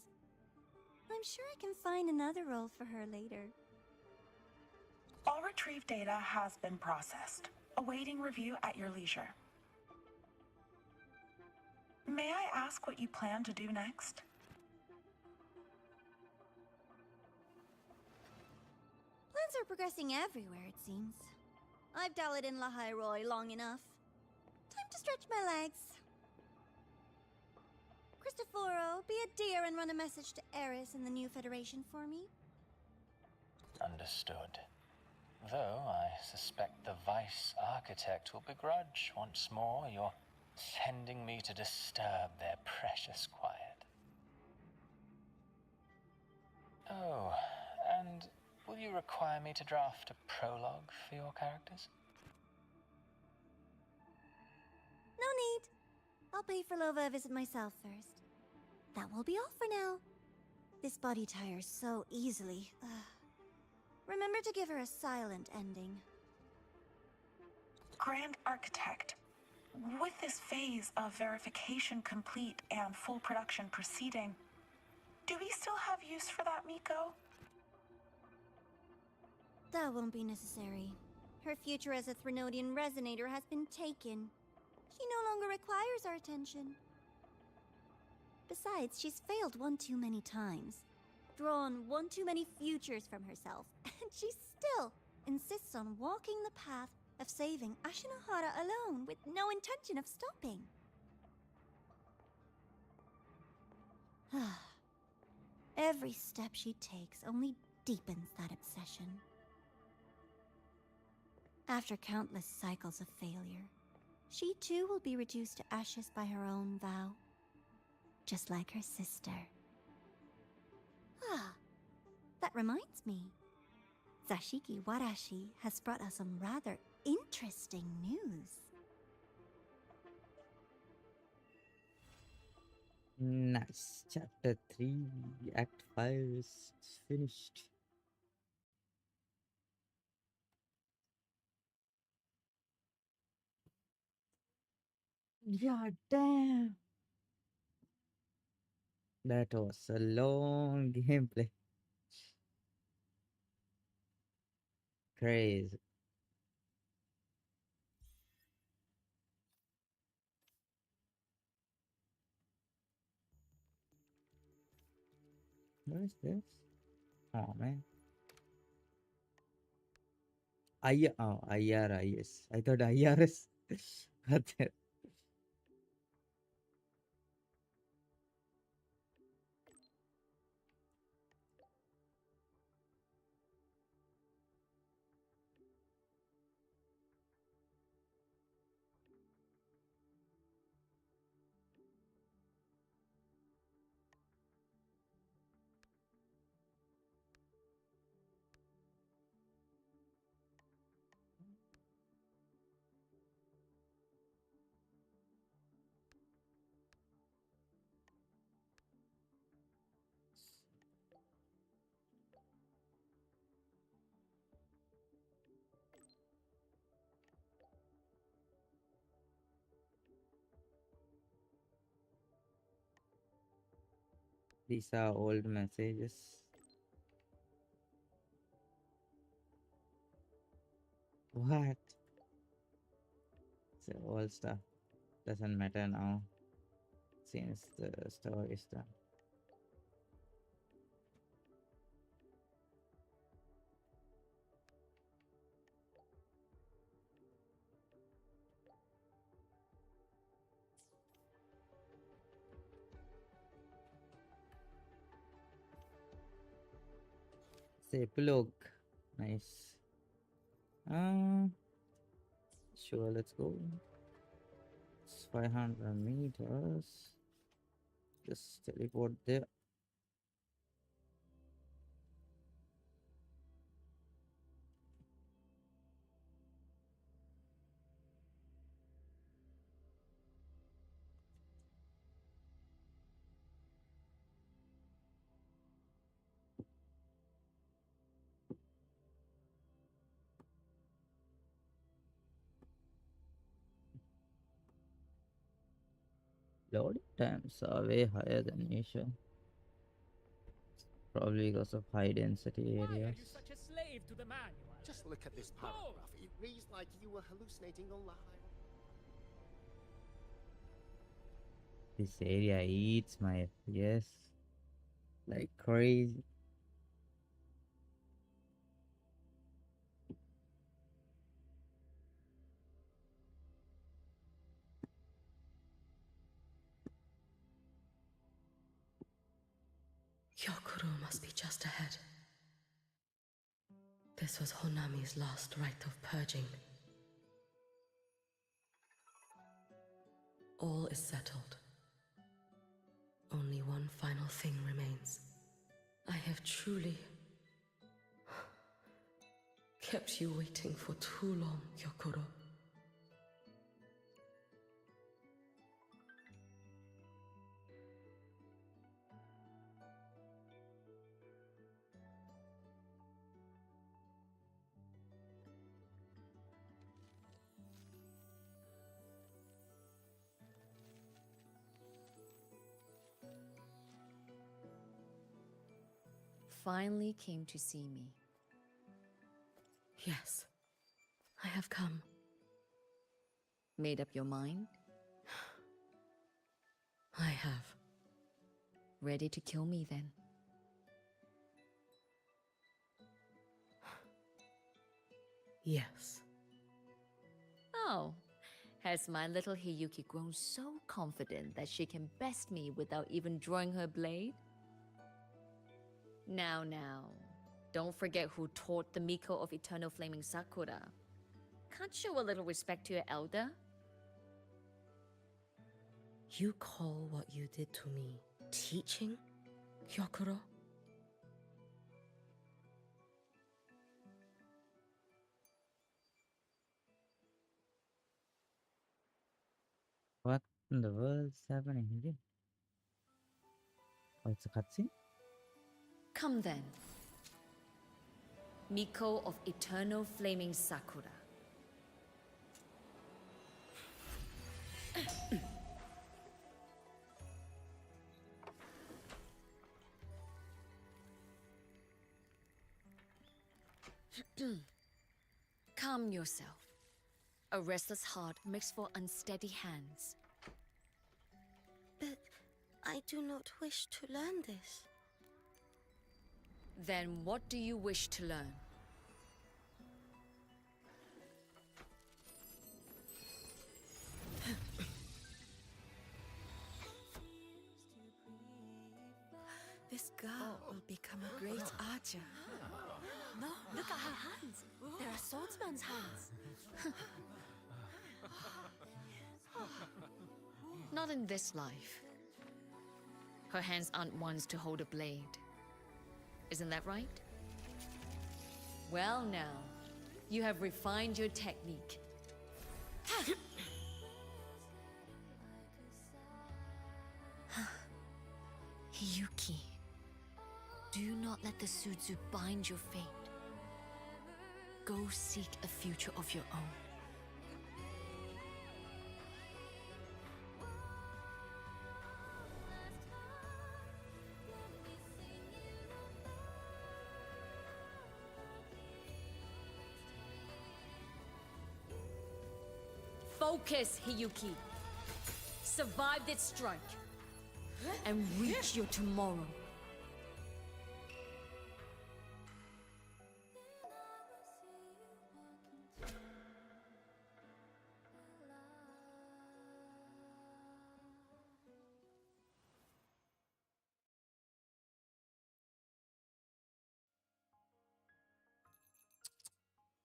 I'm sure I can find another role for her later. All retrieved data has been processed, awaiting review at your leisure. May I ask what you plan to do next? Plans are progressing everywhere, it seems. I've dallied in Lahai Roi long enough. Time to stretch my legs. Cristoforo, be a dear and run a message to Eris and the new Federation for me. Understood. Though I suspect the Vice Architect will begrudge once more your sending me to disturb their precious quiet. Oh, and will you require me to draft a prologue for your characters? No need. I'll pay for Lova a visit myself first. That will be all for now. This body tires so easily. Remember to give her a silent ending. Grand Architect, with this phase of verification complete and full production proceeding, do we still have use for that Miko? That won't be necessary. Her future as a Threnodian resonator has been taken. She no longer requires our attention. Besides, she's failed one too many times, drawn one too many futures from herself, and she still insists on walking the path of saving Ashinahara alone with no intention of stopping. Every step she takes only deepens that obsession. After countless cycles of failure, she too will be reduced to ashes by her own vow, just like her sister. That reminds me. Zashiki Warashi has brought us some rather interesting news. Nice. Chapter 3, Act 5 is finished. Yeah, damn. That was a long gameplay. Crazy. What is this? Oh man. IRIS. I thought IRS. What the- These are old messages. What? It's old stuff. Doesn't matter now since the story is done. Say epilogue. Nice. Sure, let's go. It's 500 meters. Just teleport there. Loading times are way higher than usual. Probably because of high density Why are areas. you such a slave to the manual? Just look at this paragraph. It reads like you were hallucinating on Lahai. This area eats my FPS like crazy. Hyokuro must be just ahead. This was Honami's last rite of purging. All is settled. Only one final thing remains. I have truly kept you waiting for too long, Hyokoro. Finally came to see me. Yes, I have come. Made up your mind? I have. Ready to kill me then? Yes. Oh, has my little Hiyuki grown so confident that she can best me without even drawing her blade? Now, don't forget who taught the Miko of Eternal Flaming Sakura. Can't show a little respect to your elder? You call what you did to me teaching, Hyokoro? What in the world is happening here? Oh, it's a cutscene? Come then. Miko of Eternal Flaming Sakura. Calm yourself. A restless heart makes for unsteady hands. But I do not wish to learn this. Then what do you wish to learn? This girl will become a great archer. No, look at her hands. There are swordsman's hands. Not in this life. Her hands aren't ones to hold a blade. Isn't that right? Well now, you have refined your technique. Hiyuki, do not let the Suzu bind your fate. Go seek a future of your own. Focus, Hiyuki. Survive this strike. And reach your tomorrow.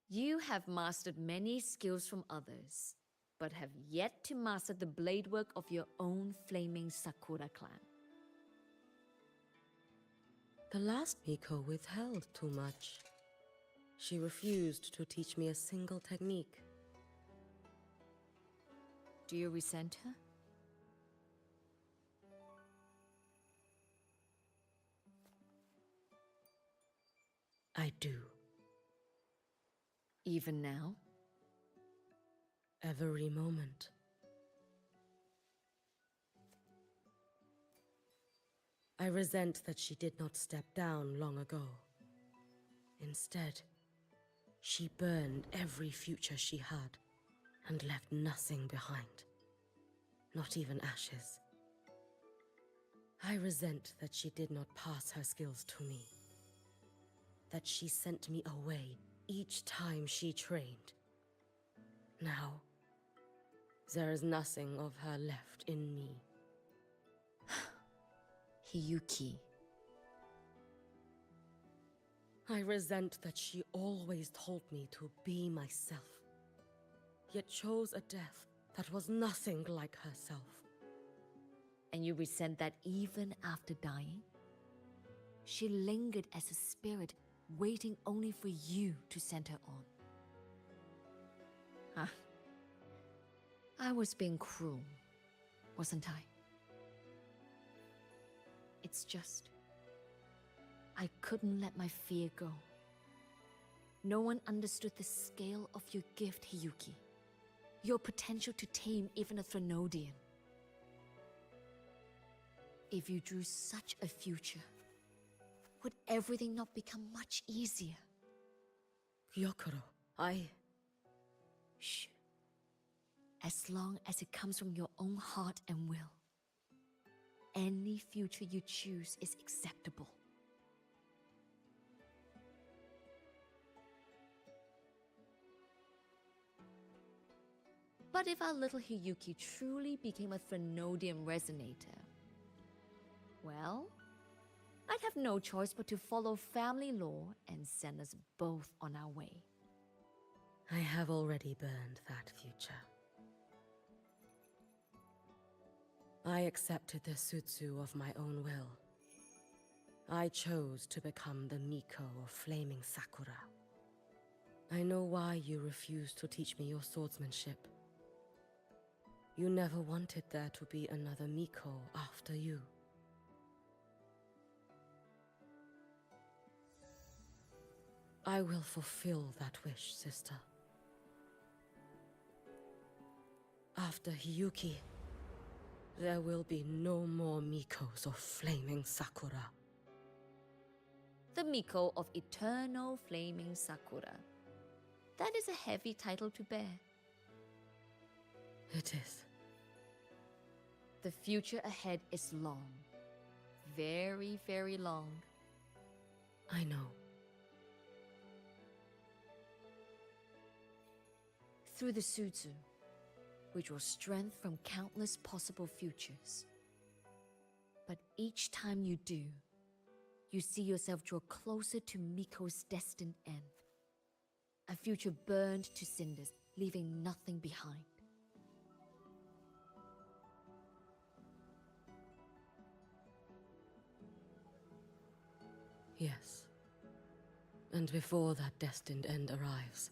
You have mastered many skills from others, but have yet to master the blade work of your own flaming Sakura clan. The last Miko withheld too much. She refused to teach me a single technique. Do you resent her? I do. Even now? Every moment. I resent that she did not step down long ago. Instead, she burned every future she had and left nothing behind. Not even ashes. I resent that she did not pass her skills to me. That she sent me away each time she trained. Now, there is nothing of her left in me. Hiyuki. I resent that she always told me to be myself, yet chose a death that was nothing like herself. And you resent that even after dying? She lingered as a spirit, waiting only for you to send her on. Huh. I was being cruel, wasn't I? It's just, I couldn't let my fear go. No one understood the scale of your gift, Hiyuki. Your potential to tame even a Threnodian. If you drew such a future, would everything not become much easier? Gyokuro, Shh. As long as it comes from your own heart and will, any future you choose is acceptable. But if our little Hiyuki truly became a Threnodian resonator, well, I'd have no choice but to follow family law and send us both on our way. I have already burned that future. I accepted the Sutsu of my own will. I chose to become the Miko of Flaming Sakura. I know why you refused to teach me your swordsmanship. You never wanted there to be another Miko after you. I will fulfill that wish, sister. After Hiyuki, there will be no more Mikos of Flaming Sakura. The Miko of Eternal Flaming Sakura. That is a heavy title to bear. It is. The future ahead is long. Very, very long. I know. Through the Sutsu, we draw strength from countless possible futures. But each time you do, you see yourself draw closer to Miko's destined end. A future burned to cinders, leaving nothing behind. Yes. And before that destined end arrives,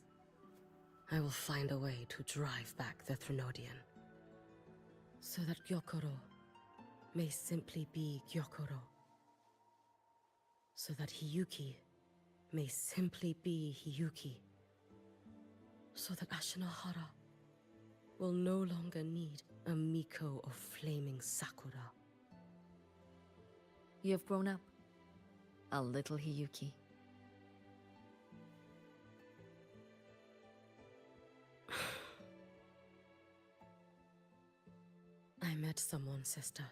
I will find a way to drive back the Threnodian. So that Gyokuro may simply be Gyokuro. So that Hiyuki may simply be Hiyuki. So that Ashinohara will no longer need a Miko of Flaming Sakura. You have grown up, a little Hiyuki. I met someone, sister.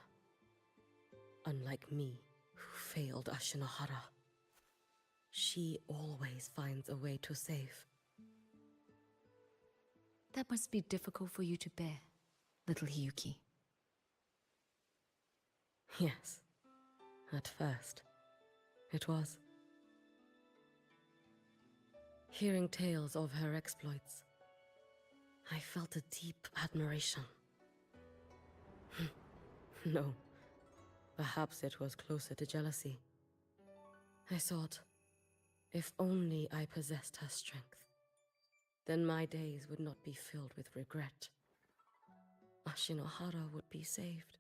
Unlike me, who failed Ashinohara. She always finds a way to save. That must be difficult for you to bear, little Hiyuki. Yes. At first, it was. Hearing tales of her exploits, I felt a deep admiration. No, perhaps it was closer to jealousy. I thought, if only I possessed her strength, then my days would not be filled with regret. Ashinohara would be saved.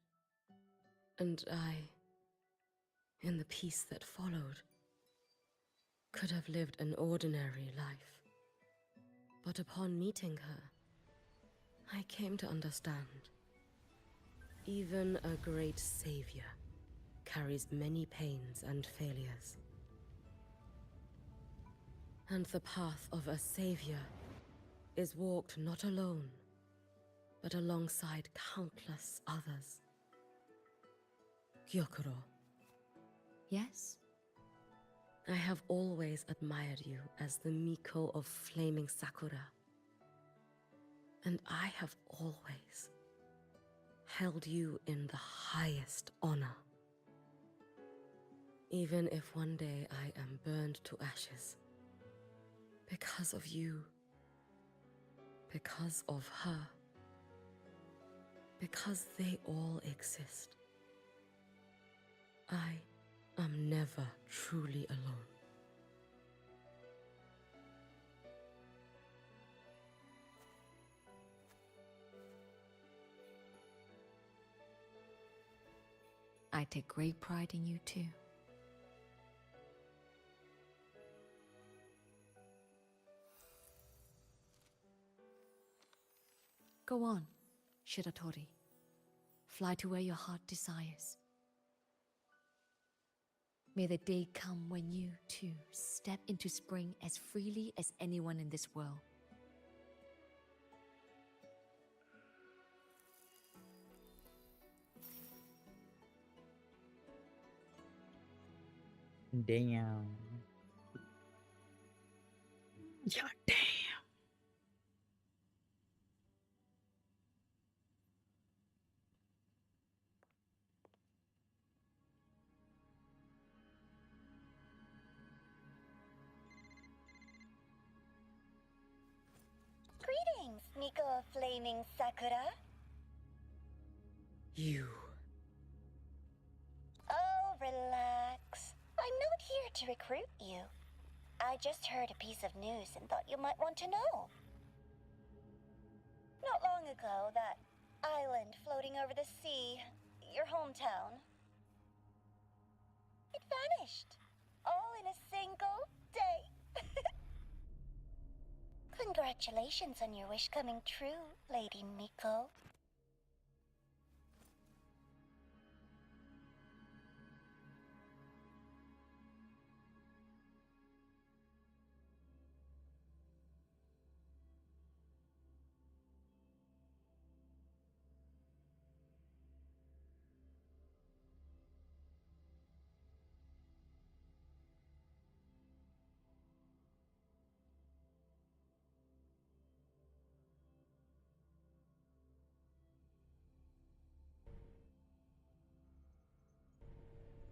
And I, in the peace that followed, could have lived an ordinary life. But upon meeting her, I came to understand. Even a great savior carries many pains and failures. And the path of a savior is walked not alone, but alongside countless others. Gyokuro. Yes? I have always admired you as the Miko of Flaming Sakura. And I have always held you in the highest honor. Even if one day I am burned to ashes, because of you, because of her, because they all exist, I am never truly alone. I take great pride in you too. Go on, Shiratori. Fly to where your heart desires. May the day come when you, too, step into spring as freely as anyone in this world. Damn. Yeah, damn. Greetings, Miko of Flaming Sakura. You. Oh, relax. I'm not here to recruit you. I just heard a piece of news and thought you might want to know. Not long ago, that island floating over the sea, your hometown, it vanished. All in a single day. Congratulations on your wish coming true, Lady Miko.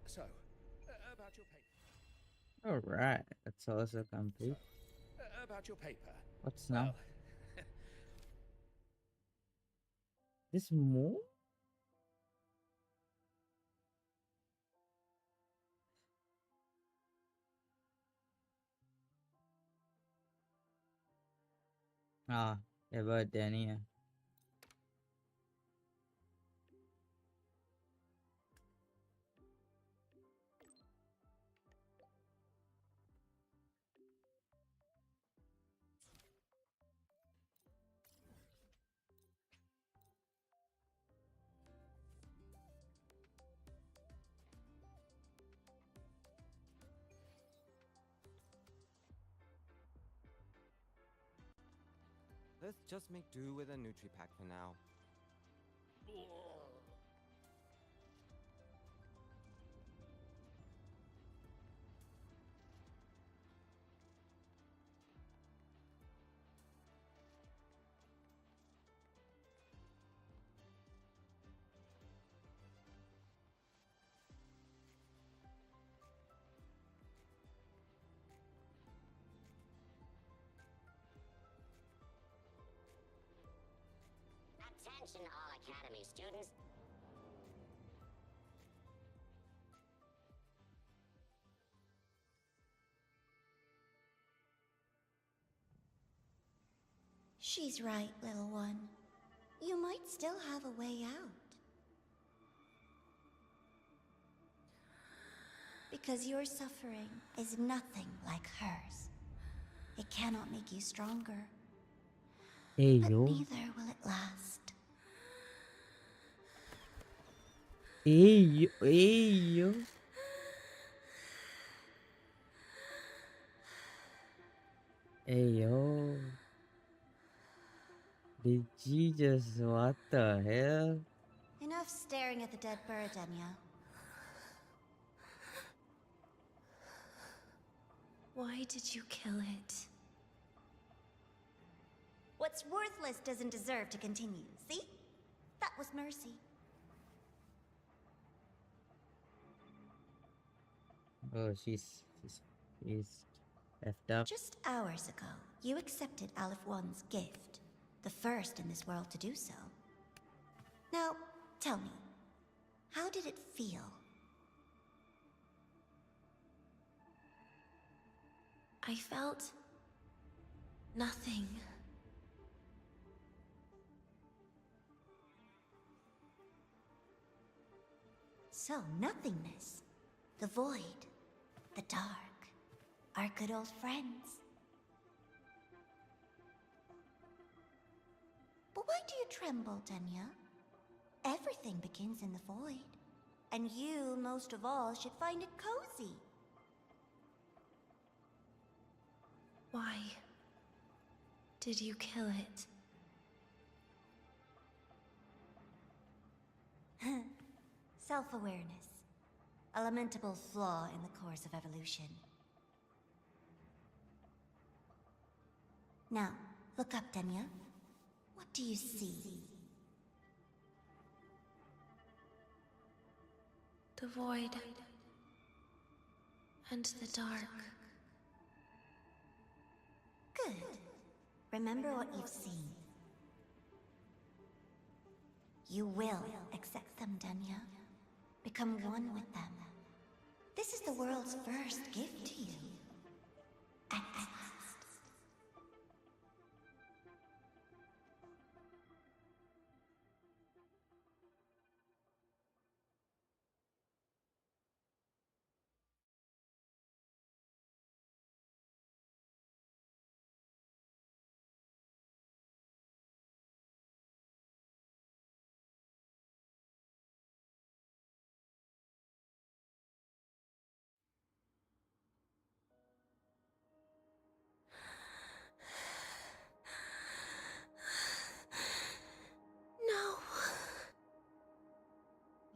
So, about your paper. Alright, that's also complete. About your paper. What's Well, now? This more? Ah, about Dania. Let's just make do with a Nutri-Pack for now. Attention all Academy students. She's right, little one. You might still have a way out. Because your suffering is nothing like hers. It cannot make you stronger. Hey, but yo. neither will it last. Hey, yo. Hey, yo. Hey, yo. Did you just... What the hell? Enough staring at the dead bird, Enya. Why did you kill it? What's worthless doesn't deserve to continue, see? That was mercy. Oh, she's effed up. Just hours ago, you accepted Aleph One's gift. The first in this world to do so. Now, tell me, how did it feel? I felt nothing. So, nothingness, the void, the dark, our good old friends. But why do you tremble, Denya? Everything begins in the void, and you, most of all, should find it cozy. Why did you kill it? Self-awareness. A lamentable flaw in the course of evolution. Now, look up, Denya. What do you see? The void. And the dark. Good. Remember what you've seen. You will accept them, Denya. Become one with them. This is the world's first gift to you. At last. No.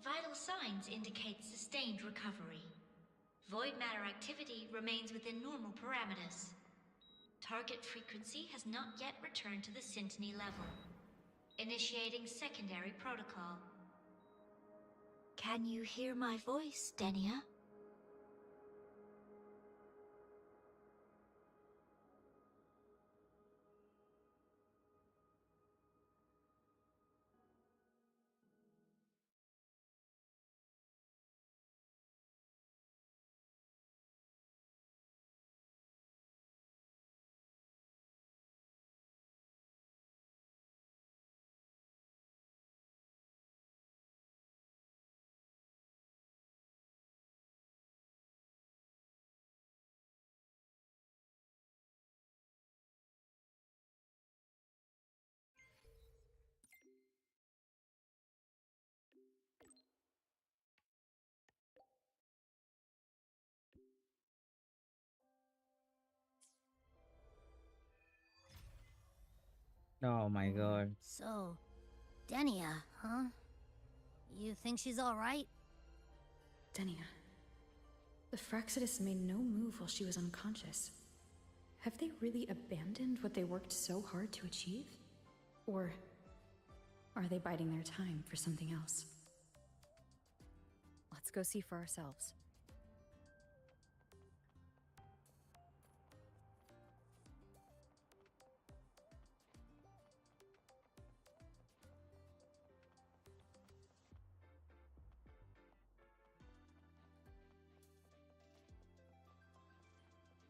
Vital signs indicate sustained recovery. Void matter activity remains within normal parameters. Target frequency has not yet returned to the Syntony level. Initiating secondary protocol. Can you hear my voice, Denya? Oh my god. So, Denia, huh? You think she's alright? Denia. The Fraxidus made no move while she was unconscious. Have they really abandoned what they worked so hard to achieve? Or are they biding their time for something else? Let's go see for ourselves.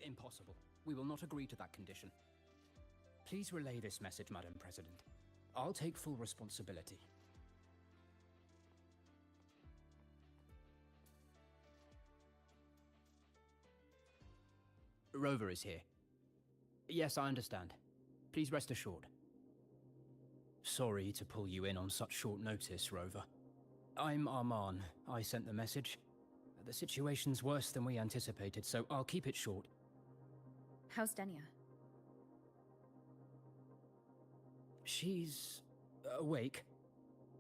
Impossible. We will not agree to that condition. Please relay this message, Madam President. I'll take full responsibility. Rover is here. Yes, I understand. Please rest assured. Sorry to pull you in on such short notice, Rover. I'm Arman. I sent the message. The situation's worse than we anticipated, so I'll keep it short. How's Denia? She's awake,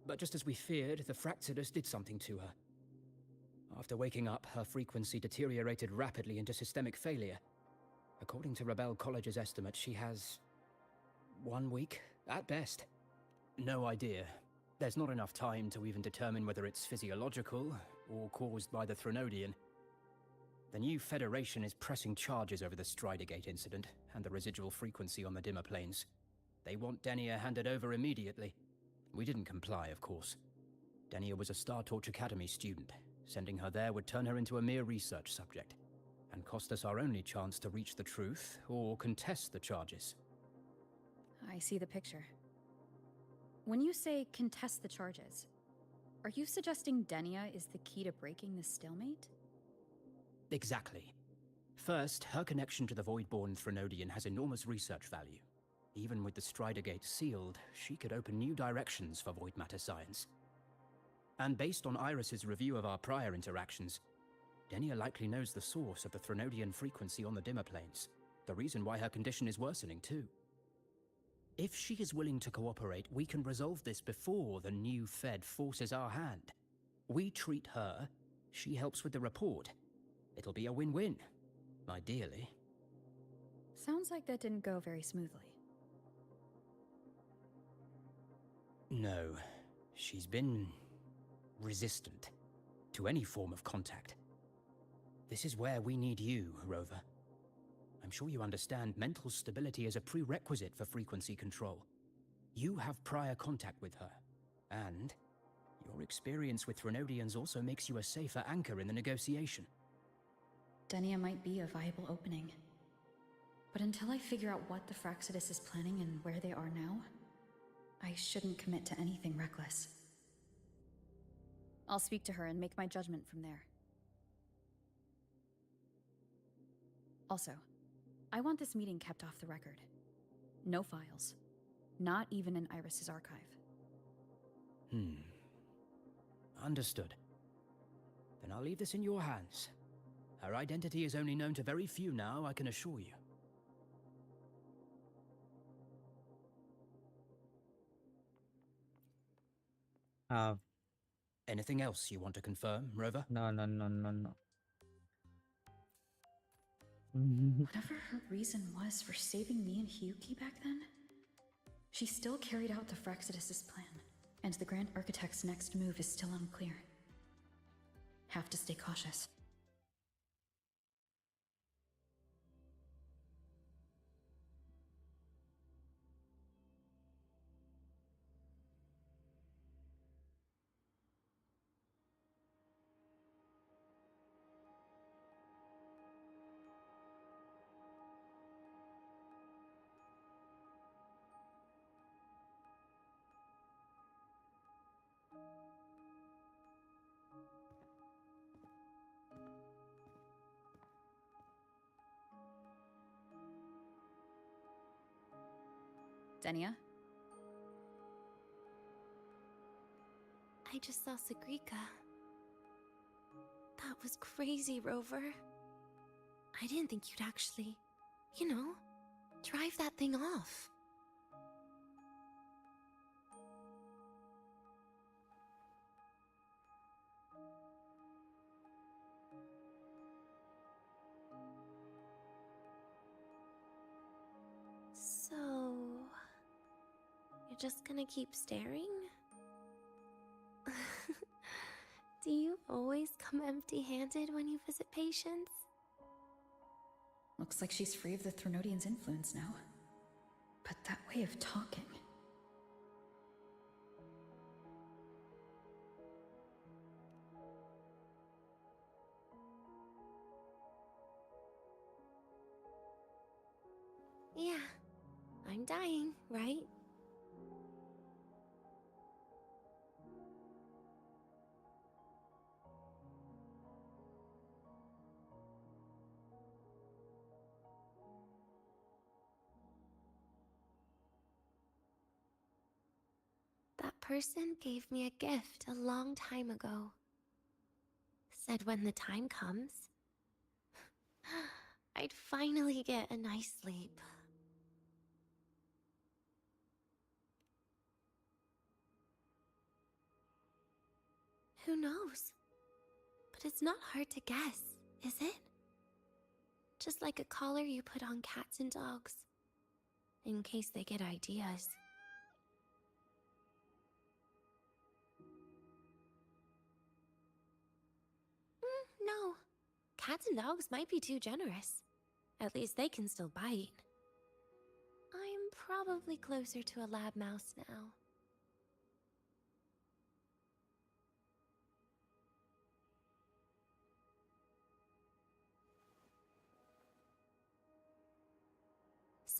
but just as we feared, the Fraxidus did something to her. After waking up, her frequency deteriorated rapidly into systemic failure. According to Rebel College's estimate, she has 1 week, at best. No idea. There's not enough time to even determine whether it's physiological or caused by the Threnodian. The new Federation is pressing charges over the Stridergate incident and the residual frequency on the dimmer planes. They want Denia handed over immediately. We didn't comply, of course. Denia was a Star Torch Academy student. Sending her there would turn her into a mere research subject. and cost us our only chance to reach the truth or contest the charges. I see the picture. When you say contest the charges, are you suggesting Denia is the key to breaking this stalemate? Exactly. First, her connection to the Voidborn Threnodian has enormous research value. Even with the Strider Gate sealed, she could open new directions for void matter science. And based on Iris's review of our prior interactions, Denia likely knows the source of the Threnodian frequency on the dimmer planes, the reason why her condition is worsening too. If she is willing to cooperate, we can resolve this before the new Fed forces our hand. We treat her, she helps with the report. It'll be a win-win, ideally. Sounds like that didn't go very smoothly. No, she's been resistant to any form of contact. This is where we need you, Rover. I'm sure you understand mental stability is a prerequisite for frequency control. You have prior contact with her, and your experience with Threnodians also makes you a safer anchor in the negotiation. Denia might be a viable opening. But until I figure out what the Fraxidus is planning and where they are now, I shouldn't commit to anything reckless. I'll speak to her and make my judgment from there. Also, I want this meeting kept off the record. No files. Not even in Iris's archive. Understood. Then I'll leave this in your hands. Her identity is only known to very few now, I can assure you. Anything else you want to confirm, Rover? No. Whatever her reason was for saving me and Hyuki back then, she still carried out the Fraxidus' plan, and the Grand Architect's next move is still unclear. Have to stay cautious. Denia? I just saw Sagrika. That was crazy, Rover. I didn't think you'd actually, drive that thing off. So, you're just gonna keep staring? Do you always come empty-handed when you visit patients? Looks like she's free of the Threnodian's influence now. But that way of talking... Yeah, I'm dying, right? That person gave me a gift a long time ago. Said when the time comes, I'd finally get a nice sleep. Who knows? But it's not hard to guess, is it? Just like a collar you put on cats and dogs, in case they get ideas. No. Cats and dogs might be too generous. At least they can still bite. I'm probably closer to a lab mouse now.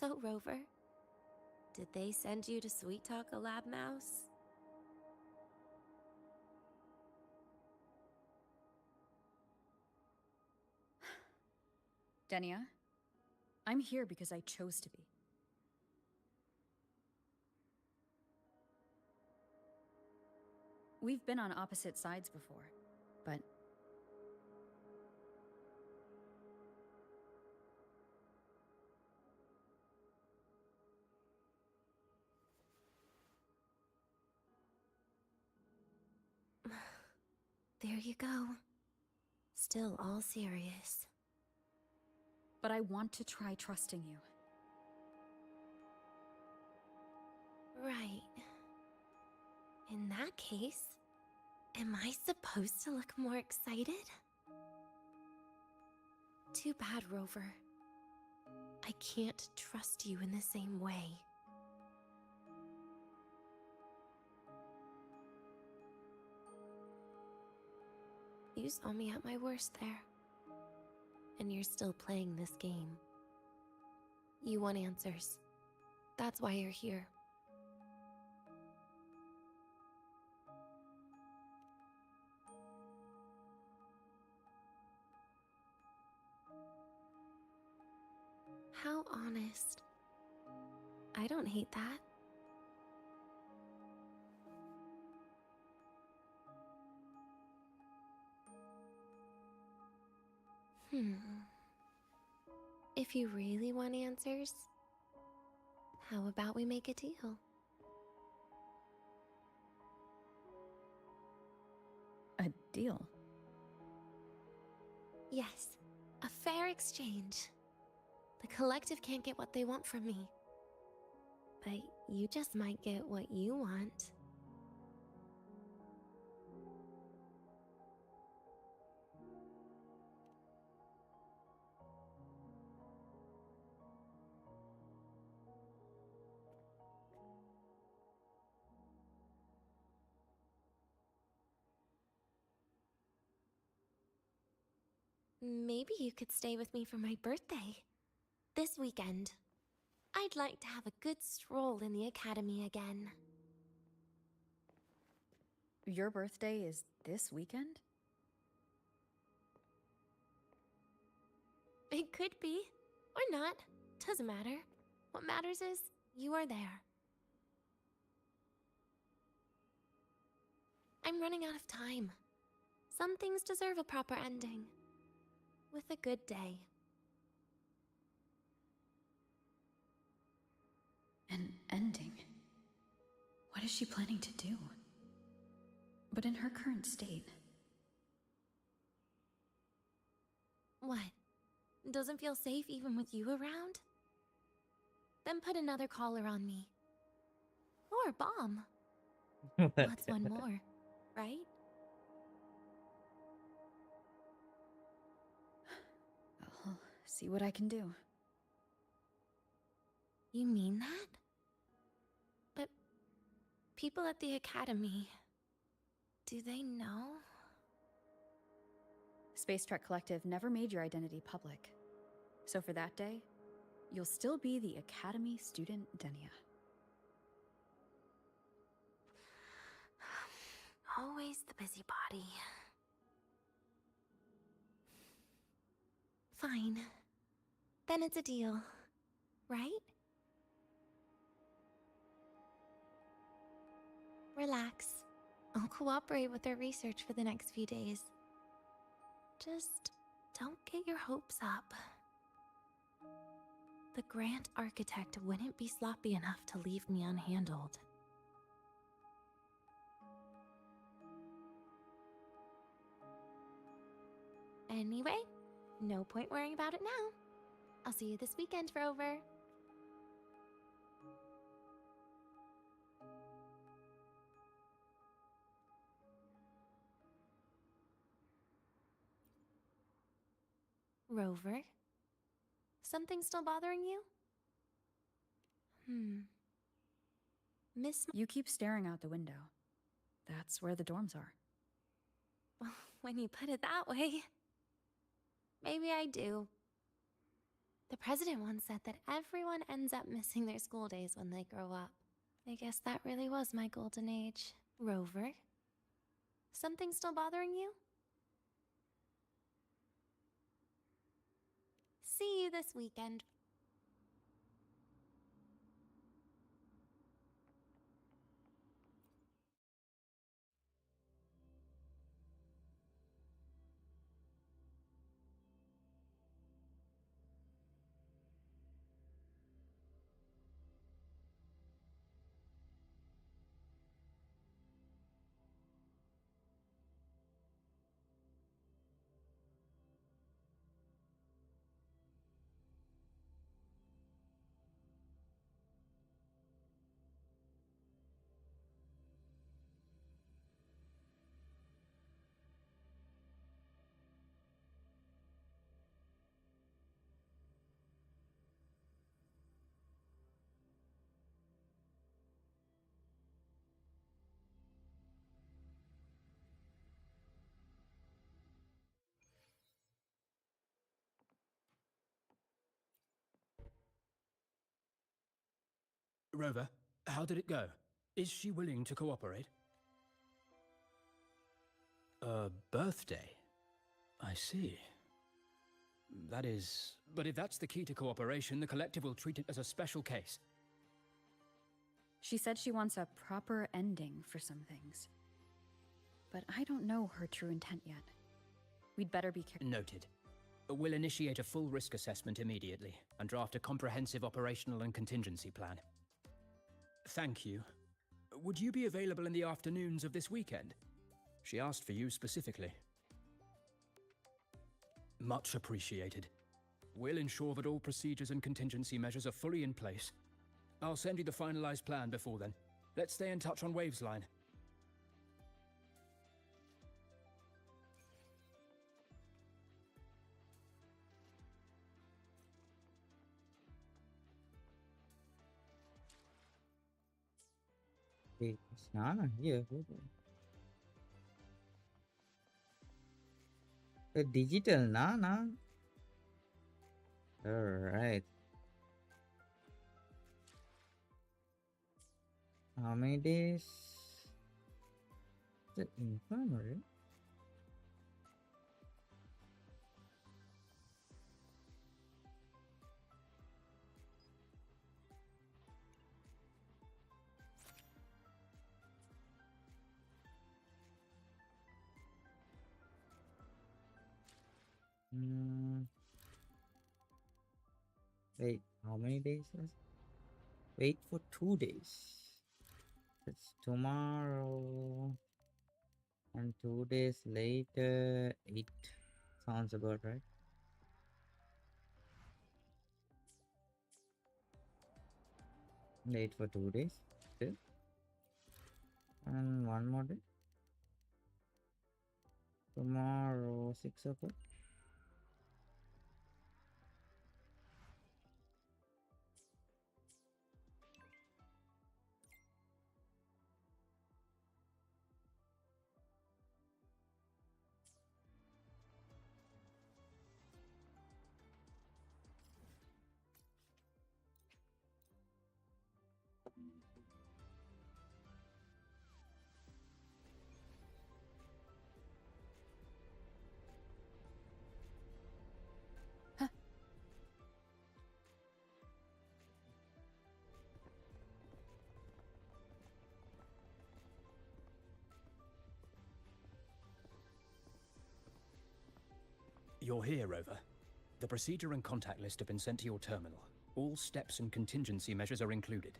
So, Rover, did they send you to sweet talk a lab mouse? Denia, I'm here because I chose to be. We've been on opposite sides before, but... There you go. Still all serious. But I want to try trusting you. Right. In that case, am I supposed to look more excited? Too bad, Rover. I can't trust you in the same way. You saw me at my worst there. And you're still playing this game. You want answers. That's why you're here. How honest. I don't hate that. If you really want answers, how about we make a deal? A deal? Yes, a fair exchange. The collective can't get what they want from me. But you just might get what you want. Maybe you could stay with me for my birthday. This weekend. I'd like to have a good stroll in the academy again. Your birthday is this weekend? It could be, or not. Doesn't matter. What matters is you are there. I'm running out of time. Some things deserve a proper ending. With a good day. An ending? What is she planning to do? But in her current state... What? Doesn't feel safe even with you around? Then put another collar on me. Or a bomb. What's one more, right? I'll see what I can do. You mean that? But people at the academy, do they know? Space Trek Collective never made your identity public. So for that day, you'll still be the Academy student Denia. Always the busybody. Fine. Then it's a deal, right? Relax. I'll cooperate with their research for the next few days. Just don't get your hopes up. The Grant Architect wouldn't be sloppy enough to leave me unhandled. Anyway, no point worrying about it now. I'll see you this weekend, Rover. Rover? Something still bothering you? Miss... You keep staring out the window. That's where the dorms are. Well, when you put it that way... Maybe I do. The president once said that everyone ends up missing their school days when they grow up. I guess that really was my golden age. Rover? Something still bothering you? See you this weekend. Rover, how did it go? Is she willing to cooperate? A birthday? I see. That is... But if that's the key to cooperation, the Collective will treat it as a special case. She said she wants a proper ending for some things. But I don't know her true intent yet. We'd better be careful. Noted. We'll initiate a full risk assessment immediately and draft a comprehensive operational and contingency plan. Thank you. Would you be available in the afternoons of this weekend? She asked for you specifically. Much appreciated. We'll ensure that all procedures and contingency measures are fully in place. I'll send you the finalized plan before then. Let's stay in touch on Waves Line. Wait, it's Nana here. A digital Nana. Alright. How many days? The infirmary? Wait, how many days? Wait for 2 days. It's tomorrow. And 2 days later, 8. Sounds about right. Wait for 2 days. Still. And one more day. Tomorrow, 6 o'clock. You're here, Rover. The procedure and contact list have been sent to your terminal. All steps and contingency measures are included.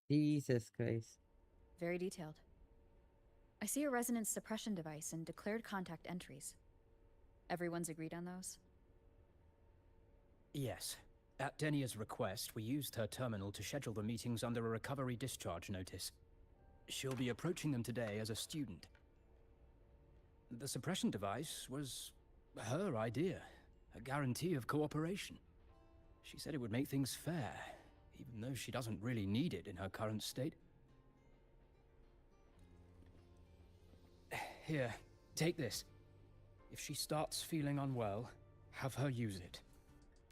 Jesus Christ. Very detailed. I see a resonance suppression device and declared contact entries. Everyone's agreed on those? Yes. At Denia's request, we used her terminal to schedule the meetings under a recovery discharge notice. She'll be approaching them today as a student. The suppression device was her idea, a guarantee of cooperation. She said it would make things fair, even though she doesn't really need it in her current state. Here, take this. If she starts feeling unwell, have her use it.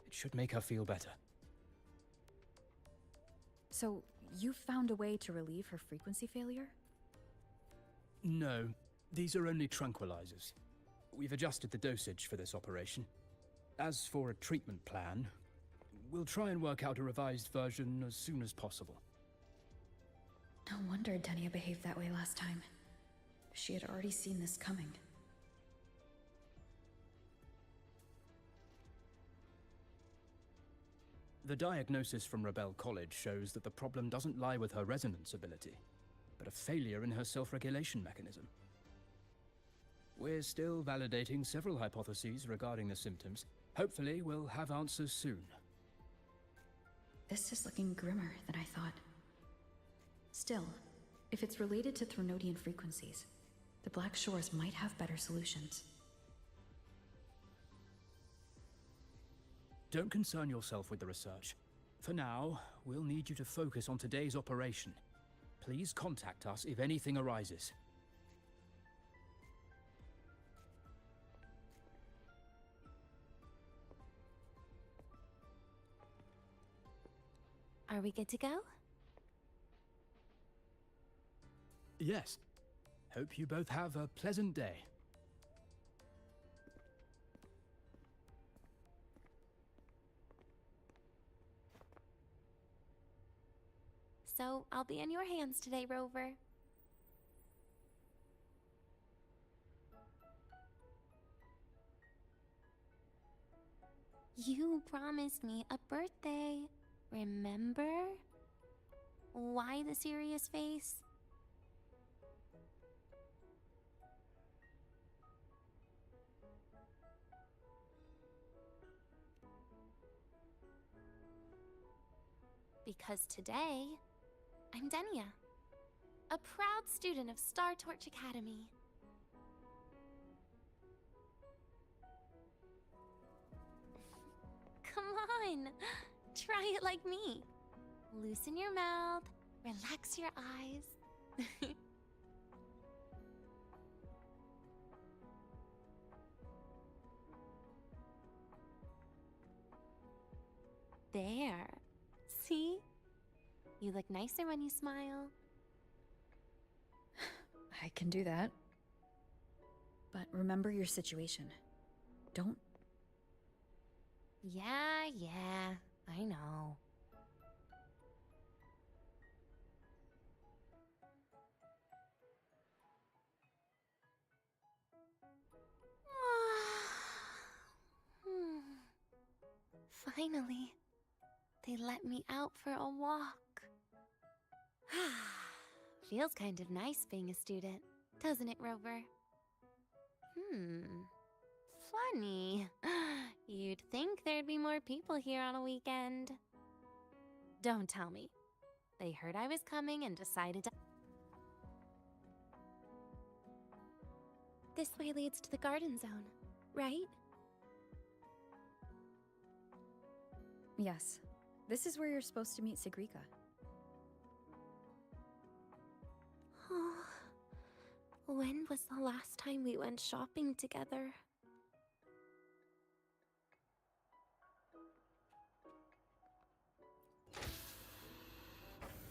It should make her feel better. So, you found a way to relieve her frequency failure? No, these are only tranquilizers. We've adjusted the dosage for this operation. As for a treatment plan, we'll try and work out a revised version as soon as possible. No wonder Denia behaved that way last time. She had already seen this coming. The diagnosis from Rebel College shows that the problem doesn't lie with her resonance ability, but a failure in her self-regulation mechanism. We're still validating several hypotheses regarding the symptoms. Hopefully, we'll have answers soon. This is looking grimmer than I thought. Still, if it's related to Threnodian frequencies, the Black Shores might have better solutions. Don't concern yourself with the research. For now, we'll need you to focus on today's operation. Please contact us if anything arises. Are we good to go? Yes. Hope you both have a pleasant day. So, I'll be in your hands today, Rover. You promised me a birthday, remember? Why the serious face? Because today, I'm Denia, a proud student of Star Torch Academy. Come on, try it like me. Loosen your mouth, relax your eyes. There. See? You look nicer when you smile. I can do that. But remember your situation. Don't... Yeah, I know. Finally, they let me out for a walk. Feels kind of nice being a student, doesn't it, Rover? Funny. You'd think there'd be more people here on a weekend. Don't tell me. They heard I was coming and decided to... This way leads to the garden zone, right? Yes. This is where you're supposed to meet Sigrika. Oh, when was the last time we went shopping together?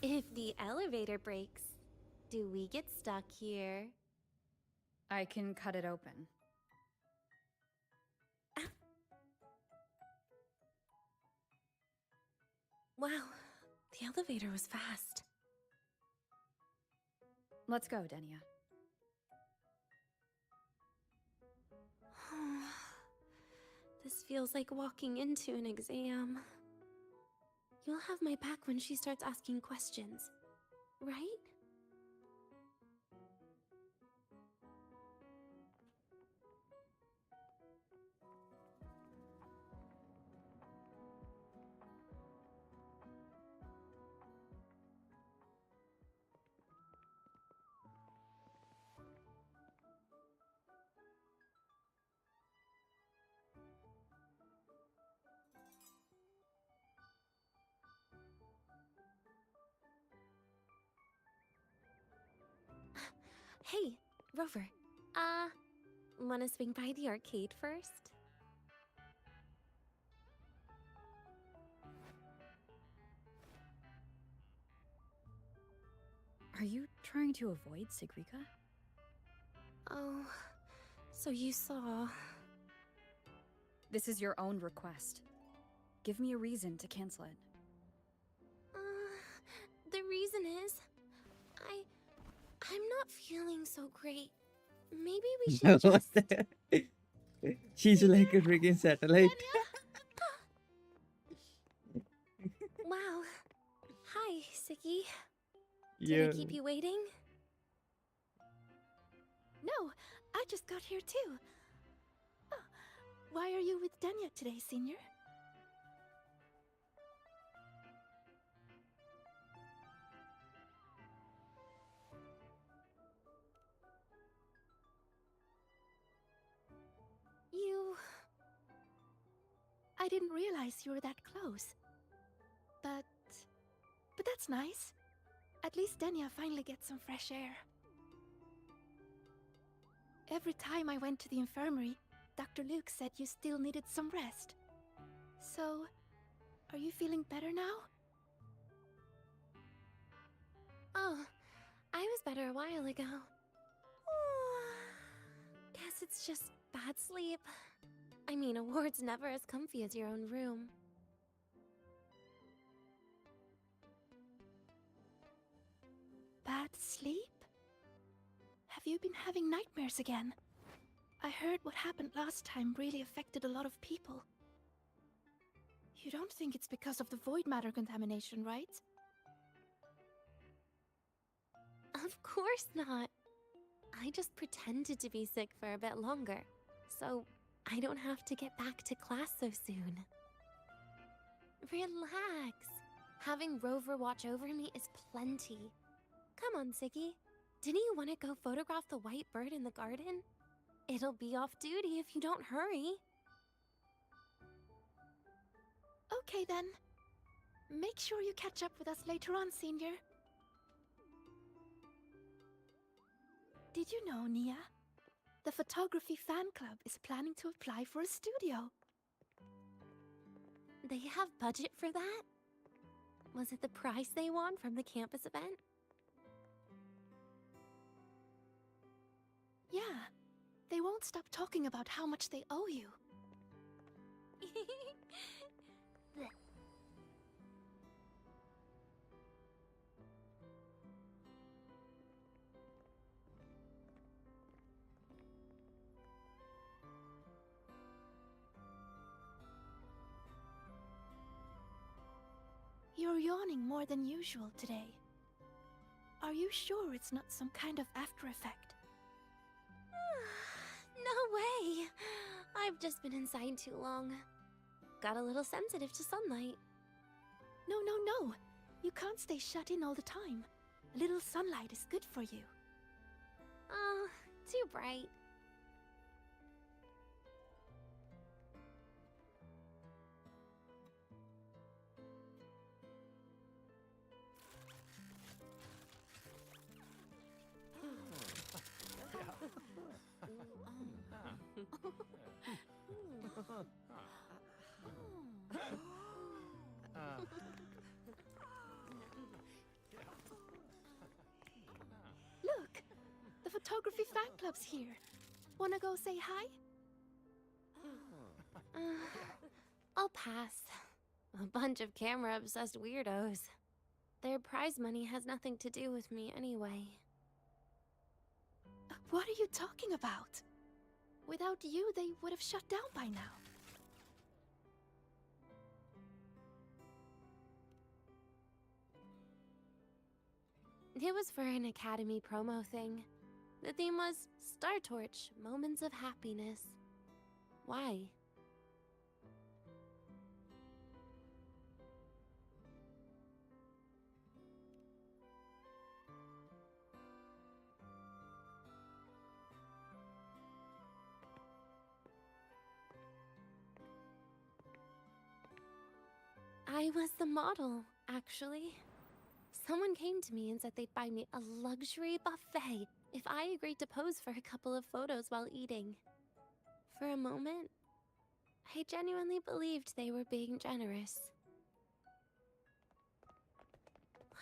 If the elevator breaks, do we get stuck here? I can cut it open. Wow, the elevator was fast. Let's go, Denia. This feels like walking into an exam. You'll have my back when she starts asking questions, right? Hey, Rover. Wanna swing by the arcade first? Are you trying to avoid Sigrika? Oh, so you saw... This is your own request. Give me a reason to cancel it. The reason is... I'm not feeling so great. Maybe we should just... She's like a freaking satellite. Wow. Hi, Siki. Did Yeah. I keep you waiting? No, I just got here too. Oh, why are you with Danya today, Senior? You... I didn't realize you were that close. But that's nice. At least Danya finally gets some fresh air. Every time I went to the infirmary, Dr. Luke said you still needed some rest. So, are you feeling better now? Oh, I was better a while ago. Guess it's just bad sleep. I mean, a ward's never as comfy as your own room. Bad sleep? Have you been having nightmares again? I heard what happened last time really affected a lot of people. You don't think it's because of the void matter contamination, right? Of course not. I just pretended to be sick for a bit longer, so I don't have to get back to class so soon. Relax. Having Rover watch over me is plenty. Come on, Siggy. Didn't you want to go photograph the white bird in the garden? It'll be off duty if you don't hurry. Okay then. Make sure you catch up with us later on, Senior. Did you know, Nia? The photography fan club is planning to apply for a studio. They have budget for that? Was it the prize they won from the campus event? Yeah. They won't stop talking about how much they owe you. You're yawning more than usual today. Are you sure it's not some kind of after effect? No way! I've just been inside too long. Got a little sensitive to sunlight. No. You can't stay shut in all the time. A little sunlight is good for you. Oh, too bright. Look! The photography fan club's here. Wanna go say hi? I'll pass. A bunch of camera-obsessed weirdos. Their prize money has nothing to do with me anyway. What are you talking about? Without you, they would have shut down by now. It was for an Academy promo thing. The theme was Star Torch, Moments of Happiness. Why? I was the model, actually. Someone came to me and said they'd buy me a luxury buffet if I agreed to pose for a couple of photos while eating. For a moment, I genuinely believed they were being generous.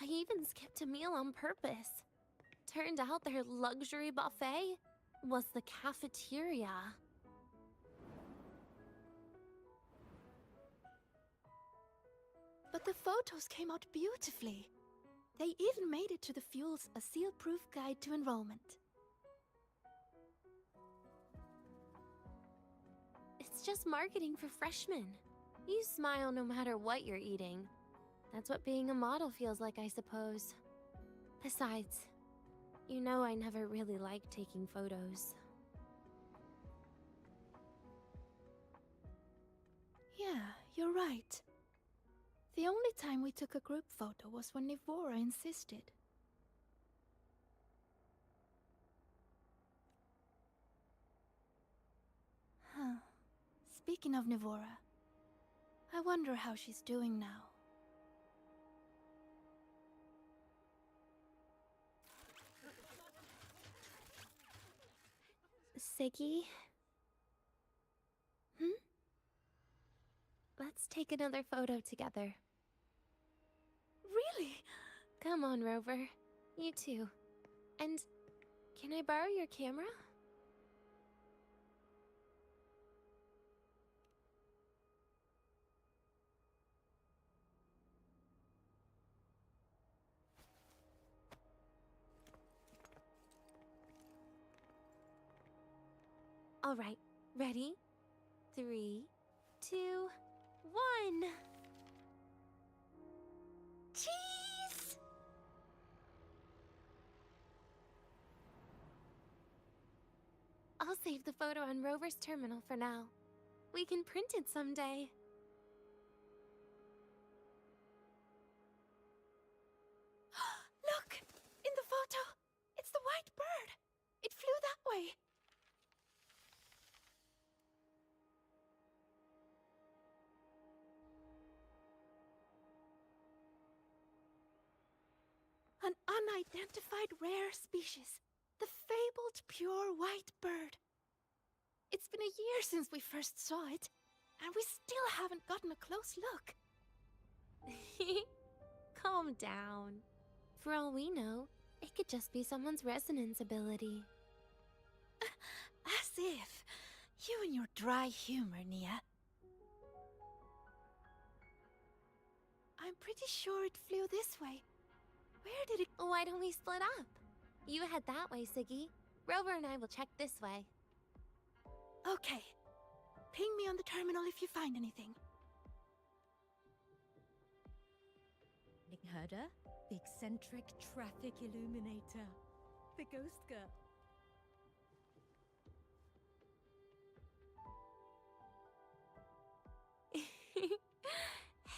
I even skipped a meal on purpose. Turned out their luxury buffet was the cafeteria. But the photos came out beautifully. They even made it to the Fuel's A Seal-Proof Guide to Enrollment. It's just marketing for freshmen. You smile no matter what you're eating. That's what being a model feels like, I suppose. Besides, you know I never really liked taking photos. Yeah, you're right. The only time we took a group photo was when Nivora insisted. Huh. Speaking of Nivora, I wonder how she's doing now. Siggy? Let's take another photo together. Really? Come on, Rover. You too. And can I borrow your camera? All right, ready? 3, 2, 1. Cheese! I'll save the photo on Rover's terminal for now. We can print it someday. Look! In the photo! It's the white bird! It flew that way! An unidentified rare species. The fabled pure white bird. It's been a year since we first saw it, and we still haven't gotten a close look. Calm down. For all we know, it could just be someone's resonance ability. As if. You and your dry humor, Nia. I'm pretty sure it flew this way. Where did it... Why don't we split up? You head that way, Siggy. Rover and I will check this way. Okay. Ping me on the terminal if you find anything. Herder, the eccentric traffic illuminator, the ghost girl.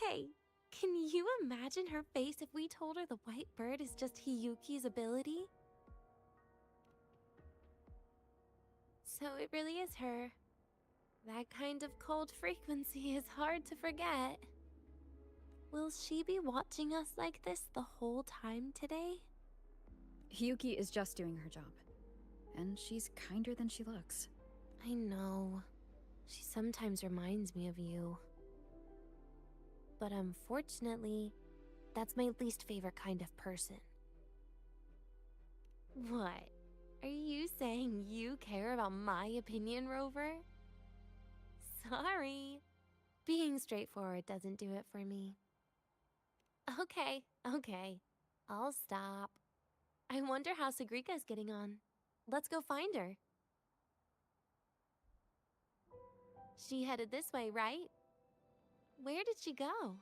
Hey, can you imagine her face if we told her the white bird is just Hiyuki's ability? So it really is her. That kind of cold frequency is hard to forget. Will she be watching us like this the whole time today? Hiyuki is just doing her job. And she's kinder than she looks. I know. She sometimes reminds me of you. But unfortunately, that's my least favorite kind of person. What? Are you saying you care about my opinion, Rover? Sorry. Being straightforward doesn't do it for me. Okay. I'll stop. I wonder how Sagrika's getting on. Let's go find her. She headed this way, right? Where did she go?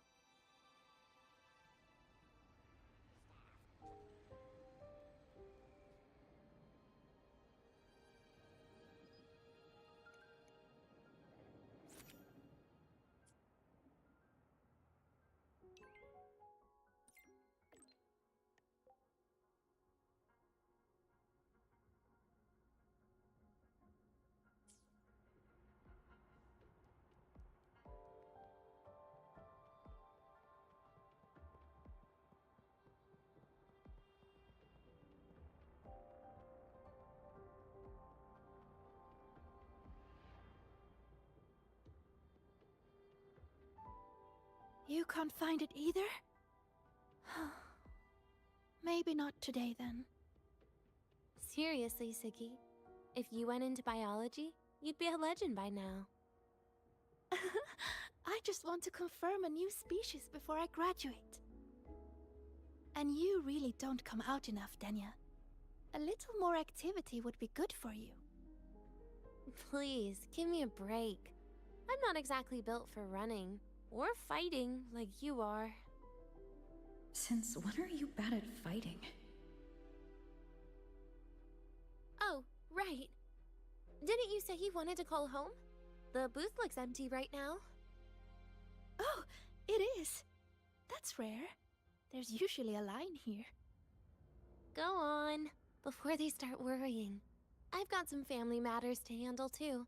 You can't find it either? Maybe not today then. Seriously, Siggy. If you went into biology, you'd be a legend by now. I just want to confirm a new species before I graduate. And you really don't come out enough, Denya. A little more activity would be good for you. Please, give me a break. I'm not exactly built for running or fighting like you are. Since when are you bad at fighting? Oh, right. Didn't you say you wanted to call home? The booth looks empty right now. Oh, it is. That's rare. There's usually a line here. Go on, before they start worrying. I've got some family matters to handle too,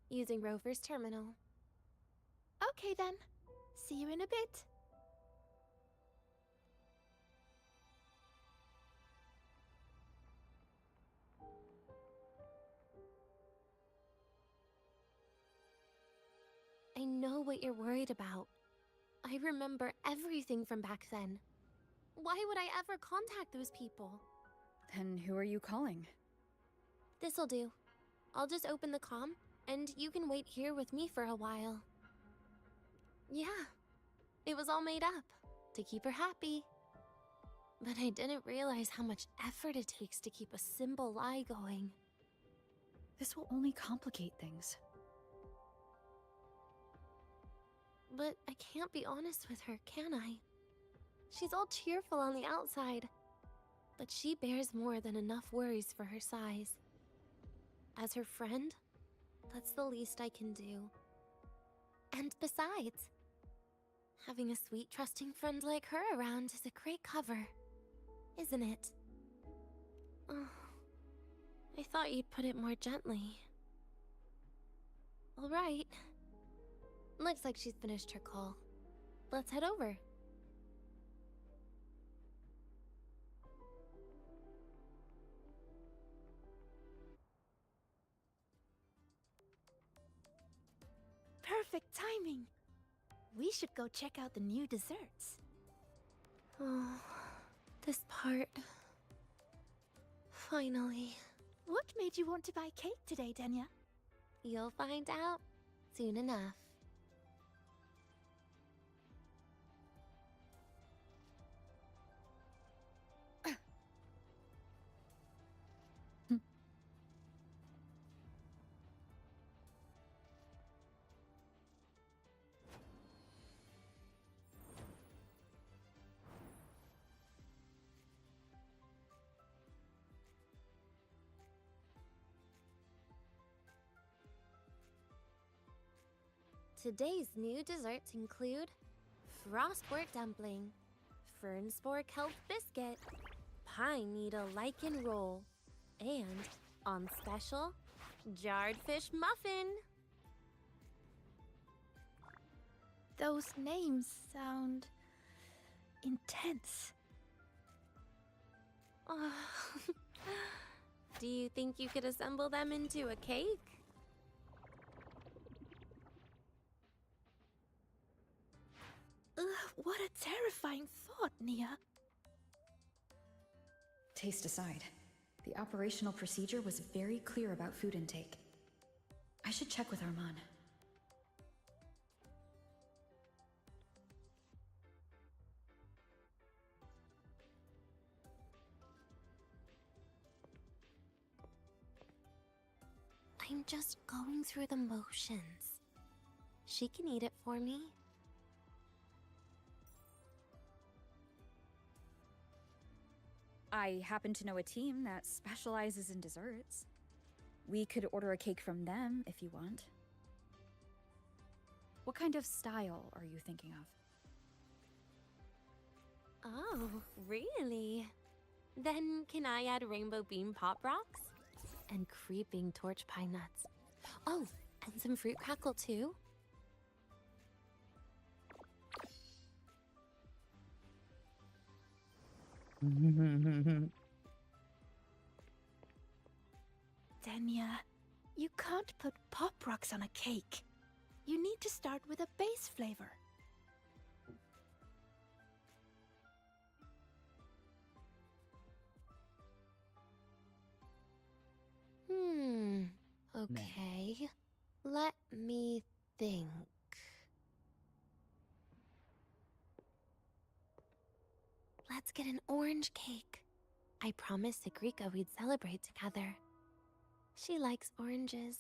using Rover's terminal. Okay then. See you in a bit. I know what you're worried about. I remember everything from back then. Why would I ever contact those people? Then who are you calling? This'll do. I'll just open the comm, and you can wait here with me for a while. Yeah, it was all made up, to keep her happy. But I didn't realize how much effort it takes to keep a simple lie going. This will only complicate things. But I can't be honest with her, can I? She's all cheerful on the outside, but she bears more than enough worries for her size. As her friend, that's the least I can do. And besides, having a sweet, trusting friend like her around is a great cover, isn't it? Oh, I thought you'd put it more gently. All right. Looks like she's finished her call. Let's head over. Perfect timing. We should go check out the new desserts. Oh, this part. Finally. What made you want to buy cake today, Denya? You'll find out soon enough. Today's new desserts include frostwort dumpling, fern spore kelp biscuit, pine needle lichen roll, and, on special, jarred fish muffin. Those names sound intense. Oh. Do you think you could assemble them into a cake? What a terrifying thought, Nia. Taste aside, the operational procedure was very clear about food intake. I should check with Arman. I'm just going through the motions. She can eat it for me. I happen to know a team that specializes in desserts. We could order a cake from them if you want. What kind of style are you thinking of? Oh, really? Then can I add rainbow bean pop rocks? And creeping torch pine nuts. Oh, and some fruit crackle too? Denya, you can't put pop rocks on a cake. You need to start with a base flavor. Okay. Let me think. Let's get an orange cake. I promised Sigrika we'd celebrate together. She likes oranges.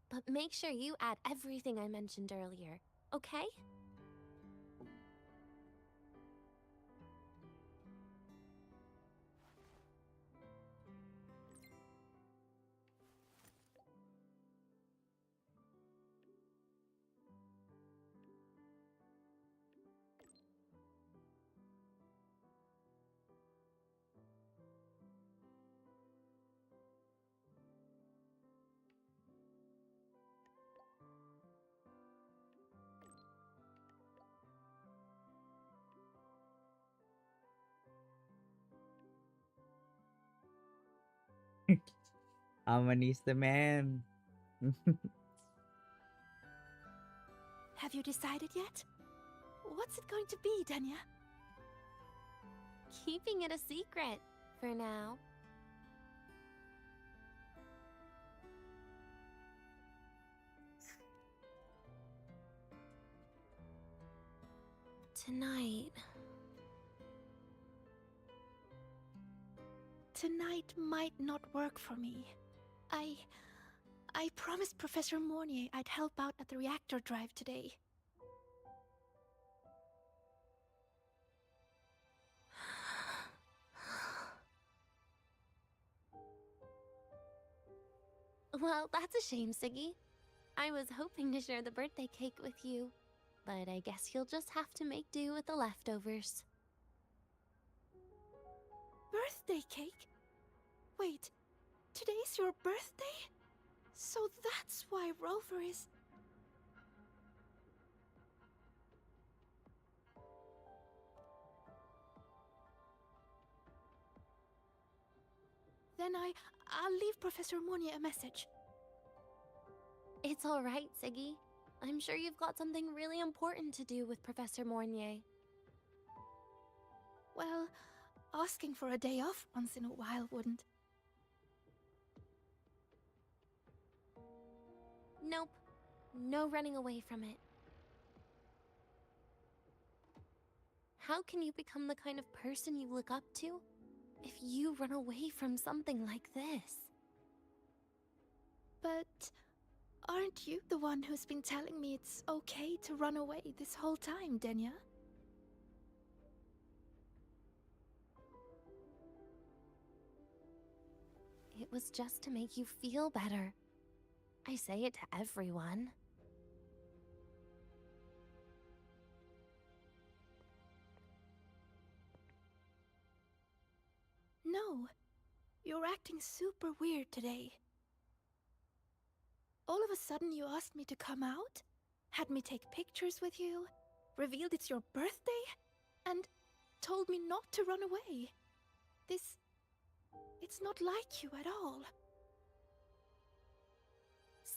But make sure you add everything I mentioned earlier, okay? Amani's the man. Have you decided yet? What's it going to be, Danya? Keeping it a secret for now. Tonight. Tonight might not work for me. I promised Professor Mornier I'd help out at the reactor drive today. Well, that's a shame, Siggy. I was hoping to share the birthday cake with you, but I guess you'll just have to make do with the leftovers. Birthday cake? Wait, today's your birthday? So that's why Rover is... Then I'll leave Professor Mornier a message. It's all right, Siggy. I'm sure you've got something really important to do with Professor Mornier. Well, asking for a day off once in a while wouldn't. Nope. No running away from it. How can you become the kind of person you look up to if you run away from something like this? But aren't you the one who's been telling me it's okay to run away this whole time, Denya? It was just to make you feel better. I say it to everyone. No, you're acting super weird today. All of a sudden you asked me to come out, had me take pictures with you, revealed it's your birthday, and told me not to run away. It's not like you at all.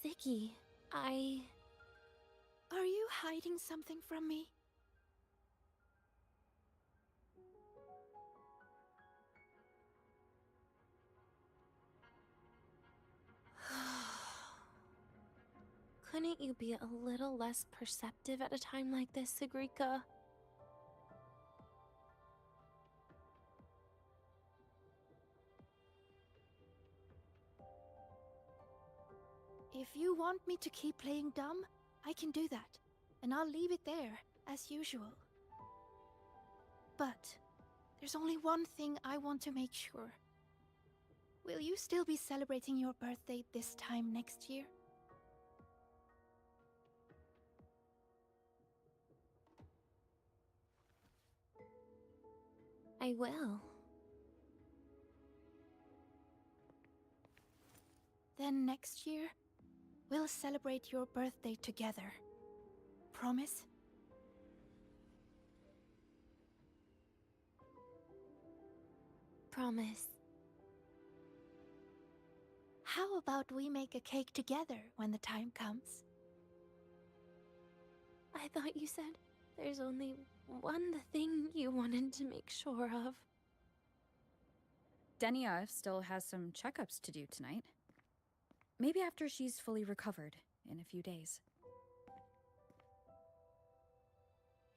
Siggy, Are you hiding something from me? Couldn't you be a little less perceptive at a time like this, Sigrika? If you want me to keep playing dumb, I can do that, and I'll leave it there, as usual. But there's only one thing I want to make sure. Will you still be celebrating your birthday this time next year? I will. Then next year, we'll celebrate your birthday together. Promise? Promise. How about we make a cake together when the time comes? I thought you said there's only one thing you wanted to make sure of. Denia still has some checkups to do tonight. Maybe after she's fully recovered in a few days.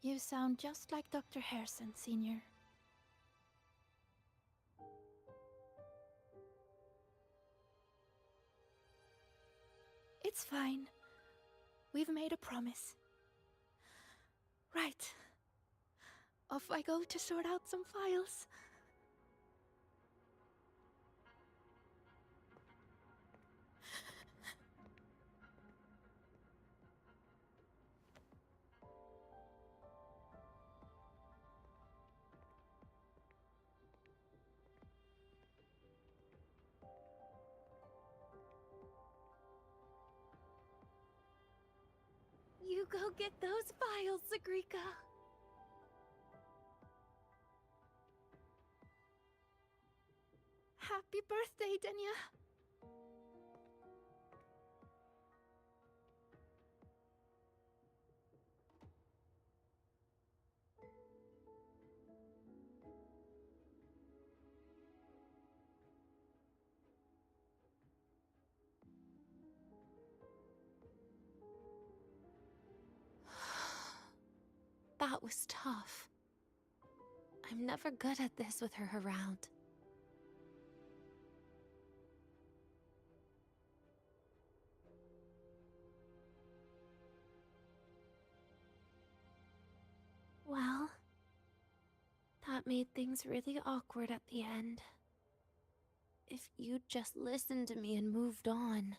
You sound just like Dr. Harrison, Senior. It's fine. We've made a promise. Right. Off I go to sort out some files. You go get those files, Sagrika. Happy birthday, Denia. That was tough. I'm never good at this with her around. Well, that made things really awkward at the end. If you'd just listened to me and moved on.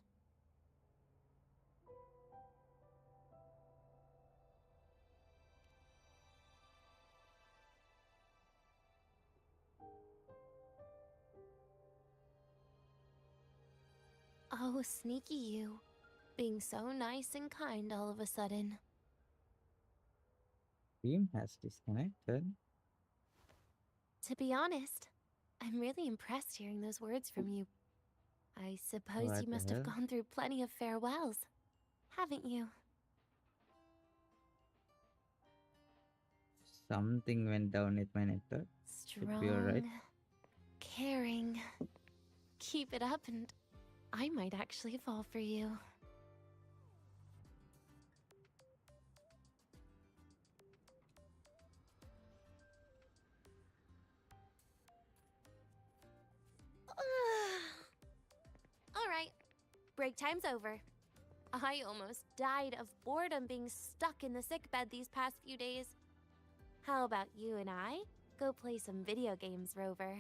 Oh, sneaky you. Being so nice and kind all of a sudden. Team has disconnected. To be honest, I'm really impressed hearing those words from you. I suppose What you the must have hell? gone through plenty of farewells, haven't you? Something went down with my nectar. Should be alright. Strong, caring. Keep it up and I might actually fall for you. Alright, break time's over. I almost died of boredom being stuck in the sickbed these past few days. How about you and I go play some video games, Rover?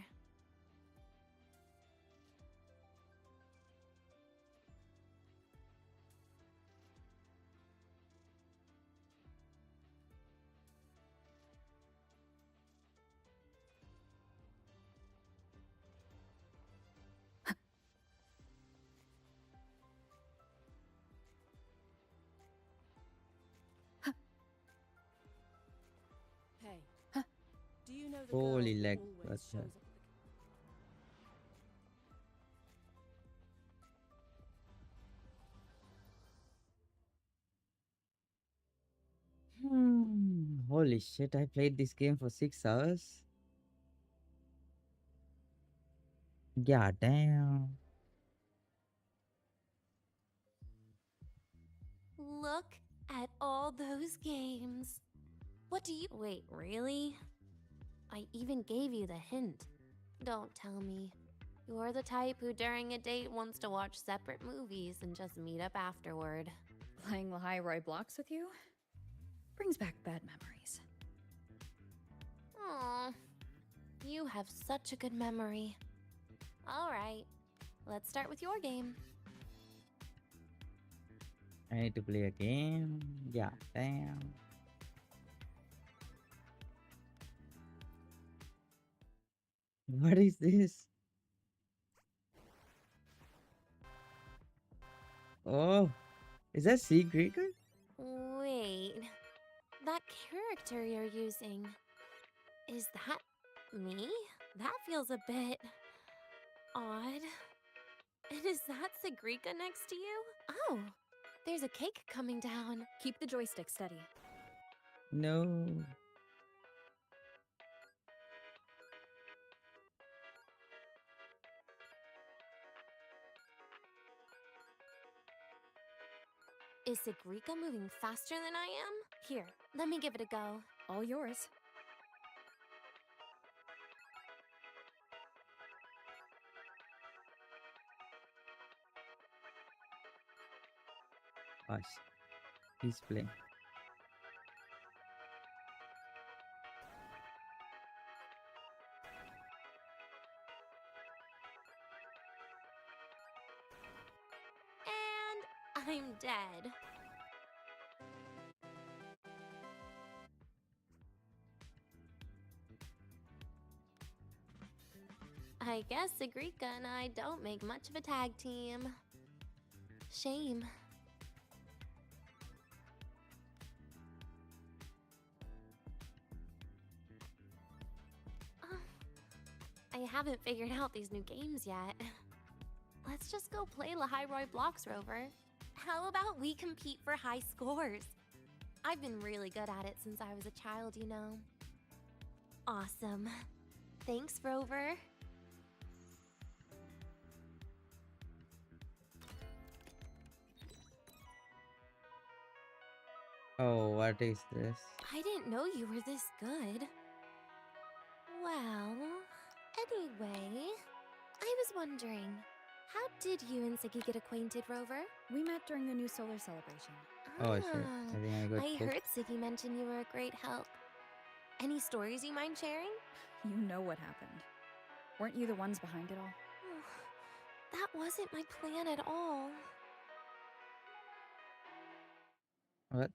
Hey, do you know the Holy girl leg. who What always the? shows up Holy shit, I played this game for 6 hours. Yeah, damn. Look at all those games. What do you— Wait, really? I even gave you the hint. Don't tell me. You're the type who during a date wants to watch separate movies and just meet up afterward. Playing Lahai Roy blocks with you brings back bad memories. Aw, you have such a good memory. All right, let's start with your game. I need to play a game. Yeah, damn. What is this? Oh, is that Sea Creeker? Wait, that character you're using, is that me? That feels a bit odd. And is that Sagrika next to you? Oh, there's a cake coming down. Keep the joystick steady. No. Is Sigrika moving faster than I am? Here, let me give it a go. All yours. Gosh, he's playing. And I'm dead. I guess Sigrika and I don't make much of a tag team. Shame. I haven't figured out these new games yet. Let's just go play Lahai Blocks, Rover. How about we compete for high scores? I've been really good at it since I was a child, you know. Awesome. Thanks, Rover. Oh, what is this? I didn't know you were this good. Well, anyway, I was wondering, how did you and Siggy get acquainted, Rover? We met during the new solar celebration. Oh shit, I think I got I cooked. heard Siggy mention you were a great help. Any stories you mind sharing? You know what happened. Weren't you the ones behind it all? That wasn't my plan at all. What?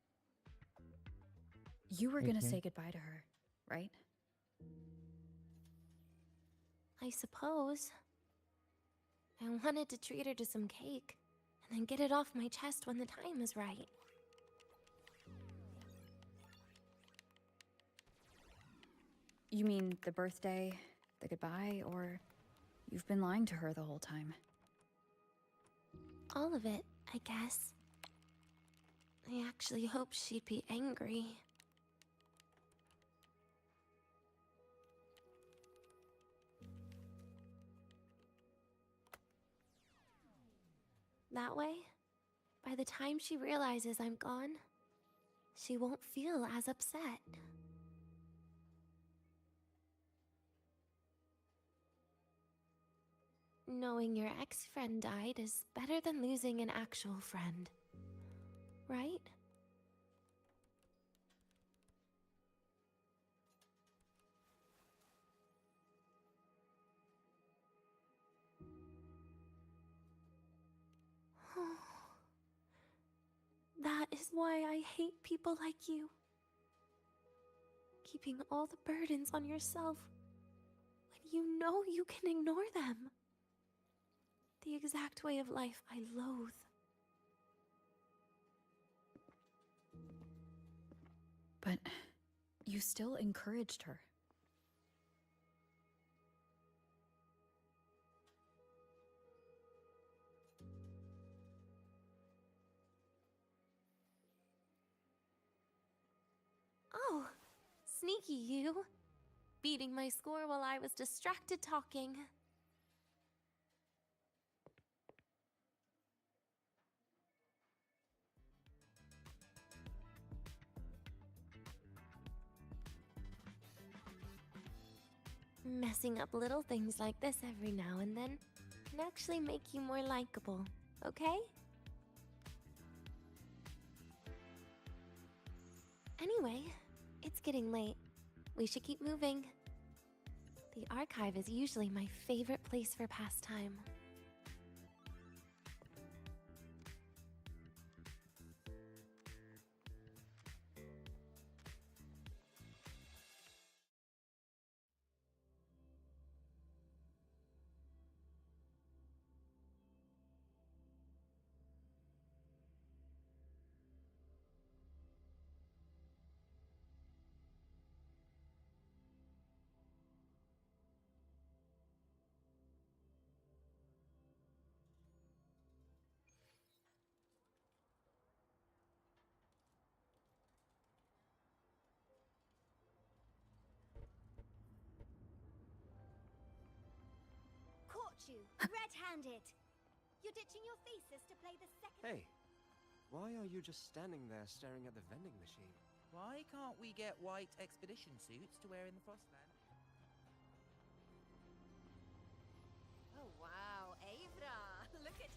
You were gonna Okay. say goodbye to her, right? I suppose. I wanted to treat her to some cake, and then get it off my chest when the time is right. You mean the birthday, the goodbye, or you've been lying to her the whole time? All of it, I guess. I actually hoped she'd be angry. That way, by the time she realizes I'm gone, she won't feel as upset. Knowing your ex-friend died is better than losing an actual friend, right? That is why I hate people like you. Keeping all the burdens on yourself when you know you can ignore them. The exact way of life I loathe. But you still encouraged her. Oh, sneaky you. Beating my score while I was distracted talking. Messing up little things like this every now and then can actually make you more likable, okay? Anyway, it's getting late. We should keep moving. The archive is usually my favorite place for pastime. Caught you, red-handed. You're ditching your thesis to play the second. Hey, Why are you just standing there staring at the vending machine? Why can't we get white expedition suits to wear in the Frostland? Oh wow, Avra! Look at...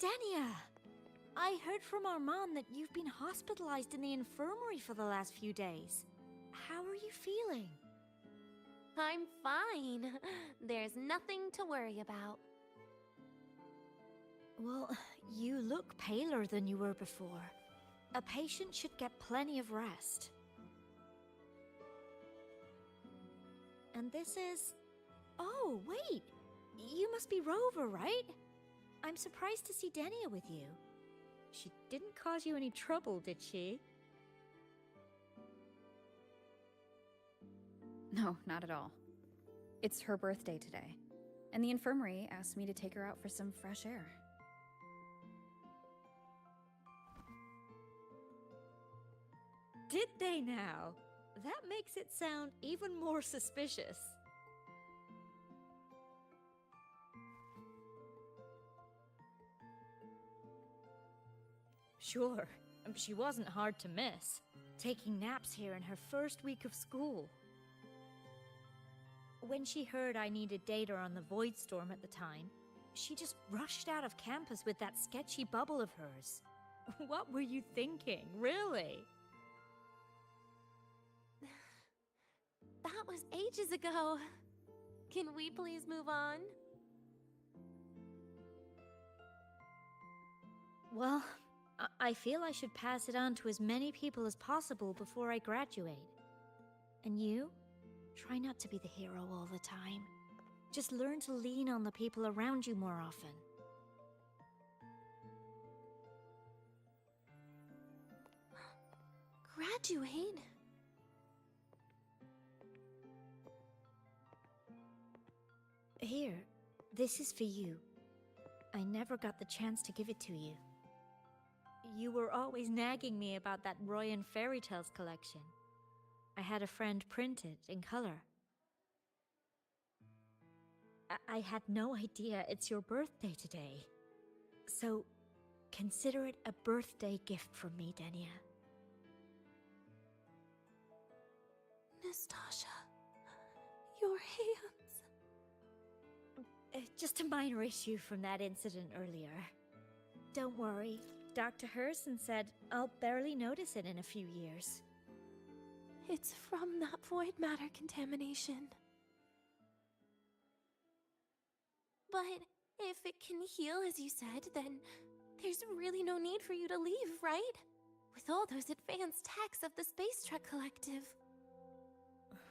Dania! I heard from Armand that you've been hospitalized in the infirmary for the last few days. How are you feeling? I'm fine. There's nothing to worry about. Well, you look paler than you were before. A patient should get plenty of rest. And this is... Oh, wait! You must be Rover, right? I'm surprised to see Dania with you. She didn't cause you any trouble, did she? No, not at all. It's her birthday today, and the infirmary asked me to take her out for some fresh air. Did they now? That makes it sound even more suspicious. Sure, she wasn't hard to miss, taking naps here in her first week of school. When she heard I needed data on the Void Storm at the time, she just rushed out of campus with that sketchy bubble of hers. What were you thinking, really? That was ages ago. Can we please move on? Well, I feel I should pass it on to as many people as possible before I graduate. And you? Try not to be the hero all the time. Just learn to lean on the people around you more often. Graduate? Here, this is for you. I never got the chance to give it to you. You were always nagging me about that Roy and Fairy Tales collection. I had a friend print it in color. I had no idea it's your birthday today. So, consider it a birthday gift from me, Dania. Nastasha, your hands. Just a minor issue from that incident earlier. Don't worry, Dr. Herson said I'll barely notice it in a few years. It's from that void matter contamination. But if it can heal, as you said, then there's really no need for you to leave, right? With all those advanced techs of the Space Trek Collective.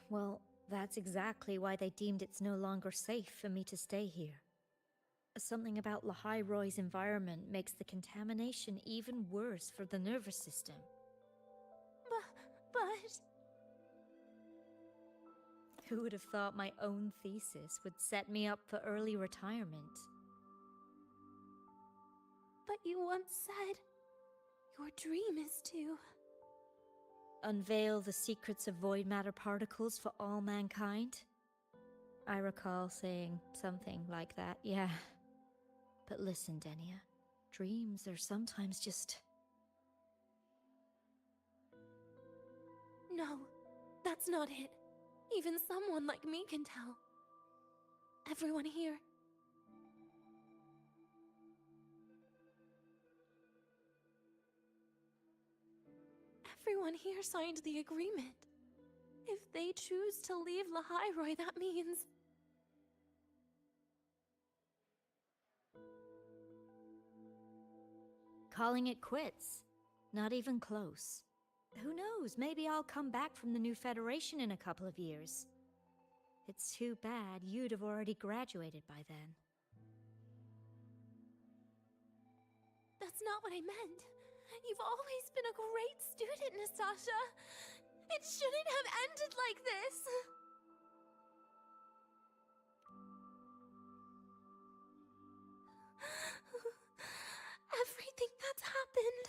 Well, that's exactly why they deemed it's no longer safe for me to stay here. Something about Lahai Roy's environment makes the contamination even worse for the nervous system. But... Who would have thought my own thesis would set me up for early retirement? But you once said your dream is to... unveil the secrets of void matter particles for all mankind? I recall saying something like that, yeah. But listen, Dania, dreams are sometimes just... No, that's not it. Even someone like me can tell. Everyone here. Everyone here signed the agreement. If they choose to leave Lahai Roy, that means... calling it quits. Not even close. Who knows, maybe I'll come back from the new Federation in a couple of years. It's too bad you'd have already graduated by then. That's not what I meant. You've always been a great student, Nastasha. It shouldn't have ended like this. Everything that's happened.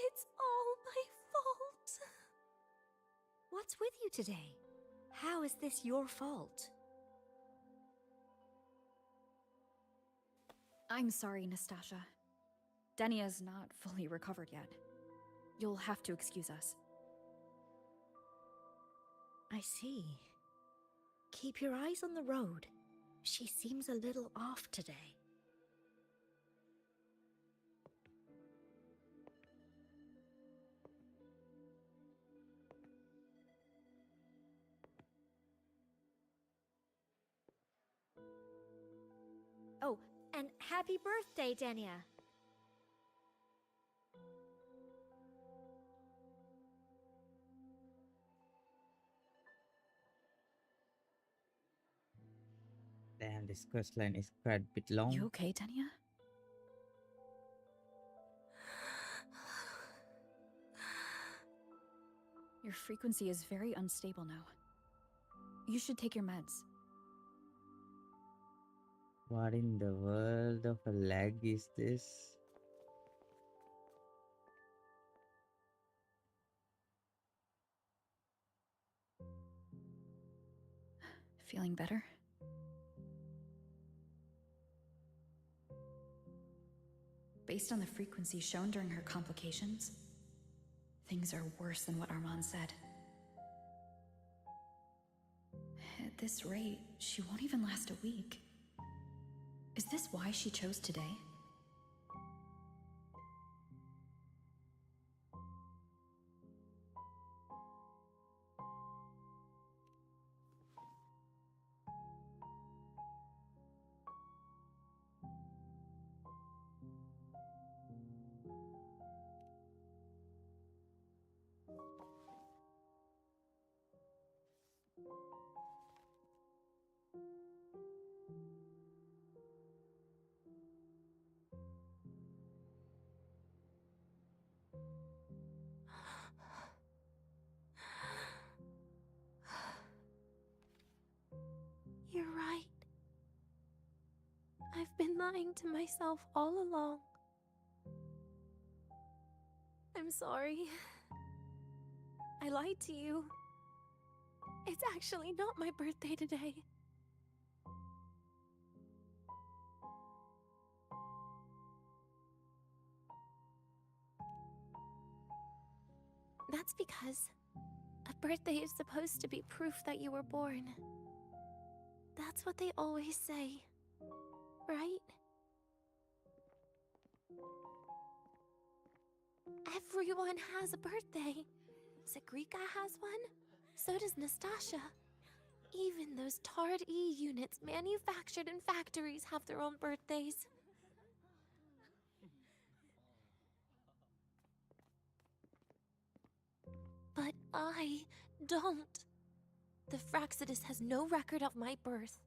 It's all my fault. What's with you today? How is this your fault? I'm sorry, Nastasha. Denia's not fully recovered yet. You'll have to excuse us. I see. Keep your eyes on the road. She seems a little off today. Oh, and happy birthday, Denia. Damn, this quest line is quite a bit long. You okay, Denia? Your frequency is very unstable now. You should take your meds. What in the world of a lag is this? Feeling better? Based on the frequency shown during her complications, things are worse than what Armand said. At this rate, she won't even last a week. Is this why she chose today? You're right. I've been lying to myself all along. I'm sorry. I lied to you. It's actually not my birthday today. That's because a birthday is supposed to be proof that you were born. That's what they always say, right? Everyone has a birthday. Zagrika has one. So does Nastasha. Even those tarred E units manufactured in factories have their own birthdays. But I don't. The Fraxidus has no record of my birth.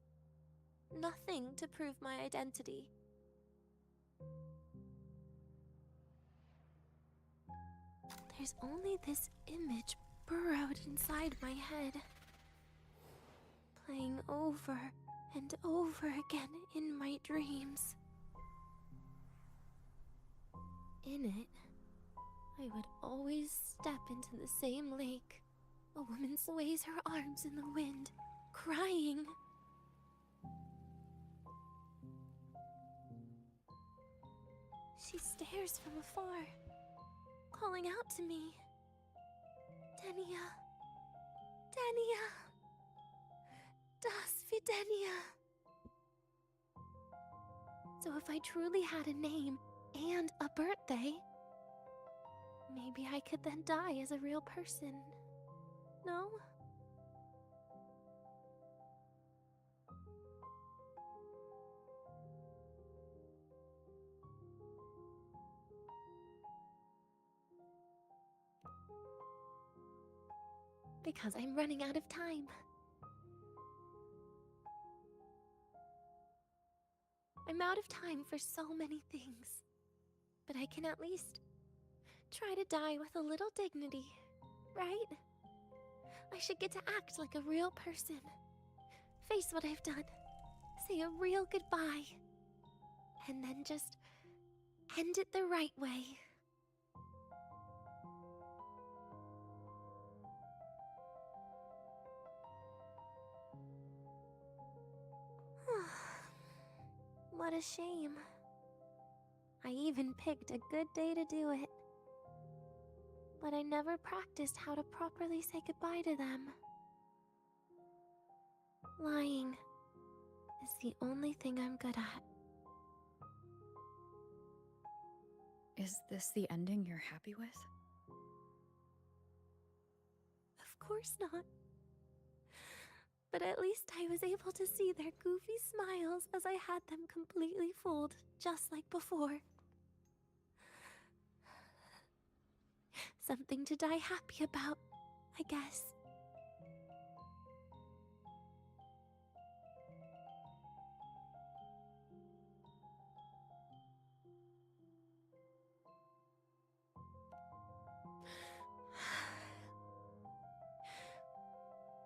Nothing to prove my identity. There's only this image burrowed inside my head, playing over and over again in my dreams. In it, I would always step into the same lake. A woman sways her arms in the wind, crying. She stares from afar, calling out to me. Denia. Denia. Das Videnia. So if I truly had a name and a birthday, maybe I could then die as a real person. No? Because I'm running out of time. I'm out of time for so many things. but I can at least try to die with a little dignity, right? I should get to act like a real person. Face what I've done. Say a real goodbye. And then just end it the right way. What a shame. I even picked a good day to do it. But I never practiced how to properly say goodbye to them. Lying is the only thing I'm good at. Is this the ending you're happy with? Of course not. But at least I was able to see their goofy smiles as I had them completely fooled, just like before. Something to die happy about, I guess.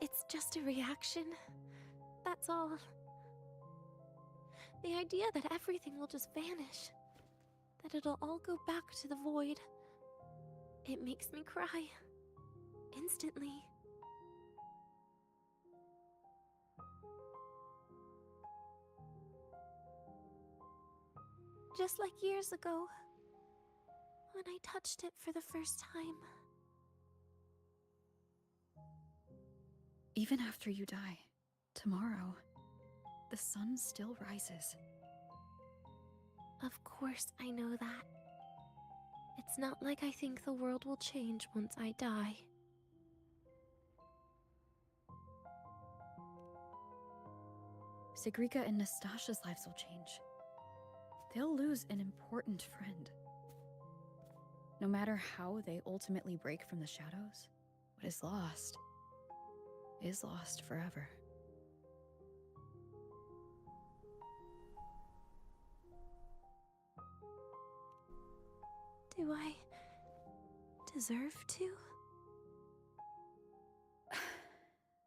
It's just a reaction. That's all. The idea that everything will just vanish, that it'll all go back to the void, it makes me cry. Instantly. Just like years ago, when I touched it for the first time. Even after you die, tomorrow, the sun still rises. Of course I know that. It's not like I think the world will change once I die. Sigrika and Nastasha's lives will change. They'll lose an important friend. No matter how they ultimately break from the shadows, what is lost forever. Do I deserve to?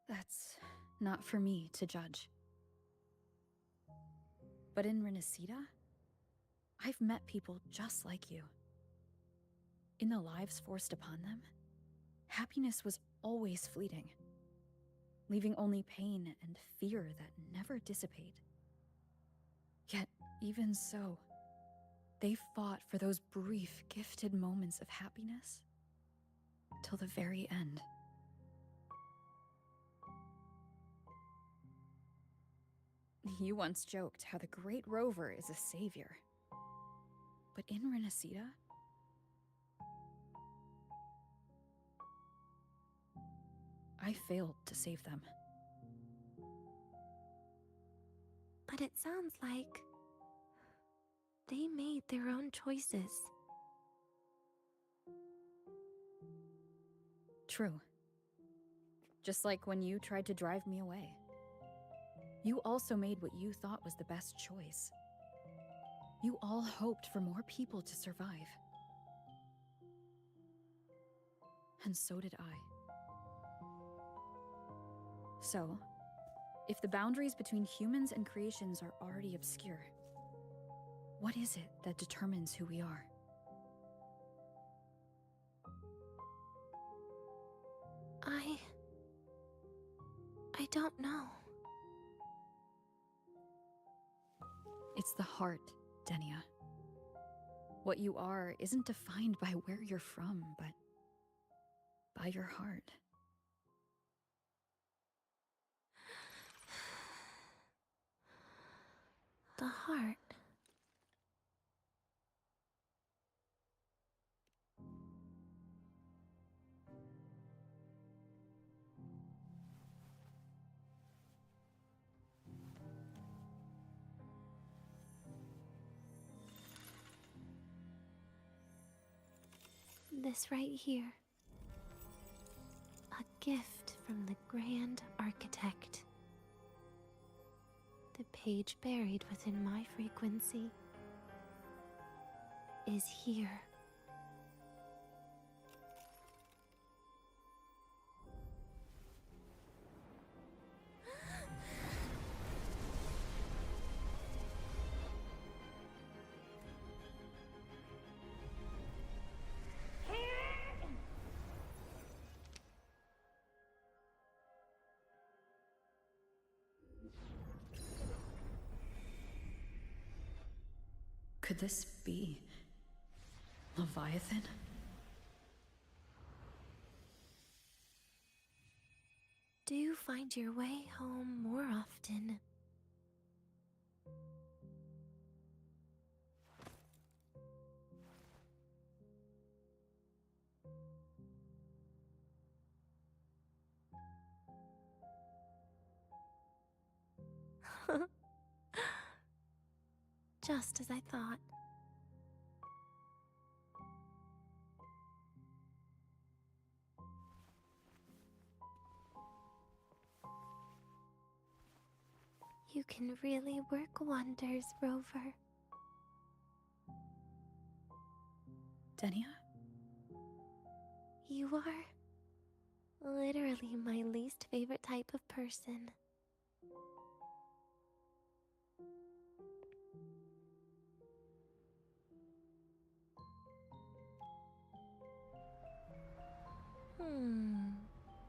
That's not for me to judge. But in Renacida, I've met people just like you. In the lives forced upon them, happiness was always fleeting, leaving only pain and fear that never dissipate. Yet, even so, they fought for those brief, gifted moments of happiness till the very end. You once joked how the Great Rover is a savior. But in Renacida, I failed to save them. But it sounds like they made their own choices. True. Just like when you tried to drive me away. You also made what you thought was the best choice. You all hoped for more people to survive. And so did I. So, if the boundaries between humans and creations are already obscure, what is it that determines who we are? I don't know. It's the heart, Denia. What you are isn't defined by where you're from, but by your heart. The heart. This right here. A gift from the Grand Architect. The page buried within my frequency. is here. Could this be Leviathan? Do find your way home more often. Just as I thought. You can really work wonders, Rover. Denia? You are literally my least favorite type of person.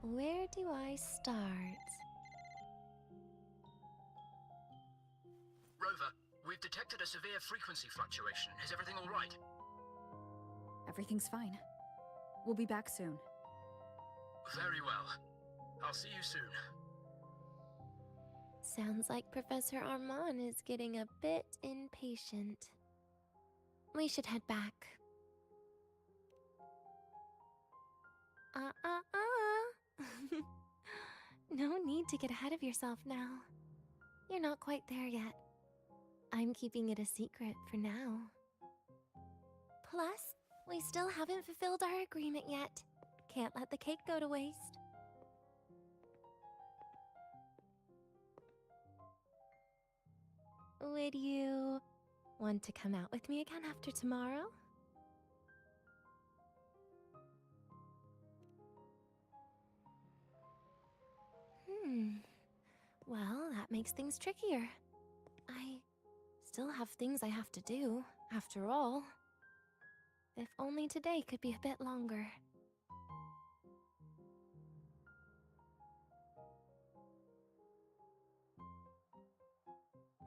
Where do I start? Rover, we've detected a severe frequency fluctuation. Is everything all right? Everything's fine. We'll be back soon. Very well. I'll see you soon. Sounds like Professor Armand is getting a bit impatient. We should head back. No need to get ahead of yourself now. You're not quite there yet. I'm keeping it a secret for now. Plus, we still haven't fulfilled our agreement yet. Can't let the cake go to waste. Would you want to come out with me again after tomorrow? Well, that makes things trickier. I still have things I have to do, after all. If only today could be a bit longer.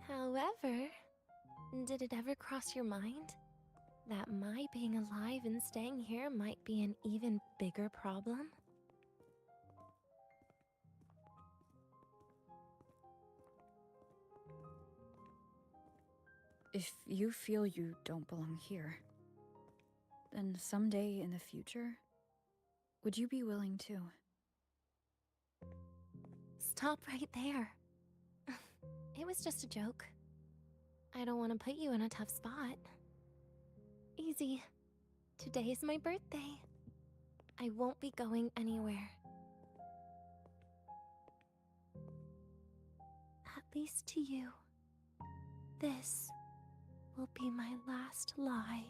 However, did it ever cross your mind that my being alive and staying here might be an even bigger problem? If you feel you don't belong here, then someday in the future, would you be willing to? Stop right there. It was just a joke. I don't want to put you in a tough spot. Easy. Today is my birthday. I won't be going anywhere. At least to you. This will be my last lie.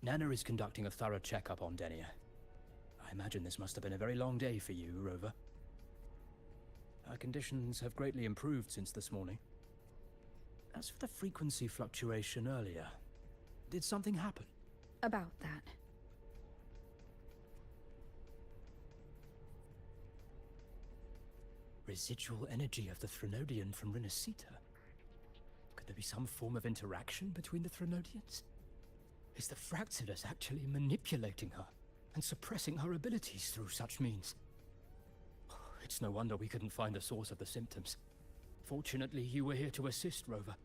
Nana is conducting a thorough checkup on Denia. I imagine this must have been a very long day for you, Rover. Her conditions have greatly improved since this morning. As for the frequency fluctuation earlier, did something happen? About that. Residual energy of the Threnodian from Renacita. there be some form of interaction between the Threnodians? Is the Fractulus actually manipulating her and suppressing her abilities through such means? It's no wonder we couldn't find the source of the symptoms. Fortunately, you were here to assist, Rover.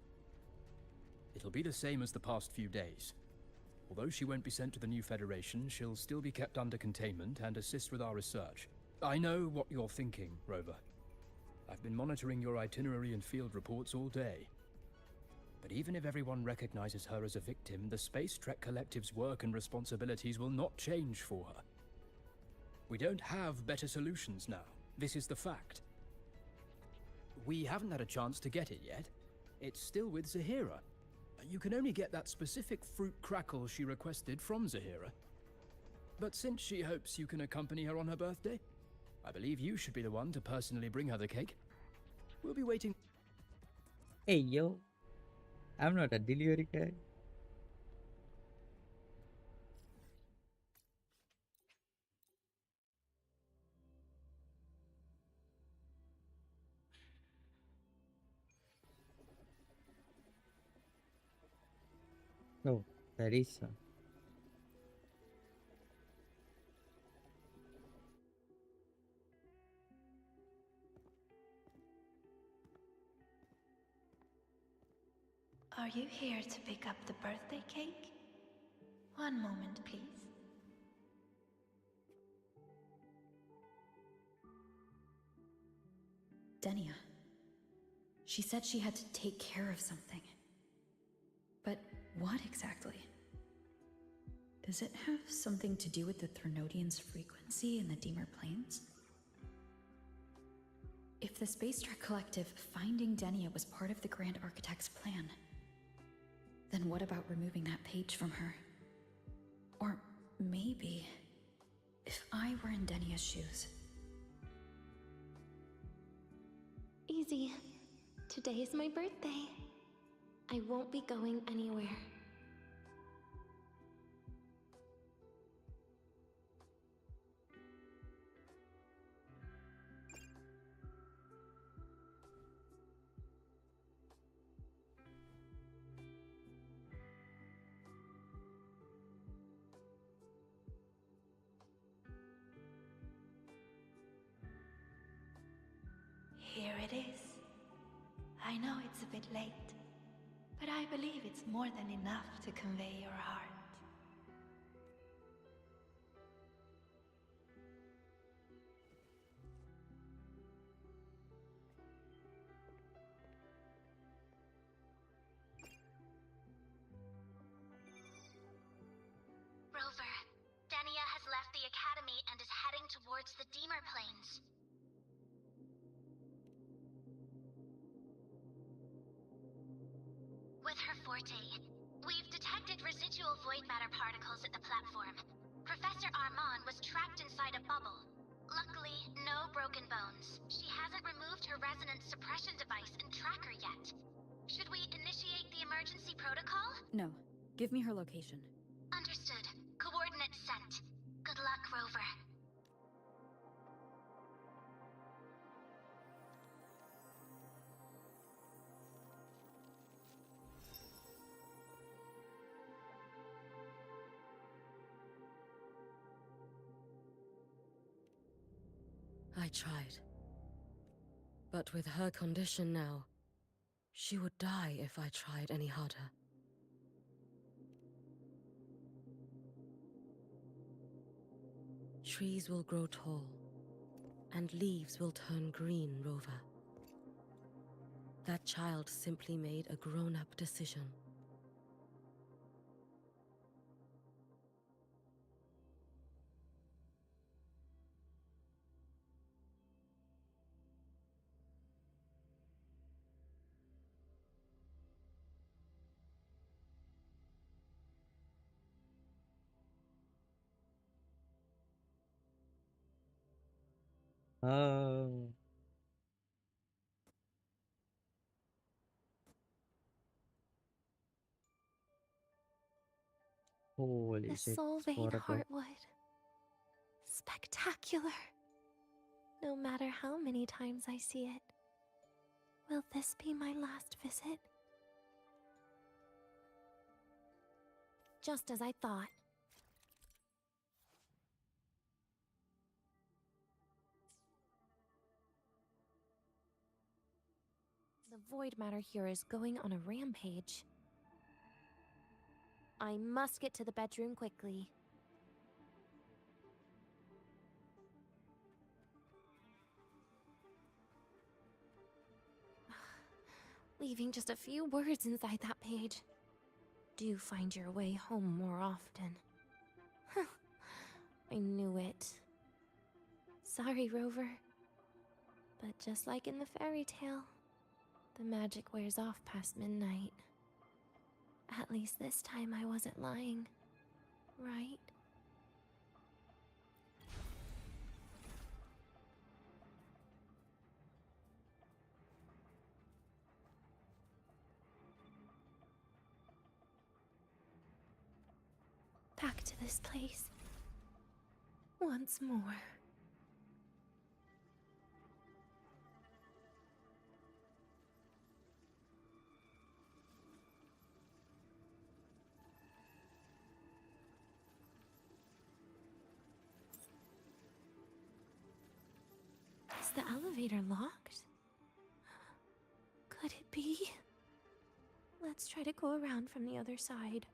It'll be the same as the past few days. Although she won't be sent to the new Federation, she'll still be kept under containment and assist with our research. I know what you're thinking, Rover. I've been monitoring your itinerary and field reports all day. But even if everyone recognizes her as a victim, the Space Trek Collective's work and responsibilities will not change for her. We don't have better solutions now. This is the fact. We haven't had a chance to get it yet. It's still with Zahira. You can only get that specific fruit crackle she requested from Zahira. But since she hopes you can accompany her on her birthday, I believe you should be the one to personally bring her the cake. We'll be waiting. Hey yo, I'm not a delivery guy. No, Teresa. Are you here to pick up the birthday cake? One moment, please. Denia. She said she had to take care of something. But what exactly? Does it have something to do with the Threnodian's frequency in the Deemer Plains? If the Space Trek Collective finding Denia was part of the Grand Architect's plan, then what about removing that page from her? Or maybe, if I were in Denia's shoes. Easy. Today is my birthday. I won't be going anywhere. Here it is. I know it's a bit late, but I believe it's more than enough to convey your heart. Rover, Denia has left the Academy and is heading towards the Deemer Plains. With her forte, we've detected residual void matter particles at the platform. Professor Armand was trapped inside a bubble. Luckily, no broken bones. She hasn't removed her resonance suppression device and tracker yet. Should we initiate the emergency protocol? No. Give me her location. Understood. Coordinates sent. Good luck, Rover. I tried. But with her condition now, she would die if I tried any harder. Trees will grow tall, and leaves will turn green, Rover. That child simply made a grown-up decision. Oh, holy The shit, soul vein what a go. heartwood. Spectacular. No matter how many times I see it. Will this be my last visit? just as I thought. The void matter here is going on a rampage. I must get to the bedroom quickly. Leaving just a few words inside that page. Do find your way home more often. I knew it. Sorry, Rover. But just like in the fairy tale, the magic wears off past midnight. At least this time I wasn't lying, right? Back to this place. Once more. Is the elevator locked? Could it be? Let's try to go around from the other side.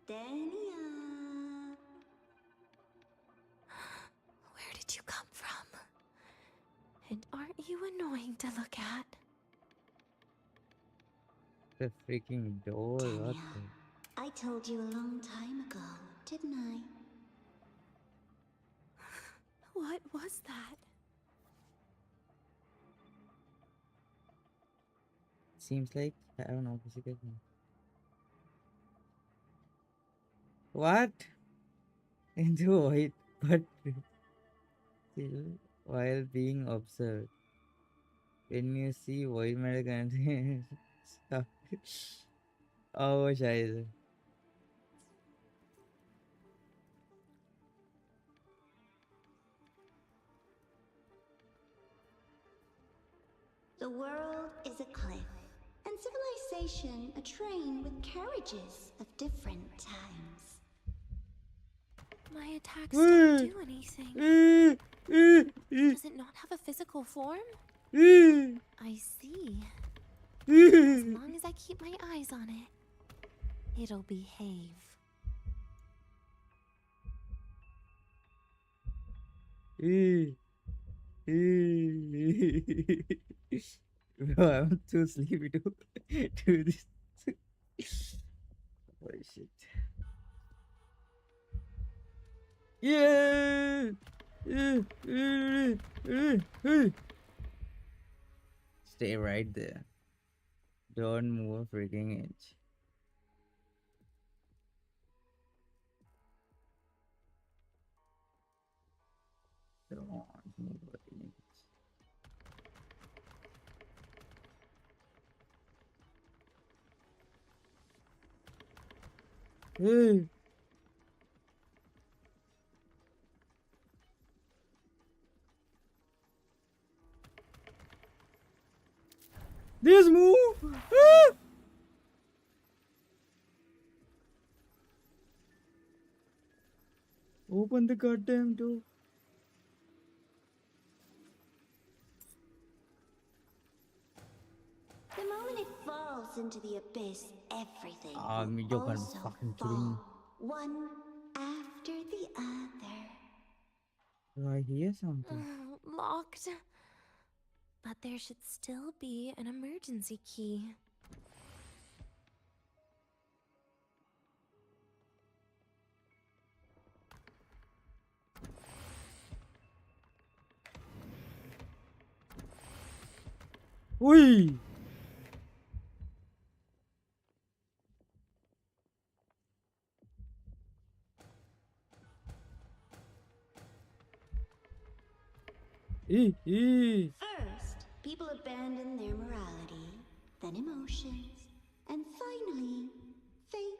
Dania. Where did you come from? And aren't you annoying to look at? The freaking door. What Dania, I told you a long time ago, didn't I? What was that? Seems like I don't know. Basically. What? Into void, but still while being observed. When you see void matter content stuff. Oh, scheiße. The world is a cliff, and civilization a train with carriages of different times. My attacks don't do anything. Does it not have a physical form? I see. As long as I keep my eyes on it, it'll behave. Bro, I'm too sleepy to do this. Oh shit. Yeah! Stay right there. Don't move a freaking inch. Don't move an inch. Hey! This move! Ah! Open the goddamn door. The moment it falls into the abyss, everything Ah, will you're gonna be also fucking fall, kidding me. one after the other. Do I hear something? Locked. But there should still be an emergency key. Oi! First, people abandon their morality, then emotions, and finally, faith.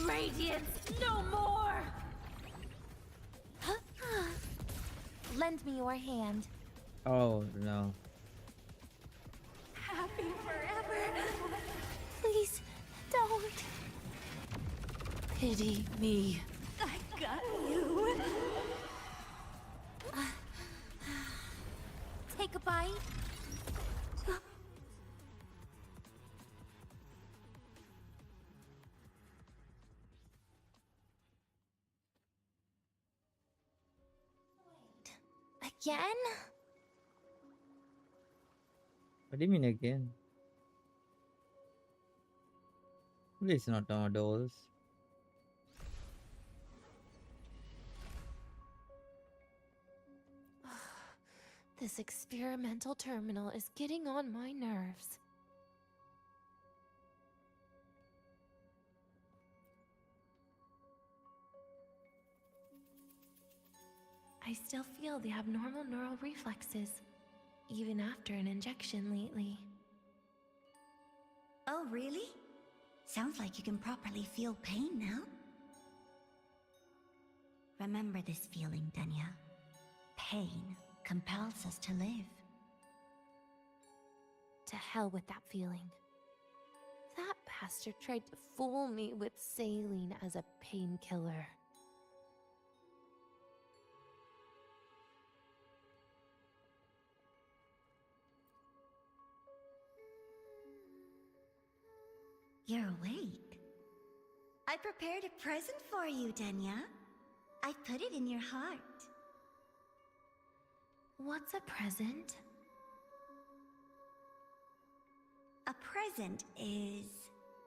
Radiance, no more! Lend me your hand. Oh no. Happy forever. Please, don't. Pity me. I got you. Take a bite. Again? What do you mean again? Please not our dolls. This experimental terminal is getting on my nerves. I still feel the abnormal neural reflexes, even after an injection lately. Oh, really? Sounds like you can properly feel pain now. Remember this feeling, Danya. Pain compels us to live. To hell with that feeling. That bastard tried to fool me with saline as a painkiller. You're awake. I prepared a present for you, Danya. I put it in your heart. What's a present? A present is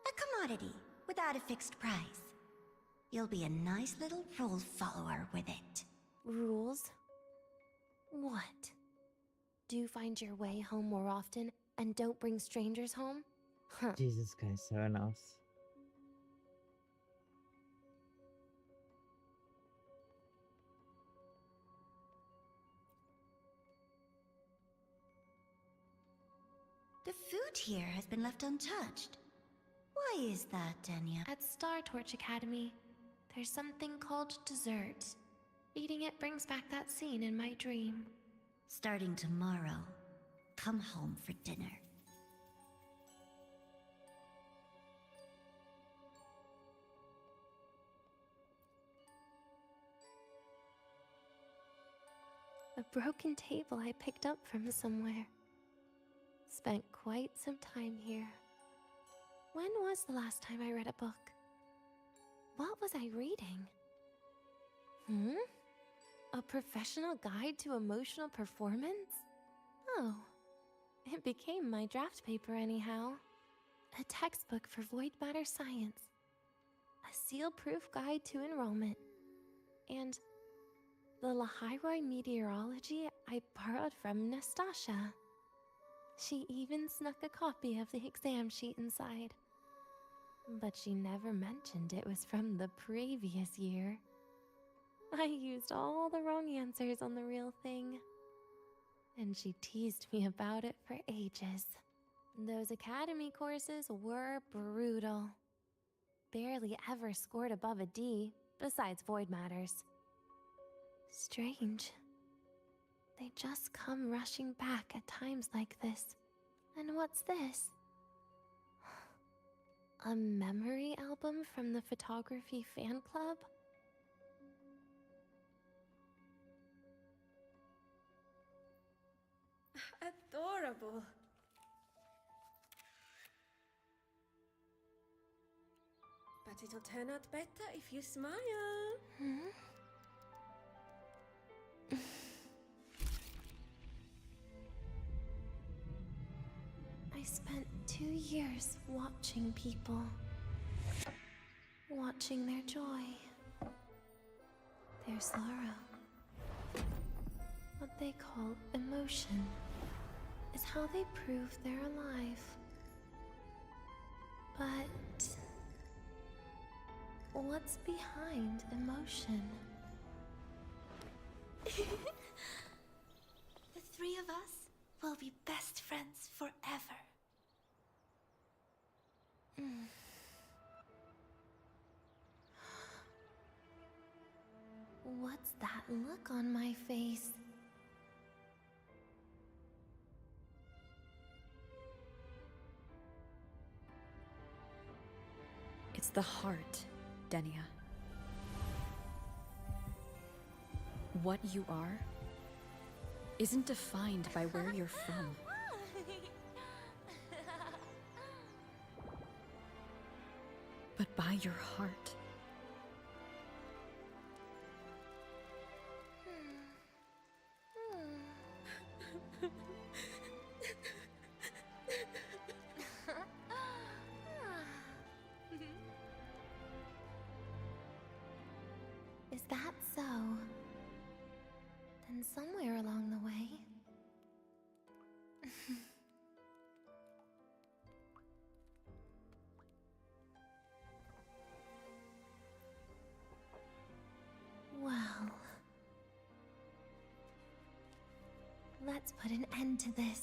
a commodity without a fixed price. You'll be a nice little rule follower with it. Rules? What? Do find your way home more often and don't bring strangers home? Huh. Jesus Christ, seven hours. The food here has been left untouched. Why is that, Danya? At Star Torch Academy, there's something called dessert. Eating it brings back that scene in my dream. Starting tomorrow, come home for dinner. A broken table I picked up from somewhere. Spent quite some time here. When was the last time I read a book? What was I reading? A professional guide to emotional performance? Oh, it became my draft paper anyhow. A textbook for void matter science. A seal-proof guide to enrollment. And the Lahairoi meteorology I borrowed from Nastasha. She even snuck a copy of the exam sheet inside. But she never mentioned it was from the previous year. I used all the wrong answers on the real thing. And she teased me about it for ages. Those academy courses were brutal. Barely ever scored above a D, besides void matters. Strange. They just come rushing back at times like this. And what's this? A memory album from the photography fan club? Adorable. But it'll turn out better if you smile. I spent 2 years watching people. Watching their joy. Their sorrow. What they call emotion is how they prove they're alive. But what's behind emotion? The three of us will be best friends forever. look on my face. It's the heart, Denia. What you are isn't defined by where you're from. But by your heart. Is that so? Then somewhere along the way... Well... Let's put an end to this.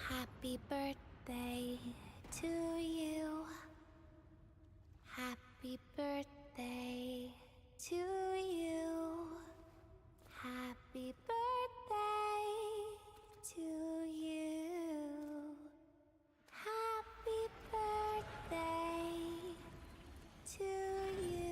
Happy birthday to you. Happy birthday to you. Happy birthday to you. Happy birthday to you.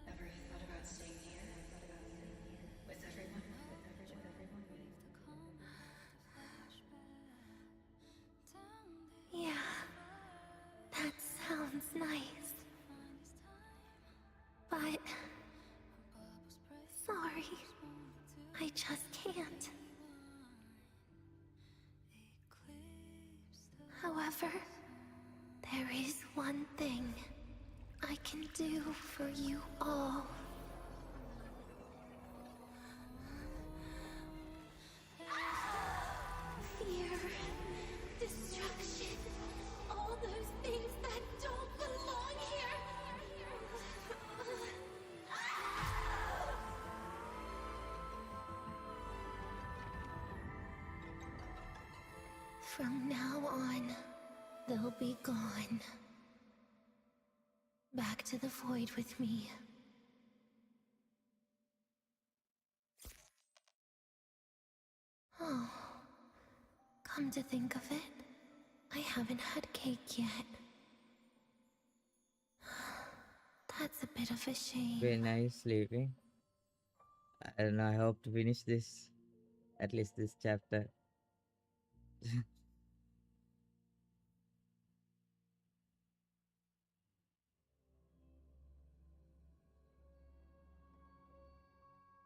Ever thought about staying here with everyone? Yeah, that sounds nice. But... sorry, I just can't. However, there is one thing I can do for you all. Fear, destruction, all those things that don't belong here. From now on, they'll be gone. Back to the void with me. Oh, come to think of it, I haven't had cake yet. That's a bit of a shame. Very nice sleeping. I don't know, I hope to finish this, at least this chapter.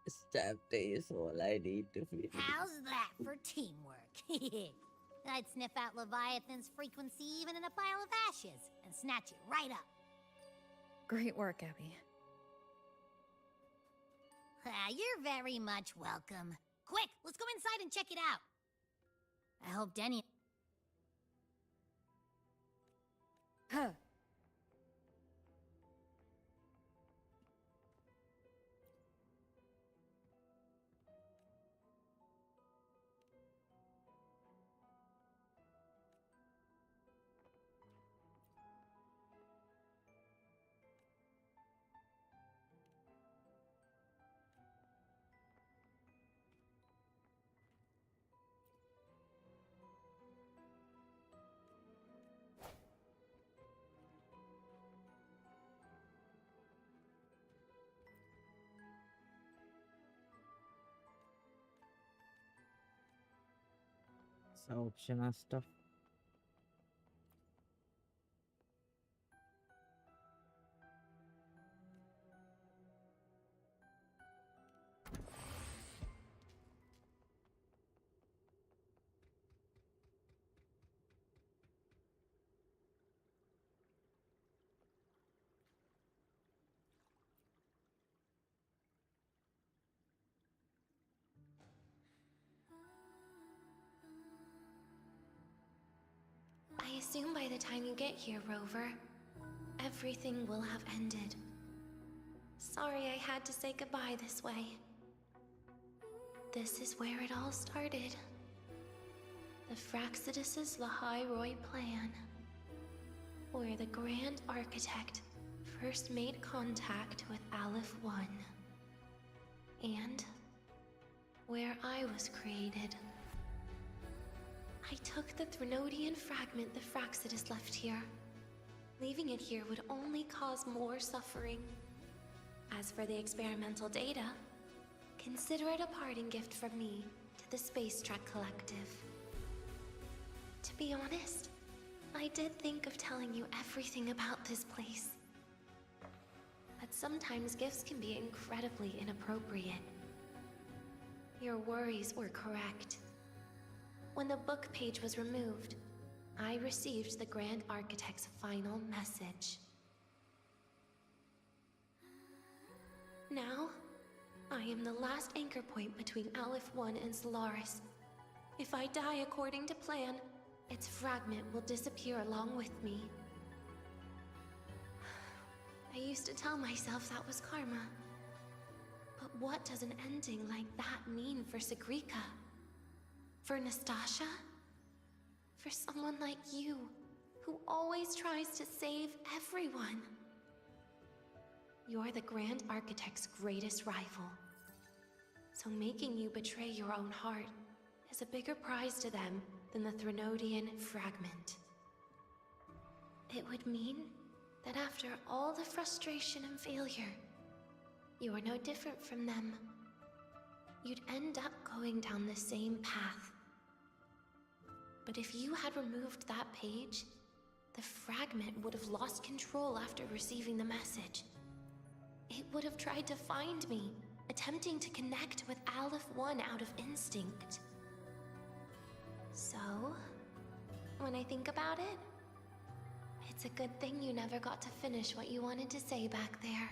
This chapter is all I need to finish. How's that for teamwork? I'd sniff out Leviathan's frequency even in a pile of ashes and snatch it right up. Great work, Abby. You're very much welcome. Quick, let's go inside and check it out. I hope Denny... Huh. Some optional stuff. assume by the time you get here, Rover, everything will have ended. Sorry I had to say goodbye this way. This is where it all started. The Fraxidus' Lahai Roy plan. Where the Grand Architect first made contact with Aleph One. And where I was created. I took the Threnodian fragment the Fraxidus left here. Leaving it here would only cause more suffering. As for the experimental data, consider it a parting gift from me to the Space Trek Collective. To be honest, I did think of telling you everything about this place. But sometimes gifts can be incredibly inappropriate. Your worries were correct. When the book page was removed, I received the Grand Architect's final message. Now, I am the last anchor point between Aleph One and Solaris. If I die according to plan, its fragment will disappear along with me. I used to tell myself that was karma. But what does an ending like that mean for Sigrika? For Nastasha? For someone like you, who always tries to save everyone? You're the Grand Architect's greatest rival. So making you betray your own heart is a bigger prize to them than the Threnodian fragment. It would mean that after all the frustration and failure, you are no different from them. You'd end up going down the same path. But if you had removed that page, the fragment would have lost control after receiving the message. It would have tried to find me, attempting to connect with Aleph One out of instinct. So, when I think about it, it's a good thing you never got to finish what you wanted to say back there.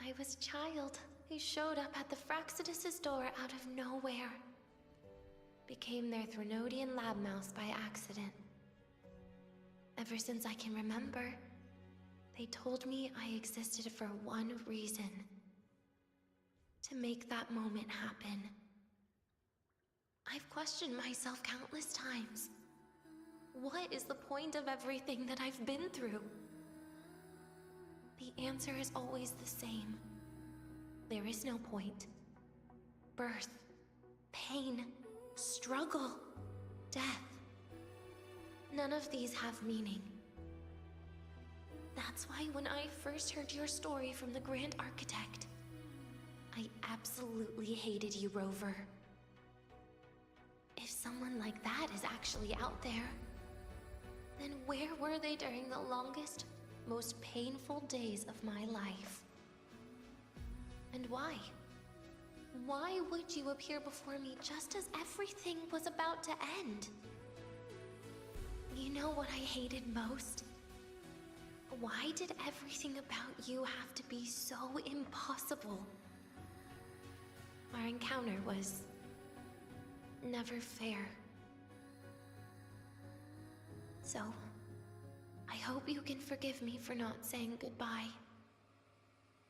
I was a child who showed up at the Fraxidus' door out of nowhere. Became their Threnodian lab mouse by accident. Ever since I can remember, they told me I existed for one reason. To make that moment happen. I've questioned myself countless times. What is the point of everything that I've been through? The answer is always the same. There is no point. Birth, pain, struggle, death. None of these have meaning. That's why when I first heard your story from the Grand Architect, I absolutely hated you, Rover. If someone like that is actually out there, then where were they during the longest, most painful days of my life? And why? Why would you appear before me just as everything was about to end? You know what I hated most? Why did everything about you have to be so impossible? Our encounter was never fair. So, I hope you can forgive me for not saying goodbye.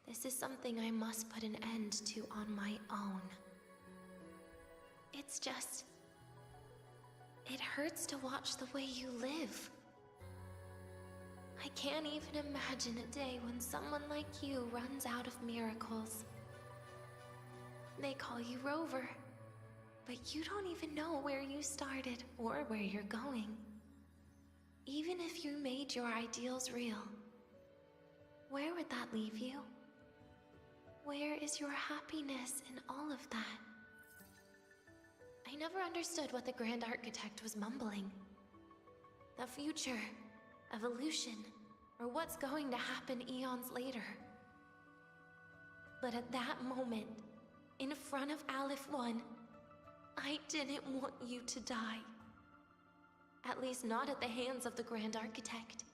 This is something I must put an end to on my own. It's just... it hurts to watch the way you live. I can't even imagine a day when someone like you runs out of miracles. They call you Rover, but you don't even know where you started or where you're going. Even if you made your ideals real, where would that leave you? Where is your happiness in all of that? I never understood what the Grand Architect was mumbling. The future, evolution, or what's going to happen eons later. But at that moment, in front of Aleph One, I didn't want you to die. At least not at the hands of the Grand Architect,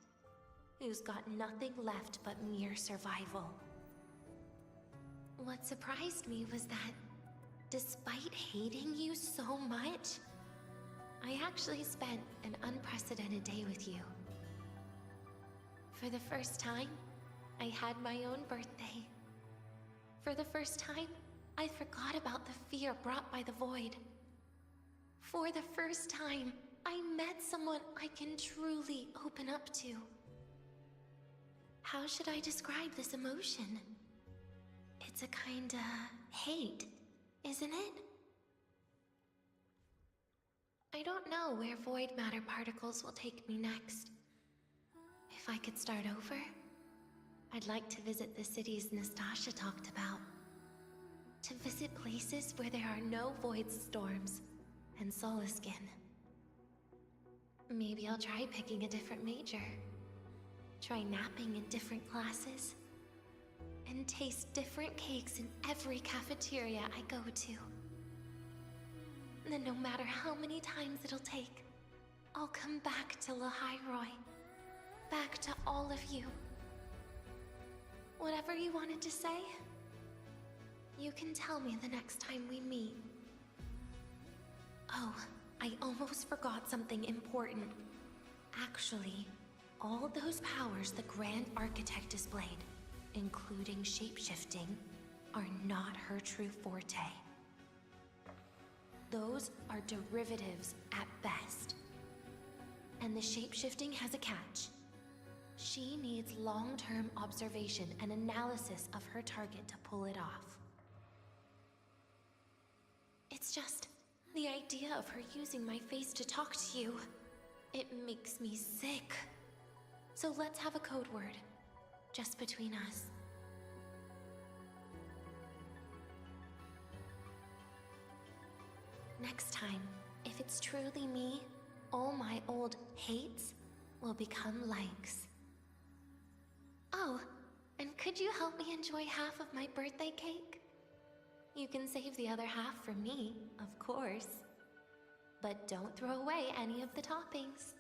who's got nothing left but mere survival. What surprised me was that, despite hating you so much, I actually spent an unprecedented day with you. For the first time, I had my own birthday. For the first time, I forgot about the fear brought by the void. For the first time, I met someone I can truly open up to. How should I describe this emotion? It's a kinda hate, isn't it? I don't know where void matter particles will take me next. If I could start over, I'd like to visit the cities Nastasha talked about. To visit places where there are no void storms and Solaskin. Maybe I'll try picking a different major. Try napping in different classes. And taste different cakes in every cafeteria I go to. Then no matter how many times it'll take, I'll come back to Lahairoi. Back to all of you. Whatever you wanted to say, you can tell me the next time we meet. Oh, I almost forgot something important. Actually, all those powers the Grand Architect displayed, including shapeshifting, are not her true forte. Those are derivatives at best. And the shapeshifting has a catch. She needs long-term observation and analysis of her target to pull it off. It's just the idea of her using my face to talk to you. It makes me sick. So let's have a code word, just between us. Next time, if it's truly me, all my old hates will become likes. Oh, and could you help me enjoy half of my birthday cake? You can save the other half for me, of course. But don't throw away any of the toppings.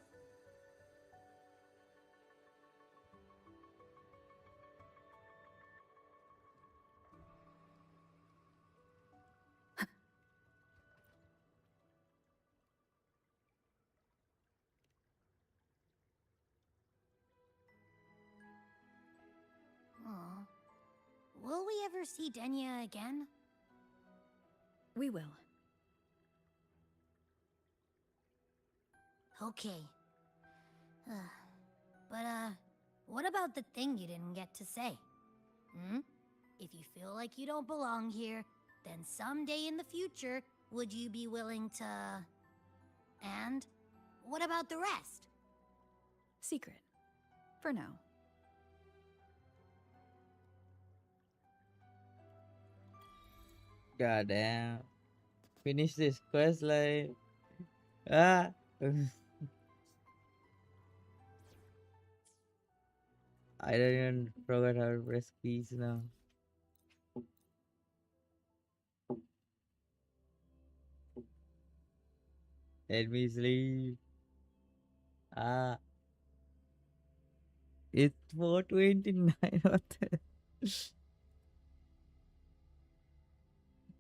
Aw. Will we ever see Denya again? We will. Okay. But, what about the thing you didn't get to say? If you feel like you don't belong here, then someday in the future, would you be willing to... And what about the rest? Secret. For now. God damn. Finish this quest like... Ah! I don't even forget how to press keys now. Let me sleep. Ah. It's 4:29. What the...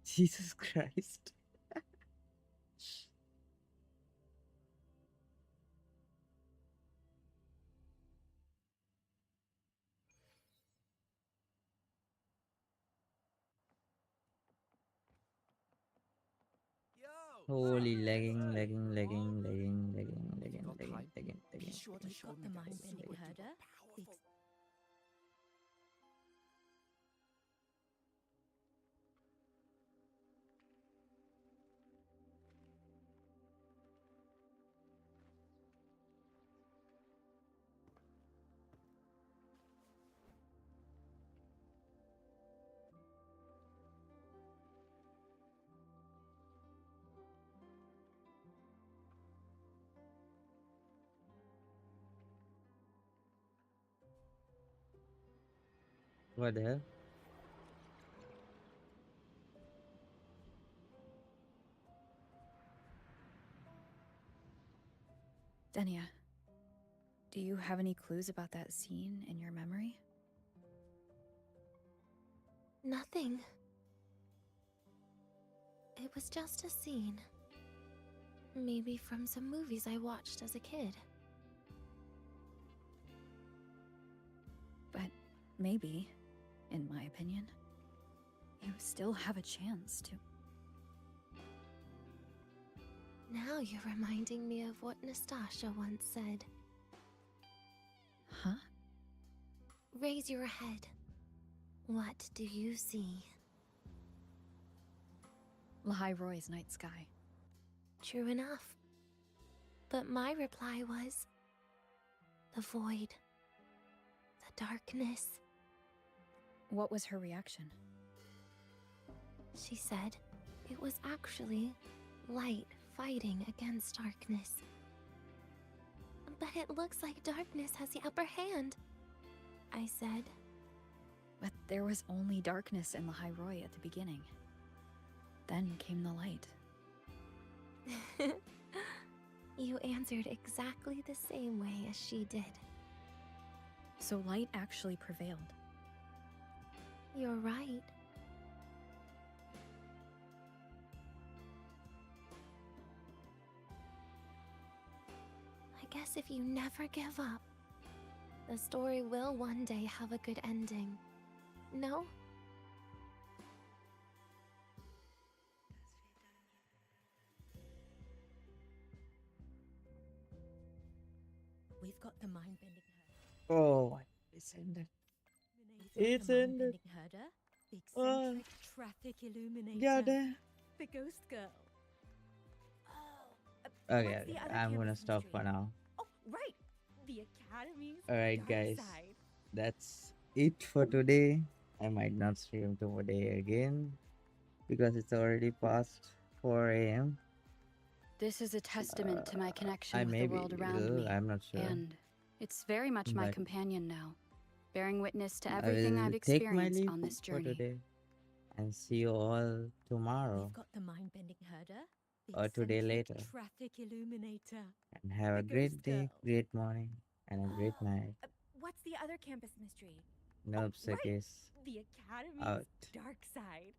Jesus Christ. Holy lagging. You've got the mind-bending herder. What the hell? Denia, do you have any clues about that scene in your memory? Nothing. It was just a scene. Maybe from some movies I watched as a kid. But maybe, in my opinion, you still have a chance to. Now you're reminding me of what Nastasha once said. Huh? Raise your head. What do you see? Lahai Roy's night sky. True enough. But my reply was... the void. The darkness. What was her reaction? She said it was actually light fighting against darkness. But it looks like darkness has the upper hand, I said. But there was only darkness in Lahai Roy at the beginning. Then came the light. You answered exactly the same way as she did. So light actually prevailed. You're right. I guess if you never give up, the story will one day have a good ending. No? We've got the mind-bending Oh, it's ended. It's ended. herder, the Oh, eccentric traffic illuminator, yeah, there. the ghost girl. Okay, What's the other I'm gonna campus stop mystery? for now. Oh, right, the academy's Alright, dark guys. side. That's it for today. I might not stream today again because it's already past 4 a.m. This is a testament to my I connection with the maybe world around will, me. I'm not sure. And it's very much my But companion now, bearing witness to I everything will I've take my experienced leave on this for journey. today and see you all tomorrow We've got the mind-bending herder, the or today eccentric later. traffic illuminator, And have a the great ghost day, girl. great morning, and a great night. What's the other campus mystery? Nope, Right, Sakis the academy's out. dark side.